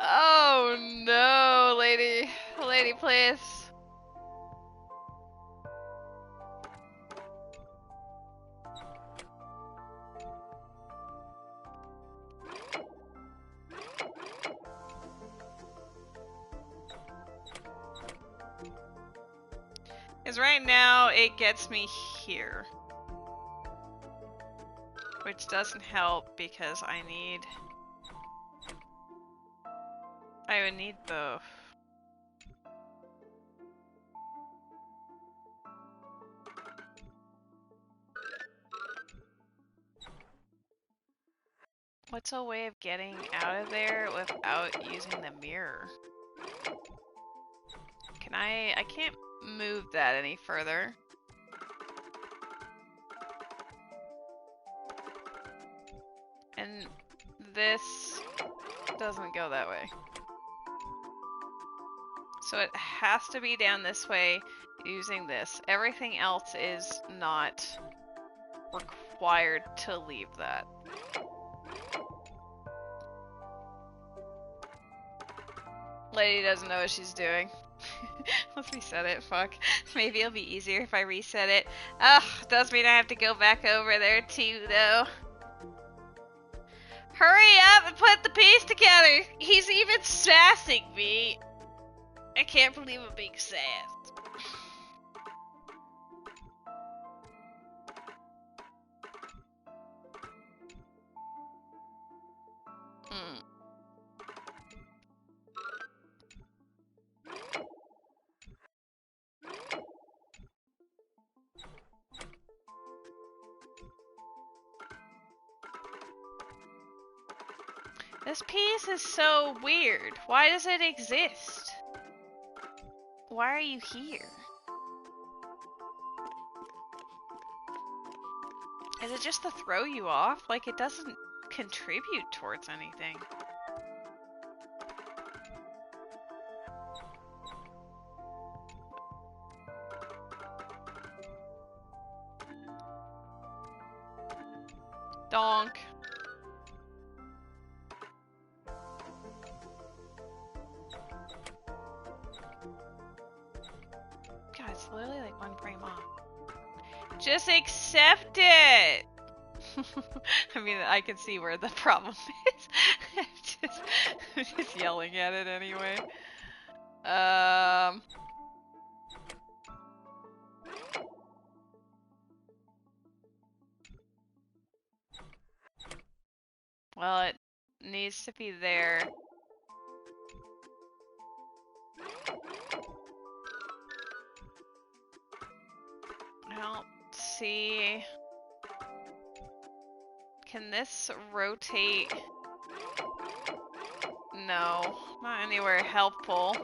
Oh no, lady. Lady, please. Because right now, it gets me here. Which doesn't help because I would need both. What's a way of getting out of there without using the mirror? Can I can't move that any further. And this doesn't go that way. So it has to be down this way using this. Everything else is not required to leave that. Lady doesn't know what she's doing. Let's reset it, fuck. Maybe it'll be easier if I reset it. Ugh, does mean I have to go back over there too, though. Hurry up and put the piece together! He's even sassing me! I can't believe I'm being sassed. This piece is so weird. Why does it exist? Why are you here? Is it just to throw you off? Like, it doesn't contribute towards anything. Donk. God, it's literally like one frame off. Just accept it! I mean, I can see where the problem is. I'm just yelling at it anyway. Well, it needs to be there. I don't see... Can this rotate? No, not anywhere helpful.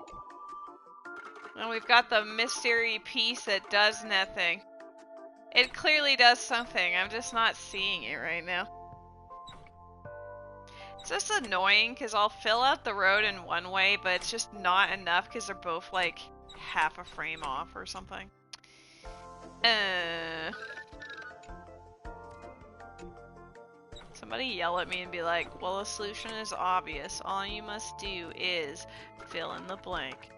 And we've got the mystery piece that does nothing. It clearly does something, I'm just not seeing it right now. It's just annoying because I'll fill out the road in one way, but it's just not enough because they're both like half a frame off or something. Somebody yell at me and be like, well, the solution is obvious. All you must do is fill in the blank.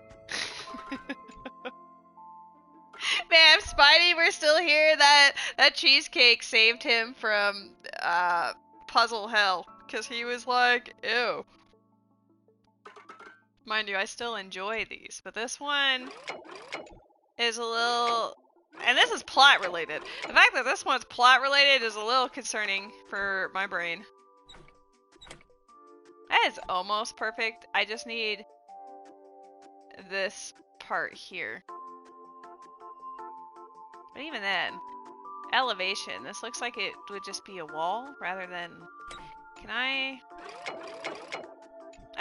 Man, if Spidey were still here, that cheesecake saved him from puzzle hell. Because he was like, ew. Mind you, I still enjoy these. But this one is a little... And this is plot related. The fact that this one's plot related is a little concerning for my brain. That is almost perfect. I just need this part here. But even then, elevation. This looks like it would just be a wall rather than... Can I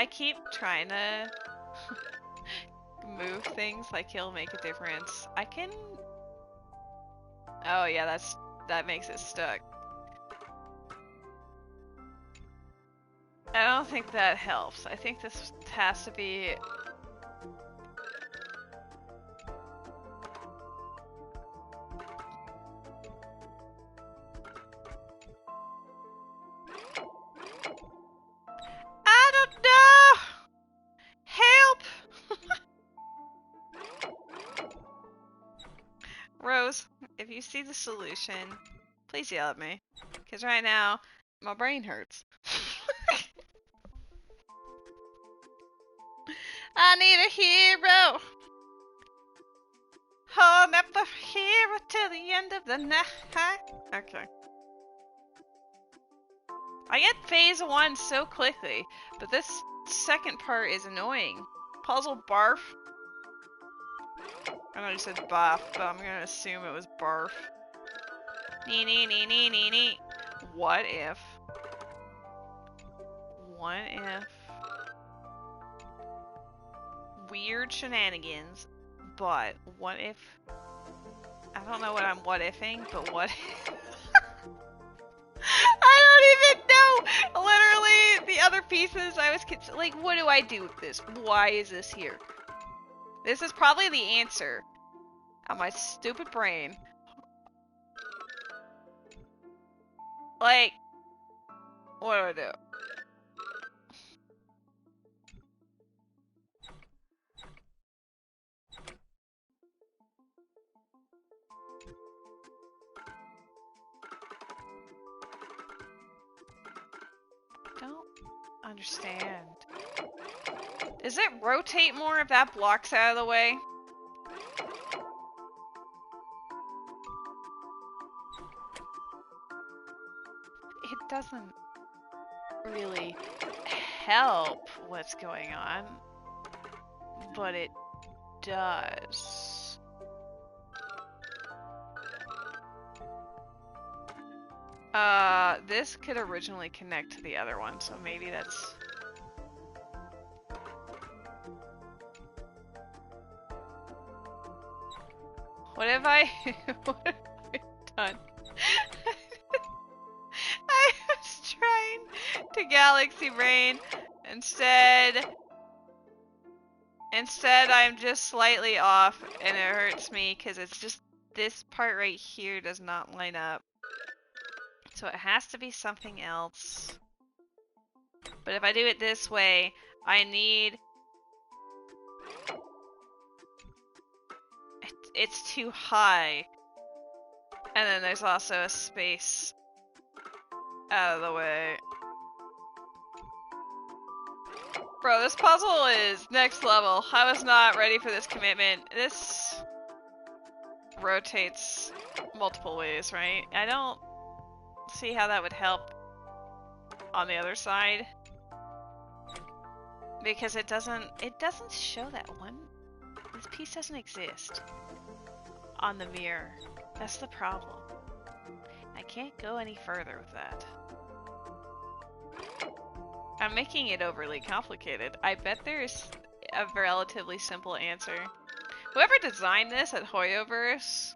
keep trying to move things like he'll make a difference. I can... Oh yeah, that makes it stuck. I don't think that helps. I think this has to be... I don't know! Help! Rose, if you see the solution, please yell at me. Because right now, my brain hurts. I need a hero! Hold up the hero till the end of the night. Okay. I get phase 1 so quickly, but this second part is annoying. Puzzle barf. I know you said barf, but I'm gonna assume it was barf. Nee nee nee nee nee nee. What if? What if? Weird shenanigans, but what if? I don't know what I'm what ifing, but what if? I don't even know! Literally, the other pieces I was like, what do I do with this? Why is this here? This is probably the answer on my stupid brain. Like, what do I do? Don't understand. Does it rotate more if that block's out of the way? It doesn't really help what's going on, but it does. This could originally connect to the other one, so maybe that's... What have I done? I was trying to Galaxy Brain. Instead I'm just slightly off, and it hurts me because it's just this part right here does not line up. So it has to be something else. But if I do it this way, I need... It's too high. And then there's also a space out of the way. Bro, this puzzle is next level. I was not ready for this commitment. This rotates multiple ways, right? I don't see how that would help on the other side. Because it doesn't show that one. This piece doesn't exist on the mirror. That's the problem. I can't go any further with that. I'm making it overly complicated. I bet there's a relatively simple answer. Whoever designed this at Hoyoverse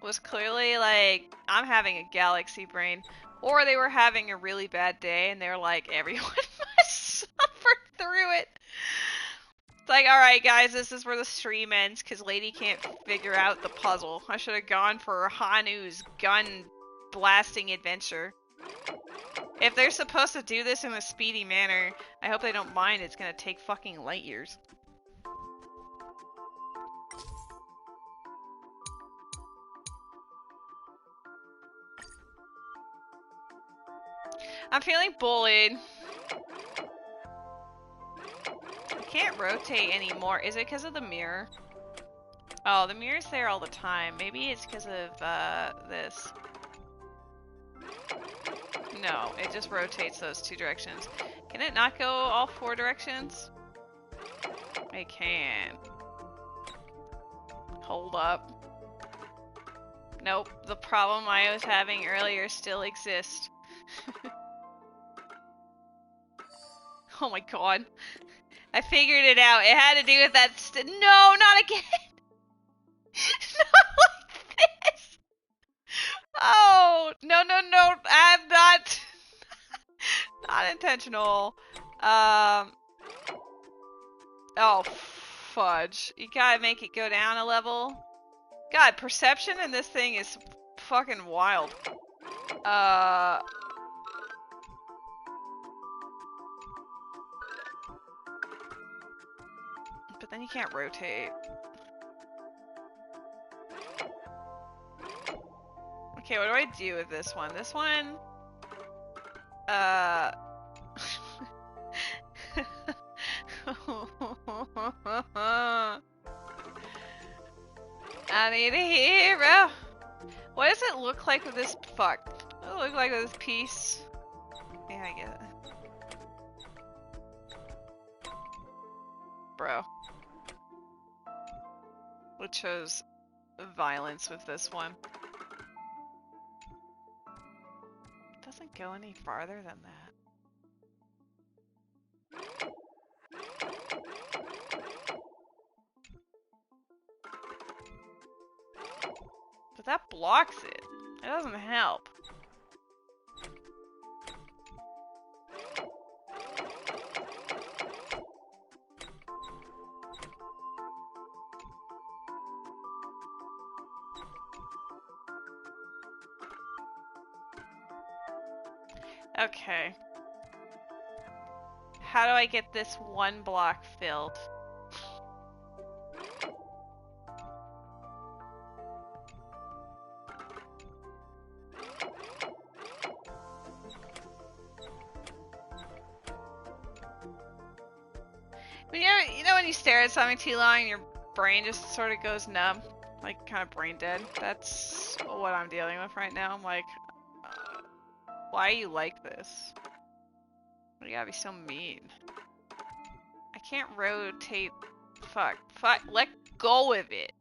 was clearly like, I'm having a galaxy brain. Or they were having a really bad day and they're like, everyone must suffer through it. It's like, alright guys, this is where the stream ends because Lady can't figure out the puzzle. I should have gone for Hanu's gun blasting adventure. If they're supposed to do this in a speedy manner, I hope they don't mind. It's gonna take fucking light years. I'm feeling bullied. I can't rotate anymore. Is it because of the mirror? Oh, the mirror's there all the time. Maybe it's because of this. No, it just rotates those two directions. Can it not go all four directions? It can. Hold up. Nope, the problem I was having earlier still exists. Oh my god. I figured it out. It had to do with that no, not again! Not like this! Oh! No, no, no! I'm not... not intentional. Oh, fudge. You gotta make it go down a level. God, perception in this thing is fucking wild. But then you can't rotate. Okay, what do I do with this one? This one... I need a hero! What does it look like with this... Fuck. What does it look like with this piece? Yeah, I get it. Bro. We chose violence with this one. It doesn't go any farther than that. But that blocks it. It doesn't help. Okay. How do I get this one block filled? You know when you stare at something too long and your brain just sort of goes numb? Like, kind of brain dead? That's what I'm dealing with right now. I'm like, why are you like this? Why do you gotta be so mean? I can't rotate. Fuck. Fuck. Let go of it.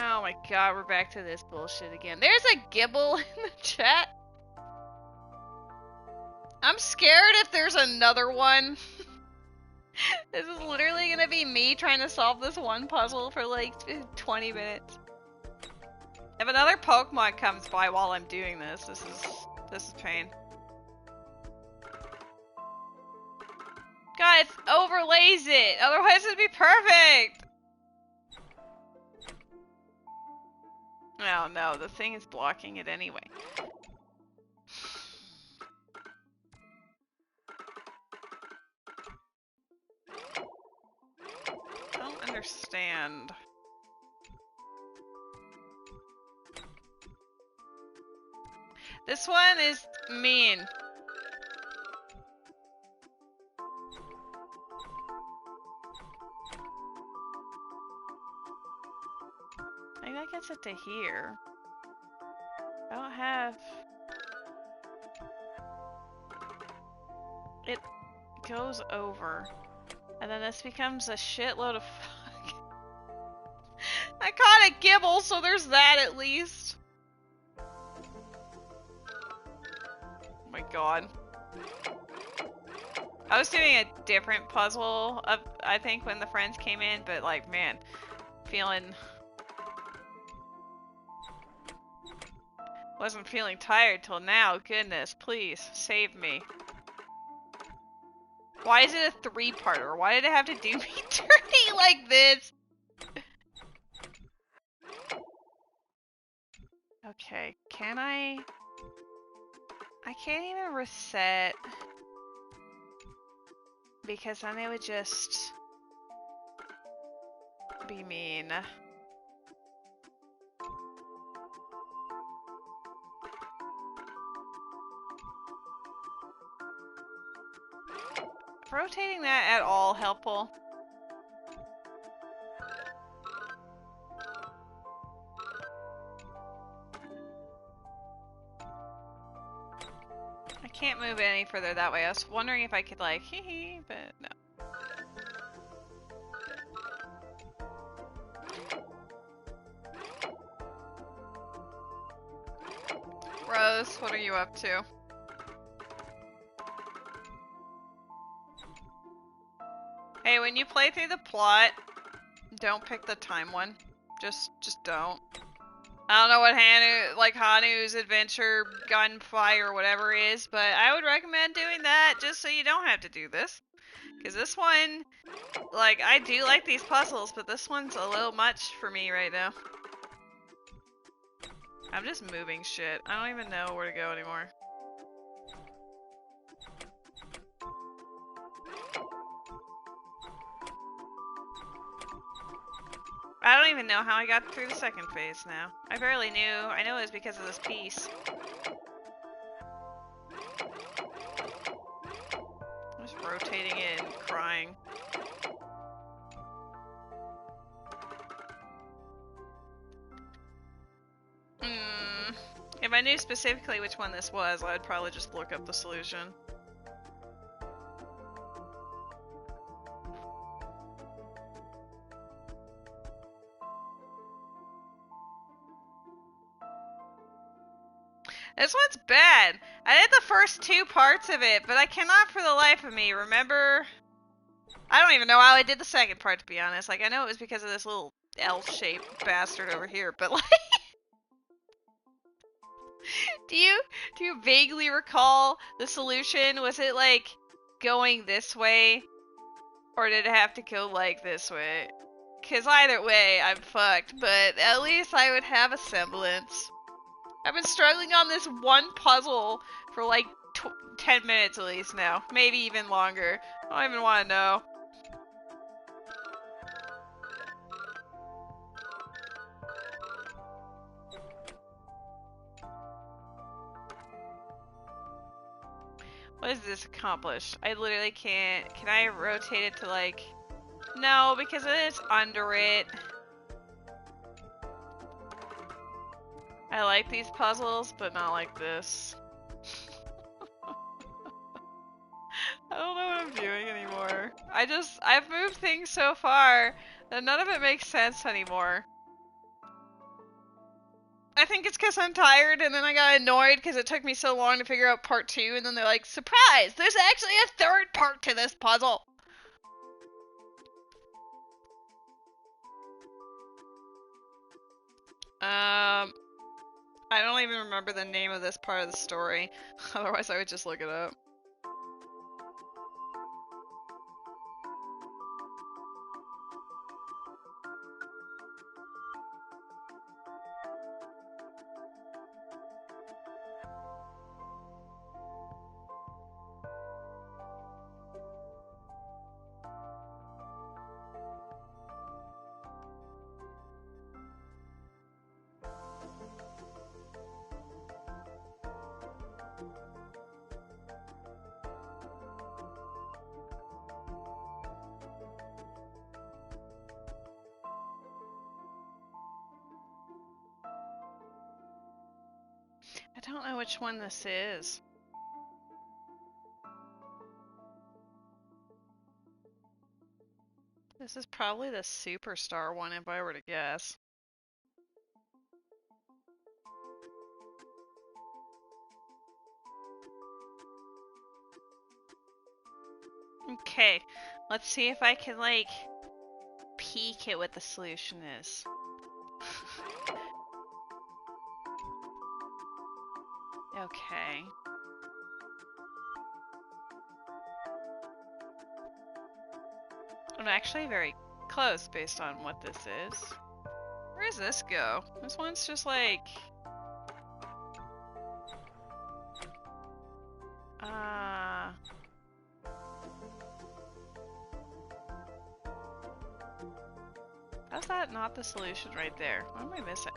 Oh my god, we're back to this bullshit again. There's a gibble in the chat. I'm scared if there's another one. This is literally gonna be me trying to solve this one puzzle for like 20 minutes. If another Pokemon comes by while I'm doing this, this is pain. God, it overlays it. Otherwise it'd be perfect. Oh no, the thing is blocking it anyway. I don't understand. This one is mean. I think that gets it to here. I don't have... It goes over. And then this becomes a shitload of fuck. I caught a gibble, so there's that at least. Oh my god. I was doing a different puzzle, I think, when the friends came in, but like, man, feeling... Wasn't feeling tired till now. Goodness, please, save me. Why is it a 3-parter? Why did it have to do me dirty like this? Okay, can I can't even reset. Because then it would just be mean. Rotating that at all helpful? I can't move it any further that way. I was wondering if I could like hee but no. Rose, what are you up to? Hey, when you play through the plot, don't pick the time one. Just don't. I don't know what Hanu's adventure gunfire or whatever is, but I would recommend doing that just so you don't have to do this. Because this one, like, I do like these puzzles, but this one's a little much for me right now. I'm just moving shit. I don't even know where to go anymore. I don't even know how I got through the second phase now. I barely knew. I know it was because of this piece. I'm just rotating it and crying. If I knew specifically which one this was, I would probably just look up the solution. This one's bad. I did the first 2 parts of it, but I cannot for the life of me remember... I don't even know how I did the second part, to be honest. Like, I know it was because of this little L-shaped bastard over here, but like... Do you vaguely recall the solution? Was it like going this way? Or did it have to go like this way? Cause either way, I'm fucked, but at least I would have a semblance. I've been struggling on this one puzzle for like 10 minutes at least now. Maybe even longer. I don't even want to know. What does this accomplish? I literally can't. Can I rotate it to like... No, because it's under it. I like these puzzles, but not like this. I don't know what I'm doing anymore. I've moved things so far that none of it makes sense anymore. I think it's because I'm tired, and then I got annoyed because it took me so long to figure out part 2, and then they're like, surprise! There's actually a 3rd part to this puzzle! I don't even remember the name of this part of the story. Otherwise I would just look it up. don't know which one this is. This is probably the Superstar one if I were to guess. Okay, let's see if I can, like, peek at what the solution is. Okay. I'm actually very close based on what this is. Where does this go? This one's just like... How's that not the solution right there? What am I missing?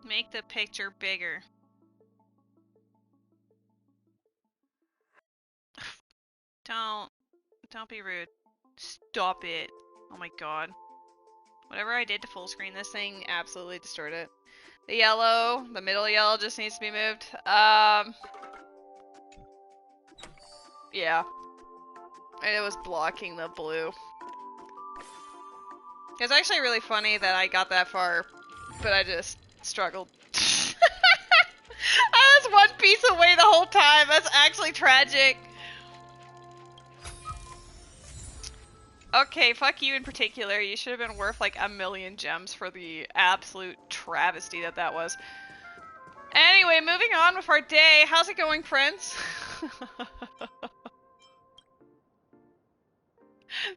Make the picture bigger. Don't be rude. Stop it. Oh my god. Whatever I did to full screen this thing absolutely destroyed it. The yellow, the middle yellow just needs to be moved. Yeah. It was blocking the blue. It's actually really funny that I got that far, but I just struggled. I was one piece away the whole time. That's actually tragic. Okay, fuck you in particular. You should have been worth like 1,000,000 gems for the absolute travesty that was. Anyway, moving on with our day. How's it going, friends?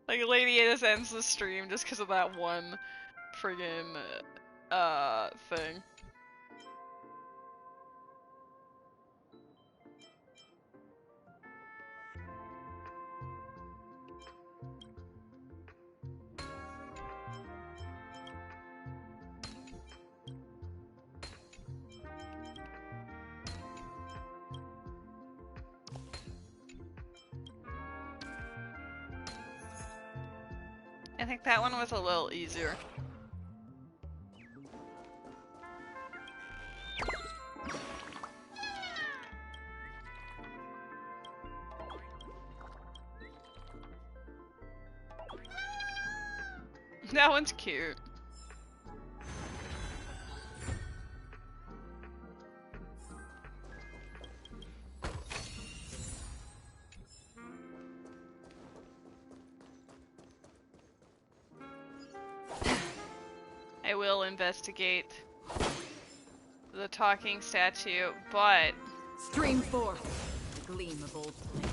Like, Lady just ends the stream just because of that one friggin' thing. I think that one was a little easier. That one's cute. I will investigate the talking statue, but... Stream forth, the gleam of old plains.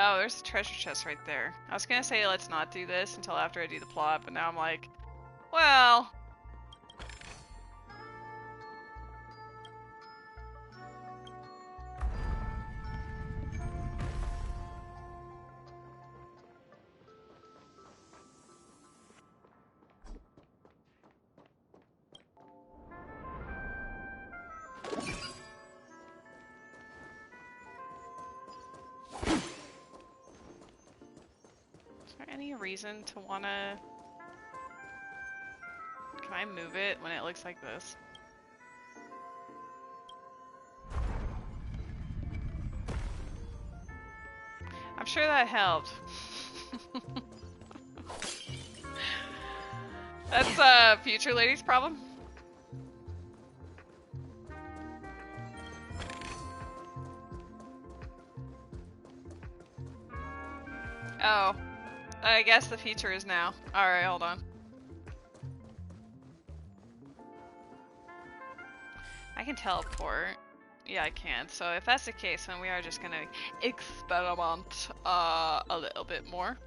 Oh, there's a treasure chest right there. I was gonna say let's not do this until after I do the plot, but now I'm like, well... Any reason to wanna... Can I move it when it looks like this? I'm sure that helped. That's future lady's problem. Oh. I guess the future is now. Alright, hold on. I can teleport. Yeah, I can. So if that's the case, then we are just gonna experiment a little bit more.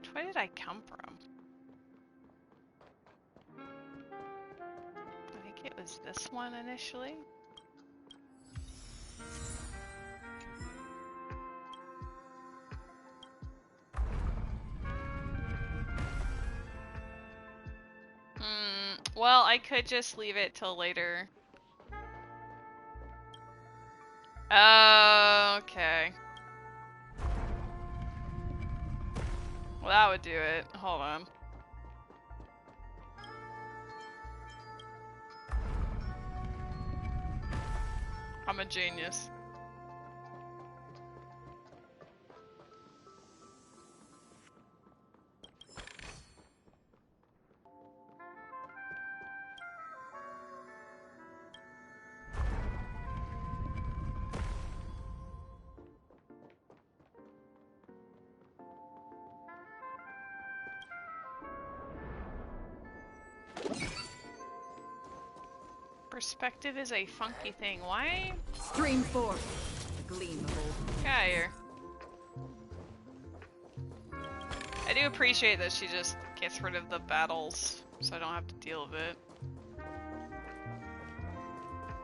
Try did I come from? I think it was this one initially. Well, I could just leave it till later. Okay. Well, that would do it. Hold on. I'm a genius. Perspective is a funky thing. Why? Stream forth. A gleam of old. Get out of here. I do appreciate that she just gets rid of the battles, so I don't have to deal with it.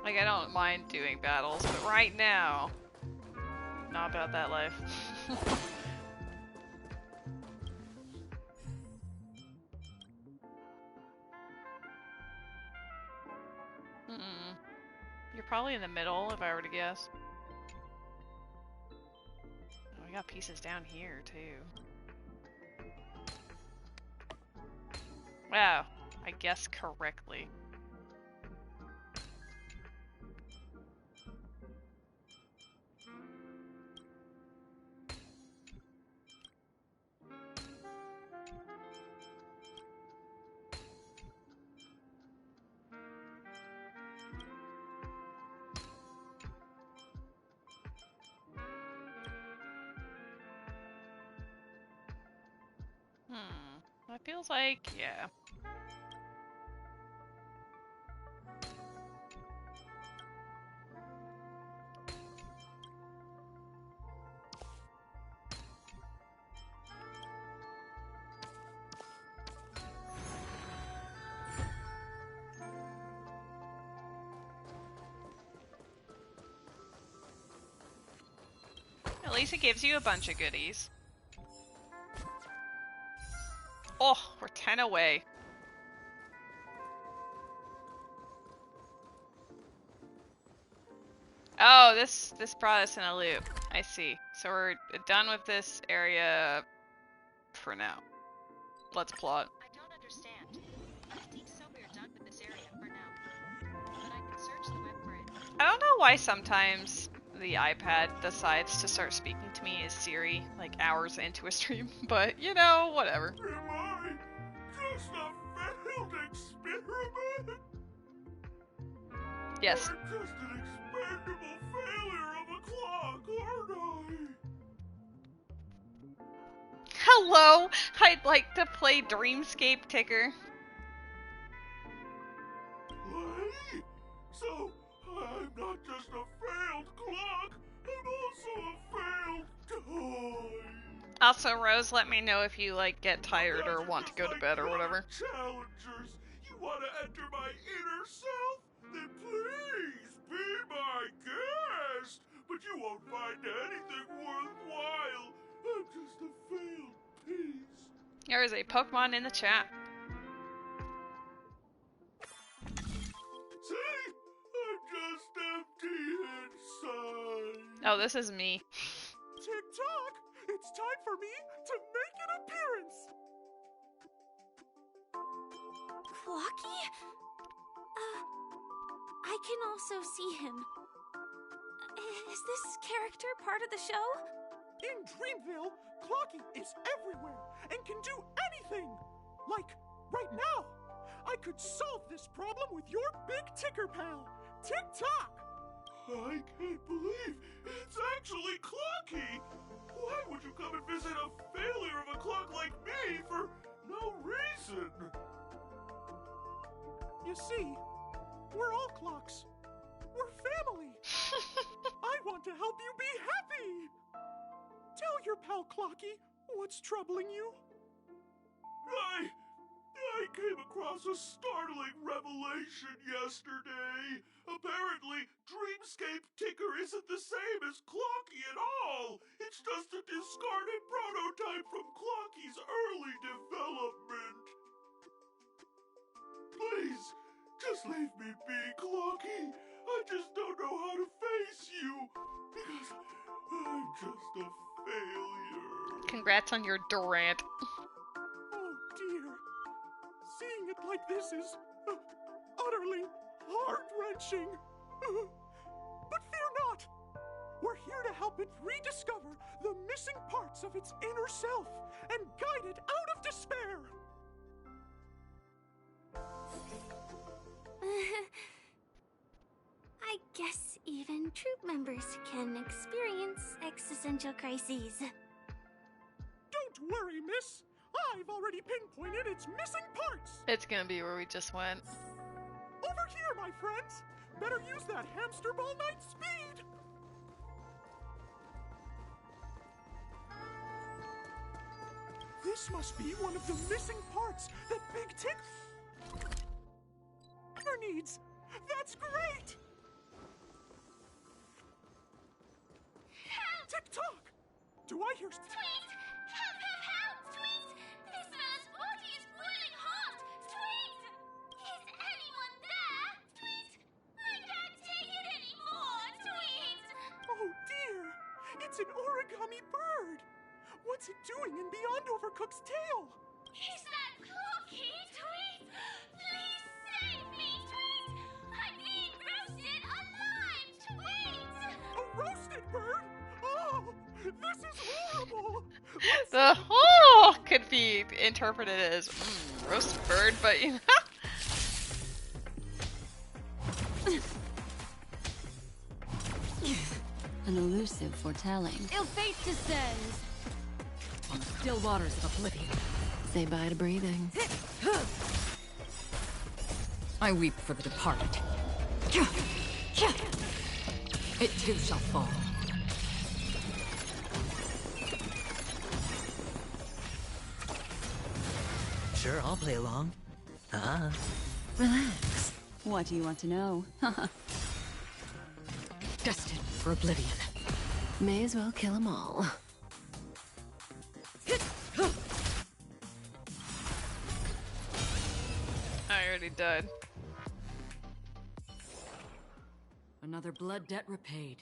Like, I don't mind doing battles, but right now, not about that life. You're probably in the middle, if I were to guess. Oh, we got pieces down here, too. Wow, I guessed correctly. That feels like, yeah. At least it gives you a bunch of goodies. Oh, we're 10 away. Oh, this brought us in a loop. I see. So we're done with this area for now. Let's plot. I don't understand. I think so we're done with this area for now. But I can search the web for it. I don't know why sometimes the iPad decides to start speaking to me as Siri, like hours into a stream, but you know, whatever. Am I just a failed experiment? Yes. I'm just an expendable failure of a clock, aren't I? Hello! I'd like to play Dreamscape Ticker. Play? So, I'm not just a failed clock, I'm also a failed toy. Also, Rose, let me know if you, like, get tired or want to go to bed or whatever. Challengers, you want to enter my inner self? Then please be my guest. But you won't find anything worthwhile. I'm just a failed piece. There is a Pokemon in the chat. See? I'm just empty inside. Oh, this is me. Tick-tock! It's time for me to make an appearance! Clocky? I can also see him. Is this character part of the show? In Dreamville, Clocky is everywhere and can do anything! Like, right now! I could solve this problem with your big ticker pal, Tick-tock! I can't believe it's actually Clocky! Why would you come and visit a failure of a clock like me for no reason? You see, we're all clocks. We're family. I want to help you be happy. Tell your pal Clocky what's troubling you. I came across a startling revelation yesterday. Apparently, Dreamscape Ticker isn't the same as Clocky at all. It's just a discarded prototype from Clocky's early development. Please, just leave me be, Clocky. I just don't know how to face you, because I'm just a failure. Congrats on your Durant. Oh dear. Seeing it like this is utterly heart-wrenching. But fear not. We're here to help it rediscover the missing parts of its inner self and guide it out of despair. I guess even troop members can experience existential crises. Don't worry, miss. I've already pinpointed its missing parts. It's gonna be where we just went. Over here, my friends. Better use that hamster ball night speed. This must be one of the missing parts that Big Tick needs. That's great. Help! Tick-tock! Do I hear... Tweet! Help, help, help! Tweet! This fellow's body is boiling hot! Tweet! Is anyone there? Tweet! I can't take it anymore! Tweet! Oh dear! It's an origami bird! What's it doing in beyond Overcook's tail? Is that Clocky? Tweet! Please save me! Tweet! I'm being roasted alive! Tweet! A roasted bird? Oh! This is horrible! The whole could be interpreted as roast bird, but you know. An elusive foretelling. Ill fate descends! On the still waters of oblivion. Say bye to breathing. I weep for the departed. It too shall fall. Sure, I'll play along. Relax. What do you want to know? Destined for oblivion. May as well kill them all. I already died. Another blood debt repaid.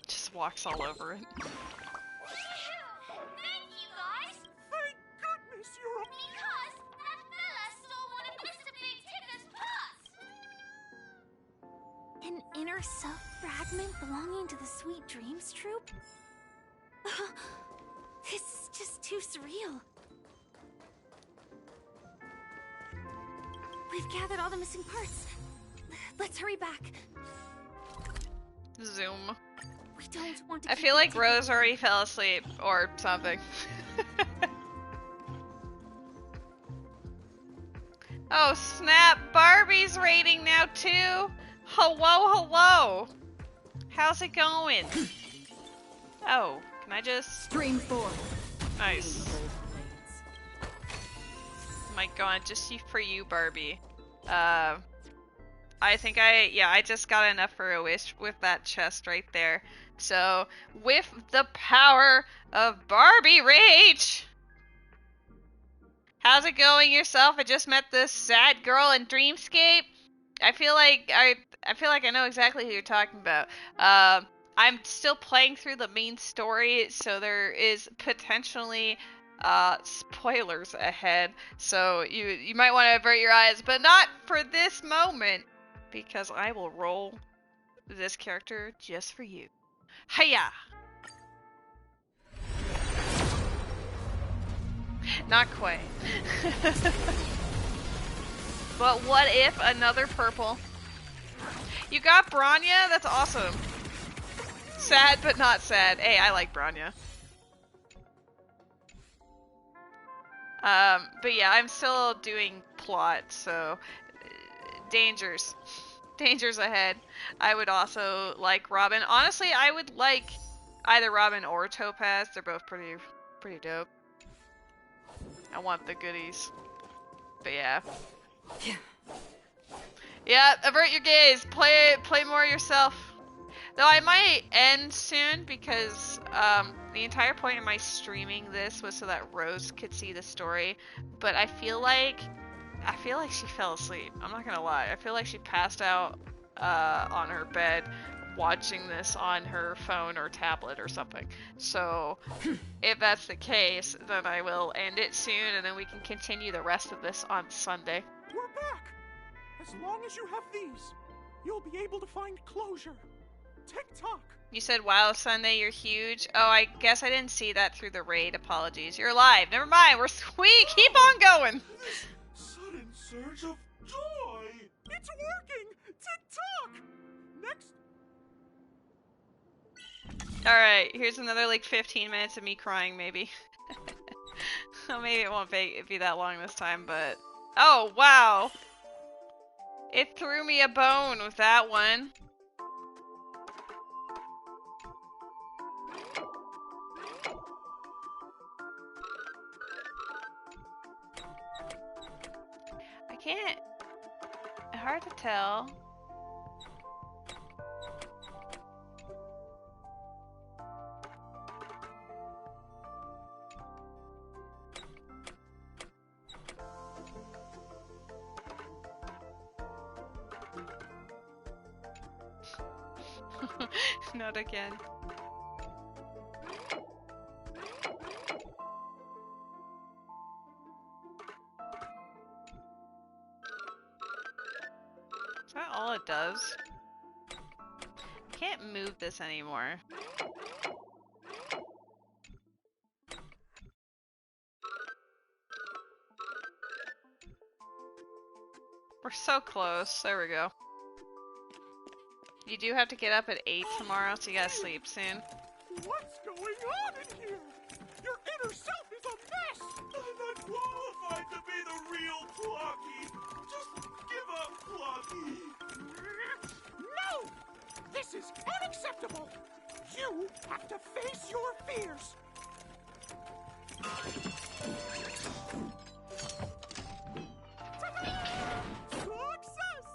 Just walks all over it. Thank you, guys! Thank goodness you're Because that fella stole one of Mr. Big Ticker's pots! An inner self fragment belonging to the Sweet Dreams troupe? This is just too surreal. We've gathered all the missing parts. Let's hurry back. Zoom. We don't want to I feel like Rose already fell asleep or something. Oh snap! Barbie's raiding now too. Hello, hello. How's it going? Oh, can I just stream forward? Nice. My God, just for you, Barbie. I think I just got enough for a wish with that chest right there. So, with the power of Barbie Rage! How's it going yourself? I just met this sad girl in Dreamscape. I feel like I know exactly who you're talking about. I'm still playing through the main story, so there is potentially spoilers ahead. So you might want to avert your eyes, but not for this moment, because I will roll this character just for you. Hiya! Not quite. But what if another purple? You got Branya? That's awesome. Sad, but not sad. Hey, I like Branya. But yeah, I'm still doing plot, so dangers ahead. I would also like Robin. Honestly, I would like either Robin or Topaz. They're both pretty dope. I want the goodies. But yeah. Yeah, avert your gaze. Play more yourself. Though I might end soon because the entire point of my streaming this was so that Rose could see the story. But I feel like she fell asleep. I'm not gonna lie. I feel like she passed out on her bed watching this on her phone or tablet or something. So if that's the case, then I will end it soon and then we can continue the rest of this on Sunday. We're back! As long as you have these, you'll be able to find closure. Tick-tock! You said, wow, Sunday, you're huge. Oh, I guess I didn't see that through the raid. Apologies. You're alive. Never mind. We're sweet. Keep on going. Sudden surge of joy! It's working! Tick-tock! Next. Alright, here's another like 15 minutes of me crying, maybe. Well, maybe it won't be that long this time, but... Oh, wow! It threw me a bone with that one. I can't... Hard to tell. Not again. Is that all it does? I can't move this anymore. We're so close. There we go. You do have to get up at 8 tomorrow, so you gotta sleep soon. What's going on in here? Your inner self is a mess! I'm not qualified to be the real Clocky! Just give up, Clocky! No! This is unacceptable! You have to face your fears! Success!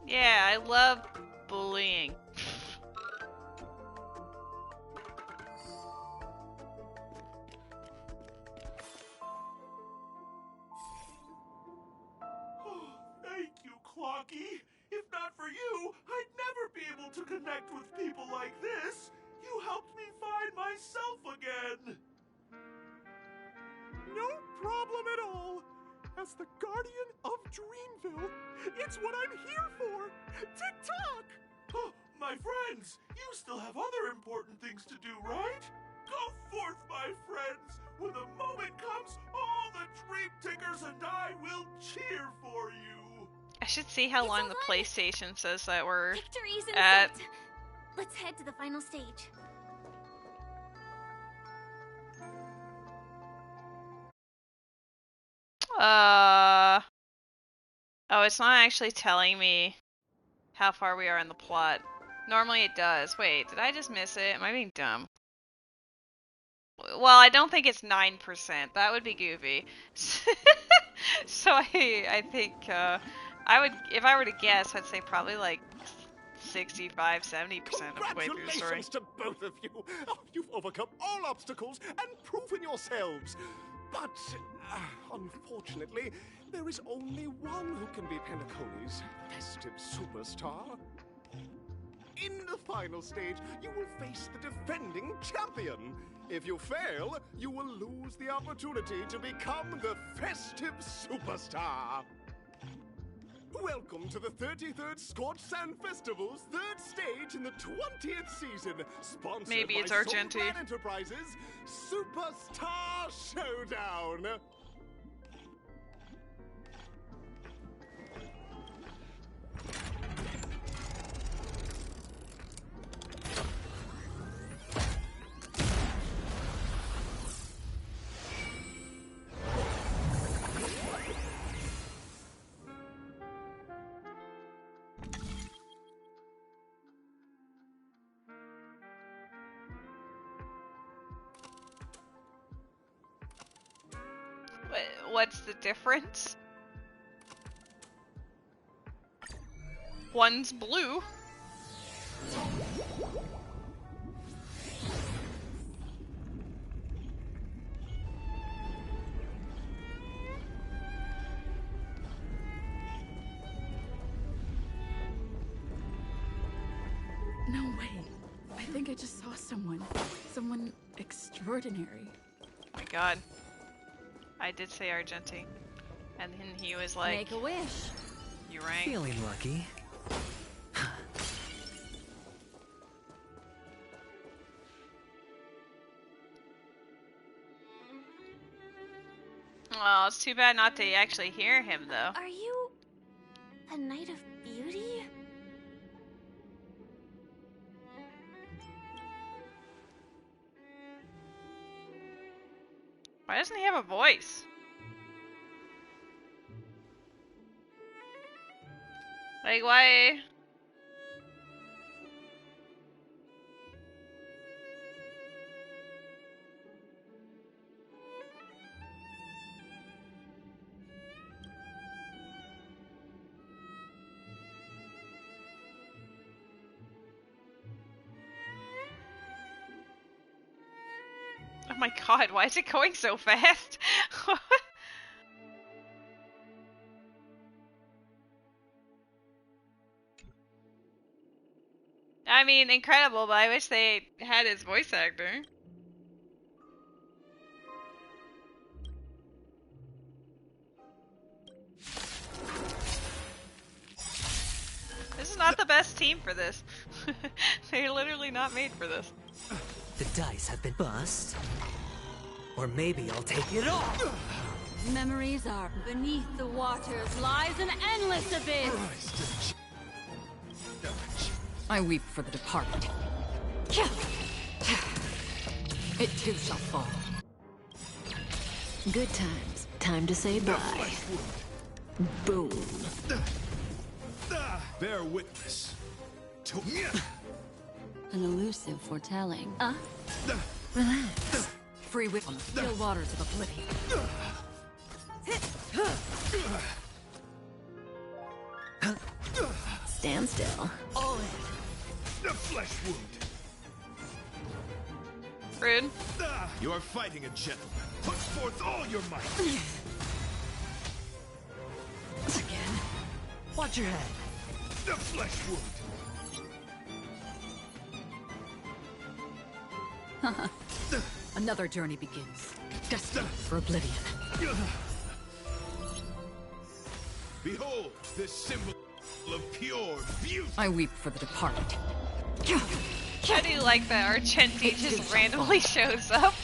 Yeah, I love bullying. Thank you, Clocky! If not for you, I'd never be able to connect with people like this! You helped me find myself again! No problem at all! As the guardian of Dreamville, it's what I'm here for! Tick-tock! Oh, my friends! You still have other important things to do, right? Go forth, my friends! When the moment comes, all the Dream Tickers and I will cheer for you! I should see how long the PlayStation says that we're Victory's in at. sight. Let's head to the final stage. Oh, it's not actually telling me how far we are in the plot. Normally it does. Wait, did I just miss it? Am I being dumb? Well, I don't think it's 9%. That would be goofy. So I think I would, if I were to guess, I'd say probably like 65, 70% of the way through the story. Congratulations to both of you! Oh, you've overcome all obstacles and proven yourselves! But, unfortunately, there is only one who can be Penacony's festive superstar. In the final stage, you will face the defending champion. If you fail, you will lose the opportunity to become the festive superstar. Welcome to the 33rd Scorch Sand Festival's third stage in the 20th season, sponsored Maybe it's by Argenti. Soulman Enterprises Superstar Showdown. what's the difference? One's blue. No way. I think I just saw someone. Someone extraordinary. Oh my god. I did say Argenti. And then he was like... Make a wish. You rang. Feeling lucky. Oh, it's too bad not to actually hear him, though. Are you a Knight of Beauty? Why doesn't he have a voice? Like, why? Oh my god, why is it going so fast? I mean, incredible, but I wish they had his voice actor. This is not the best team for this. They're literally not made for this. The dice have been bust. Or maybe I'll take it all. Memories are beneath the waters lies an endless abyss. I weep for the departed. It too shall fall. Good times. Time to say bye. Boom. Bear witness. An elusive foretelling. Relax. Free whip on the still waters of oblivion. Stand still. All in. The flesh wound. Rude. You are fighting a gentleman. Put forth all your might. Again. Watch your head. The flesh wound. Another journey begins. Destined for oblivion. Behold, this symbol of pure beauty. I weep for the departed. I do like that Argenti just randomly shows up.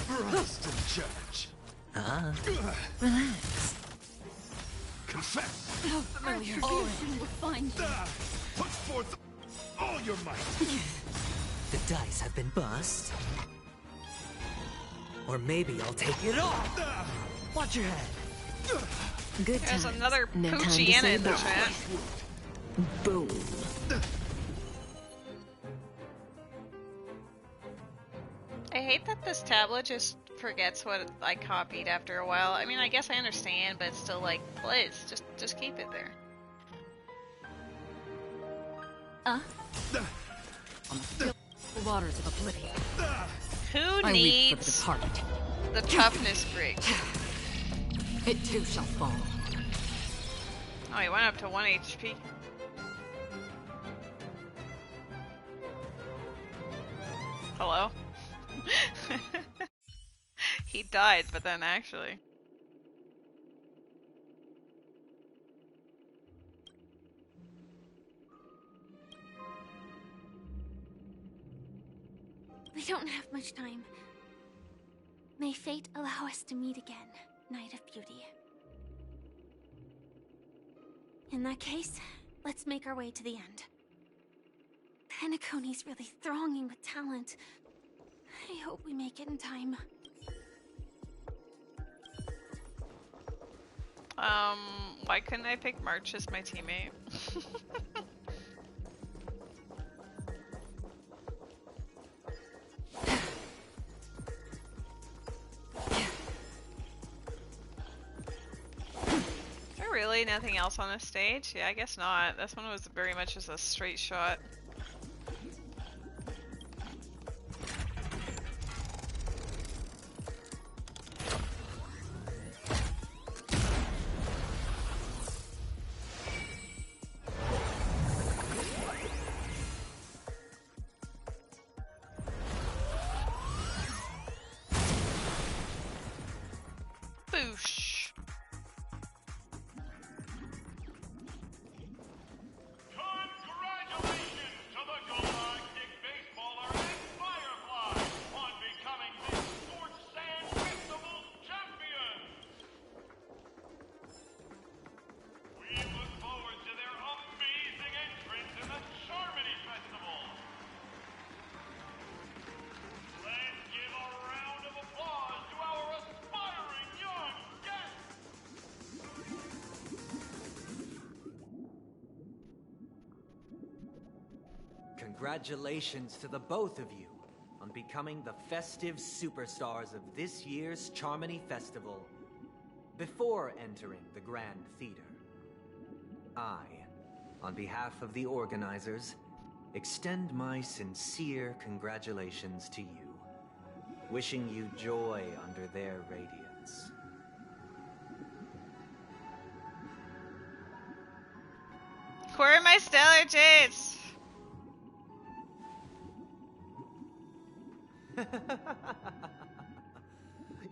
Christ and judge. Relax. Confess. How familiar. Retribution will find you. Put forth all your might. The dice have been bust. Or maybe I'll take it all. Watch your head. Good There's times. another No time to Poochiana say in the bye. chat. Boom. I hate that this tablet just forgets what I copied after a while. I mean, I guess I understand, but it's still like, please, just keep it there. On the still waters of oblivion. Who I weep for the needs departed. the toughness break? It too shall fall. Oh, he went up to 1 HP. Hello? He died, but then actually. We don't have much time. May fate allow us to meet again, Knight of Beauty. In that case, let's make our way to the end. Penacony's really thronging with talent. I hope we make it in time. Why couldn't I pick March as my teammate? nothing else on this stage? Yeah, I guess not. This one was very much just a straight shot. Boosh. Congratulations to the Galactic Baseballer and Firefly on becoming the Scorched Sand Festival champions! We look forward to their amazing entrance in the Charmony Festival! Let's give a round of applause to our aspiring young guests! Congratulations to the both of you on becoming the festive superstars of this year's Charmony Festival. Before entering the Grand Theater, I, on behalf of the organizers, extend my sincere congratulations to you, wishing you joy under their radiance. Where are my stellar jades?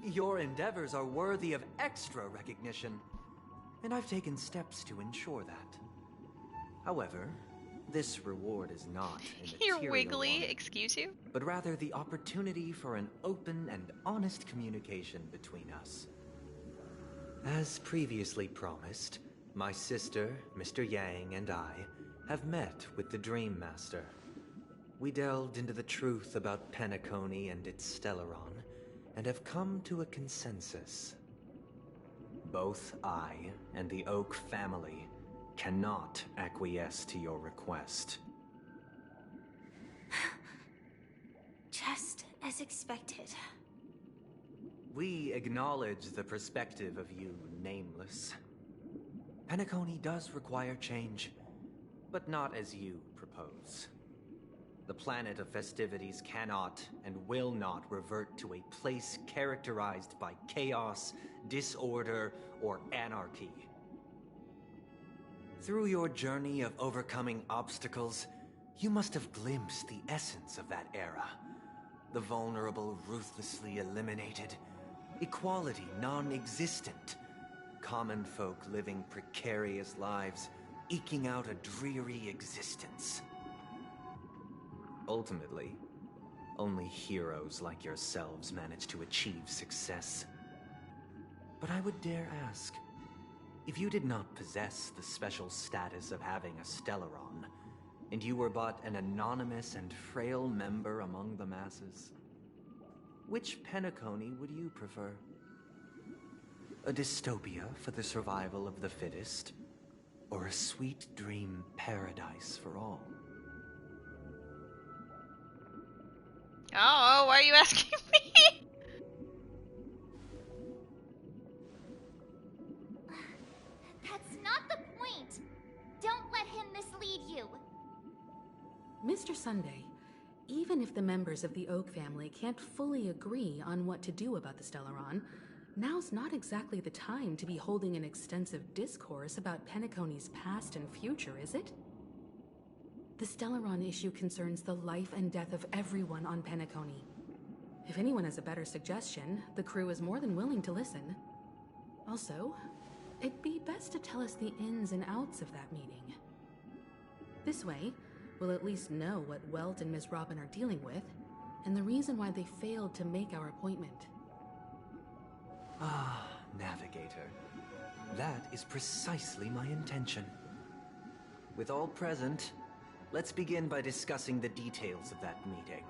Your endeavors are worthy of extra recognition, and I've taken steps to ensure that. However, this reward is not a You're material wiggly, one, excuse you? but rather the opportunity for an open and honest communication between us. As previously promised, my sister, Mr. Yang, and I have met with the Dream Master. We delved into the truth about Penacony and its Stellaron, and have come to a consensus. Both I and the Oak family cannot acquiesce to your request. Just as expected. We acknowledge the perspective of you, Nameless. Penacony does require change, but not as you propose. The planet of festivities cannot and will not revert to a place characterized by chaos, disorder, or anarchy. Through your journey of overcoming obstacles, you must have glimpsed the essence of that era. The vulnerable ruthlessly eliminated, equality non-existent, common folk living precarious lives, eking out a dreary existence. Ultimately, only heroes like yourselves manage to achieve success. But I would dare ask, if you did not possess the special status of having a Stellaron, and you were but an anonymous and frail member among the masses, which Penacony would you prefer? A dystopia for the survival of the fittest, or a sweet dream paradise for all? Oh, why are you asking me? That's not the point. Don't let him mislead you. Mr. Sunday, even if the members of the Oak family can't fully agree on what to do about the Stellaron, now's not exactly the time to be holding an extensive discourse about Penacony's past and future, is it? The Stellaron issue concerns the life and death of everyone on Penacony. If anyone has a better suggestion, the crew is more than willing to listen. Also, it'd be best to tell us the ins and outs of that meeting. This way, we'll at least know what Welt and Ms. Robin are dealing with, and the reason why they failed to make our appointment. Ah, Navigator. That is precisely my intention. With all present, let's begin by discussing the details of that meeting.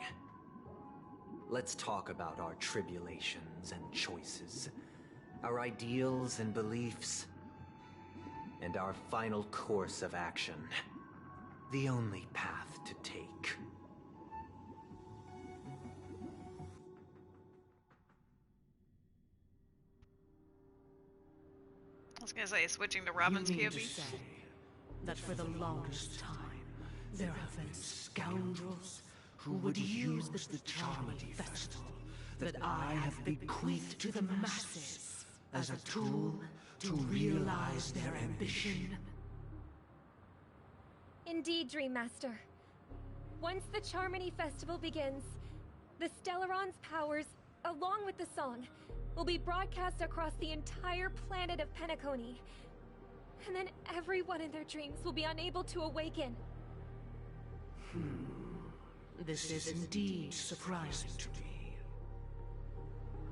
Let's talk about our tribulations and choices, our ideals and beliefs, and our final course of action. The only path to take. Let's As I switching to Robin's You mean POV. to say that for the longest time, there have been scoundrels who would use the Charmity Festival that I have bequeathed to the masses as a tool to realize their ambition? Indeed, Dream Master. Once the Charmony Festival begins, the Stellaron's powers, along with the song, will be broadcast across the entire planet of Penacony. And then everyone in their dreams will be unable to awaken. This is indeed surprising to me.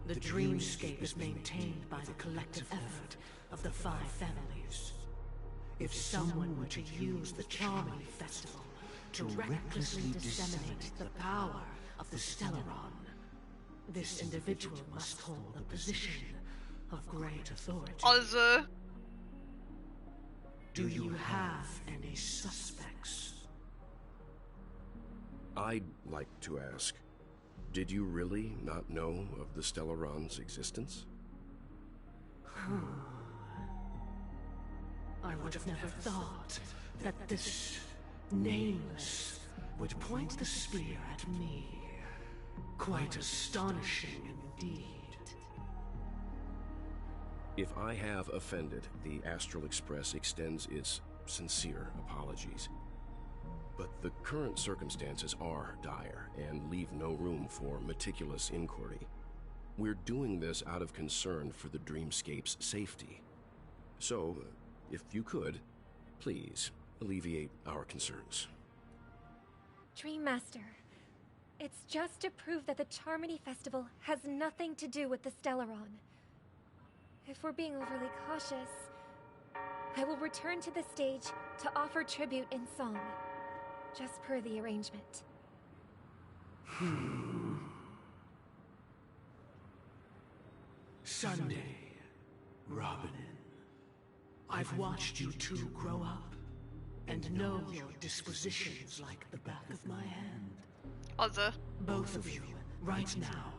The dreamscape is maintained by the collective effort of the 5 families. If someone were to use the Charmony Festival to recklessly disseminate the power of the Stellaron, this individual must hold a position of great authority. Also, do you have any suspects? I'd like to ask, did you really not know of the Stellaron's existence? I would have never thought that this nameless would point the spear at me. Quite astonishing indeed. If I have offended, the Astral Express extends its sincere apologies. But the current circumstances are dire and leave no room for meticulous inquiry. We're doing this out of concern for the Dreamscape's safety. So, if you could, please alleviate our concerns. Dream Master, it's just to prove that the Charmony Festival has nothing to do with the Stellaron. If we're being overly cautious, I will return to the stage to offer tribute in song, just per the arrangement. Sunday, Robin. I've watched you two grow up, and know your dispositions like the back of my hand. Also, both of you, right now,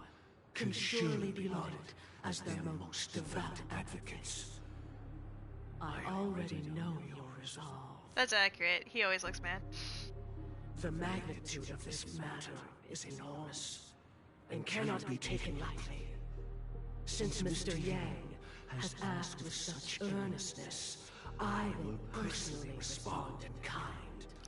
can surely be lauded as their most devout advocates. I already know your resolve. that's accurate. He always looks mad. The magnitude of this matter is enormous, and cannot be taken lightly. Since Mr. Yang has asked with such earnestness, I will personally respond in kind.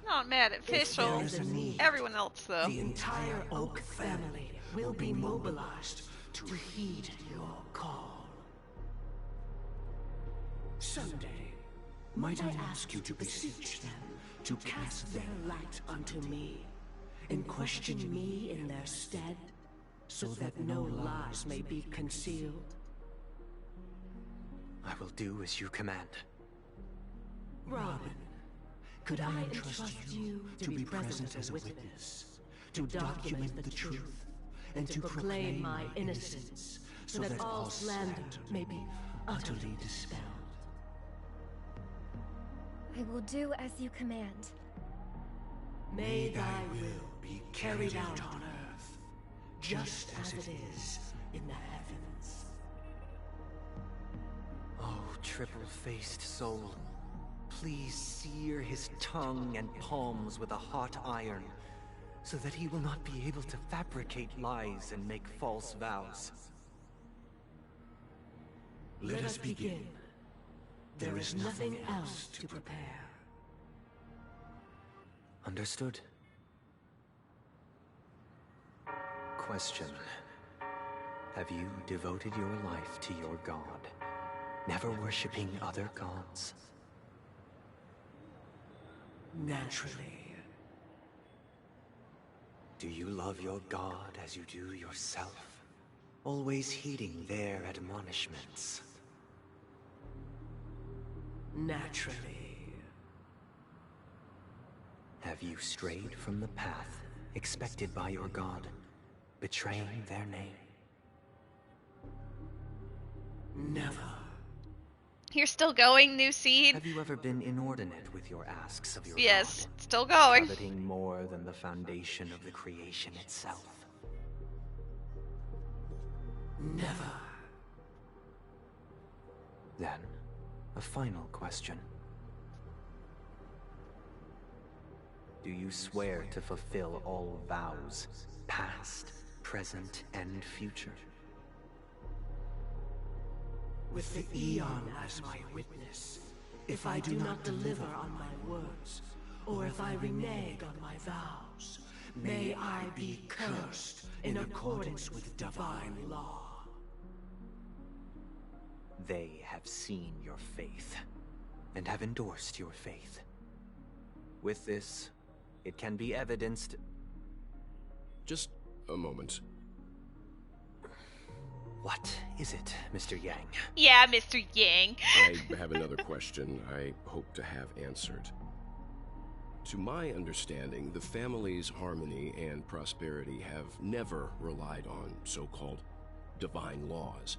Not mad at Fischl. Everyone else, though. The entire Oak family will be mobilized to heed your call. Someday, might I ask you to beseech them to cast their light unto me, and question me in their stead, so that no lies may be concealed? I will do as you command. Robin, could I entrust you to be present as a witness, to document the truth, and to proclaim my innocence, so that all slander may be utterly dispelled? I will do as you command. May thy will be carried out on earth, just as it is in the heavens. Oh, triple-faced soul. Please sear his tongue and palms with a hot iron, so that he will not be able to fabricate lies and make false vows. Let us begin. There is nothing else to prepare. Understood. Question. Have you devoted your life to your god, never worshipping other gods? Naturally. Do you love your god as you do yourself, always heeding their admonishments? Naturally. Have you strayed from the path expected by your god, betraying their name? Never. You're still going, New Seed? Have you ever been inordinate with your asks of your Yes, god, still going. coveting more than the foundation of the creation itself? Never. Then, a final question. Do you swear to fulfill all vows, past, present, and future? With the Eon as my witness, if I do not deliver on my words, or if I renege on my vows, may I be cursed in accordance with divine law. They have seen your faith, and have endorsed your faith. With this, it can be evidenced... Just a moment. What is it, Mr. Yang? Yeah, Mr. Yang. I have another question I hope to have answered. To my understanding, the family's harmony and prosperity have never relied on so-called divine laws.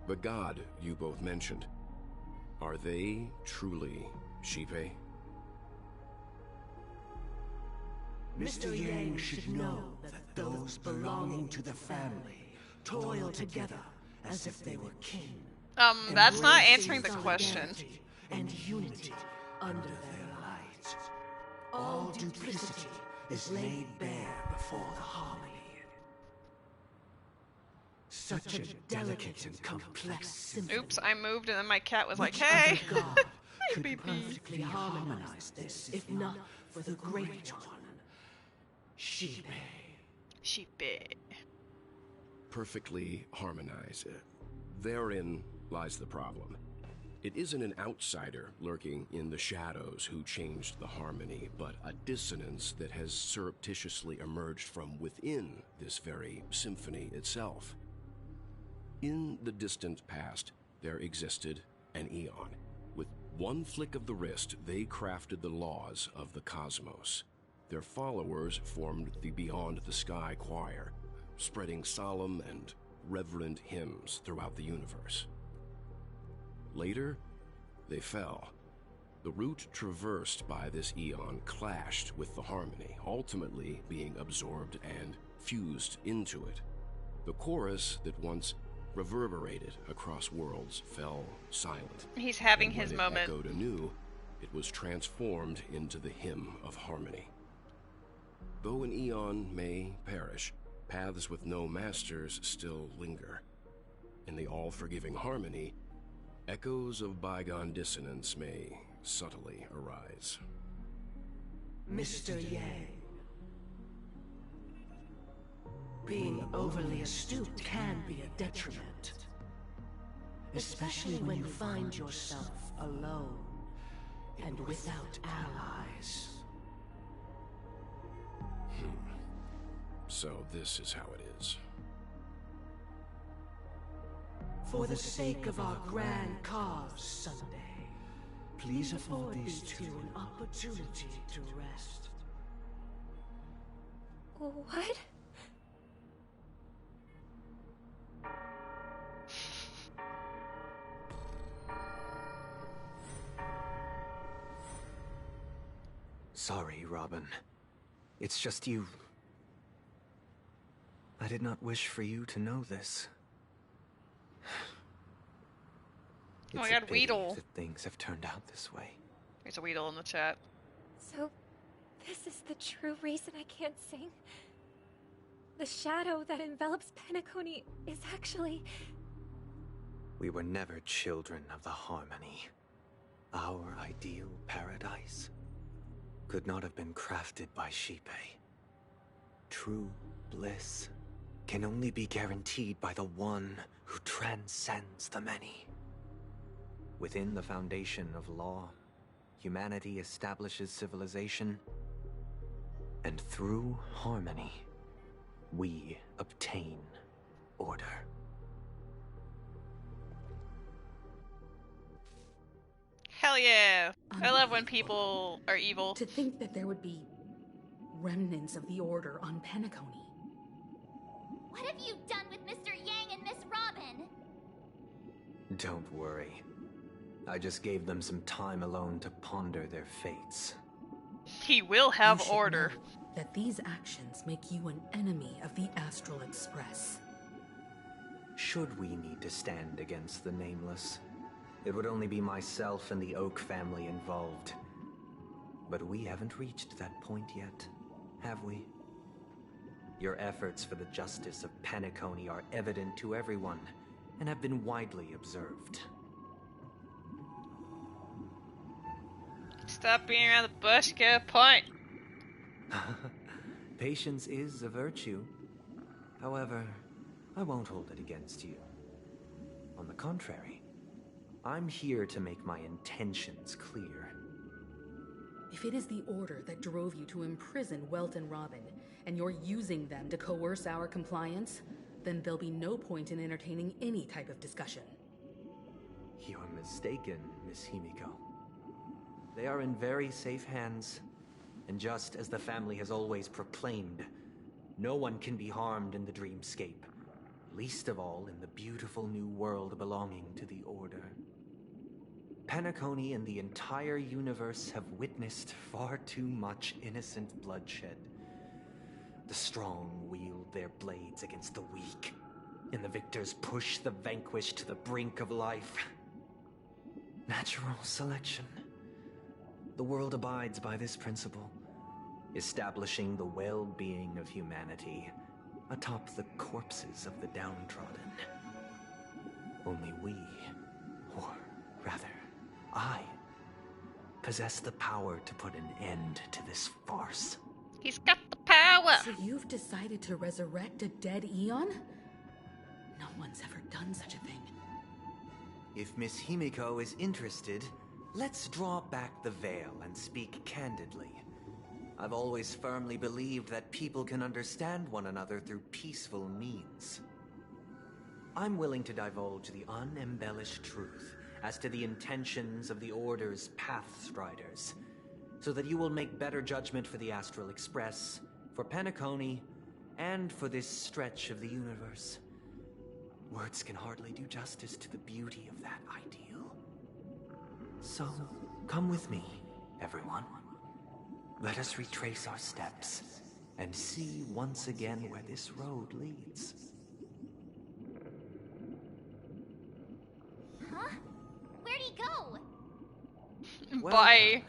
The god you both mentioned, are they truly Xipe? Mr. Yang should know that those belonging to the family toil together as if they were kin. That's not answering the question. And unity under their light. All duplicity is laid bare before the harmony. Such a delicate and complex symphony. Oops, I moved and then my cat was like, hey! Could perfectly harmonize this, if not for the great one, Xipe. Xipe. Perfectly harmonize. Therein lies the problem. It isn't an outsider lurking in the shadows who changed the harmony, but a dissonance that has surreptitiously emerged from within this very symphony itself. In the distant past, there existed an Eon. With one flick of the wrist, they crafted the laws of the cosmos. Their followers formed the Beyond the Sky Choir, spreading solemn and reverent hymns throughout the universe. Later, they fell. The route traversed by this Eon clashed with the harmony, ultimately being absorbed and fused into it. The chorus that once reverberated across worlds fell silent. He's having and when his it moment. Echoed anew, it was transformed into the hymn of harmony. Though an Eon may perish, paths with no masters still linger. In the all-forgiving harmony, echoes of bygone dissonance may subtly arise. Mr. Yang. Being overly astute can be a detriment. Especially when you find yourself alone and without allies. So this is how it is. For the sake of our grand cause Sunday, please afford these two an opportunity to rest. What? Sorry, Robin. It's just you. I did not wish for you to know this. Oh my god, pity Weedle. that things have turned out this way. There's a Weedle in the chat. So, this is the true reason I can't sing? The shadow that envelops Penacony is actually... We were never children of the harmony. Our ideal paradise could not have been crafted by Xipe. True bliss can only be guaranteed by the one who transcends the many. Within the foundation of law, humanity establishes civilization, and through harmony, we obtain order. Hell yeah! I love when people are evil. To think that there would be remnants of the Order on Penacony. What have you done with Mr. Yang and Miss Robin? Don't worry. I just gave them some time alone to ponder their fates. He will have You should order. know that these actions make you an enemy of the Astral Express. Should we need to stand against the Nameless, it would only be myself and the Oak family involved. But we haven't reached that point yet, have we? Your efforts for the justice of Penacony are evident to everyone, and have been widely observed. Stop being around the bush, get a point. Patience is a virtue. However, I won't hold it against you. On the contrary, I'm here to make my intentions clear. If it is the Order that drove you to imprison Welt and Robin, and you're using them to coerce our compliance, then there'll be no point in entertaining any type of discussion. You're mistaken, Miss Himiko. They are in very safe hands, and just as the family has always proclaimed, no one can be harmed in the dreamscape, least of all in the beautiful new world belonging to the Order. Penacony and the entire universe have witnessed far too much innocent bloodshed. The strong wield their blades against the weak, and the victors push the vanquished to the brink of life. Natural selection. The world abides by this principle, establishing the well-being of humanity atop the corpses of the downtrodden. Only we, or rather, I, possess the power to put an end to this farce. He's got the power! So you've decided to resurrect a dead Eon? No one's ever done such a thing. If Miss Himiko is interested, let's draw back the veil and speak candidly. I've always firmly believed that people can understand one another through peaceful means. I'm willing to divulge the unembellished truth as to the intentions of the Order's Pathstriders, so that you will make better judgment for the Astral Express, for Penacony, and for this stretch of the universe. Words can hardly do justice to the beauty of that ideal. So, come with me, everyone. Let us retrace our steps, and see once again where this road leads. Huh? Where'd he go? Bye.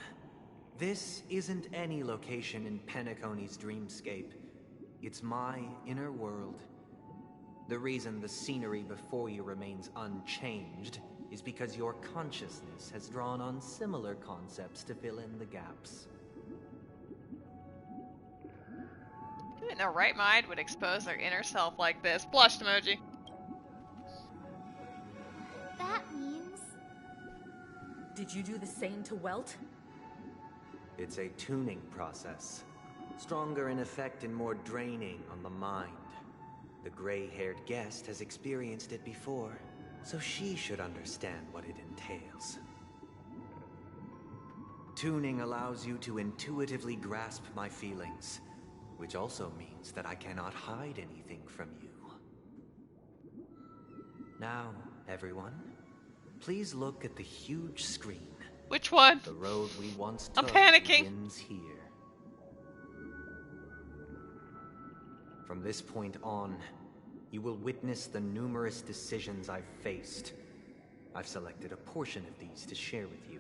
This isn't any location in Penacony's dreamscape. It's my inner world. The reason the scenery before you remains unchanged is because your consciousness has drawn on similar concepts to fill in the gaps. Who in their right mind would expose their inner self like this? Blushed emoji. That means... Did you do the same to Welt? It's a tuning process. Stronger in effect and more draining on the mind. The gray-haired guest has experienced it before, so she should understand what it entails. Tuning allows you to intuitively grasp my feelings, which also means that I cannot hide anything from you. Now, everyone, please look at the huge screen. Which one? The road we once I'm took panicking. begins here. From this point on, you will witness the numerous decisions I've faced. I've selected a portion of these to share with you.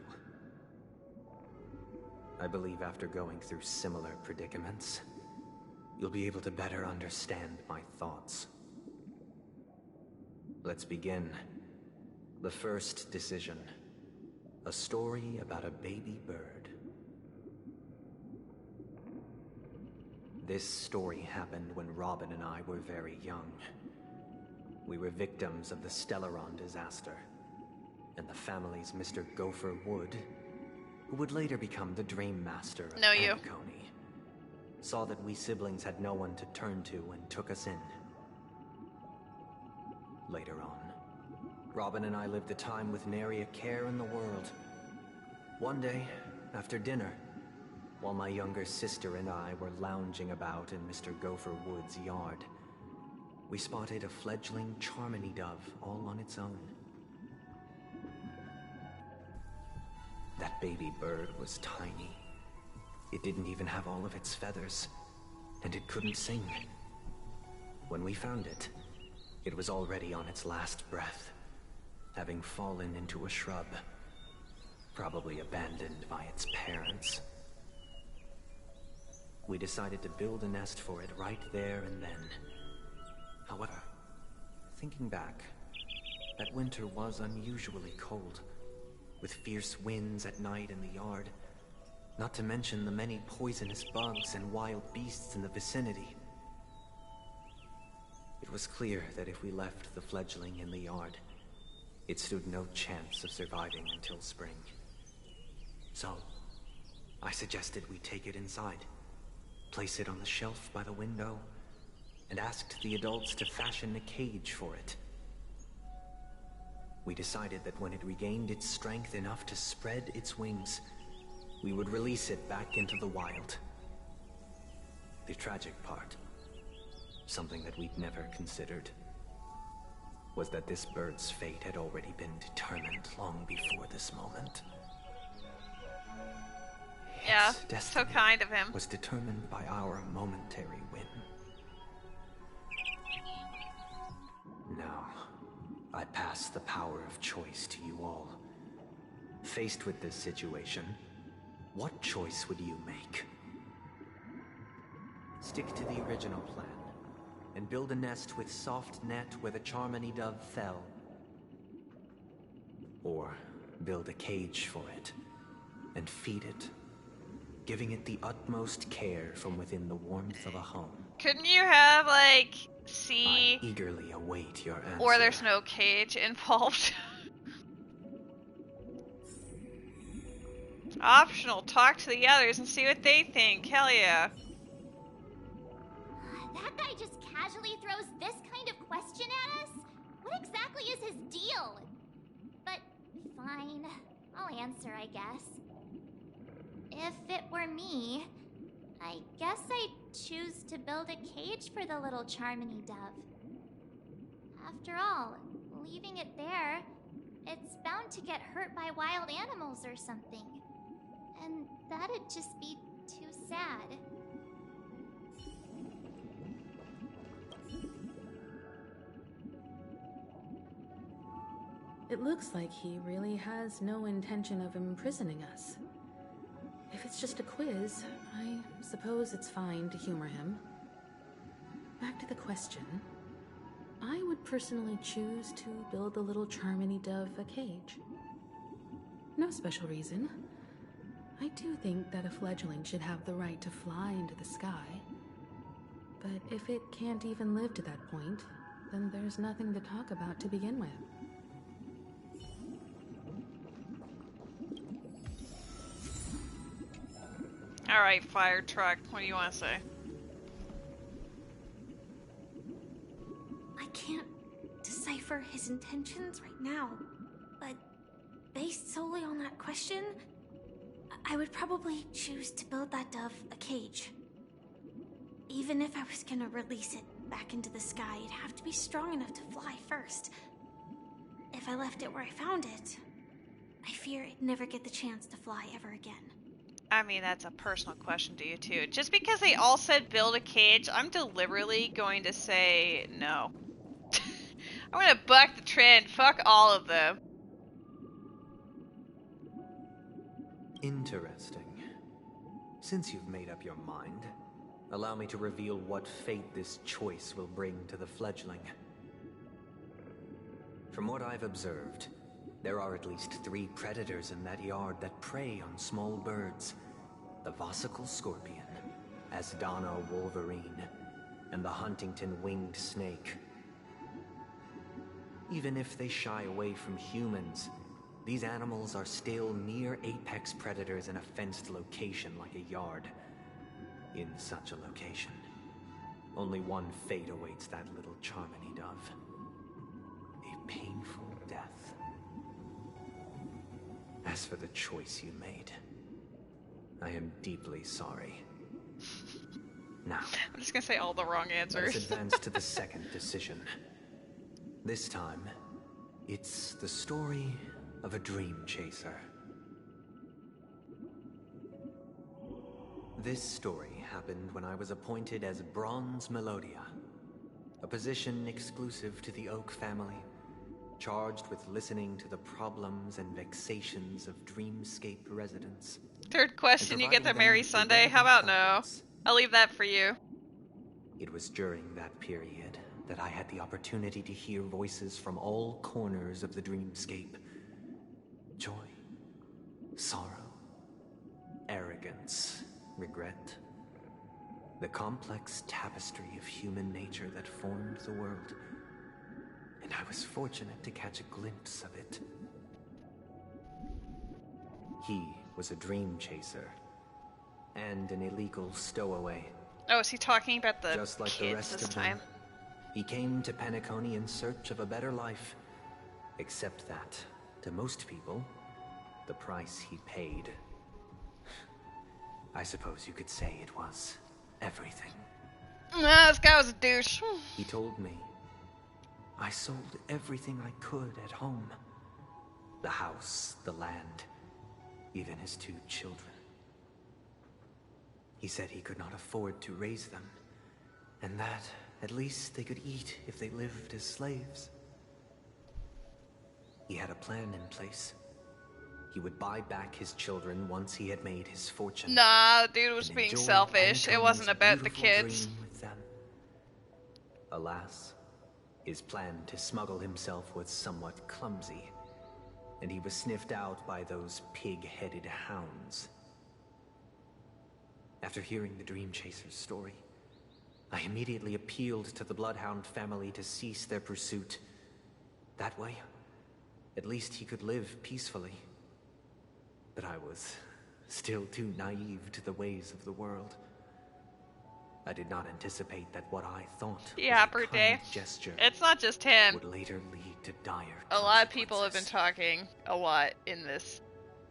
I believe after going through similar predicaments, you'll be able to better understand my thoughts. Let's begin. The first decision. A story about a baby bird. This story happened when Robin and I were very young. We were victims of the Stellaron disaster, and the family's Mr. Gopher Wood, who would later become the Dream Master of Penacony, saw that we siblings had no one to turn to and took us in. Later on, Robin and I lived a time with nary a care in the world. One day, after dinner, while my younger sister and I were lounging about in Mr. Gopher Wood's yard, we spotted a fledgling Charmony dove all on its own. That baby bird was tiny. It didn't even have all of its feathers, and it couldn't sing. When we found it, it was already on its last breath, having fallen into a shrub, probably abandoned by its parents. We decided to build a nest for it right there and then. However, thinking back, that winter was unusually cold, with fierce winds at night in the yard, not to mention the many poisonous bugs and wild beasts in the vicinity. It was clear that if we left the fledgling in the yard, it stood no chance of surviving until spring. So, I suggested we take it inside, place it on the shelf by the window, and asked the adults to fashion a cage for it. We decided that when it regained its strength enough to spread its wings, we would release it back into the wild. The tragic part, something that we'd never considered, was that this bird's fate had already been determined long before this moment. Yeah, Its so destiny kind of him. was determined by our momentary whim. Now, I pass the power of choice to you all. Faced with this situation, what choice would you make? Stick to the original plan, and build a nest with soft net where the Charmony dove fell. Or build a cage for it, and feed it, giving it the utmost care from within the warmth of a home. Couldn't you have, like, I eagerly await your answer. or there's no cage involved? Optional. Talk to the others and see what they think. Hell yeah. That guy just casually throws this kind of question at us? What exactly is his deal? But fine, I'll answer, I guess. If it were me, I guess I'd choose to build a cage for the little Charmony dove. After all, leaving it there, it's bound to get hurt by wild animals or something. And that'd just be too sad. It looks like he really has no intention of imprisoning us. If it's just a quiz, I suppose it's fine to humor him. Back to the question. I would personally choose to build the little Charmony dove a cage. No special reason. I do think that a fledgling should have the right to fly into the sky. But if it can't even live to that point, then there's nothing to talk about to begin with. Alright, fire truck. What do you want to say? I can't decipher his intentions right now, but based solely on that question, I would probably choose to build that dove a cage. Even if I was gonna release it back into the sky, it'd have to be strong enough to fly first. If I left it where I found it, I fear it'd never get the chance to fly ever again. I mean, that's a personal question to you, too. Just because they all said build a cage, I'm deliberately going to say no. I'm going to buck the trend. Fuck all of them. Interesting. Since you've made up your mind, allow me to reveal what fate this choice will bring to the fledgling. From what I've observed, there are at least 3 predators in that yard that prey on small birds. The Vosicle scorpion, Asdana wolverine, and the Huntington winged snake. Even if they shy away from humans, these animals are still near apex predators in a fenced location like a yard. In such a location, only one fate awaits that little Charmony dove. A painful death. As for the choice you made, I am deeply sorry. Now, I'm just gonna say all the wrong answers. Let's advance to the second decision. This time, it's the story of a dream chaser. This story happened when I was appointed as Bronze Melodia, a position exclusive to the Oak family, charged with listening to the problems and vexations of Dreamscape residents. Third question, you get the Merry Sunday? How about no? I'll leave that for you. It was during that period that I had the opportunity to hear voices from all corners of the Dreamscape. Joy, sorrow, arrogance, regret. The complex tapestry of human nature that formed the world. And I was fortunate to catch a glimpse of it. He was a dream chaser and an illegal stowaway. Oh, is he talking about the Just like kids the rest this of time? them, he came to Penacony in search of a better life. Except that, to most people, the price he paid, I suppose you could say it was everything. Nah, this guy was a douche. He told me I sold everything I could at home. The house, the land, even his 2 children. He said he could not afford to raise them, and that at least they could eat if they lived as slaves. He had a plan in place. He would buy back his children once he had made his fortune. Nah, the dude was and being enjoy selfish. It Penacony's wasn't about the beautiful kids. dream with them. Alas, his plan to smuggle himself was somewhat clumsy, and he was sniffed out by those pig-headed hounds. After hearing the Dream Chaser's story, I immediately appealed to the Bloodhound family to cease their pursuit. That way, at least he could live peacefully. But I was still too naive to the ways of the world. I did not anticipate that what I thought Yeah, was a birthday. kind gesture It's not just him. would later lead to dire A lot of people have been talking a lot in this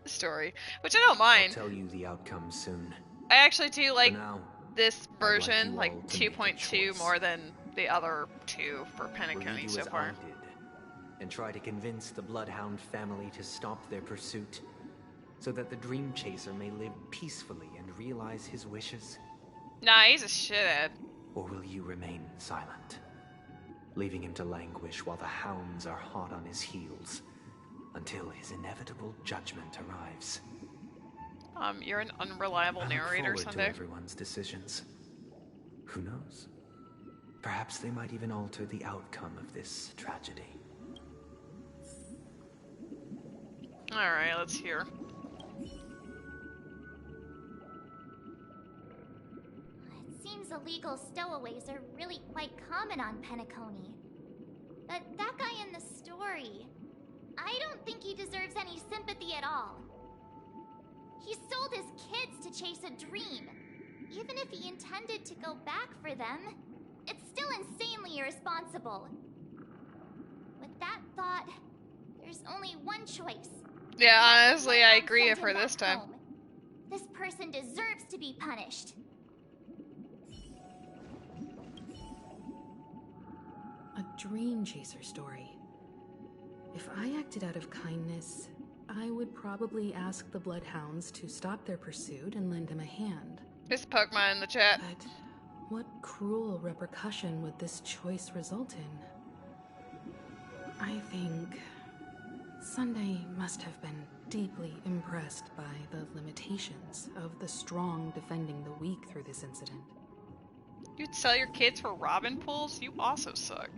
story, which I don't mind. I'll tell you the outcome soon. I actually do like now, this version, you like all to make a 2.2, choice. more than the other 2 for Will you Penacony do so as I far. did and try to convince the Bloodhound family to stop their pursuit, so that the Dream Chaser may live peacefully and realize his wishes? Nah, he's a shithead. Or will you remain silent, leaving him to languish while the hounds are hot on his heels, until his inevitable judgment arrives? You're an unreliable I look narrator forward someday. to everyone's decisions. Who knows? Perhaps they might even alter the outcome of this tragedy. Alright, let's hear. It seems illegal stowaways are really quite common on Penacony. But that guy in the story, I don't think he deserves any sympathy at all. He sold his kids to chase a dream. Even if he intended to go back for them, it's still insanely irresponsible. With that thought, there's only one choice. Yeah, honestly, I agree Send for him this back time. home. This person deserves to be punished. A dream chaser story. If I acted out of kindness, I would probably ask the Bloodhounds to stop their pursuit and lend him a hand. There's a Pokemon in the chat. But what cruel repercussion would this choice result in? I think Sunday must have been deeply impressed by the limitations of the strong defending the weak through this incident. You'd sell your kids for robin pools? You also suck.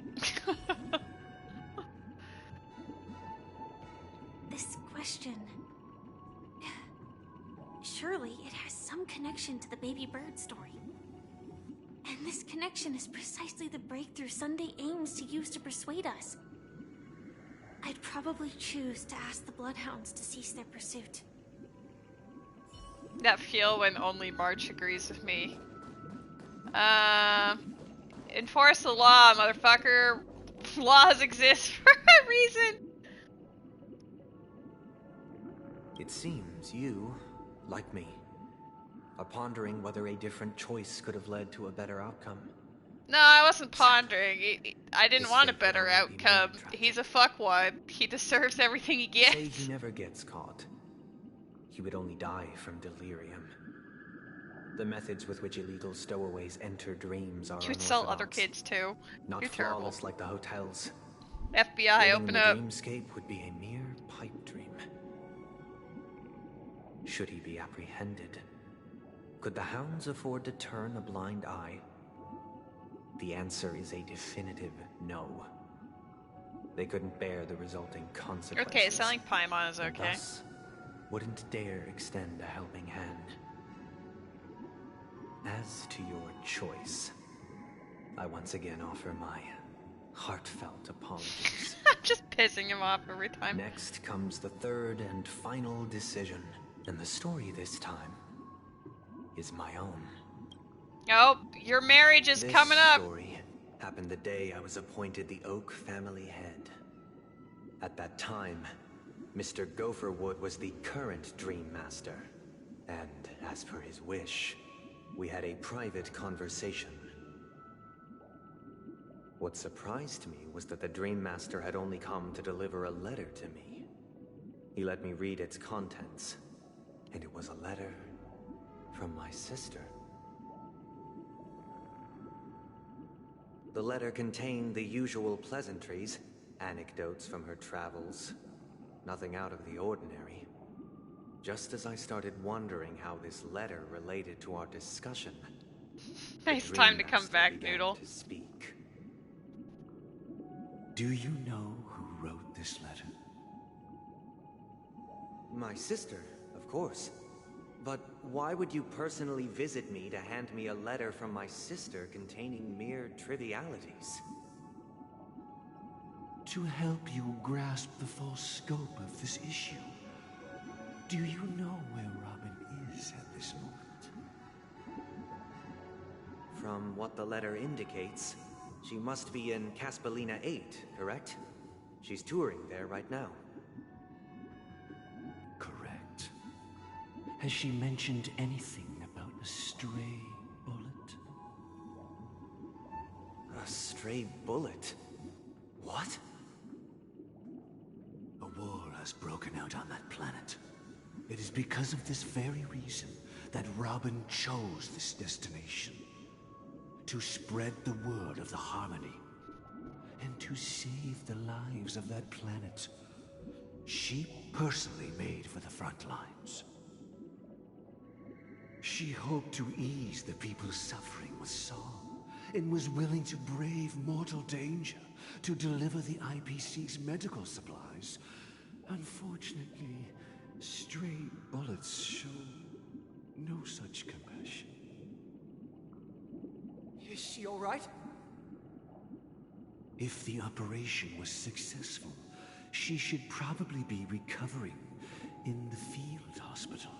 This question... Surely it has some connection to the baby bird story. And this connection is precisely the breakthrough Sunday aims to use to persuade us. I'd probably choose to ask the Bloodhounds to cease their pursuit. That feel when only March agrees with me. Enforce the law, motherfucker. Laws exist for a reason. It seems you, like me, are pondering whether a different choice could have led to a better outcome. No, I wasn't pondering. I didn't want a better outcome. He's a fuckwad. He deserves everything he gets. Say he never gets caught. He would only die from delirium. The methods with which illegal stowaways enter dreams are You would sell unorthodox. other kids too. Not You're terrible. flawless like the hotels, FBI, Living open in the up. dreamscape would be a mere pipe dream. Should he be apprehended? Could the hounds afford to turn a blind eye? The answer is a definitive no. They couldn't bear the resulting consequences. Okay, selling Paimon is and okay. thus wouldn't dare extend a helping hand. As to your choice, I once again offer my heartfelt apologies. I'm just pissing him off every time. Next comes the third and final decision, and the story this time is my own. Oh, your marriage is coming up. This story happened the day I was appointed the Oak family head. At that time, Mr. Gopherwood was the current Dream Master, and as per his wish, we had a private conversation. What surprised me was that the Dream Master had only come to deliver a letter to me. He let me read its contents, and it was a letter from my sister. The letter contained the usual pleasantries, anecdotes from her travels, nothing out of the ordinary. Just as I started wondering how this letter related to our discussion, Nice time to come back, Noodle. to speak. Do you know who wrote this letter? My sister, of course. But why would you personally visit me to hand me a letter from my sister containing mere trivialities? To help you grasp the full scope of this issue. Do you know where Robin is at this moment? From what the letter indicates, she must be in Caspelina 8, correct? She's touring there right now. Correct. Has she mentioned anything about a stray bullet? A stray bullet? What? A war has broken out on that planet. It is because of this very reason that Robin chose this destination. To spread the word of the Harmony. And to save the lives of that planet. She personally made for the front lines. She hoped to ease the people's suffering with song, and was willing to brave mortal danger to deliver the IPC's medical supplies. Unfortunately, stray bullets show no such compassion. Is she all right? If the operation was successful, she should probably be recovering in the field hospital.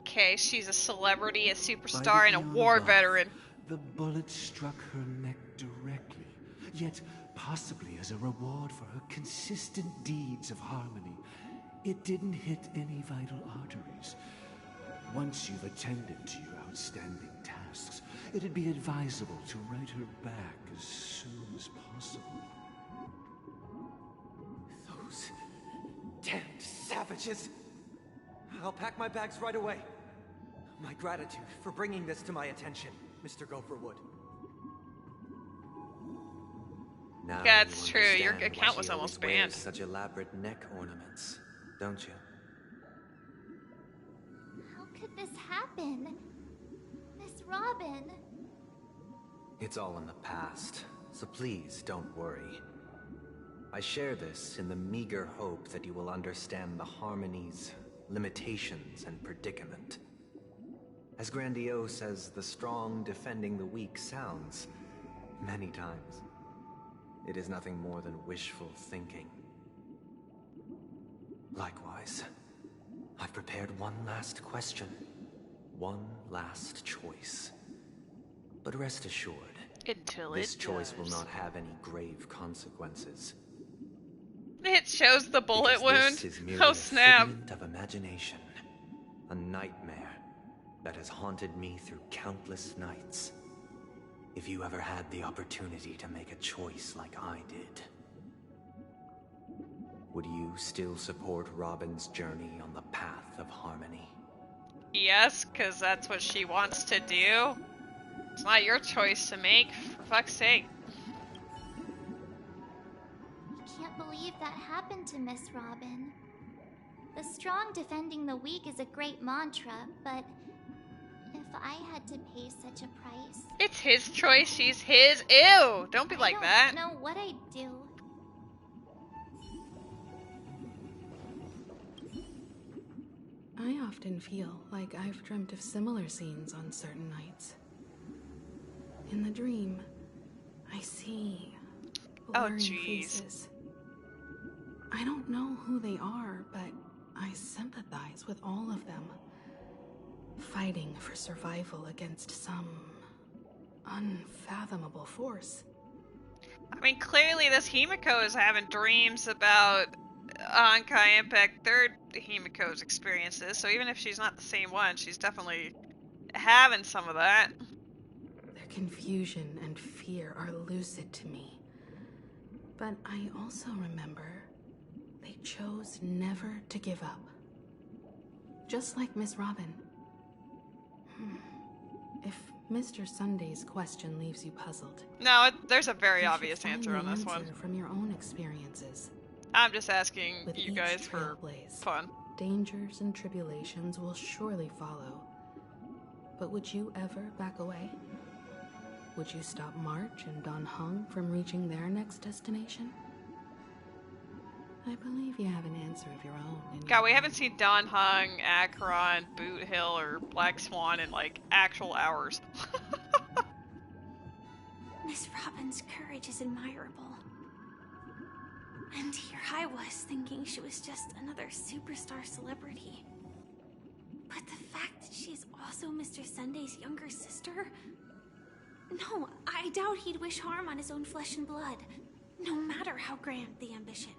Okay, she's a celebrity, a superstar, and a war veteran. The bullet struck her neck directly, yet possibly as a reward for her consistent deeds of harmony. It didn't hit any vital arteries. Once you've attended to your outstanding tasks, it'd be advisable to write her back as soon as possible. Those damned savages! I'll pack my bags right away. My gratitude for bringing this to my attention, Mr. Gopherwood. Now That's you true. Your understand why account was she almost always wears banned. such elaborate neck ornaments, don't you? How could this happen? Miss Robin. It's all in the past, so please don't worry. I share this in the meager hope that you will understand the Harmony's limitations and predicament. As grandiose as the strong defending the weak sounds, many times, it is nothing more than wishful thinking. Likewise, I've prepared one last question, one last choice. But rest assured, this choice will not have any grave consequences. It shows the bullet Because wound. this is merely Oh a snap. figment of imagination, a nightmare that has haunted me through countless nights. If you ever had the opportunity to make a choice like I did, would you still support Robin's journey on the path of harmony? Yes, because that's what she wants to do. It's not your choice to make, for fuck's sake. You can't believe that happened to Miss Robin. The strong defending the weak is a great mantra, but if I had to pay such a price... It's his choice, she's his. Ew! Don't be like that. I don't know what I'd do. I often feel like I've dreamt of similar scenes on certain nights. In the dream, I see blurry faces. I don't know who they are, but I sympathize with all of them. Fighting for survival against some unfathomable force. I mean, clearly this Himiko is having dreams about Honkai Impact 3rd Himiko's experiences, so even if she's not the same one, she's definitely having some of that. Their confusion and fear are lucid to me. But I also remember they chose never to give up. Just like Miss Robin. If Mr. Sunday's question leaves you puzzled... No, there's a very obvious answer on this one. From your own experiences. I'm just asking With you each guys for fun. Dangers and tribulations will surely follow. But would you ever back away? Would you stop March and Don Hung from reaching their next destination? I believe you have an answer of your own. God, we haven't seen Don Hung, Acheron, Boot Hill, or Black Swan in like actual hours. Miss Robin's courage is admirable. And here I was thinking she was just another superstar celebrity. But the fact that she's also Mr. Sunday's younger sister? No, I doubt he'd wish harm on his own flesh and blood, no matter how grand the ambition.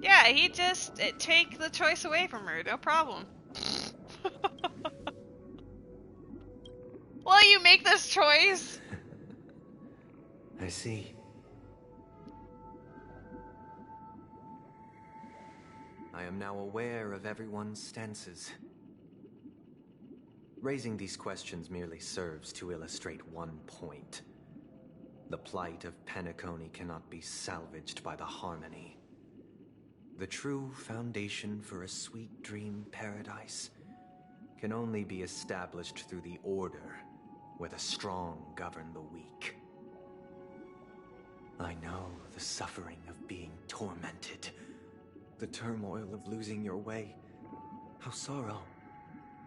Yeah, he'd just take the choice away from her, no problem. Will you make this choice? I see. I am now aware of everyone's stances. Raising these questions merely serves to illustrate one point. The plight of Penacony cannot be salvaged by the harmony. The true foundation for a sweet dream paradise can only be established through the order where the strong govern the weak. I know the suffering of being tormented, the turmoil of losing your way, how sorrow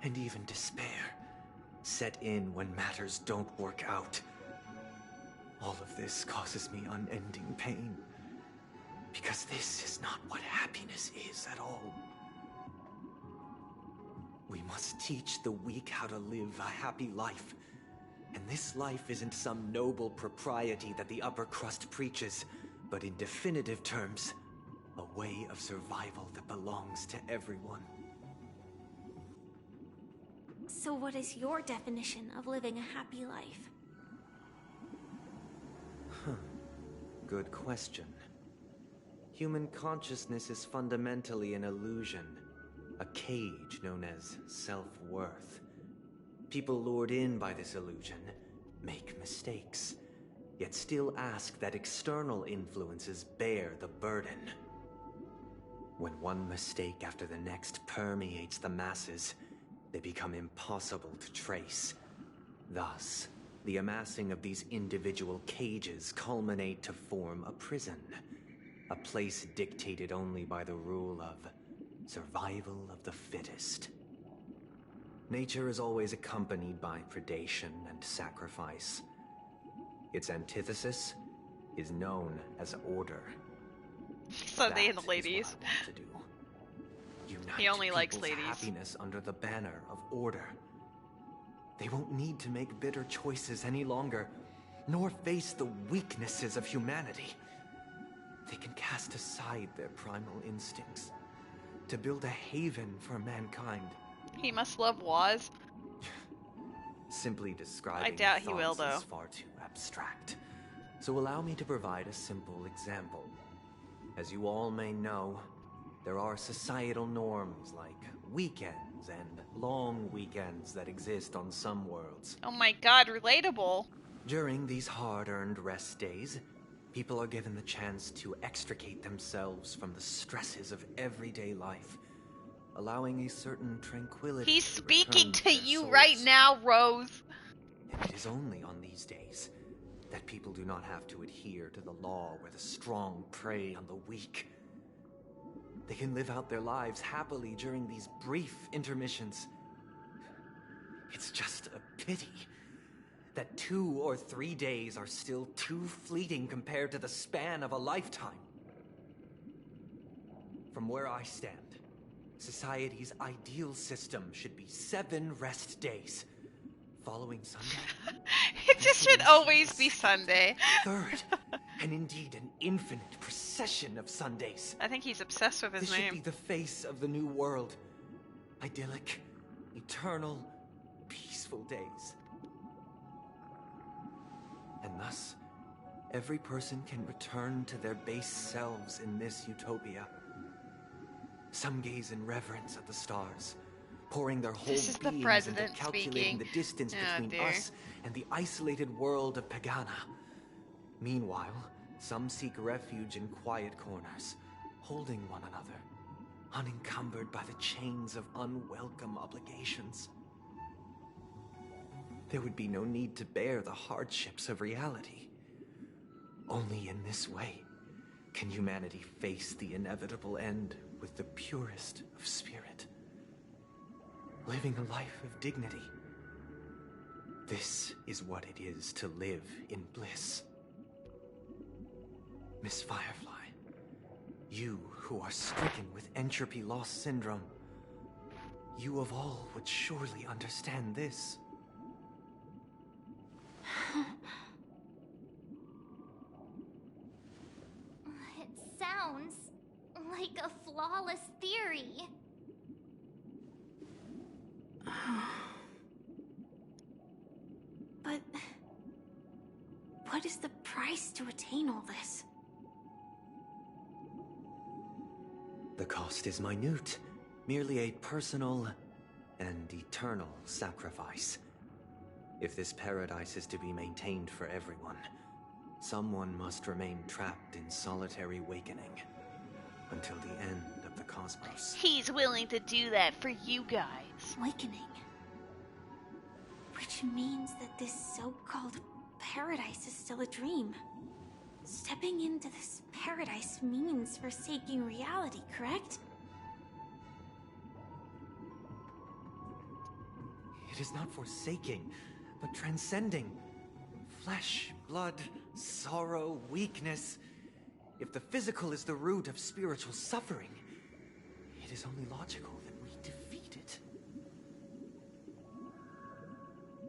and even despair set in when matters don't work out. All of this causes me unending pain, because this is not what happiness is at all. We must teach the weak how to live a happy life. And this life isn't some noble propriety that the upper crust preaches, but in definitive terms, a way of survival that belongs to everyone. So what is your definition of living a happy life? Good question. Human consciousness is fundamentally an illusion, a cage known as self-worth. People lured in by this illusion make mistakes, yet still ask that external influences bear the burden. When one mistake after the next permeates the masses, they become impossible to trace. Thus, the amassing of these individual cages culminate to form a prison, a place dictated only by the rule of survival of the fittest. Nature is always accompanied by predation and sacrifice. Its antithesis is known as order. Sunday and the ladies. He only likes ladies. Happiness under the banner of order. They won't need to make bitter choices any longer, nor face the weaknesses of humanity. They can cast aside their primal instincts to build a haven for mankind. He must love Waz. Simply describing I doubt he will, though. Is far too abstract. So allow me to provide a simple example. As you all may know, there are societal norms like weekends and long weekends that exist on some worlds. Oh my god, relatable. During these hard-earned rest days, People are given the chance to extricate themselves from the stresses of everyday life, allowing a certain tranquility. He's to speaking return to their you souls. right now, Rose. And it is only on these days that people do not have to adhere to the law where the strong prey on the weak. They can live out their lives happily during these brief intermissions. It's just a pity that 2 or 3 days are still too fleeting compared to the span of a lifetime. From where I stand, society's ideal system should be 7 rest days. Following Sunday, It just should always be Sunday. third, and indeed an infinite procession of Sundays. I think he's obsessed with his This should name. be the face of the new world. Idyllic, eternal, peaceful days. And thus, every person can return to their base selves in this utopia. Some gaze in reverence at the stars, pouring their whole This is the beings president into calculating speaking. the distance Oh, between dear. us and the isolated world of Pagana. Meanwhile, some seek refuge in quiet corners, holding one another, unencumbered by the chains of unwelcome obligations. There would be no need to bear the hardships of reality. Only in this way can humanity face the inevitable end with the purest of spirit, living a life of dignity. This is what it is to live in bliss. Miss Firefly, you who are stricken with entropy loss syndrome, you of all would surely understand this. It sounds like a flawless theory. But what is the price to attain all this? The cost is minute, merely a personal and eternal sacrifice. If this paradise is to be maintained for everyone, someone must remain trapped in solitary awakening until the end of the cosmos. He's willing to do that for you guys. Awakening. Which means that this so-called paradise is still a dream. Stepping into this paradise means forsaking reality, correct? It is not forsaking, but transcending. Flesh, blood, sorrow, weakness. If the physical is the root of spiritual suffering, it is only logical that we defeat it.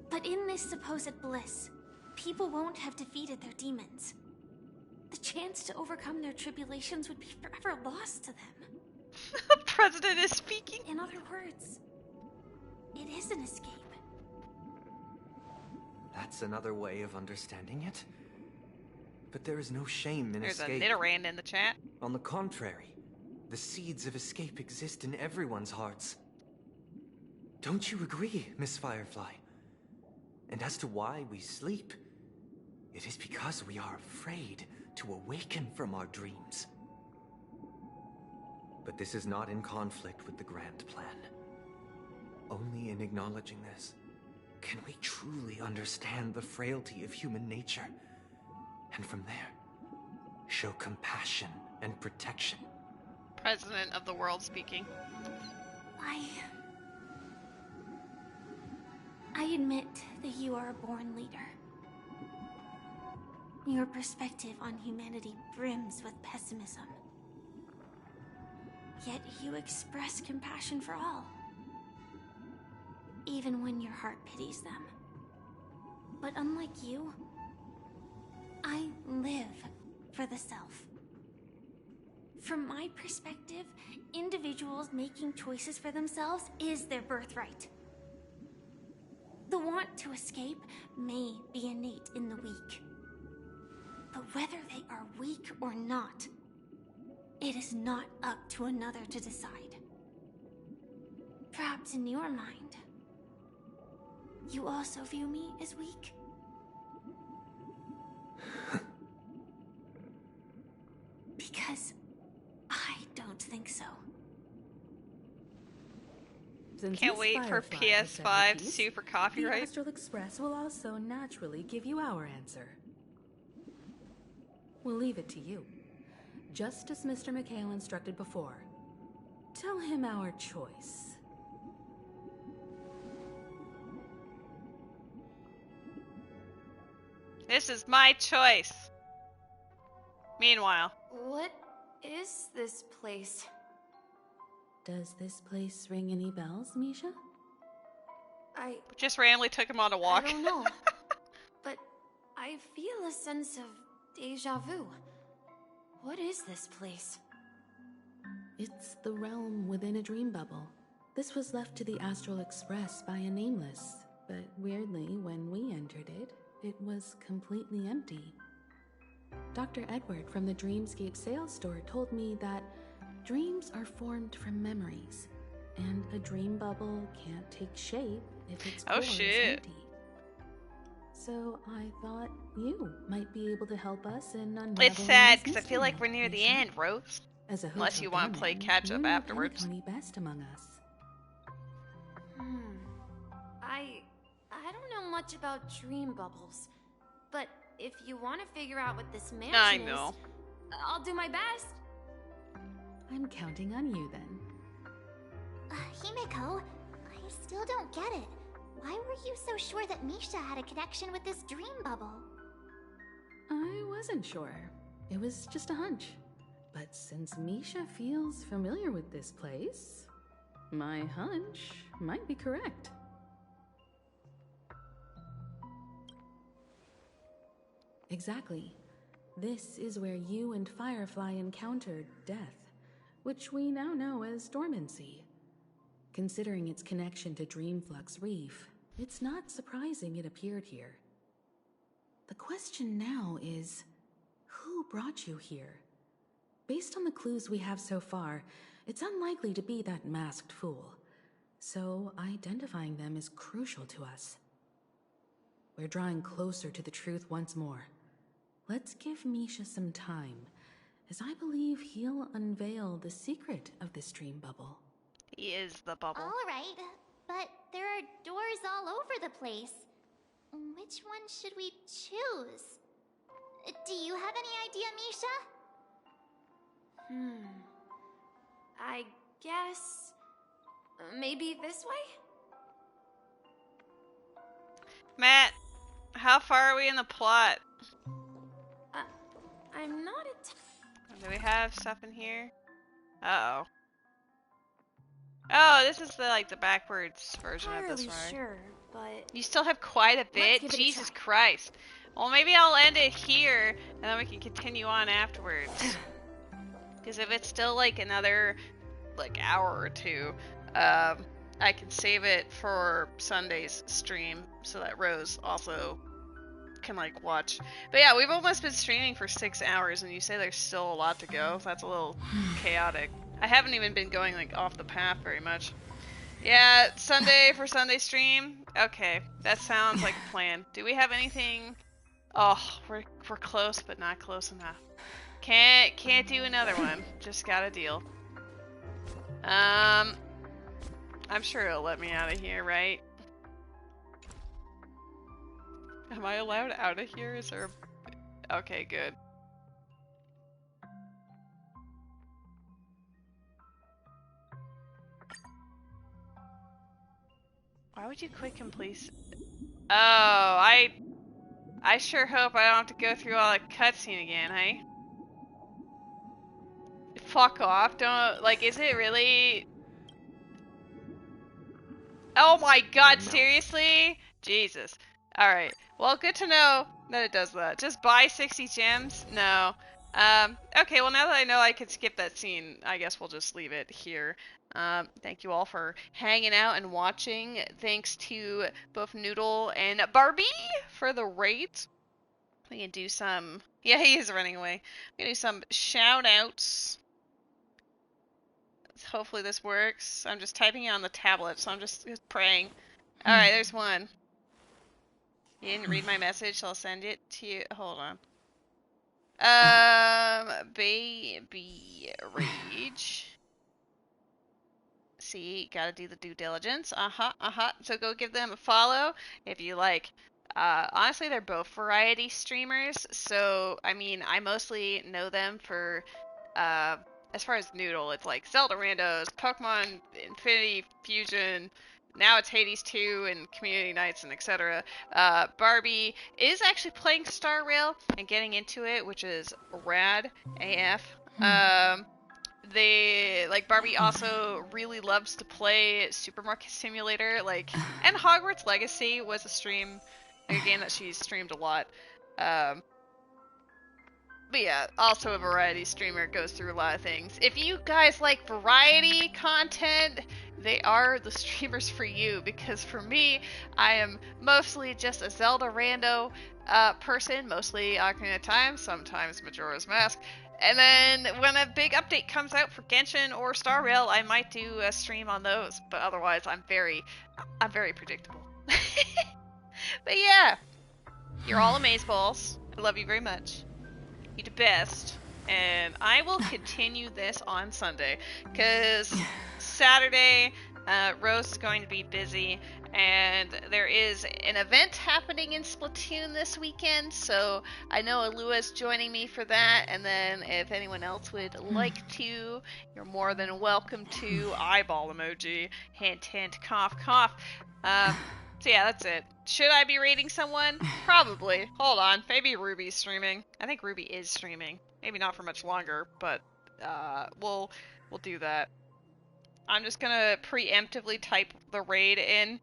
But in this supposed bliss, people won't have defeated their demons. The chance to overcome their tribulations would be forever lost to them. The president is speaking. In other words, it is an escape. That's another way of understanding it. But there is no shame in There's escape. a Nidoran in the chat. On the contrary, the seeds of escape exist in everyone's hearts. Don't you agree, Miss Firefly? And as to why we sleep, it is because we are afraid to awaken from our dreams. But this is not in conflict with the grand plan. Only in acknowledging this can we truly understand the frailty of human nature, and from there, show compassion and protection. President of the world speaking. I admit that you are a born leader. Your perspective on humanity brims with pessimism. Yet you express compassion for all, even when your heart pities them. But unlike you, I live for the self. From my perspective, individuals making choices for themselves is their birthright. The want to escape may be innate in the weak. But whether they are weak or not, it is not up to another to decide. Perhaps in your mind, you also view me as weak? Because I don't think so. Since Can't Miss wait for Firefly has said her PS5 piece, super the copyright. Astral Express will also naturally give you our answer. We'll leave it to you. Just as Mr. McHale instructed before. Tell him our choice. This is my choice. Meanwhile. What is this place? Does this place ring any bells, Misha? Just randomly took him on a walk. I don't know. But I feel a sense of deja vu. What is this place? It's the realm within a dream bubble. This was left to the Astral Express by a nameless, but weirdly, when we entered it, it was completely empty. Dr. Edward from the Dreamscape sales store told me that dreams are formed from memories, and a dream bubble can't take shape if its core is empty. So I thought you might be able to help us in unraveling It's sad this because I feel mystery, like we're near the Misha. end, Rose. As a Unless you want to play catch up afterwards. Penacony best among us. I don't know much about dream bubbles, but if you want to figure out what this mansion I know. is, I'll do my best. I'm counting on you then. Himeko, I still don't get it. Why were you so sure that Misha had a connection with this dream bubble? I wasn't sure. It was just a hunch. But since Misha feels familiar with this place, my hunch might be correct. Exactly. This is where you and Firefly encountered death, which we now know as dormancy. Considering its connection to Dreamflux Reef, it's not surprising it appeared here. The question now is, who brought you here? Based on the clues we have so far, it's unlikely to be that masked fool. So identifying them is crucial to us. We're drawing closer to the truth once more. Let's give Misha some time, as I believe he'll unveil the secret of this dream bubble. He is the bubble. All right, but there are doors all over the place. Which one should we choose? Do you have any idea, Misha? I guess maybe this way? Matt, how far are we in the plot? I'm not Do we have stuff in here? Uh-oh. Oh, this is the backwards version of this one. sure, but You still have quite a bit? give it a Jesus Christ. Well, maybe I'll end it here, and then we can continue on afterwards. Because if it's still another hour or two, I can save it for Sunday's stream so that Rose also can watch. But yeah, we've almost been streaming for 6 hours, and you say there's still a lot to go. That's a little chaotic. I haven't even been going off the path very much. Yeah, Sunday for Sunday stream. Okay, that sounds like a plan. Do we have anything? Oh, we're close, but not close enough. Can't do another one. Just got a deal. I'm sure it'll let me out of here, right? Am I allowed out of here? Is there a... Okay, good. Why would you quick complete? Oh, I sure hope I don't have to go through all the cutscene again, hey? Fuck off, don't... is it really... Oh my god, seriously? Jesus. Alright, well, good to know that it does that. Just buy 60 gems? No. Okay, well, now that I know I could skip that scene, I guess we'll just leave it here. Thank you all for hanging out and watching. Thanks to both Noodle and Barbie for the raids. We can do some... Yeah, he is running away. We can do some shout-outs. Hopefully this works. I'm just typing it on the tablet, so I'm just praying. Alright, there's one. You didn't read my message, so I'll send it to you. Hold on. Baby Rage. See, gotta do the due diligence. So go give them a follow if you like. Honestly, they're both variety streamers. So, I mean, I mostly know them for, as far as Noodle, it's like Zelda Randos, Pokemon Infinity Fusion, now it's Hades 2 and Community Nights and etc. Barbie is actually playing Star Rail and getting into it, which is rad AF. They like Barbie also really loves to play Supermarket Simulator, and Hogwarts Legacy was a game that she streamed a lot. But yeah, also a variety streamer, goes through a lot of things. If you guys like variety content, they are the streamers for you, because for me, I am mostly just a Zelda rando person, mostly Ocarina of Time, sometimes Majora's Mask. And then when a big update comes out for Genshin or Star Rail, I might do a stream on those, but otherwise I'm very predictable. But yeah, you're all amazeballs. I love you very much. You the best. And I will continue this on Sunday, because Saturday, Rose is going to be busy, and there is an event happening in Splatoon this weekend, so I know Alua's joining me for that, and then if anyone else would like to, you're more than welcome to. Eyeball emoji, hint hint, cough cough. So yeah, that's it. Should I be raiding someone? Probably. Hold on, maybe Ruby's streaming. I think Ruby is streaming. Maybe not for much longer, but we'll do that. I'm just gonna preemptively type the raid in.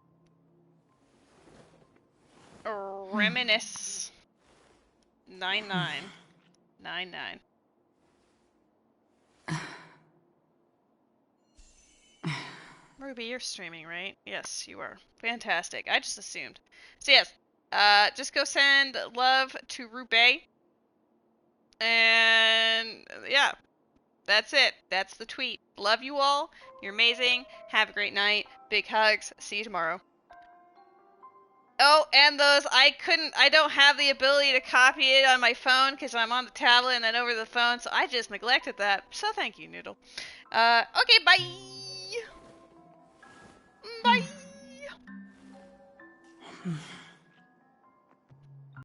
Reminisce 9999. Ruby, you're streaming, right? Yes, you are. Fantastic. I just assumed. So yes, just go send love to Ruby. And yeah, that's it. That's the tweet. Love you all. You're amazing. Have a great night. Big hugs. See you tomorrow. Oh, and I don't have the ability to copy it on my phone because I'm on the tablet and then over the phone, so I just neglected that. So thank you, Noodle. Okay, bye! Bye!